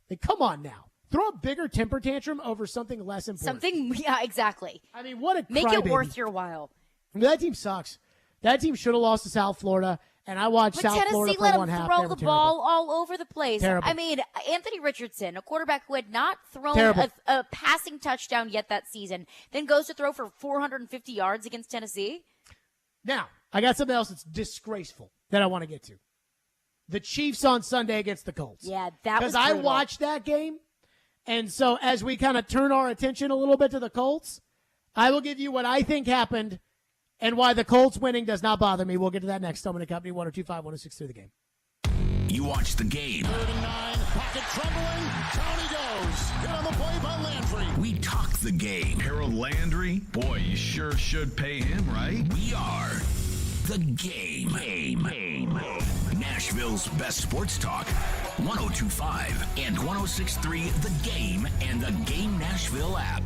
Speaker 9: Like, come on now. Throw a bigger temper tantrum over something less important.
Speaker 2: Yeah, exactly.
Speaker 9: I mean, what a
Speaker 2: Make it
Speaker 9: crybaby.
Speaker 2: worth your while.
Speaker 9: I mean, that team sucks. That team should have lost to South Florida, and I watched South Florida for 1 half.
Speaker 2: Tennessee let them throw the ball all over the place.
Speaker 9: Terrible.
Speaker 2: I mean, Anthony Richardson, a quarterback who had not thrown a passing touchdown yet that season, then goes to throw for 450 yards against Tennessee.
Speaker 9: Now, I got something else that's disgraceful that I want to get to. The Chiefs on Sunday against the Colts.
Speaker 2: Yeah, that was
Speaker 9: brutal. Because I watched that game, and so as we kind of turn our attention a little bit to the Colts, I will give you what I think happened and why the Colts winning does not bother me. We'll get to that next. Stillman & Company, 102.5-106.3 The Game.
Speaker 4: You watch the game.
Speaker 18: 39, pocket trembling, down he goes. Hit on the play by Landry.
Speaker 4: We talk the game.
Speaker 13: Harold Landry? Boy, you sure should pay him, right?
Speaker 4: We are the game. Nashville's best sports talk. 102.5 and 106.3 The Game and the Game Nashville app.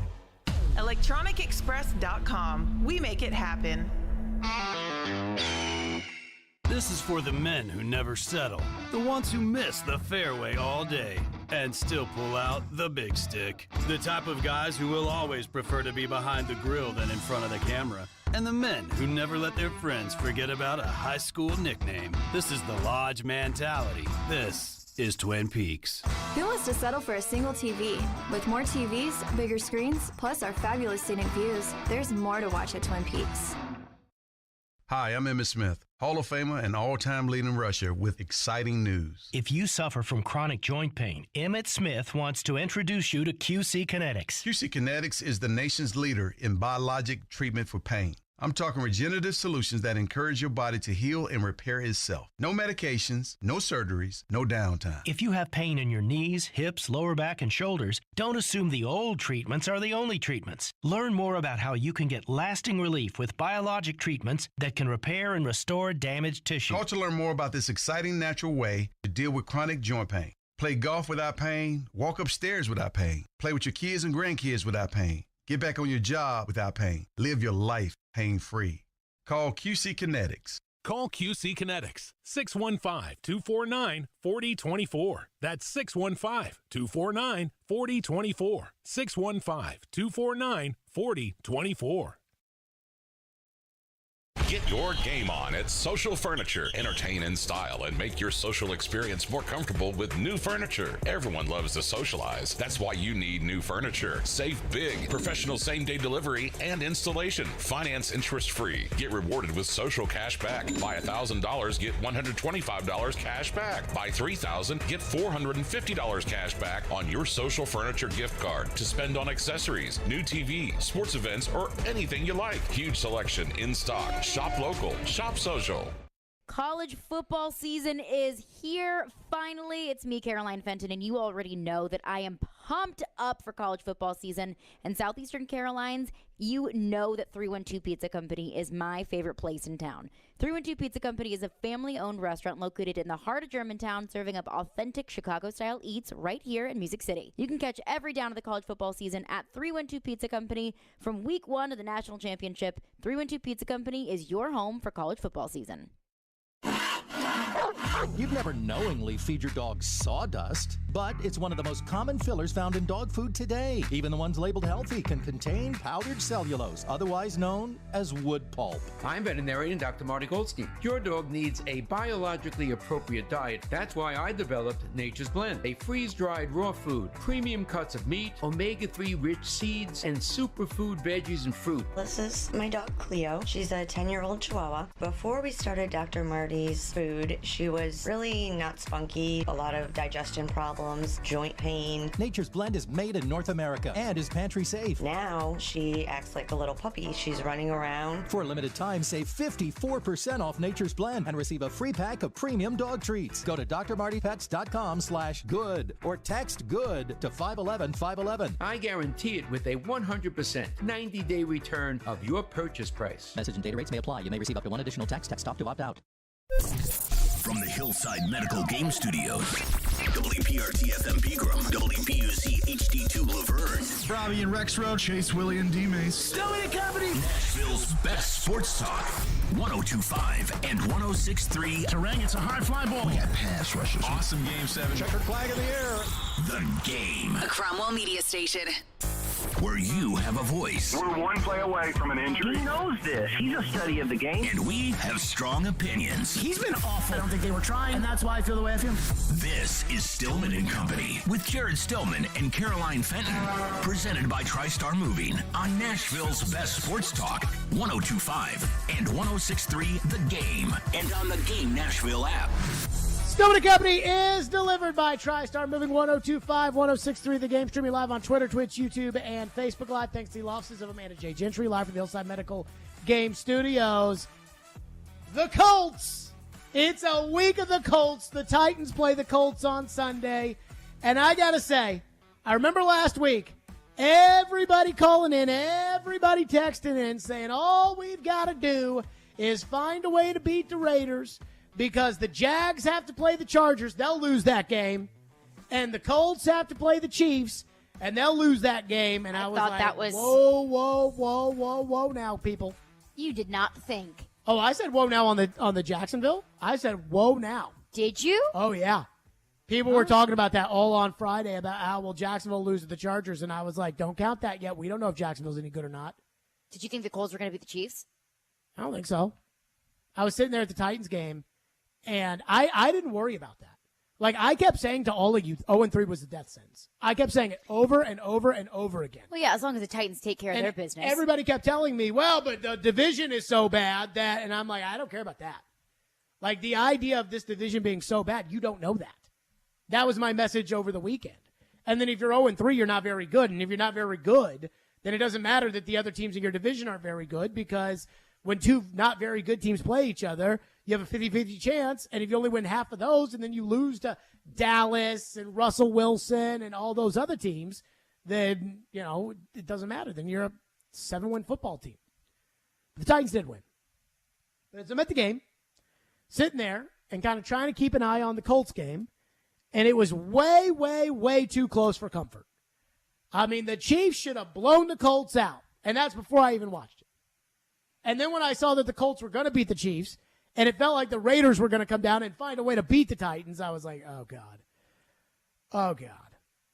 Speaker 3: ElectronicExpress.com. We make it happen.
Speaker 6: This is for the men who never settle, the ones who miss the fairway all day and still pull out the big stick, the type of guys who will always prefer to be behind the grill than in front of the camera, and the men who never let their friends forget about a high school nickname. This is the Lodge mentality. This is Twin Peaks.
Speaker 15: Who wants to settle for a single TV? With more TVs, bigger screens, plus our fabulous scenic views, there's more to watch at Twin Peaks.
Speaker 19: Hi, I'm Emmitt Smith, Hall of Famer and all-time leading rusher with exciting news.
Speaker 25: If you suffer from chronic joint pain, Emmitt Smith wants to introduce you to QC Kinetics.
Speaker 19: QC Kinetics is the nation's leader in biologic treatment for pain. I'm talking regenerative solutions that encourage your body to heal and repair itself. No medications, no surgeries, no downtime.
Speaker 25: If you have pain in your knees, hips, lower back, and shoulders, don't assume the old treatments are the only treatments. Learn more about how you can get lasting relief with biologic treatments that can repair and restore damaged tissue.
Speaker 19: Call to learn more about this exciting natural way to deal with chronic joint pain. Play golf without pain. Walk upstairs without pain. Play with your kids and grandkids without pain. Get back on your job without pain. Live your life pain-free. Call QC Kinetics.
Speaker 1: Call QC Kinetics, 615-249-4024. That's 615-249-4024. 615-249-4024.
Speaker 16: Get your game on at Social Furniture. Entertain in style and make your social experience more comfortable with new furniture. Everyone loves to socialize. That's why you need new furniture. Save big. Professional same-day delivery and installation. Finance interest-free. Get rewarded with social cash back. Buy $1,000, get $125 cash back. Buy $3,000, get $450 cash back on your Social Furniture gift card to spend on accessories, new TV, sports events, or anything you like. Huge selection in stock. Shop local. Shop social.
Speaker 2: College football season is here. Finally, it's me, Caroline Fenton, and you already know that I am pumped up for college football season. And Southeastern Carolines, you know that 312 Pizza Company is my favorite place in town. 312 Pizza Company is a family-owned restaurant located in the heart of Germantown, serving up authentic Chicago-style eats right here in Music City. You can catch every down of the college football season at 312 Pizza Company. From week 1 of the national championship, 312 Pizza Company is your home for college football season.
Speaker 20: You've never knowingly feed your dog sawdust, but it's one of the most common fillers found in dog food today. Even the ones labeled healthy can contain powdered cellulose, otherwise known as wood pulp.
Speaker 21: I'm veterinarian Dr. Marty Goldstein. Your dog needs a biologically appropriate diet. That's why I developed Nature's Blend, a freeze-dried raw food, premium cuts of meat, omega-3 rich seeds, and superfood veggies and fruit.
Speaker 22: This is my dog Cleo. She's a 10-year-old Chihuahua. Before we started Dr. Marty's food, she was really not spunky, a lot of digestion problems, joint pain.
Speaker 20: Nature's Blend is made in North America and is pantry safe.
Speaker 22: Now she acts like a little puppy. She's running around.
Speaker 20: For a limited time, save 54% off Nature's Blend and receive a free pack of premium dog treats. Go to drmartypets.com/good or text GOOD to 511-511.
Speaker 21: I guarantee it with a 100% 90-day return of your purchase price.
Speaker 20: Message and data rates may apply. You may receive up to one additional text. Text stop to opt out.
Speaker 4: From the Hillside Medical Game Studios, WPRT-FM Pegram, WPUC HD2 Laverne,
Speaker 13: Robbie and Rex Road, Chase, Willie, and D-Mace.
Speaker 4: Stillman Company, Nashville's best sports talk, 102.5 and 106.3.
Speaker 13: Terang, it's a high fly ball.
Speaker 4: We got pass rushes.
Speaker 13: Awesome Game 7. Checkered flag in the air.
Speaker 4: The Game.
Speaker 14: A Cromwell Media Station.
Speaker 4: Where you have a voice.
Speaker 23: We're one play away from an injury.
Speaker 27: He knows this. He's a study of the game.
Speaker 4: And we have strong opinions.
Speaker 27: He's been awful. I don't think they were trying, and that's why I feel the way I feel.
Speaker 4: This is Stillman and Company with Jared Stillman and Caroline Fenton. Presented by TriStar Moving on Nashville's best sports talk, 102.5 and 106.3 The Game. And on the Game Nashville app.
Speaker 9: Stillman & Company is delivered by TriStar Moving, 102.5, 106.3 The Game. Streaming live on Twitter, Twitch, YouTube, and Facebook Live. Thanks to the offices of Amanda J. Gentry, live from the Hillside Medical Game Studios. The Colts. It's a week of the Colts. The Titans play the Colts on Sunday. And I got to say, I remember last week, everybody calling in, everybody texting in, saying all we've got to do is find a way to beat the Raiders, because the Jags have to play the Chargers. They'll lose that game. And the Colts have to play the Chiefs, and they'll lose that game. And I was
Speaker 2: thought
Speaker 9: like,
Speaker 2: that was...
Speaker 9: whoa now, people.
Speaker 2: You did not think.
Speaker 9: Oh, I said whoa now on the Jacksonville? I said whoa now.
Speaker 2: Did you?
Speaker 9: Oh, yeah. People were talking about that all on Friday, about how will Jacksonville lose to the Chargers. And I was like, don't count that yet. We don't know if Jacksonville's any good or not.
Speaker 2: Did you think the Colts were going to beat the Chiefs?
Speaker 9: I don't think so. I was sitting there at the Titans game, and I didn't worry about that. Like, I kept saying to all of you, 0-3 was the death sentence. I kept saying it over and over and over again.
Speaker 2: Well, yeah, as long as the Titans take care of their business.
Speaker 9: Everybody kept telling me, well, but the division is so bad that, and I'm like, I don't care about that. Like, the idea of this division being so bad, you don't know that. That was my message over the weekend. And then if you're 0-3, you're not very good. And if you're not very good, then it doesn't matter that the other teams in your division aren't very good, because when two not very good teams play each other, you have a 50-50 chance, and if you only win half of those and then you lose to Dallas and Russell Wilson and all those other teams, then, you know, it doesn't matter. Then you're a 7-win football team. But the Titans did win. But as I'm at the game, sitting there and kind of trying to keep an eye on the Colts game, And it was way, way, way too close for comfort. I mean, the Chiefs should have blown the Colts out. And that's before I even watched it. And then when I saw that the Colts were going to beat the Chiefs, and it felt like the Raiders were going to come down and find a way to beat the Titans, I was like, oh, God. Oh, God.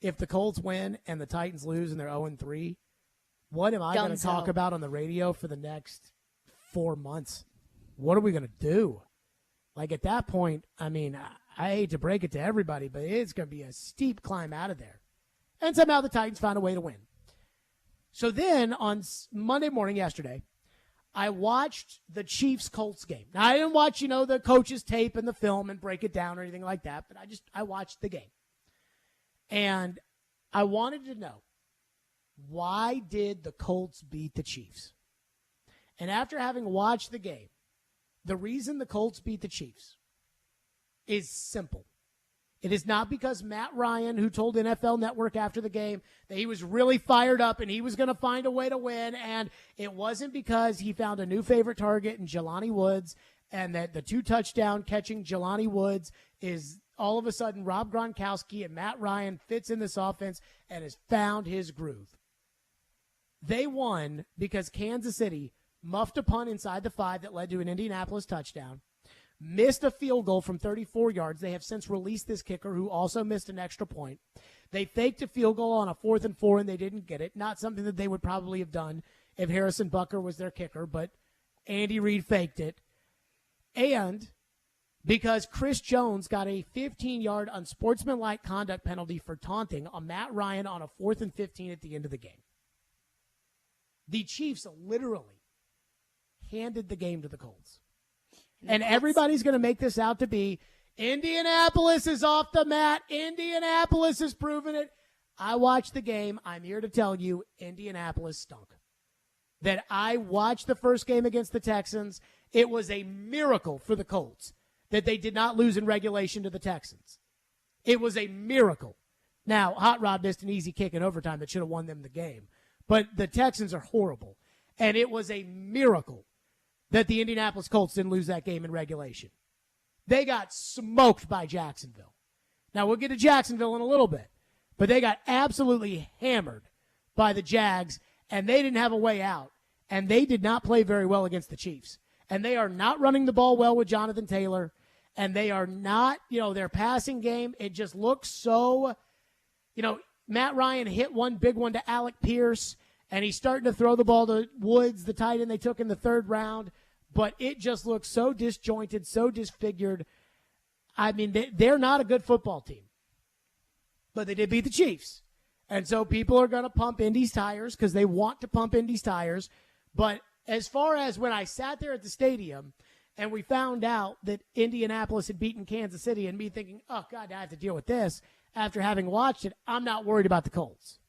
Speaker 9: If the Colts win and the Titans lose and they're 0-3, what am I going to talk about on the radio for the next 4 months? What are we going to do? Like, at that point, I mean, I hate to break it to everybody, but it's going to be a steep climb out of there. And somehow the Titans found a way to win. So then on Monday morning yesterday, I watched the Chiefs-Colts game. Now, I didn't watch, the coach's tape and the film and break it down or anything like that, but I watched the game. And I wanted to know, why did the Colts beat the Chiefs? And after having watched the game, the reason the Colts beat the Chiefs is simple. It is not because Matt Ryan, who told NFL Network after the game that he was really fired up and he was going to find a way to win, and it wasn't because he found a new favorite target in Jelani Woods and that the 2-touchdown catching Jelani Woods is all of a sudden Rob Gronkowski and Matt Ryan fits in this offense and has found his groove. They won because Kansas City muffed a punt inside the 5 that led to an Indianapolis touchdown, missed a field goal from 34 yards. They have since released this kicker who also missed an extra point. They faked a field goal on a 4th and 4 and they didn't get it. Not something that they would probably have done if Harrison Butker was their kicker, but Andy Reid faked it. And because Chris Jones got a 15-yard unsportsmanlike conduct penalty for taunting on Matt Ryan on a 4th and 15 at the end of the game. The Chiefs literally handed the game to the Colts. And everybody's going to make this out to be Indianapolis is off the mat. Indianapolis has proven it. I watched the game. I'm here to tell you Indianapolis stunk. That I watched the first game against the Texans. It was a miracle for the Colts that they did not lose in regulation to the Texans. It was a miracle. Now, Hot Rod missed an easy kick in overtime that should have won them the game. But the Texans are horrible. And it was a miracle that the Indianapolis Colts didn't lose that game in regulation. They got smoked by Jacksonville. Now, we'll get to Jacksonville in a little bit. But they got absolutely hammered by the Jags, and they didn't have a way out. And they did not play very well against the Chiefs. And they are not running the ball well with Jonathan Taylor. And they are not, their passing game, it just looks so, Matt Ryan hit one big one to Alec Pierce, and he's starting to throw the ball to Woods, the tight end they took in the 3rd round. But it just looks so disjointed, so disfigured. I mean, they're not a good football team. But they did beat the Chiefs. And so people are going to pump Indy's tires because they want to pump Indy's tires. But as far as when I sat there at the stadium and we found out that Indianapolis had beaten Kansas City and me thinking, oh, God, I have to deal with this. After having watched it, I'm not worried about the Colts.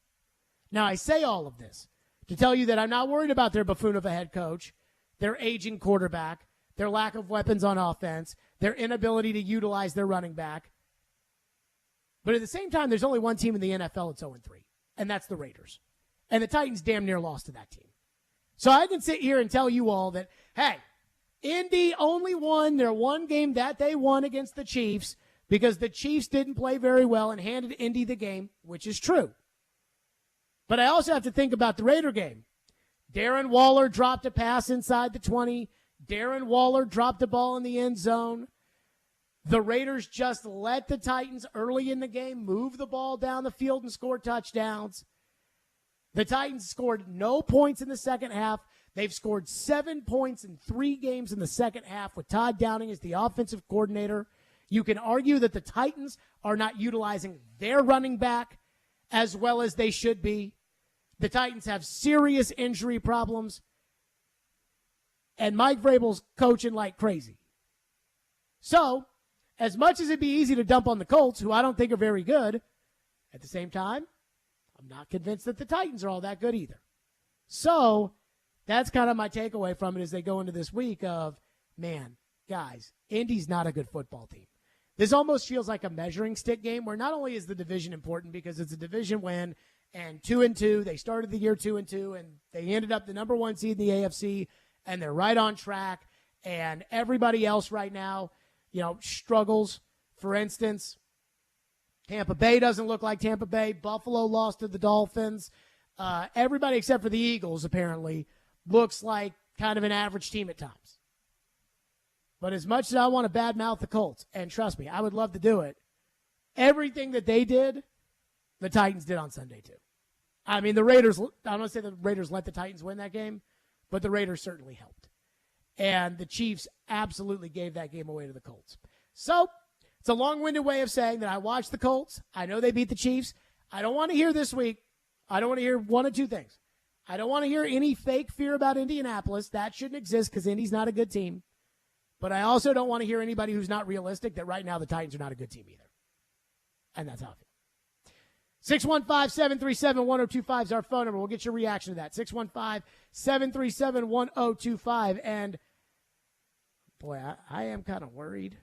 Speaker 9: Now, I say all of this to tell you that I'm not worried about their buffoon of a head coach, their aging quarterback, their lack of weapons on offense, their inability to utilize their running back. But at the same time, there's only one team in the NFL that's 0-3, and that's the Raiders. And the Titans damn near lost to that team. So I can sit here and tell you all that, hey, Indy only won their one game that they won against the Chiefs because the Chiefs didn't play very well and handed Indy the game, which is true. But I also have to think about the Raider game. Darren Waller dropped a pass inside the 20. Darren Waller dropped the ball in the end zone. The Raiders just let the Titans early in the game move the ball down the field and score touchdowns. The Titans scored no points in the second half. They've scored 7 points in 3 games in the second half with Todd Downing as the offensive coordinator. You can argue that the Titans are not utilizing their running back as well as they should be. The Titans have serious injury problems. And Mike Vrabel's coaching like crazy. So, as much as it'd be easy to dump on the Colts, who I don't think are very good, at the same time, I'm not convinced that the Titans are all that good either. So, that's kind of my takeaway from it as they go into this week of, man, guys, Indy's not a good football team. This almost feels like a measuring stick game where not only is the division important because it's a division win, and 2-2, they started the year 2-2, and they ended up the number 1 seed in the AFC, and they're right on track. And everybody else right now, struggles. For instance, Tampa Bay doesn't look like Tampa Bay. Buffalo lost to the Dolphins. Everybody except for the Eagles, apparently, looks like kind of an average team at times. But as much as I want to badmouth the Colts, and trust me, I would love to do it, everything that they did, the Titans did on Sunday too. I mean, the Raiders, I don't want to say the Raiders let the Titans win that game, but the Raiders certainly helped. And the Chiefs absolutely gave that game away to the Colts. So it's a long-winded way of saying that I watched the Colts. I know they beat the Chiefs. I don't want to hear this week. I don't want to hear one of two things. I don't want to hear any fake fear about Indianapolis. That shouldn't exist because Indy's not a good team. But I also don't want to hear anybody who's not realistic that right now the Titans are not a good team either. And that's how I feel. 615-737-1025 is our phone number. We'll get your reaction to that. 615-737-1025. And, boy, I am kind of worried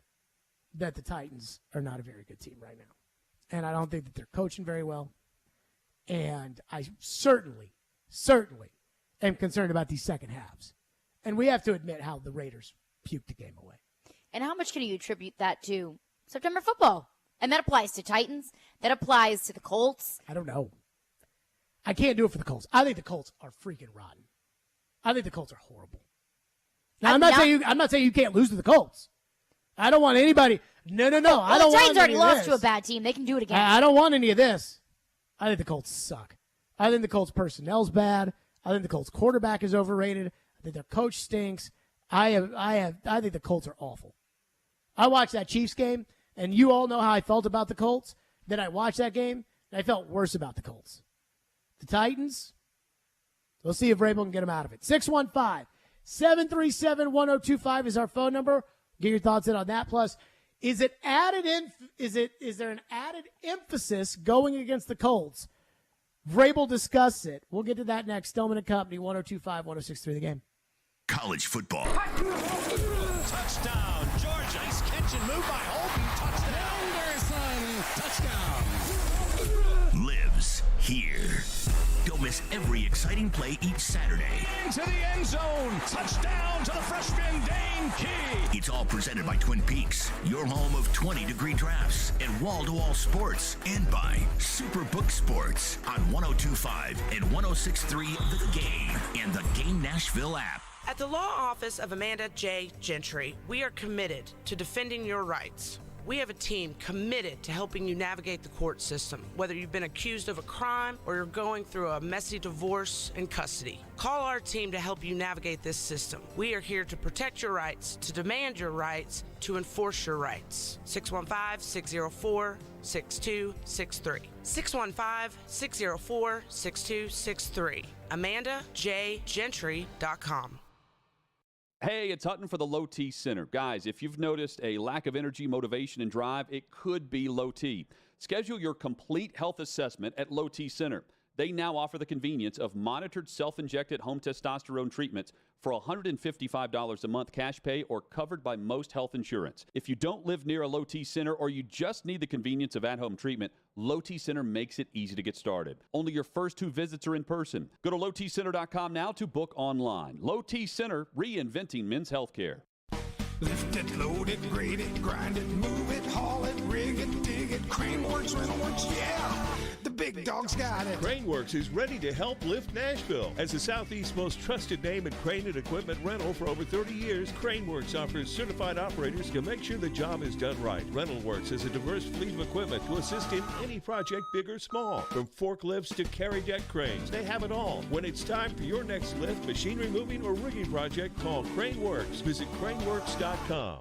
Speaker 9: that the Titans are not a very good team right now. And I don't think that they're coaching very well. And I certainly am concerned about these second halves. And we have to admit how the Raiders puked the game away.
Speaker 2: And how much can you attribute that to September football? And that applies to Titans. That applies to the Colts.
Speaker 9: I don't know. I can't do it for the Colts. I think the Colts are freaking rotten. I think the Colts are horrible. Now, I'm not saying you can't lose to the Colts. I don't want anybody. No.
Speaker 2: Well,
Speaker 9: I don't
Speaker 2: the Titans
Speaker 9: want
Speaker 2: already lost
Speaker 9: this.
Speaker 2: to a bad team. They can do it again.
Speaker 9: I don't want any of this. I think the Colts suck. I think the Colts personnel's bad. I think the Colts quarterback is overrated. I think their coach stinks. I think the Colts are awful. I watched that Chiefs game, and you all know how I felt about the Colts. Then I watched that game, and I felt worse about the Colts. The Titans, we'll see if Vrabel can get them out of it. 615-737-1025 is our phone number. Get your thoughts in on that. Plus, is there an added emphasis going against the Colts? Vrabel discussed it. We'll get to that next. Stillman and Company, 102.5, 106.3 The Game.
Speaker 4: College football.
Speaker 18: Touchdown, Georgia. Nice catch and move by Holden. Touchdown.
Speaker 4: Lives here. Don't miss every exciting play each Saturday.
Speaker 18: Into the end zone. Touchdown to the freshman, Dane Key.
Speaker 4: It's all presented by Twin Peaks, your home of 20-degree drafts and wall-to-wall sports, and by Superbook Sports on 102.5 and 106.3 The Game and the Game Nashville app.
Speaker 3: At the law office of Amanda J. Gentry, we are committed to defending your rights. We have a team committed to helping you navigate the court system, whether you've been accused of a crime or you're going through a messy divorce and custody. Call our team to help you navigate this system. We are here to protect your rights, to demand your rights, to enforce your rights. 615-604-6263. 615-604-6263. AmandaJGentry.com.
Speaker 7: Hey, it's Hutton for the Low T Center. Guys, if you've noticed a lack of energy, motivation, and drive, it could be low T. Schedule your complete health assessment at Low T Center. They now offer the convenience of monitored self-injected home testosterone treatments for $155 a month cash pay or covered by most health insurance. If you don't live near a Low T Center or you just need the convenience of at-home treatment, Low T Center makes it easy to get started. Only your first 2 visits are in person. Go to lowtcenter.com now to book online. Low T Center, reinventing men's healthcare.
Speaker 18: Lift it, load it, grade it, grind it, move it, haul it, rig it, dig it, Craneworks, Rentalworks, yeah! The big dog's got it.
Speaker 8: Craneworks is ready to help lift Nashville. As the Southeast's most trusted name in crane and equipment rental for over 30 years, Craneworks offers certified operators to make sure the job is done right. Rentalworks has a diverse fleet of equipment to assist in any project, big or small. From forklifts to carry deck cranes, they have it all. When it's time for your next lift, machinery moving, or rigging project, call Craneworks. Visit Craneworks.com.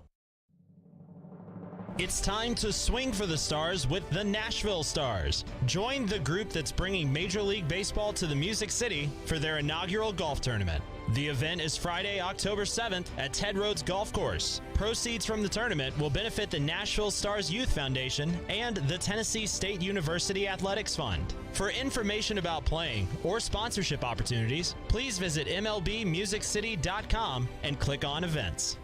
Speaker 25: It's time to swing for the stars with the Nashville Stars. Join the group that's bringing Major League Baseball to the Music City for their inaugural golf tournament. The event is Friday, October 7th at Ted Rhodes Golf Course. Proceeds from the tournament will benefit the Nashville Stars Youth Foundation and the Tennessee State University Athletics Fund. For information about playing or sponsorship opportunities, please visit MLBMusicCity.com and click on events.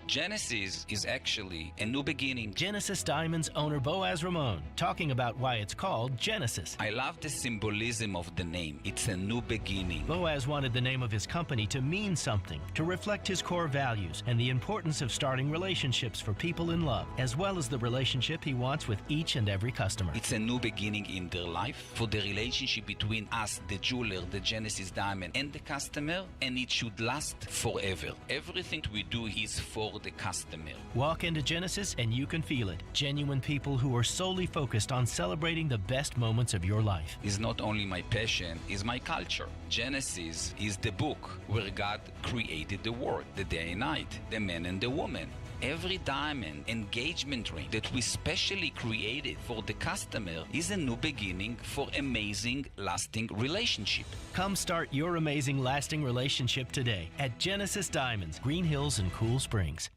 Speaker 5: Genesis is actually a new beginning.
Speaker 10: Genesis Diamonds owner Boaz Ramon talking about why it's called Genesis.
Speaker 5: I love the symbolism of the name. It's a new beginning.
Speaker 10: Boaz wanted the name of his company to mean something, to reflect his core values and the importance of starting relationships for people in love, as well as the relationship he wants with each and every customer.
Speaker 5: It's a new beginning in their life for the relationship between us, the jeweler, the Genesis Diamond, and the customer, and it should last forever. Everything we do is for the customer.
Speaker 10: Walk into Genesis and you can feel it. Genuine people who are solely focused on celebrating the best moments of your life.
Speaker 5: Is not only my passion, is my culture. Genesis is the book where God created the world, the day and night, the man and the woman. Every diamond engagement ring that we specially created for the customer is a new beginning for amazing lasting relationship.
Speaker 10: Come start your amazing lasting relationship today at Genesis Diamonds, Green Hills and Cool Springs.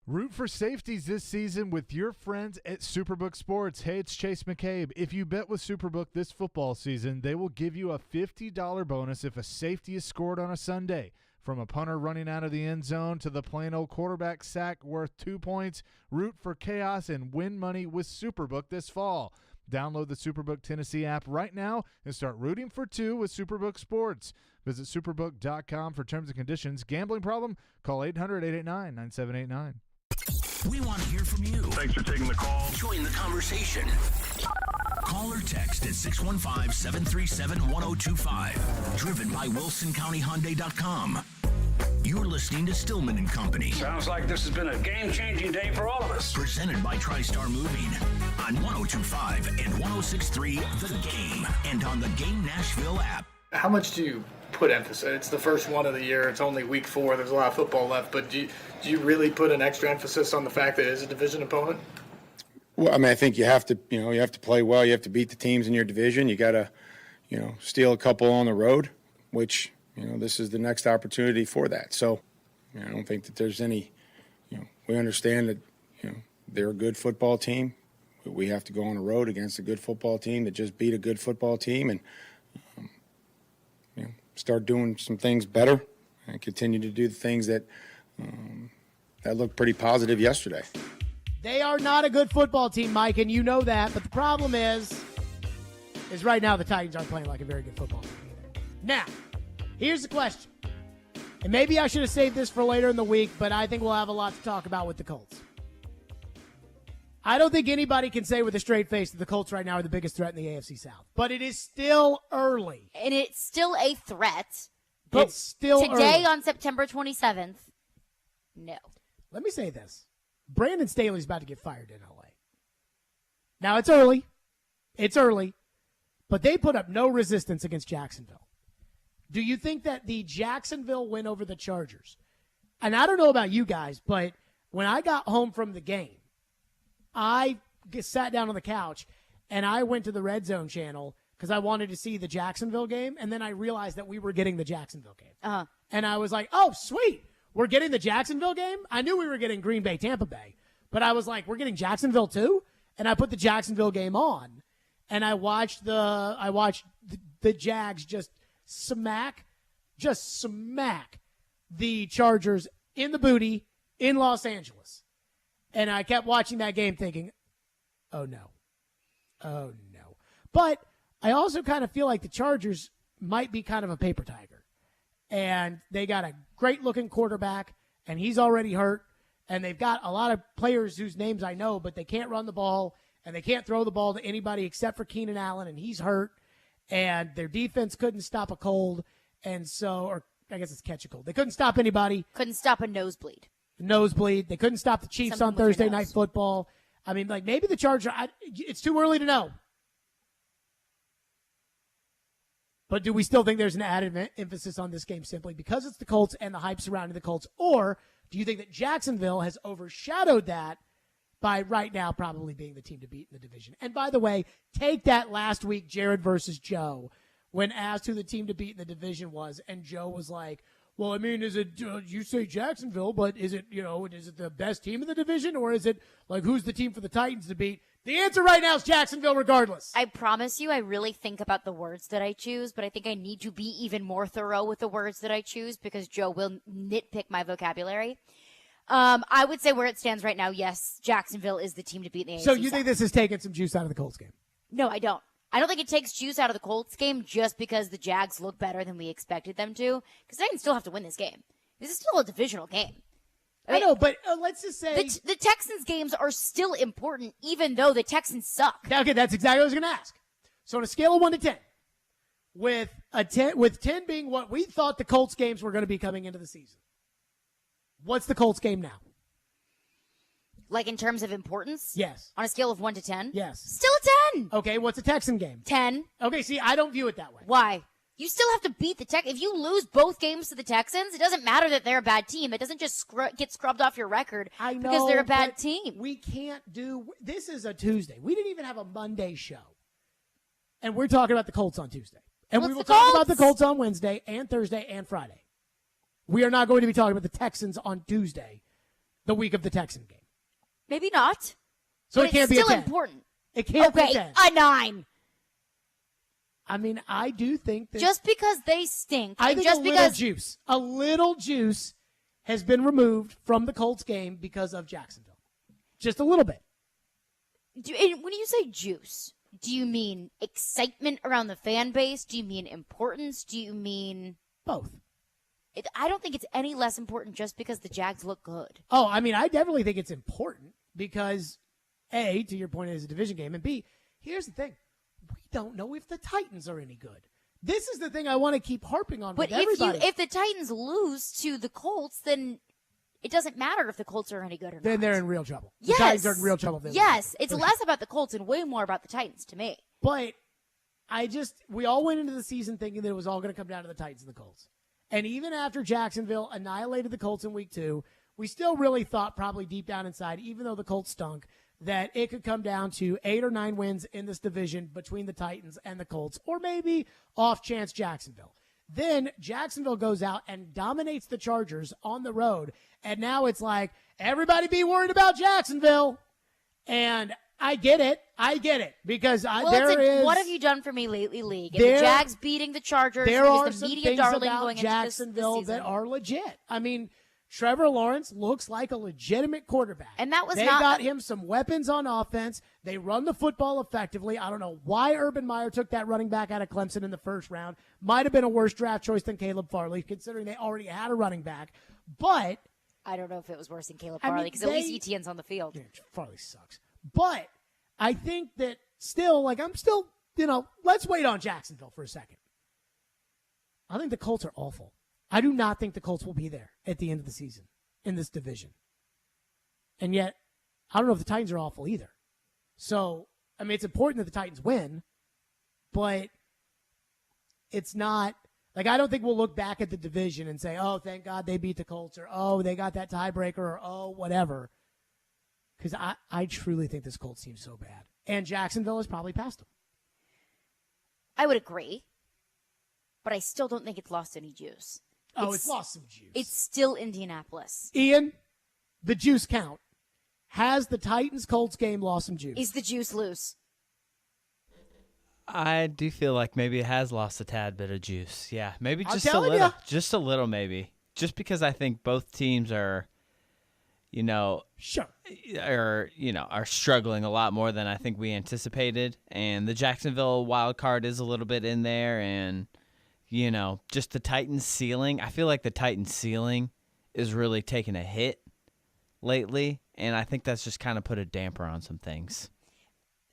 Speaker 11: Root for safeties this season with your friends at Superbook Sports. Hey, it's Chase McCabe. If you bet with Superbook this football season, they will give you a $50 bonus if a safety is scored on a Sunday. From a punter running out of the end zone to the plain old quarterback sack worth 2 points, root for chaos and win money with Superbook this fall. Download the Superbook Tennessee app right now and start rooting for two with Superbook Sports. Visit superbook.com for terms and conditions. Gambling problem? Call 800-889-9789.
Speaker 4: We want to hear from you.
Speaker 23: Thanks for taking the call.
Speaker 4: Join the conversation. Call or text at 615-737-1025. Driven by WilsonCountyHyundai.com. You're listening to Stillman and Company.
Speaker 23: Sounds like this has been a game-changing day for all of us.
Speaker 4: Presented by TriStar Moving on 102.5 and 106.3 The Game and on the Game Nashville app.
Speaker 12: How much do you put emphasis? It's the first one of the year. It's only week 4. There's a lot of football left. But do you really put an extra emphasis on the fact that it is a division opponent?
Speaker 17: Well, I mean, I think you have to play well. You have to beat the teams in your division. You got to, steal a couple on the road, which, this is the next opportunity for that. So, I don't think that there's any, we understand that, they're a good football team. But we have to go on the road against a good football team that just beat a good football team and, start doing some things better and continue to do the things that looked pretty positive yesterday.
Speaker 9: They are not a good football team, Mike, and you know that. But the problem is right now the Titans aren't playing like a very good football team either. Now, here's the question. And maybe I should have saved this for later in the week, but I think we'll have a lot to talk about with the Colts. I don't think anybody can say with a straight face that the Colts right now are the biggest threat in the AFC South. But it is still early.
Speaker 2: And it's still a threat.
Speaker 9: But it's still
Speaker 2: today
Speaker 9: early.
Speaker 2: On September 27th, no.
Speaker 9: Let me say this. Brandon Staley's about to get fired in L.A. Now, it's early. But they put up no resistance against Jacksonville. Do you think that the Jacksonville win over the Chargers, and I don't know about you guys, but when I got home from the game, I sat down on the couch, and I went to the Red Zone channel because I wanted to see the Jacksonville game, and then I realized that we were getting the Jacksonville game.
Speaker 2: Uh-huh.
Speaker 9: And I was like, oh, sweet. We're getting the Jacksonville game? I knew we were getting Green Bay, Tampa Bay. But I was like, we're getting Jacksonville too? And I put the Jacksonville game on. And I watched the Jags just smack the Chargers in the booty in Los Angeles. And I kept watching that game thinking, oh no. But I also kind of feel like the Chargers might be kind of a paper tiger. And they got a great-looking quarterback, and he's already hurt. And they've got a lot of players whose names I know, but they can't run the ball, and they can't throw the ball to anybody except for Keenan Allen, and he's hurt. And their defense couldn't stop a cold, or I guess it's catch a cold. They couldn't stop anybody.
Speaker 2: Couldn't stop a nosebleed.
Speaker 9: They couldn't stop the Chiefs on Thursday Night Football. I mean, like maybe the Chargers, it's too early to know. But do we still think there's an added emphasis on this game simply because it's the Colts and the hype surrounding the Colts? Or do you think that Jacksonville has overshadowed that by right now probably being the team to beat in the division? And by the way, take that last week, Jared versus Joe, when asked who the team to beat in the division was, and Joe was like, well, I mean, is it, you say Jacksonville, but is it the best team in the division, or is it like who's the team for the Titans to beat? The answer right now is Jacksonville regardless.
Speaker 2: I promise you I really think about the words that I choose, but I think I need to be even more thorough with the words that I choose because Joe will nitpick my vocabulary. I would say where it stands right now, yes, Jacksonville is the team to beat in the AFC
Speaker 9: So you
Speaker 2: South.
Speaker 9: think this is taking some juice out of the Colts game?
Speaker 2: No, I don't. I don't think it takes juice out of the Colts game just because the Jags look better than we expected them to. Because the Titans still have to win this game. This is still a divisional game.
Speaker 9: I know, but let's just say
Speaker 2: the Texans games are still important, even though the Texans suck.
Speaker 9: Okay, that's exactly what I was going to ask. So on a scale of 1 to 10, with 10 being what we thought the Colts games were going to be coming into the season, what's the Colts game now?
Speaker 2: Like in terms of importance?
Speaker 9: Yes.
Speaker 2: On a scale of 1 to 10?
Speaker 9: Yes.
Speaker 2: Still a 10.
Speaker 9: Okay, what's a Texan game?
Speaker 2: 10.
Speaker 9: Okay, see, I don't view it that way.
Speaker 2: Why? You still have to beat the Texans. If you lose both games to the Texans, it doesn't matter that they're a bad team. It doesn't just get scrubbed off your record because they're a bad team.
Speaker 9: We can't do – this is a Tuesday. We didn't even have a Monday show. And we're talking about the Colts on Tuesday. And we will talk about the Colts on Wednesday and Thursday and Friday. We are not going to be talking about the Texans on Tuesday, the week of the Texan game.
Speaker 2: Maybe not.
Speaker 9: So
Speaker 2: but
Speaker 9: it can't be a 10.
Speaker 2: It's still important.
Speaker 9: It can't be a 10.
Speaker 2: A 9.
Speaker 9: I mean, I do think that
Speaker 2: just because they stink,
Speaker 9: I think
Speaker 2: just
Speaker 9: a little juice has been removed from the Colts game because of Jacksonville. Just a little bit.
Speaker 2: When you say juice, do you mean excitement around the fan base? Do you mean importance? Do you mean
Speaker 9: both?
Speaker 2: I don't think it's any less important just because the Jags look good.
Speaker 9: Oh, I mean, I definitely think it's important because, A, to your point, it is a division game, and B, here's the thing. We don't know if the Titans are any good. This is the thing I want to keep harping on with everybody.
Speaker 2: But if the Titans lose to the Colts, then it doesn't matter if the Colts are any good or not.
Speaker 9: Then they're in real trouble.
Speaker 2: Yes.
Speaker 9: The Titans are in real trouble.
Speaker 2: Yes. It's less about the Colts and way more about the Titans to me.
Speaker 9: But we all went into the season thinking that it was all going to come down to the Titans and the Colts. And even after Jacksonville annihilated the Colts in week 2, we still really thought probably deep down inside, even though the Colts stunk, that it could come down to 8 or 9 wins in this division between the Titans and the Colts, or maybe off chance Jacksonville. Then Jacksonville goes out and dominates the Chargers on the road, and now it's like, everybody be worried about Jacksonville. And I get it, because
Speaker 2: what have you done for me lately, League? And the Jags beating the Chargers,
Speaker 9: there are
Speaker 2: the
Speaker 9: some
Speaker 2: media
Speaker 9: things
Speaker 2: darling
Speaker 9: about
Speaker 2: going
Speaker 9: Jacksonville
Speaker 2: into this
Speaker 9: that are legit. I mean, Trevor Lawrence looks like a legitimate quarterback.
Speaker 2: And that was
Speaker 9: they got him some weapons on offense. They run the football effectively. I don't know why Urban Meyer took that running back out of Clemson in the first round. Might have been a worse draft choice than Caleb Farley, considering they already had a running back. But
Speaker 2: I don't know if it was worse than Caleb Farley, because at least Etienne's on the field.
Speaker 9: Yeah, Farley sucks. But I think that let's wait on Jacksonville for a second. I think the Colts are awful. I do not think the Colts will be there at the end of the season in this division. And yet, I don't know if the Titans are awful either. So, I mean, it's important that the Titans win, but it's not like I don't think we'll look back at the division and say, oh, thank God they beat the Colts, or oh, they got that tiebreaker, or oh, whatever. Because I truly think this Colts team's so bad. And Jacksonville has probably passed them.
Speaker 2: I would agree, but I still don't think it's lost any juice.
Speaker 9: It's lost some juice.
Speaker 2: It's still Indianapolis.
Speaker 9: Ian, the juice count. Has the Titans-Colts game lost some juice?
Speaker 2: Is the juice loose?
Speaker 1: I do feel like maybe it has lost a tad bit of juice. Yeah, maybe just a little.
Speaker 9: Ya.
Speaker 1: Just a little, maybe. Just because I think both teams are, are struggling a lot more than I think we anticipated. And the Jacksonville wild card is a little bit in there, and just the Titans ceiling. I feel like the Titans ceiling is really taking a hit lately, and I think that's just kind of put a damper on some things.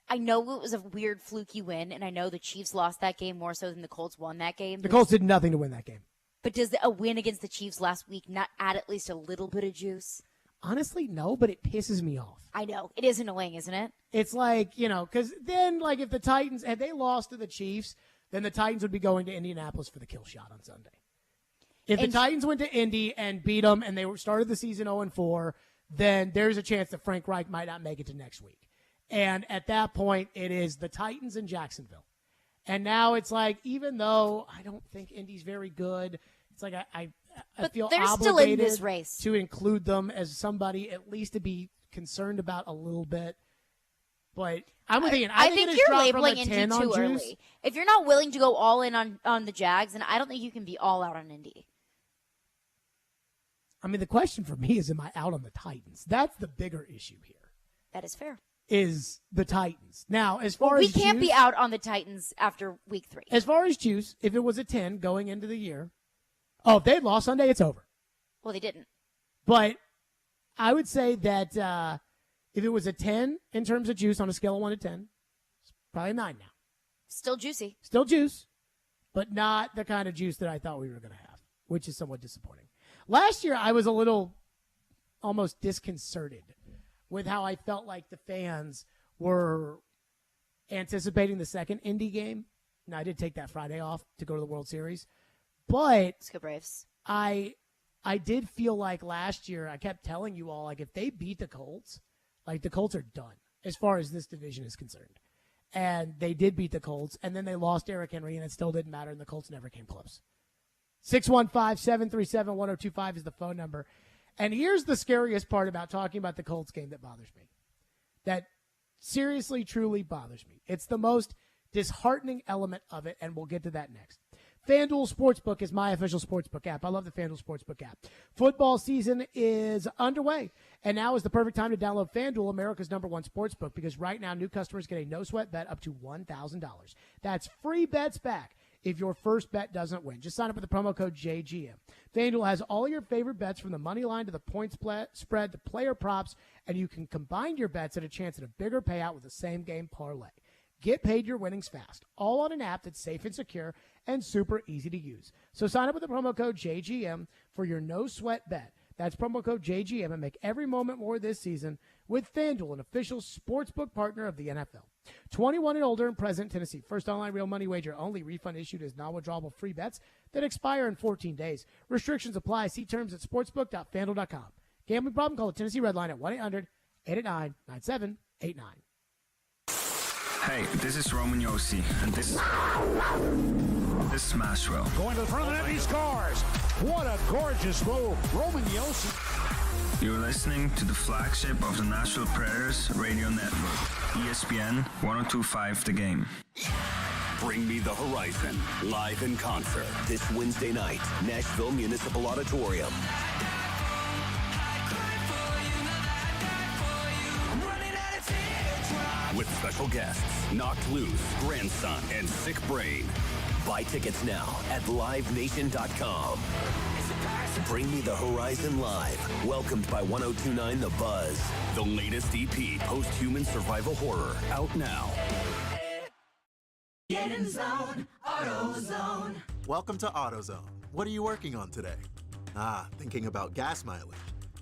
Speaker 2: I know it was a weird fluky win, and I know the Chiefs lost that game more so than the Colts won that game.
Speaker 9: The Colts did nothing to win that game.
Speaker 2: But does a win against the Chiefs last week not add at least a little bit of juice?
Speaker 9: Honestly, no, but it pisses me off.
Speaker 2: I know. It is annoying, isn't it?
Speaker 9: It's like, because then, like, if the Titans, had they lost to the Chiefs, then the Titans would be going to Indianapolis for the kill shot on Sunday. If the Titans went to Indy and beat them and they started the season 0-4, then there's a chance that Frank Reich might not make it to next week. And at that point, it is the Titans and Jacksonville. And now it's like, even though I don't think Indy's very good, it's like I feel
Speaker 2: they're
Speaker 9: obligated
Speaker 2: still in this race
Speaker 9: to include them as somebody at least to be concerned about a little bit. But I'm with Ian.
Speaker 2: I think you're labeling Indy too early. If you're not willing to go all in on the Jags, then I don't think you can be all out on Indy.
Speaker 9: I mean, the question for me is, am I out on the Titans? That's the bigger issue here.
Speaker 2: That is fair.
Speaker 9: Is the Titans. Now, as far as
Speaker 2: we can't
Speaker 9: juice,
Speaker 2: be out on the Titans after week 3.
Speaker 9: As far as juice, if it was a 10 going into the year, if they lost Sunday, it's over.
Speaker 2: Well, they didn't.
Speaker 9: But I would say that if it was a 10 in terms of juice on a scale of 1 to 10, it's probably a 9 now.
Speaker 2: Still juicy.
Speaker 9: Still juice, but not the kind of juice that I thought we were going to have, which is somewhat disappointing. Last year, I was a little almost disconcerted with how I felt like the fans were anticipating the second Indy game. Now, I did take that Friday off to go to the World Series, but
Speaker 2: let's go Braves.
Speaker 9: I did feel like last year, I kept telling you all, like, if they beat the Colts, like, the Colts are done as far as this division is concerned. And they did beat the Colts, and then they lost Derrick Henry, and it still didn't matter, and the Colts never came close. 615-737-1025 is the phone number. And here's the scariest part about talking about the Colts game that bothers me. That seriously, truly bothers me. It's the most disheartening element of it, and we'll get to that next. FanDuel Sportsbook is my official sportsbook app. I love the FanDuel Sportsbook app. Football season is underway, and now is the perfect time to download FanDuel, America's #1 sportsbook, because right now new customers get a no-sweat bet up to $1,000. That's free bets back if your first bet doesn't win. Just sign up with the promo code JGM. FanDuel has all your favorite bets from the money line to the point spread to player props, and you can combine your bets at a chance at a bigger payout with the same game parlay. Get paid your winnings fast, all on an app that's safe and secure and super easy to use. So sign up with the promo code JGM for your no-sweat bet. That's promo code JGM and make every moment more this season with FanDuel, an official sportsbook partner of the NFL. 21 and older and present in Tennessee. First online real money wager only. Refund issued as non-withdrawable free bets that expire in 14 days. Restrictions apply. See terms at sportsbook.fanduel.com. Gambling problem? Call the Tennessee Red Line at 1-800-889-9789.
Speaker 6: Hey, this is Roman Yossi, and this is Nashville.
Speaker 18: Going to the front of the net, he scores. What a gorgeous move. Roman Yossi.
Speaker 6: You're listening to the flagship of the Nashville Predators radio network, ESPN 1025 The Game.
Speaker 15: Bring Me the Horizon, live in concert this Wednesday night, Nashville Municipal Auditorium. With special guests, Knocked Loose, Grandson, and Sick Brain. Buy tickets now at livenation.com. Bring Me the Horizon live. Welcomed by 1029 The Buzz. The latest EP, post-human survival horror, out now.
Speaker 16: Get in zone, AutoZone.
Speaker 19: Welcome to AutoZone. What are you working on today? Thinking about gas mileage.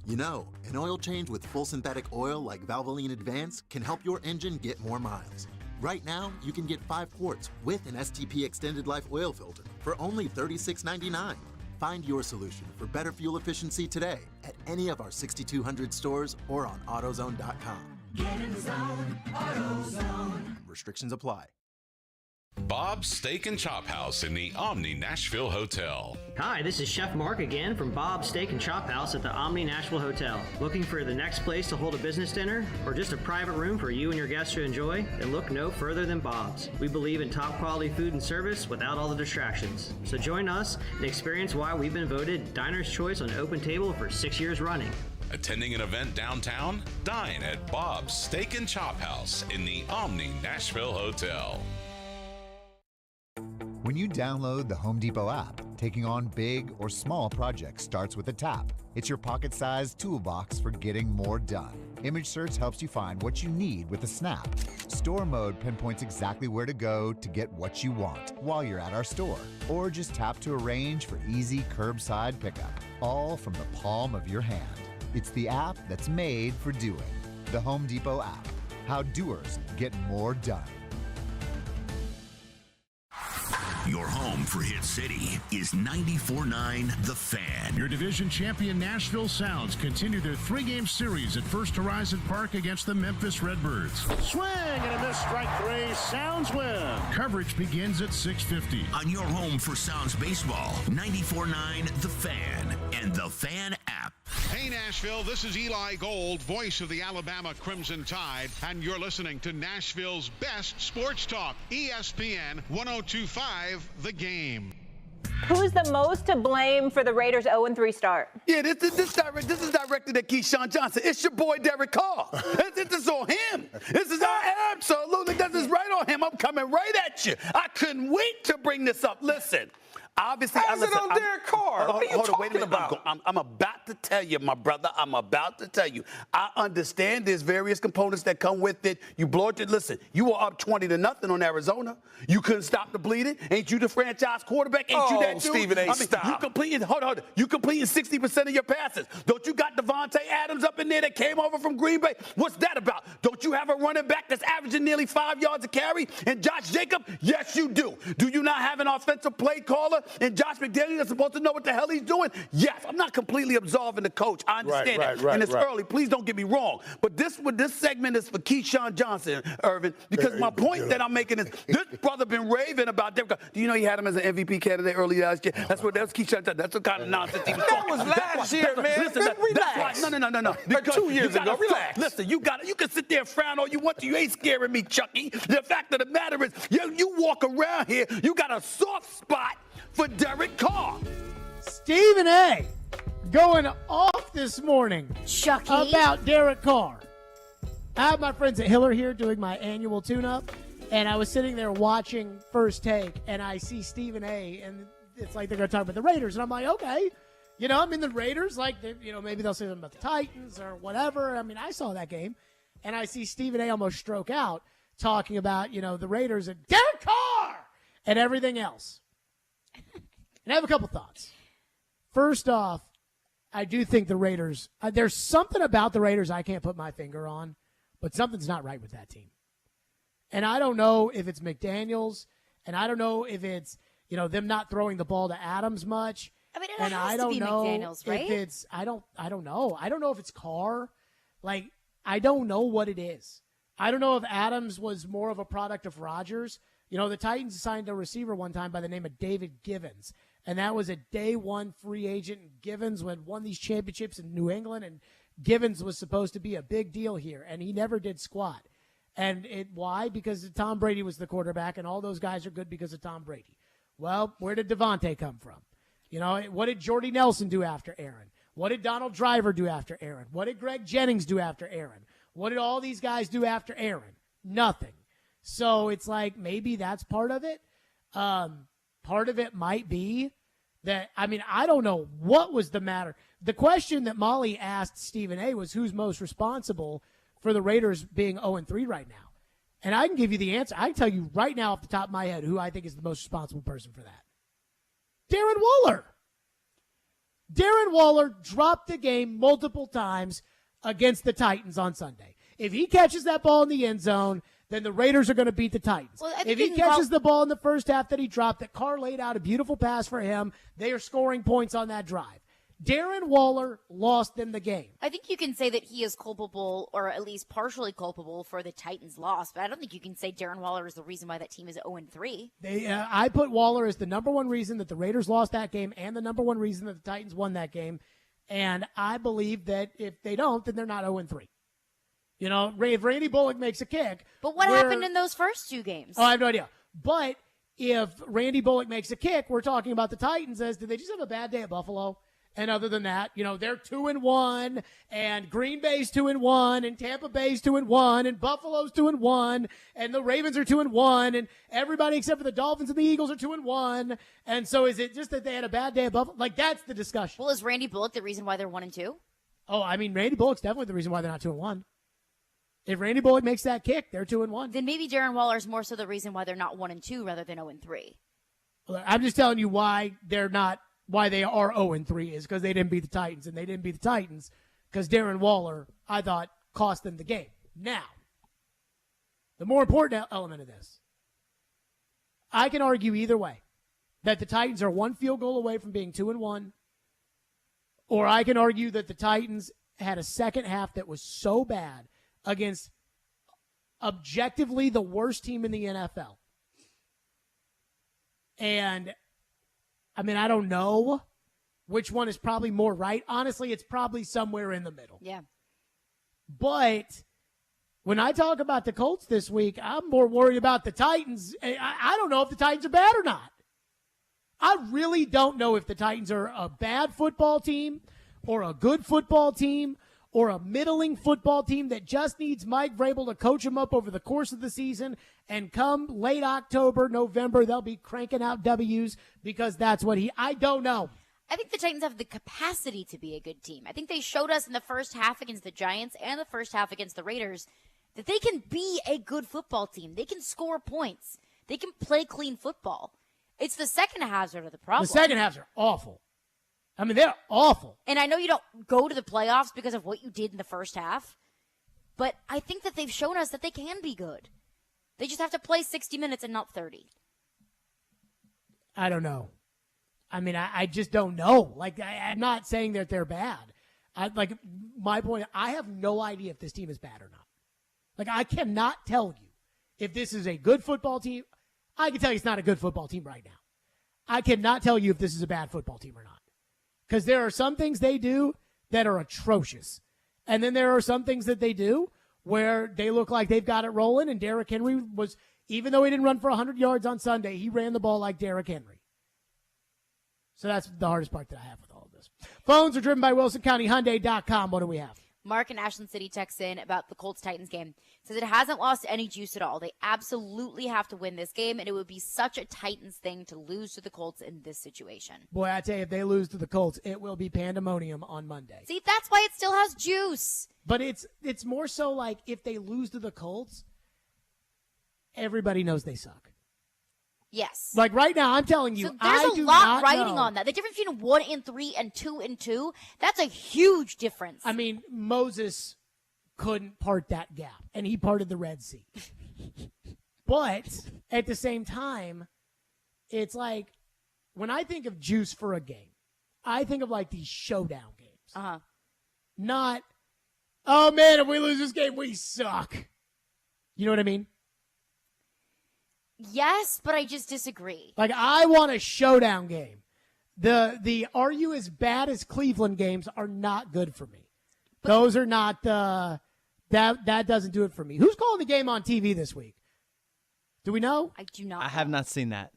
Speaker 19: You know, an oil change with full synthetic oil like Valvoline Advance can help your engine get more miles. Right now, you can get 5 quarts with an STP Extended Life oil filter for only $36.99. Find your solution for better fuel efficiency today at any of our 6,200 stores or on AutoZone.com.
Speaker 16: Get in zone, AutoZone.
Speaker 19: Restrictions apply.
Speaker 22: Bob's Steak and Chop House in the Omni Nashville Hotel.
Speaker 24: Hi, this is Chef Mark again from Bob's Steak and Chop House at the Omni Nashville Hotel. Looking for the next place to hold a business dinner or just a private room for you and your guests to enjoy? Then look no further than Bob's. We believe in top quality food and service without all the distractions. So join us and experience why we've been voted Diner's Choice on Open Table for 6 years running.
Speaker 22: Attending an event downtown? Dine at Bob's Steak and Chop House in the Omni Nashville Hotel.
Speaker 26: When you download the Home Depot app, taking on big or small projects starts with a tap. It's your pocket-sized toolbox for getting more done. Image search helps you find what you need with a snap. Store mode pinpoints exactly where to go to get what you want while you're at our store. Or just tap to arrange for easy curbside pickup, all from the palm of your hand. It's the app that's made for doing. The Home Depot app. How doers get more done.
Speaker 4: Your home for Hit City is 94.9 The Fan.
Speaker 28: Your division champion Nashville Sounds continue their 3-game series at First Horizon Park against the Memphis Redbirds.
Speaker 18: Swing and a miss, strike 3. Sounds win.
Speaker 28: Coverage begins at 6:50.
Speaker 4: On your home for Sounds baseball, 94.9 The Fan and The Fan app.
Speaker 29: Hey Nashville, this is Eli Gold, voice of the Alabama Crimson Tide, and you're listening to Nashville's best sports talk, ESPN 1025 The Game.
Speaker 3: Who's the most to blame for the Raiders' 0-3 start?
Speaker 7: Yeah, this is directed at Keyshawn Johnson. It's your boy Derek Carr. This is on him. This is absolutely, this is right on him. I'm coming right at you. I couldn't wait to bring this up. Listen. Obviously,
Speaker 8: how's it on Derek Carr? What are you talking about?
Speaker 7: I'm about to tell you, my brother. I'm about to tell you. I understand there's various components that come with it. You blow it. Listen, you were up 20-0 on Arizona. You couldn't stop the bleeding. Ain't you the franchise quarterback? Ain't you that dude?
Speaker 8: Stephen A. Stop.
Speaker 7: You completed. Hold on. You completed 60% of your passes. Don't you got Devontae Adams up in there that came over from Green Bay? What's that about? Don't you have a running back that's averaging nearly 5 yards a carry? And Josh Jacobs? Yes, you do. Do you not have an offensive play caller? And Josh McDaniels is supposed to know what the hell he's doing? Yes, I'm not completely absolving the coach. I understand that. And it's early. Please don't get me wrong. But this segment is for Keyshawn Johnson, Irvin, because my point that I'm making is this brother been raving about Derek Carr. Do you know he had him as an MVP candidate early last year? That's Keyshawn Johnson. That's what kind of nonsense he was talking.
Speaker 8: That was last year, man.
Speaker 7: Listen,
Speaker 8: Relax.
Speaker 7: No.
Speaker 8: 2 years ago. Relax.
Speaker 7: Listen, you can sit there and frown all you want to. You ain't scaring me, Chucky. The fact of the matter is, you walk around here, you got a soft spot for Derek Carr.
Speaker 9: Stephen A. going off this morning
Speaker 2: Chucky.
Speaker 9: about Derek Carr. I have my friends at Hiller here doing my annual tune-up, and I was sitting there watching First Take, and I see Stephen A., and it's like they're going to talk about the Raiders, and I'm like, okay. The Raiders, maybe they'll say something about the Titans or whatever. I saw that game, and I see Stephen A. almost stroke out talking about, the Raiders and Derek Carr and everything else. And I have a couple thoughts. First off, I do think the Raiders, there's something about the Raiders I can't put my finger on, but something's not right with that team. And I don't know if it's McDaniels, and I don't know if it's, them not throwing the ball to Adams much.
Speaker 2: It has to be McDaniels, right?
Speaker 9: If it's, I don't know. I don't know if it's Carr. I don't know what it is. I don't know if Adams was more of a product of Rodgers. The Titans signed a receiver one time by the name of David Givens, and that was a day one free agent. Givens had won these championships in New England, and Givens was supposed to be a big deal here, and he never did squat. And why? Because Tom Brady was the quarterback, and all those guys are good because of Tom Brady. Well, where did Devontae come from? What did Jordy Nelson do after Aaron? What did Donald Driver do after Aaron? What did Greg Jennings do after Aaron? What did all these guys do after Aaron? Nothing. So it's like maybe that's part of it. Part of it might be that, I don't know what was the matter. The question that Molly asked Stephen A. was who's most responsible for the Raiders being 0-3 right now. And I can give you the answer. I can tell you right now off the top of my head who I think is the most responsible person for that. Darren Waller. Darren Waller dropped the game multiple times against the Titans on Sunday. If he catches that ball in the end zone, then the Raiders are going to beat the Titans.
Speaker 2: Well,
Speaker 9: if he catches the ball in the first half that he dropped, that Carr laid out a beautiful pass for him, they are scoring points on that drive. Darren Waller lost them the game.
Speaker 2: I think you can say that he is culpable, or at least partially culpable, for the Titans' loss, but I don't think you can say Darren Waller is the reason why that team is 0-3.
Speaker 9: I put Waller as the number one reason that the Raiders lost that game and the number one reason that the Titans won that game, and I believe that if they don't, then they're not 0-3. If Randy Bullock makes a kick.
Speaker 2: But what happened in those first two games?
Speaker 9: Oh, I have no idea. But if Randy Bullock makes a kick, we're talking about the Titans as, did they just have a bad day at Buffalo? And other than that, they're 2-1, and Green Bay's 2-1, and Tampa Bay's 2-1, and Buffalo's 2-1, and the Ravens are 2-1, and everybody except for the Dolphins and the Eagles are 2-1. And so is it just that they had a bad day at Buffalo? That's the discussion.
Speaker 2: Well, is Randy Bullock the reason why they're 1-2?
Speaker 9: Oh, Randy Bullock's definitely the reason why they're not 2-1. If Randy Bullock makes that kick, they're 2-1.
Speaker 2: Then maybe Darren Waller's more so the reason why they're not 1-2 rather than 0-3.
Speaker 9: I'm just telling you why they are 0-3 is because they didn't beat the Titans, and they didn't beat the Titans because Darren Waller, I thought, cost them the game. Now, the more important element of this, I can argue either way, that the Titans are one field goal away from being 2-1, or I can argue that the Titans had a second half that was so bad against objectively the worst team in the NFL. And I don't know which one is probably more right. Honestly, it's probably somewhere in the middle.
Speaker 2: Yeah.
Speaker 9: But when I talk about the Colts this week, I'm more worried about the Titans. I don't know if the Titans are bad or not. I really don't know if the Titans are a bad football team or a good football team or a middling football team that just needs Mike Vrabel to coach them up over the course of the season, and come late October, November, they'll be cranking out W's because that's what I don't know.
Speaker 2: I think the Titans have the capacity to be a good team. I think they showed us in the first half against the Giants and the first half against the Raiders that they can be a good football team. They can score points. They can play clean football. It's the second halves that are the problem.
Speaker 9: The second halves are awful. I mean, they're awful.
Speaker 2: And I know you don't go to the playoffs because of what you did in the first half, but I think that they've shown us that they can be good. They just have to play 60 minutes and not 30.
Speaker 9: I don't know. I mean, I just don't know. Like, I'm not saying that they're bad. My point, I have no idea if this team is bad or not. Like, I cannot tell you if this is a good football team. I can tell you it's not a good football team right now. I cannot tell you if this is a bad football team or not. Because there are some things they do that are atrocious. And then there are some things that they do where they look like they've got it rolling. And Derrick Henry was, even though he didn't run for 100 yards on Sunday, he ran the ball like Derrick Henry. So that's the hardest part that I have with all of this. Phones are driven by WilsonCountyHyundai.com. What do we have?
Speaker 2: Mark in Ashland City texts in about the Colts-Titans game. Says it hasn't lost any juice at all. They absolutely have to win this game, and it would be such a Titans thing to lose to the Colts in this situation.
Speaker 9: Boy, I tell you, if they lose to the Colts, it will be pandemonium on Monday.
Speaker 2: See, that's why it still has juice.
Speaker 9: But it's more so like if they lose to the Colts, everybody knows they suck.
Speaker 2: Yes.
Speaker 9: Like right now, I'm telling you,
Speaker 2: so there's
Speaker 9: I
Speaker 2: a
Speaker 9: do
Speaker 2: lot
Speaker 9: not
Speaker 2: riding
Speaker 9: know.
Speaker 2: on that. The difference between 1-3 and 2-2, that's a huge difference.
Speaker 9: I mean, Moses couldn't part that gap, and he parted the Red Sea. But at the same time, it's like when I think of juice for a game, I think of like these showdown games.
Speaker 2: Uh-huh.
Speaker 9: Not, oh man, if we lose this game, we suck. You know what I mean?
Speaker 2: Yes, but I just disagree.
Speaker 9: Like, I want a showdown game. The are you as bad as Cleveland games are not good for me. Those are not that doesn't do it for me. Who's calling the game on TV this week? Do we know?
Speaker 2: I do not.
Speaker 1: I have not seen that.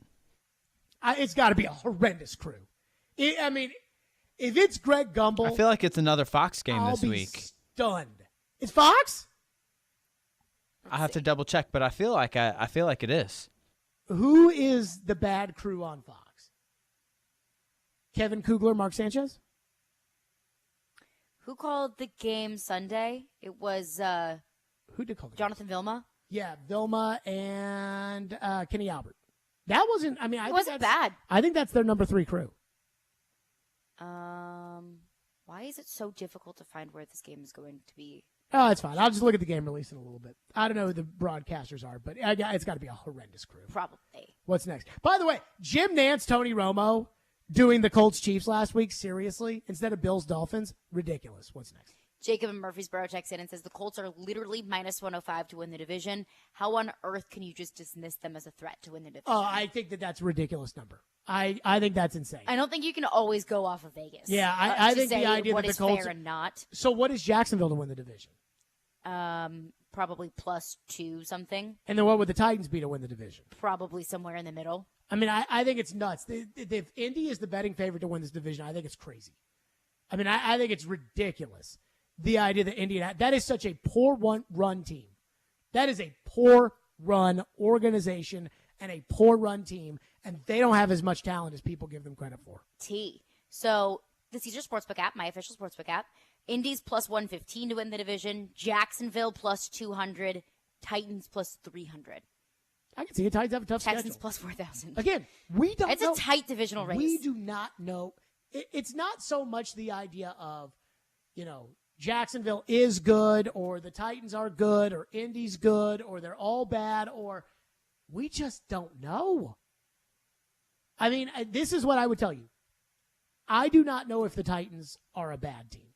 Speaker 9: It's got to be a horrendous crew. I mean, if it's Greg Gumbel,
Speaker 1: I feel like it's another Fox game
Speaker 9: I'll
Speaker 1: this
Speaker 9: be
Speaker 1: week.
Speaker 9: Stunned. It's Fox?
Speaker 1: I have to double check, but I feel like it is.
Speaker 9: Who is the bad crew on Fox? Kevin Kugler, Mark Sanchez?
Speaker 2: Who called the game Sunday? It was
Speaker 9: who did call the
Speaker 2: Jonathan Vilma?
Speaker 9: Yeah, Vilma and Kenny Albert. That wasn't, I mean, I
Speaker 2: it
Speaker 9: think
Speaker 2: wasn't bad.
Speaker 9: I think that's their number 3 crew.
Speaker 2: Why is it so difficult to find where this game is going to be?
Speaker 9: Oh, it's fine. I'll just look at the game release in a little bit. I don't know who the broadcasters are, but it's got to be a horrendous crew.
Speaker 2: Probably.
Speaker 9: What's next? By the way, Jim Nantz, Tony Romo doing the Colts Chiefs last week, seriously, instead of Bills Dolphins, ridiculous. What's next?
Speaker 2: Jacob in Murfreesboro checks in and says the Colts are literally minus 105 to win the division. How on earth can you just dismiss them as a threat to win the division?
Speaker 9: Oh, I think that's a ridiculous number. I think that's insane.
Speaker 2: I don't think you can always go off of Vegas.
Speaker 9: Yeah, I think the idea
Speaker 2: what
Speaker 9: that the
Speaker 2: is
Speaker 9: Colts
Speaker 2: fair and not.
Speaker 9: So what is Jacksonville to win the division?
Speaker 2: Probably +2 something.
Speaker 9: And then what would the Titans be to win the division?
Speaker 2: Probably somewhere in the middle.
Speaker 9: I mean, I think it's nuts. If Indy is the betting favorite to win this division, I think it's crazy. I mean, I think it's ridiculous. The idea that that is such a poor run team. That is a poor run organization and a poor run team, and they don't have as much talent as people give them credit for.
Speaker 2: So the Caesars Sportsbook app, my official sportsbook app, Indy's +115 to win the division, Jacksonville +200, Titans +300.
Speaker 9: I can see it. Titans have a tough
Speaker 2: Texans
Speaker 9: schedule.
Speaker 2: +4,000.
Speaker 9: Again, we don't
Speaker 2: It's
Speaker 9: know.
Speaker 2: a tight divisional race.
Speaker 9: We do not know. It's not so much the idea of, Jacksonville is good or the Titans are good or Indy's good or they're all bad or we just don't know. I mean, this is what I would tell you. I do not know if the Titans are a bad team.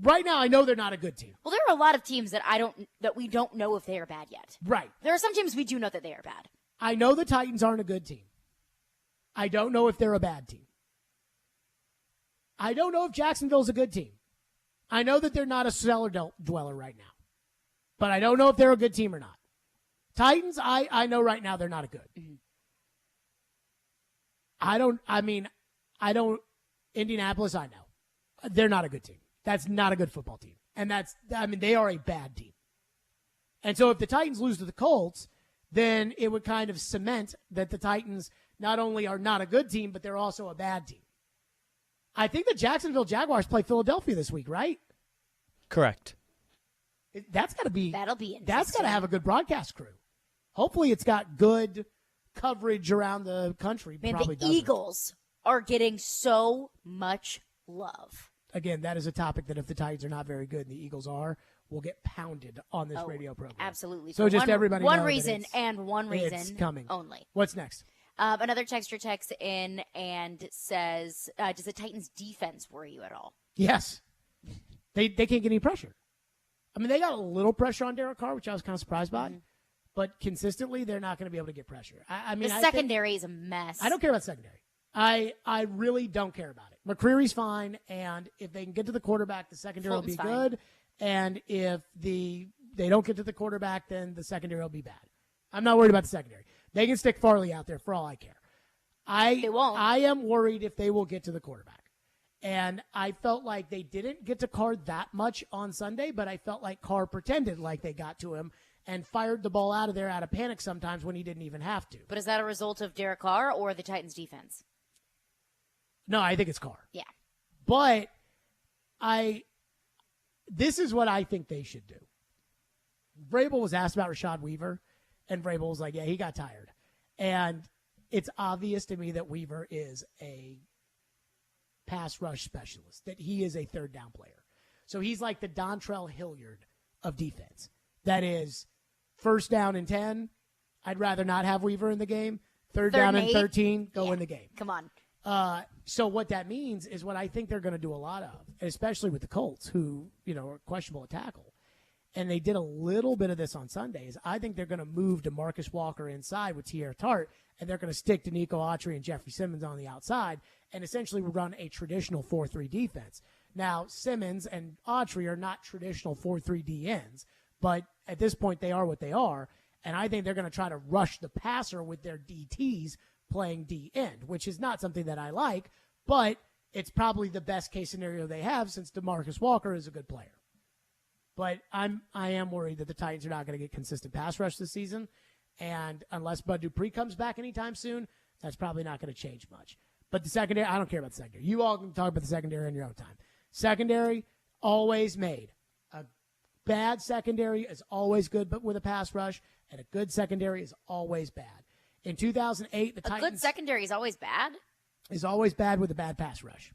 Speaker 9: Right now, I know they're not a good team.
Speaker 2: Well, there are a lot of teams that we don't know if they are bad yet.
Speaker 9: Right.
Speaker 2: There are some teams we do know that they are bad.
Speaker 9: I know the Titans aren't a good team. I don't know if they're a bad team. I don't know if Jacksonville's a good team. I know that they're not a cellar dweller right now. But I don't know if they're a good team or not. Titans, I know right now they're not a good.
Speaker 2: Mm-hmm.
Speaker 9: Indianapolis, I know. They're not a good team. That's not a good football team. And they are a bad team. And so if the Titans lose to the Colts, then it would kind of cement that the Titans not only are not a good team, but they're also a bad team. I think the Jacksonville Jaguars play Philadelphia this week, right?
Speaker 1: Correct.
Speaker 9: That'll be
Speaker 2: interesting.
Speaker 9: That's got to have a good broadcast crew. Hopefully it's got good coverage around the country.
Speaker 2: Man,
Speaker 9: Probably
Speaker 2: the
Speaker 9: doesn't.
Speaker 2: Eagles are getting so much love.
Speaker 9: Again, that is a topic that if the Titans are not very good and the Eagles are, will get pounded on this radio program.
Speaker 2: Absolutely.
Speaker 9: So just everybody
Speaker 2: one
Speaker 9: know that
Speaker 2: reason and one
Speaker 9: it's
Speaker 2: reason
Speaker 9: coming.
Speaker 2: only.
Speaker 9: What's next?
Speaker 2: Another texter texts in and says, does the Titans defense worry you at all?
Speaker 9: Yes. They can't get any pressure. I mean, they got a little pressure on Derek Carr, which I was kind of surprised by. But consistently, they're not going to be able to get pressure. I mean,
Speaker 2: the secondary is a mess.
Speaker 9: I don't care about secondary. I really don't care about it. McCreary's fine, and if they can get to the quarterback, the secondary will be good. And if they don't get to the quarterback, then the secondary will be bad. I'm not worried about the secondary. They can stick Farley out there for all I care.
Speaker 2: They won't.
Speaker 9: I am worried if they will get to the quarterback. And I felt like they didn't get to Carr that much on Sunday, but I felt like Carr pretended like they got to him and fired the ball out of there out of panic sometimes when he didn't even have to.
Speaker 2: But is that a result of Derek Carr or the Titans defense?
Speaker 9: No, I think it's Carr.
Speaker 2: Yeah.
Speaker 9: But this is what I think they should do. Vrabel was asked about Rashad Weaver, and Vrabel was like, yeah, he got tired. And it's obvious to me that Weaver is a pass rush specialist, that he is a third down player. So he's like the Dontrell Hilliard of defense. That is, first down and 10, I'd rather not have Weaver in the game. Third down and 13, go in the game.
Speaker 2: Come on.
Speaker 9: So what that means is what I think they're going to do a lot of, especially with the Colts, who, are questionable at tackle. And they did a little bit of this on Sundays. I think they're going to move DeMarcus Walker inside with Tierra Tart, and they're going to stick to Nico Autry and Jeffrey Simmons on the outside and essentially run a traditional 4-3 defense. Now, Simmons and Autry are not traditional 4-3 DNs, but at this point they are what they are, and I think they're going to try to rush the passer with their DTs playing D end, which is not something that I like, but it's probably the best case scenario they have since DeMarcus Walker is a good player. But I am worried that the Titans are not going to get consistent pass rush this season, and unless Bud Dupree comes back anytime soon, that's probably not going to change much. But the secondary, I don't care about the secondary. You all can talk about the secondary in your own time. Secondary, always made. A bad secondary is always good, but with a pass rush, and a good secondary is always bad. In 2008, the Titans...
Speaker 2: A good secondary is always bad?
Speaker 9: Is always bad with a bad pass rush.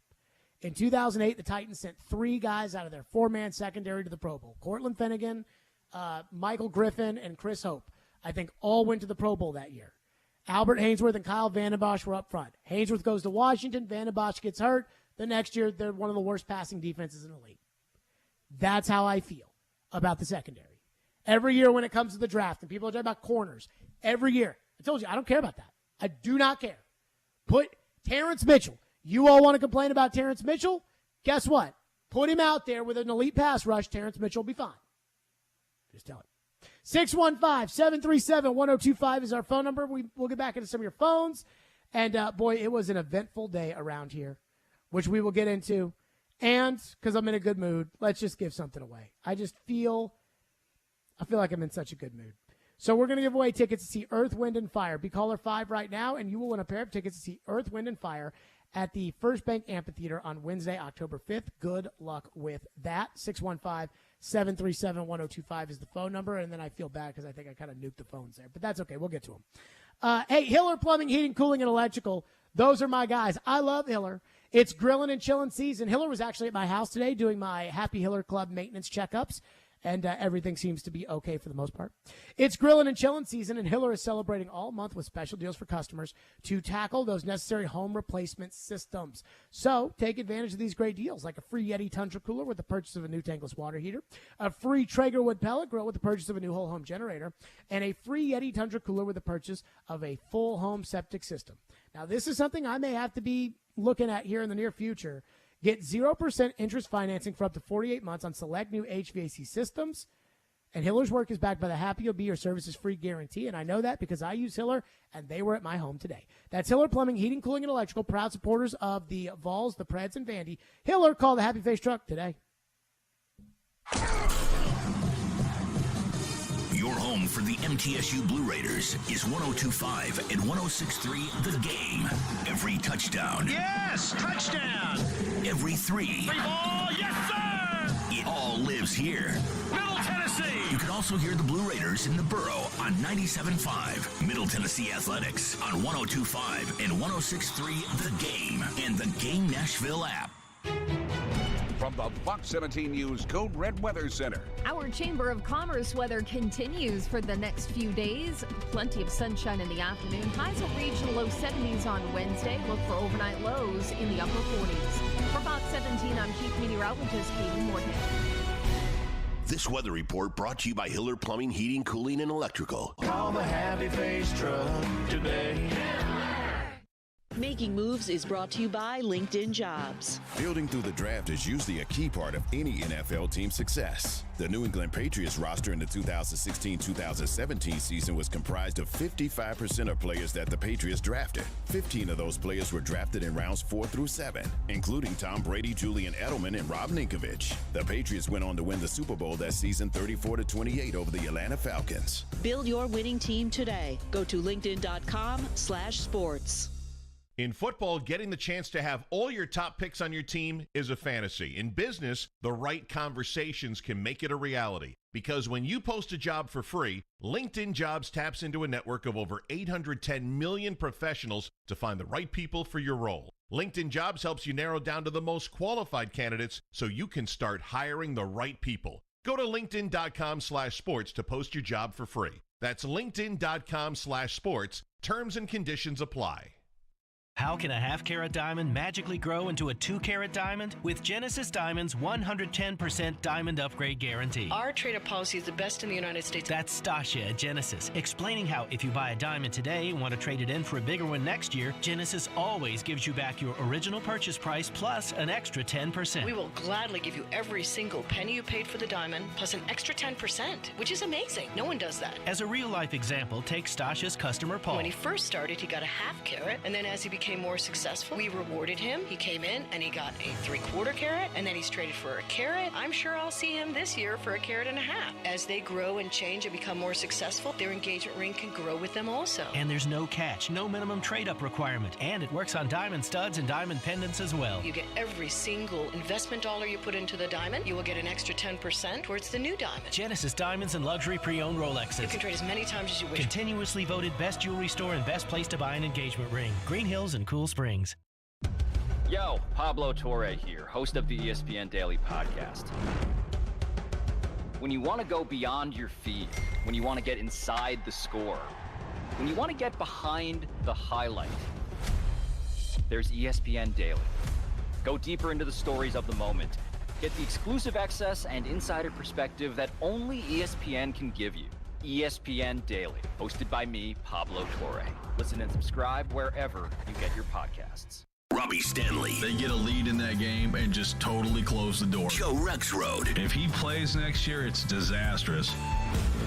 Speaker 9: In 2008, the Titans sent 3 guys out of their 4-man secondary to the Pro Bowl. Cortland Finnegan, Michael Griffin, and Chris Hope, I think, all went to the Pro Bowl that year. Albert Hainsworth and Kyle Vandenbosch were up front. Hainsworth goes to Washington. Vandenbosch gets hurt. The next year, they're one of the worst passing defenses in the league. That's how I feel about the secondary. Every year when it comes to the draft, and people are talking about corners, every year, I told you, I don't care about that. I do not care. Put Terrence Mitchell. You all want to complain about Terrence Mitchell? Guess what? Put him out there with an elite pass rush. Terrence Mitchell will be fine. Just tell it. 615-737-1025 is our phone number. We'll get back into some of your phones. And, boy, it was an eventful day around here, which we will get into. And because I'm in a good mood, let's just give something away. I feel like I'm in such a good mood. So we're going to give away tickets to see Earth, Wind, and Fire. Be caller 5 right now, and you will win a pair of tickets to see Earth, Wind, and Fire at the First Bank Amphitheater on Wednesday, October 5th. Good luck with that. 615-737-1025 is the phone number, and then I feel bad because I think I kind of nuked the phones there, but that's okay. We'll get to them. Hey, Hiller Plumbing, Heating, Cooling, and Electrical. Those are my guys. I love Hiller. It's grilling and chilling season. Hiller was actually at my house today doing my Happy Hiller Club maintenance checkups, and everything seems to be okay for the most part. It's grilling and chilling season, and Hiller is celebrating all month with special deals for customers to tackle those necessary home replacement systems. So take advantage of these great deals, like a free Yeti Tundra cooler with the purchase of a new tankless water heater, a free Traeger wood pellet grill with the purchase of a new whole home generator, and a free Yeti Tundra cooler with the purchase of a full home septic system. Now, this is something I may have to be looking at here in the near future. Get 0% interest financing for up to 48 months on select new HVAC systems. And Hiller's work is backed by the Happy You'll Be Your Services Free guarantee, and I know that because I use Hiller, and they were at my home today. That's Hiller Plumbing, Heating, Cooling, and Electrical, proud supporters of the Vols, the Preds, and Vandy. Hiller, call the Happy Face truck today.
Speaker 4: Your home for the MTSU Blue Raiders is 102.5 and 106.3 The Game. Every touchdown.
Speaker 28: Yes, touchdown.
Speaker 4: Every three.
Speaker 28: Free ball, yes, sir.
Speaker 4: It all lives here.
Speaker 28: Middle Tennessee.
Speaker 4: You can also hear the Blue Raiders in the Borough on 97.5. Middle Tennessee Athletics on 102.5 and 106.3 The Game and the Game Nashville app.
Speaker 5: From the Fox 17 News Code Red Weather Center.
Speaker 10: Our Chamber of Commerce weather continues for the next few days. Plenty of sunshine in the afternoon. Highs will reach the low 70s on Wednesday. Look for overnight lows in the upper 40s. For Fox 17, I'm Chief Meteorologist Katie Morgan.
Speaker 15: This weather report brought to you by Hiller Plumbing, Heating, Cooling, and Electrical.
Speaker 16: Call the Happy Face truck today.
Speaker 11: Making Moves is brought to you by LinkedIn Jobs.
Speaker 13: Building through the draft is usually a key part of any NFL team's success. The New England Patriots roster in the 2016-2017 season was comprised of 55% of players that the Patriots drafted. 15 of those players were drafted in rounds 4 through 7, including Tom Brady, Julian Edelman, and Rob Ninkovich. The Patriots went on to win the Super Bowl that season 34-28 over the Atlanta Falcons.
Speaker 11: Build your winning team today. Go to linkedin.com/sports.
Speaker 28: In football, getting the chance to have all your top picks on your team is a fantasy. In business, the right conversations can make it a reality. Because when you post a job for free, LinkedIn Jobs taps into a network of over 810 million professionals to find the right people for your role. LinkedIn Jobs helps you narrow down to the most qualified candidates so you can start hiring the right people. Go to linkedin.com/sports to post your job for free. That's linkedin.com/sports. Terms and conditions apply.
Speaker 14: How can a half-carat diamond magically grow into a 2-carat diamond? With Genesis Diamond's 110% diamond upgrade guarantee.
Speaker 20: Our trade-up policy is the best in the United States.
Speaker 14: That's Stasia at Genesis, explaining how if you buy a diamond today and want to trade it in for a bigger one next year, Genesis always gives you back your original purchase price plus an extra 10%.
Speaker 20: We will gladly give you every single penny you paid for the diamond plus an extra 10%, which is amazing. No one does that.
Speaker 14: As a real-life example, take Stasia's customer Paul.
Speaker 20: When he first started, he got a half-carat, and then as he became more successful, we rewarded him. He came in and he got a 3/4 carat, and then he's traded for a carat. I'm sure I'll see him this year for a carat and a half. As they grow and change and become more successful, their engagement ring can grow with them also.
Speaker 14: And there's no catch, no minimum trade-up requirement, and it works on diamond studs and diamond pendants as well.
Speaker 20: You get every single investment dollar you put into the diamond, you will get an extra 10% towards the new diamond.
Speaker 14: Genesis Diamonds and luxury pre-owned Rolexes.
Speaker 20: You can trade as many times as you wish.
Speaker 14: Continuously voted best jewelry store and best place to buy an engagement ring. Green Hills and Cool Springs.
Speaker 21: Yo, Pablo Torre here, host of the ESPN Daily Podcast. When you want to go beyond your feed, when you want to get inside the score, when you want to get behind the highlight, there's ESPN Daily. Go deeper into the stories of the moment. Get the exclusive access and insider perspective that only ESPN can give you. ESPN Daily, hosted by me, Pablo Torre. Listen and subscribe wherever you get your podcasts.
Speaker 4: Robbie Stanley.
Speaker 25: They get a lead in that game and just totally close the door.
Speaker 4: Joe Rexrode.
Speaker 25: If he plays next year, it's disastrous.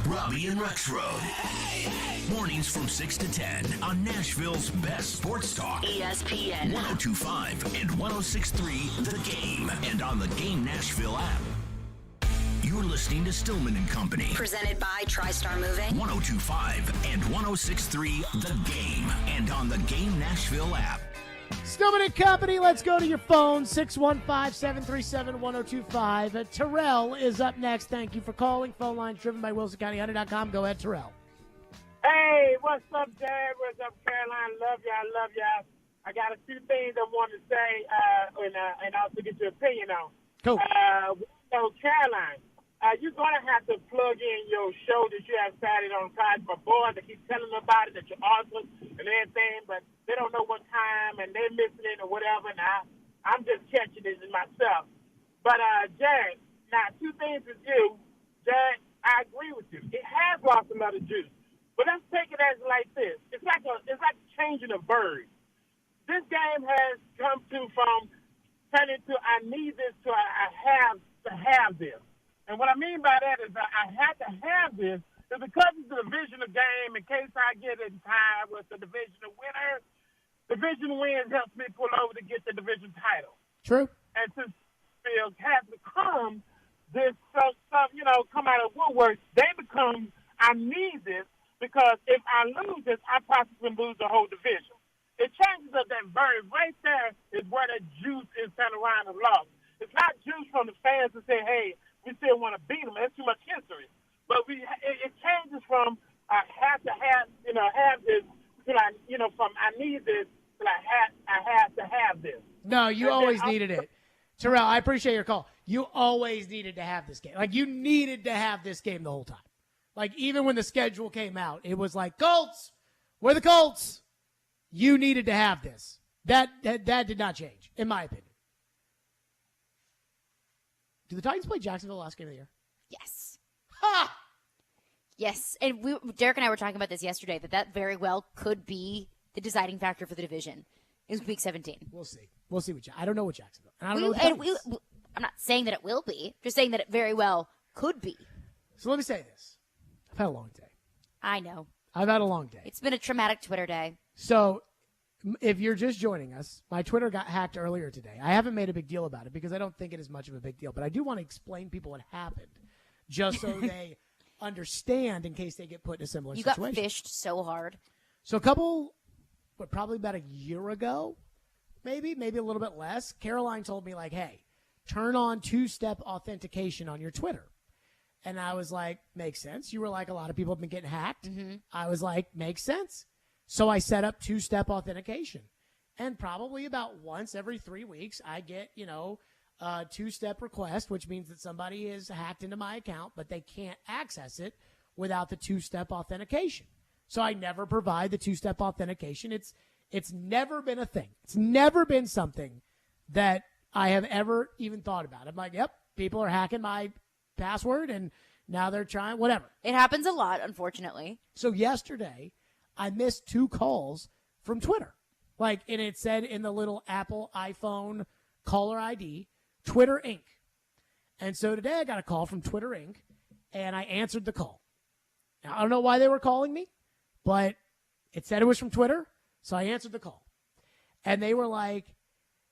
Speaker 4: Robbie and Rexrode. Mornings from 6 to 10 on Nashville's best sports talk.
Speaker 11: ESPN.
Speaker 4: 102.5 and 106.3 The Game. And on the Game Nashville app. You're listening to Stillman and Company.
Speaker 27: Presented by TriStar Moving.
Speaker 4: 102.5 and 106.3 The Game. And on the Game Nashville app.
Speaker 9: Stillman and Company, let's go to your phone, 615-737-1025. Terrell is up next. Thank you for calling. Phone lines driven by WilsonCountyHunter.com. Go ahead, Terrell.
Speaker 30: Hey, what's up, Dad? What's up, Caroline? Love y'all. I got a few things I want to say and also get your opinion on.
Speaker 9: Cool.
Speaker 30: So, Caroline, you're going to have to plug in your show that you have started on College for Boys. They keep telling them about it, that you're awesome and everything, but they don't know what time and they're missing it or whatever. Now, I'm just catching this myself. But, Jared, now, two things with you. Jared, I agree with you. It has lost a lot of juice. But let's take it as like this. It's like changing a bird. This game has come from turning to I need this to I have to have this. And what I mean by that is I had to have this because it's a divisional game. In case I get in time with the divisional winner, division wins helps me pull over to get the division title.
Speaker 9: True.
Speaker 30: And since Field has become this, come out of woodwork, they become, I need this because if I lose this, I possibly lose the whole division. It changes up that verb. Right there is where the juice is turning around and lost. It's not juice from the fans to say, hey, we still want to beat them. That's too much history. But it changes from I have to have this to from I need this to I have to have this.
Speaker 9: No, you always needed it. Terrell, I appreciate your call. You always needed to have this game. Like, you needed to have this game the whole time. Like, even when the schedule came out, it was like, Colts, we're the Colts. You needed to have this. That did not change, in my opinion. Do the Titans play Jacksonville last game of the year?
Speaker 2: Yes.
Speaker 9: Ha!
Speaker 2: Yes, and Derek and I were talking about this yesterday, that very well could be the deciding factor for the division. Is Week 17.
Speaker 9: We'll see. We'll see. I don't know what Jacksonville.
Speaker 2: I'm not saying that it will be. Just saying that it very well could be.
Speaker 9: So let me say this. I've had a long day.
Speaker 2: I know.
Speaker 9: I've had a long day.
Speaker 2: It's been a traumatic Twitter day.
Speaker 9: So if you're just joining us, my Twitter got hacked earlier today. I haven't made a big deal about it because I don't think it is much of a big deal. But I do want to explain people what happened just so they understand in case they get put in a similar situation.
Speaker 2: You got fished so hard.
Speaker 9: So probably about a year ago, maybe a little bit less, Caroline told me, like, hey, turn on two-step authentication on your Twitter. And I was like, makes sense. You were like, a lot of people have been getting hacked.
Speaker 2: Mm-hmm.
Speaker 9: I was like, makes sense. So I set up two-step authentication. And probably about once every 3 weeks, I get, a two-step request, which means that somebody is hacked into my account, but they can't access it without the two-step authentication. So I never provide the two-step authentication. It's never been a thing. It's never been something that I have ever even thought about. I'm like, yep, people are hacking my password, and now they're trying, whatever.
Speaker 2: It happens a lot, unfortunately.
Speaker 9: So yesterday, I missed 2 calls from Twitter. And it said in the little Apple iPhone caller ID, Twitter Inc. And so today I got a call from Twitter Inc., and I answered the call. Now, I don't know why they were calling me, but it said it was from Twitter, so I answered the call. And they were like,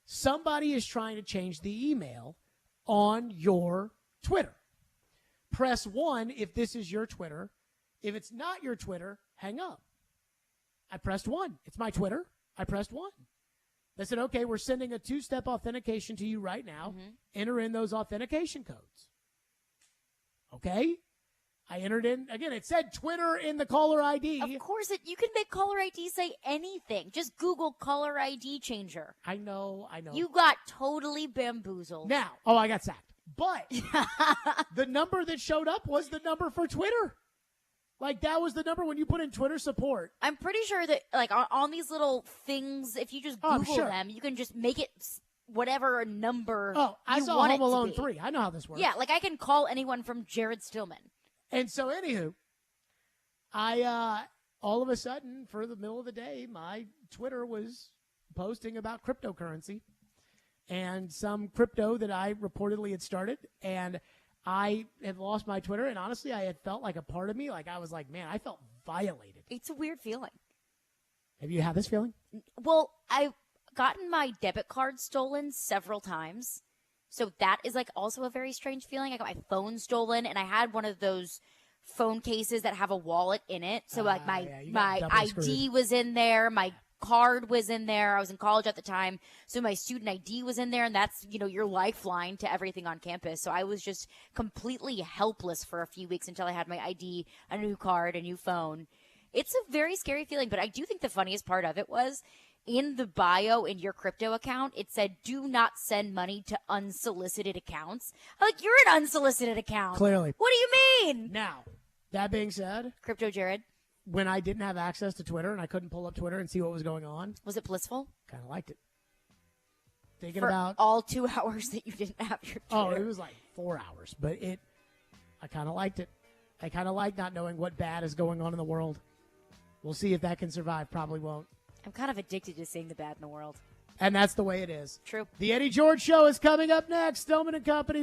Speaker 9: somebody is trying to change the email on your Twitter. Press 1 if this is your Twitter. If it's not your Twitter, hang up. I pressed 1. It's my Twitter. I pressed 1. They said, okay, we're sending a two-step authentication to you right now.
Speaker 2: Mm-hmm.
Speaker 9: Enter in those authentication codes. Okay? I entered in, again, it said Twitter in the caller ID.
Speaker 2: Of course, you can make caller ID say anything. Just Google caller ID changer.
Speaker 9: I know.
Speaker 2: You got totally bamboozled.
Speaker 9: Now, I got sacked. But the number that showed up was the number for Twitter. That was the number when you put in Twitter support.
Speaker 2: I'm pretty sure that, on these little things, if you just Google them, you can just make it whatever number
Speaker 9: I saw Home Alone 3. I know how this works.
Speaker 2: Yeah, I can call anyone from Jared Stillman.
Speaker 9: And so, anywho, I all of a sudden, for the middle of the day, my Twitter was posting about cryptocurrency and some crypto that I reportedly had started. And I had lost my Twitter. And honestly, I had felt like a part of me. I was like, man, I felt violated.
Speaker 2: It's a weird feeling.
Speaker 9: Have you had this feeling?
Speaker 2: Well, I've gotten my debit card stolen several times. So that is also a very strange feeling. I got my phone stolen, and I had one of those phone cases that have a wallet in it. So my ID was in there, my card was in there. I was in college at the time, so my student ID was in there, and that's your lifeline to everything on campus. So I was just completely helpless for a few weeks until I had my ID, a new card, a new phone. It's a very scary feeling, but I do think the funniest part of it was, in the bio in your crypto account, it said, do not send money to unsolicited accounts. You're an unsolicited account.
Speaker 9: Clearly.
Speaker 2: What do you mean?
Speaker 9: Now, that being said,
Speaker 2: Crypto Jared,
Speaker 9: when I didn't have access to Twitter and I couldn't pull up Twitter and see what was going on.
Speaker 2: Was it blissful?
Speaker 9: Kind of liked it. Thinking
Speaker 2: For
Speaker 9: about
Speaker 2: all 2 hours that you didn't have your Twitter.
Speaker 9: Oh, it was 4 hours, but I kind of liked it. I kind of like not knowing what bad is going on in the world. We'll see if that can survive. Probably won't.
Speaker 2: I'm kind of addicted to seeing the bad in the world.
Speaker 9: And that's the way it is.
Speaker 2: True.
Speaker 9: The Eddie George Show is coming up next. Stillman and Company.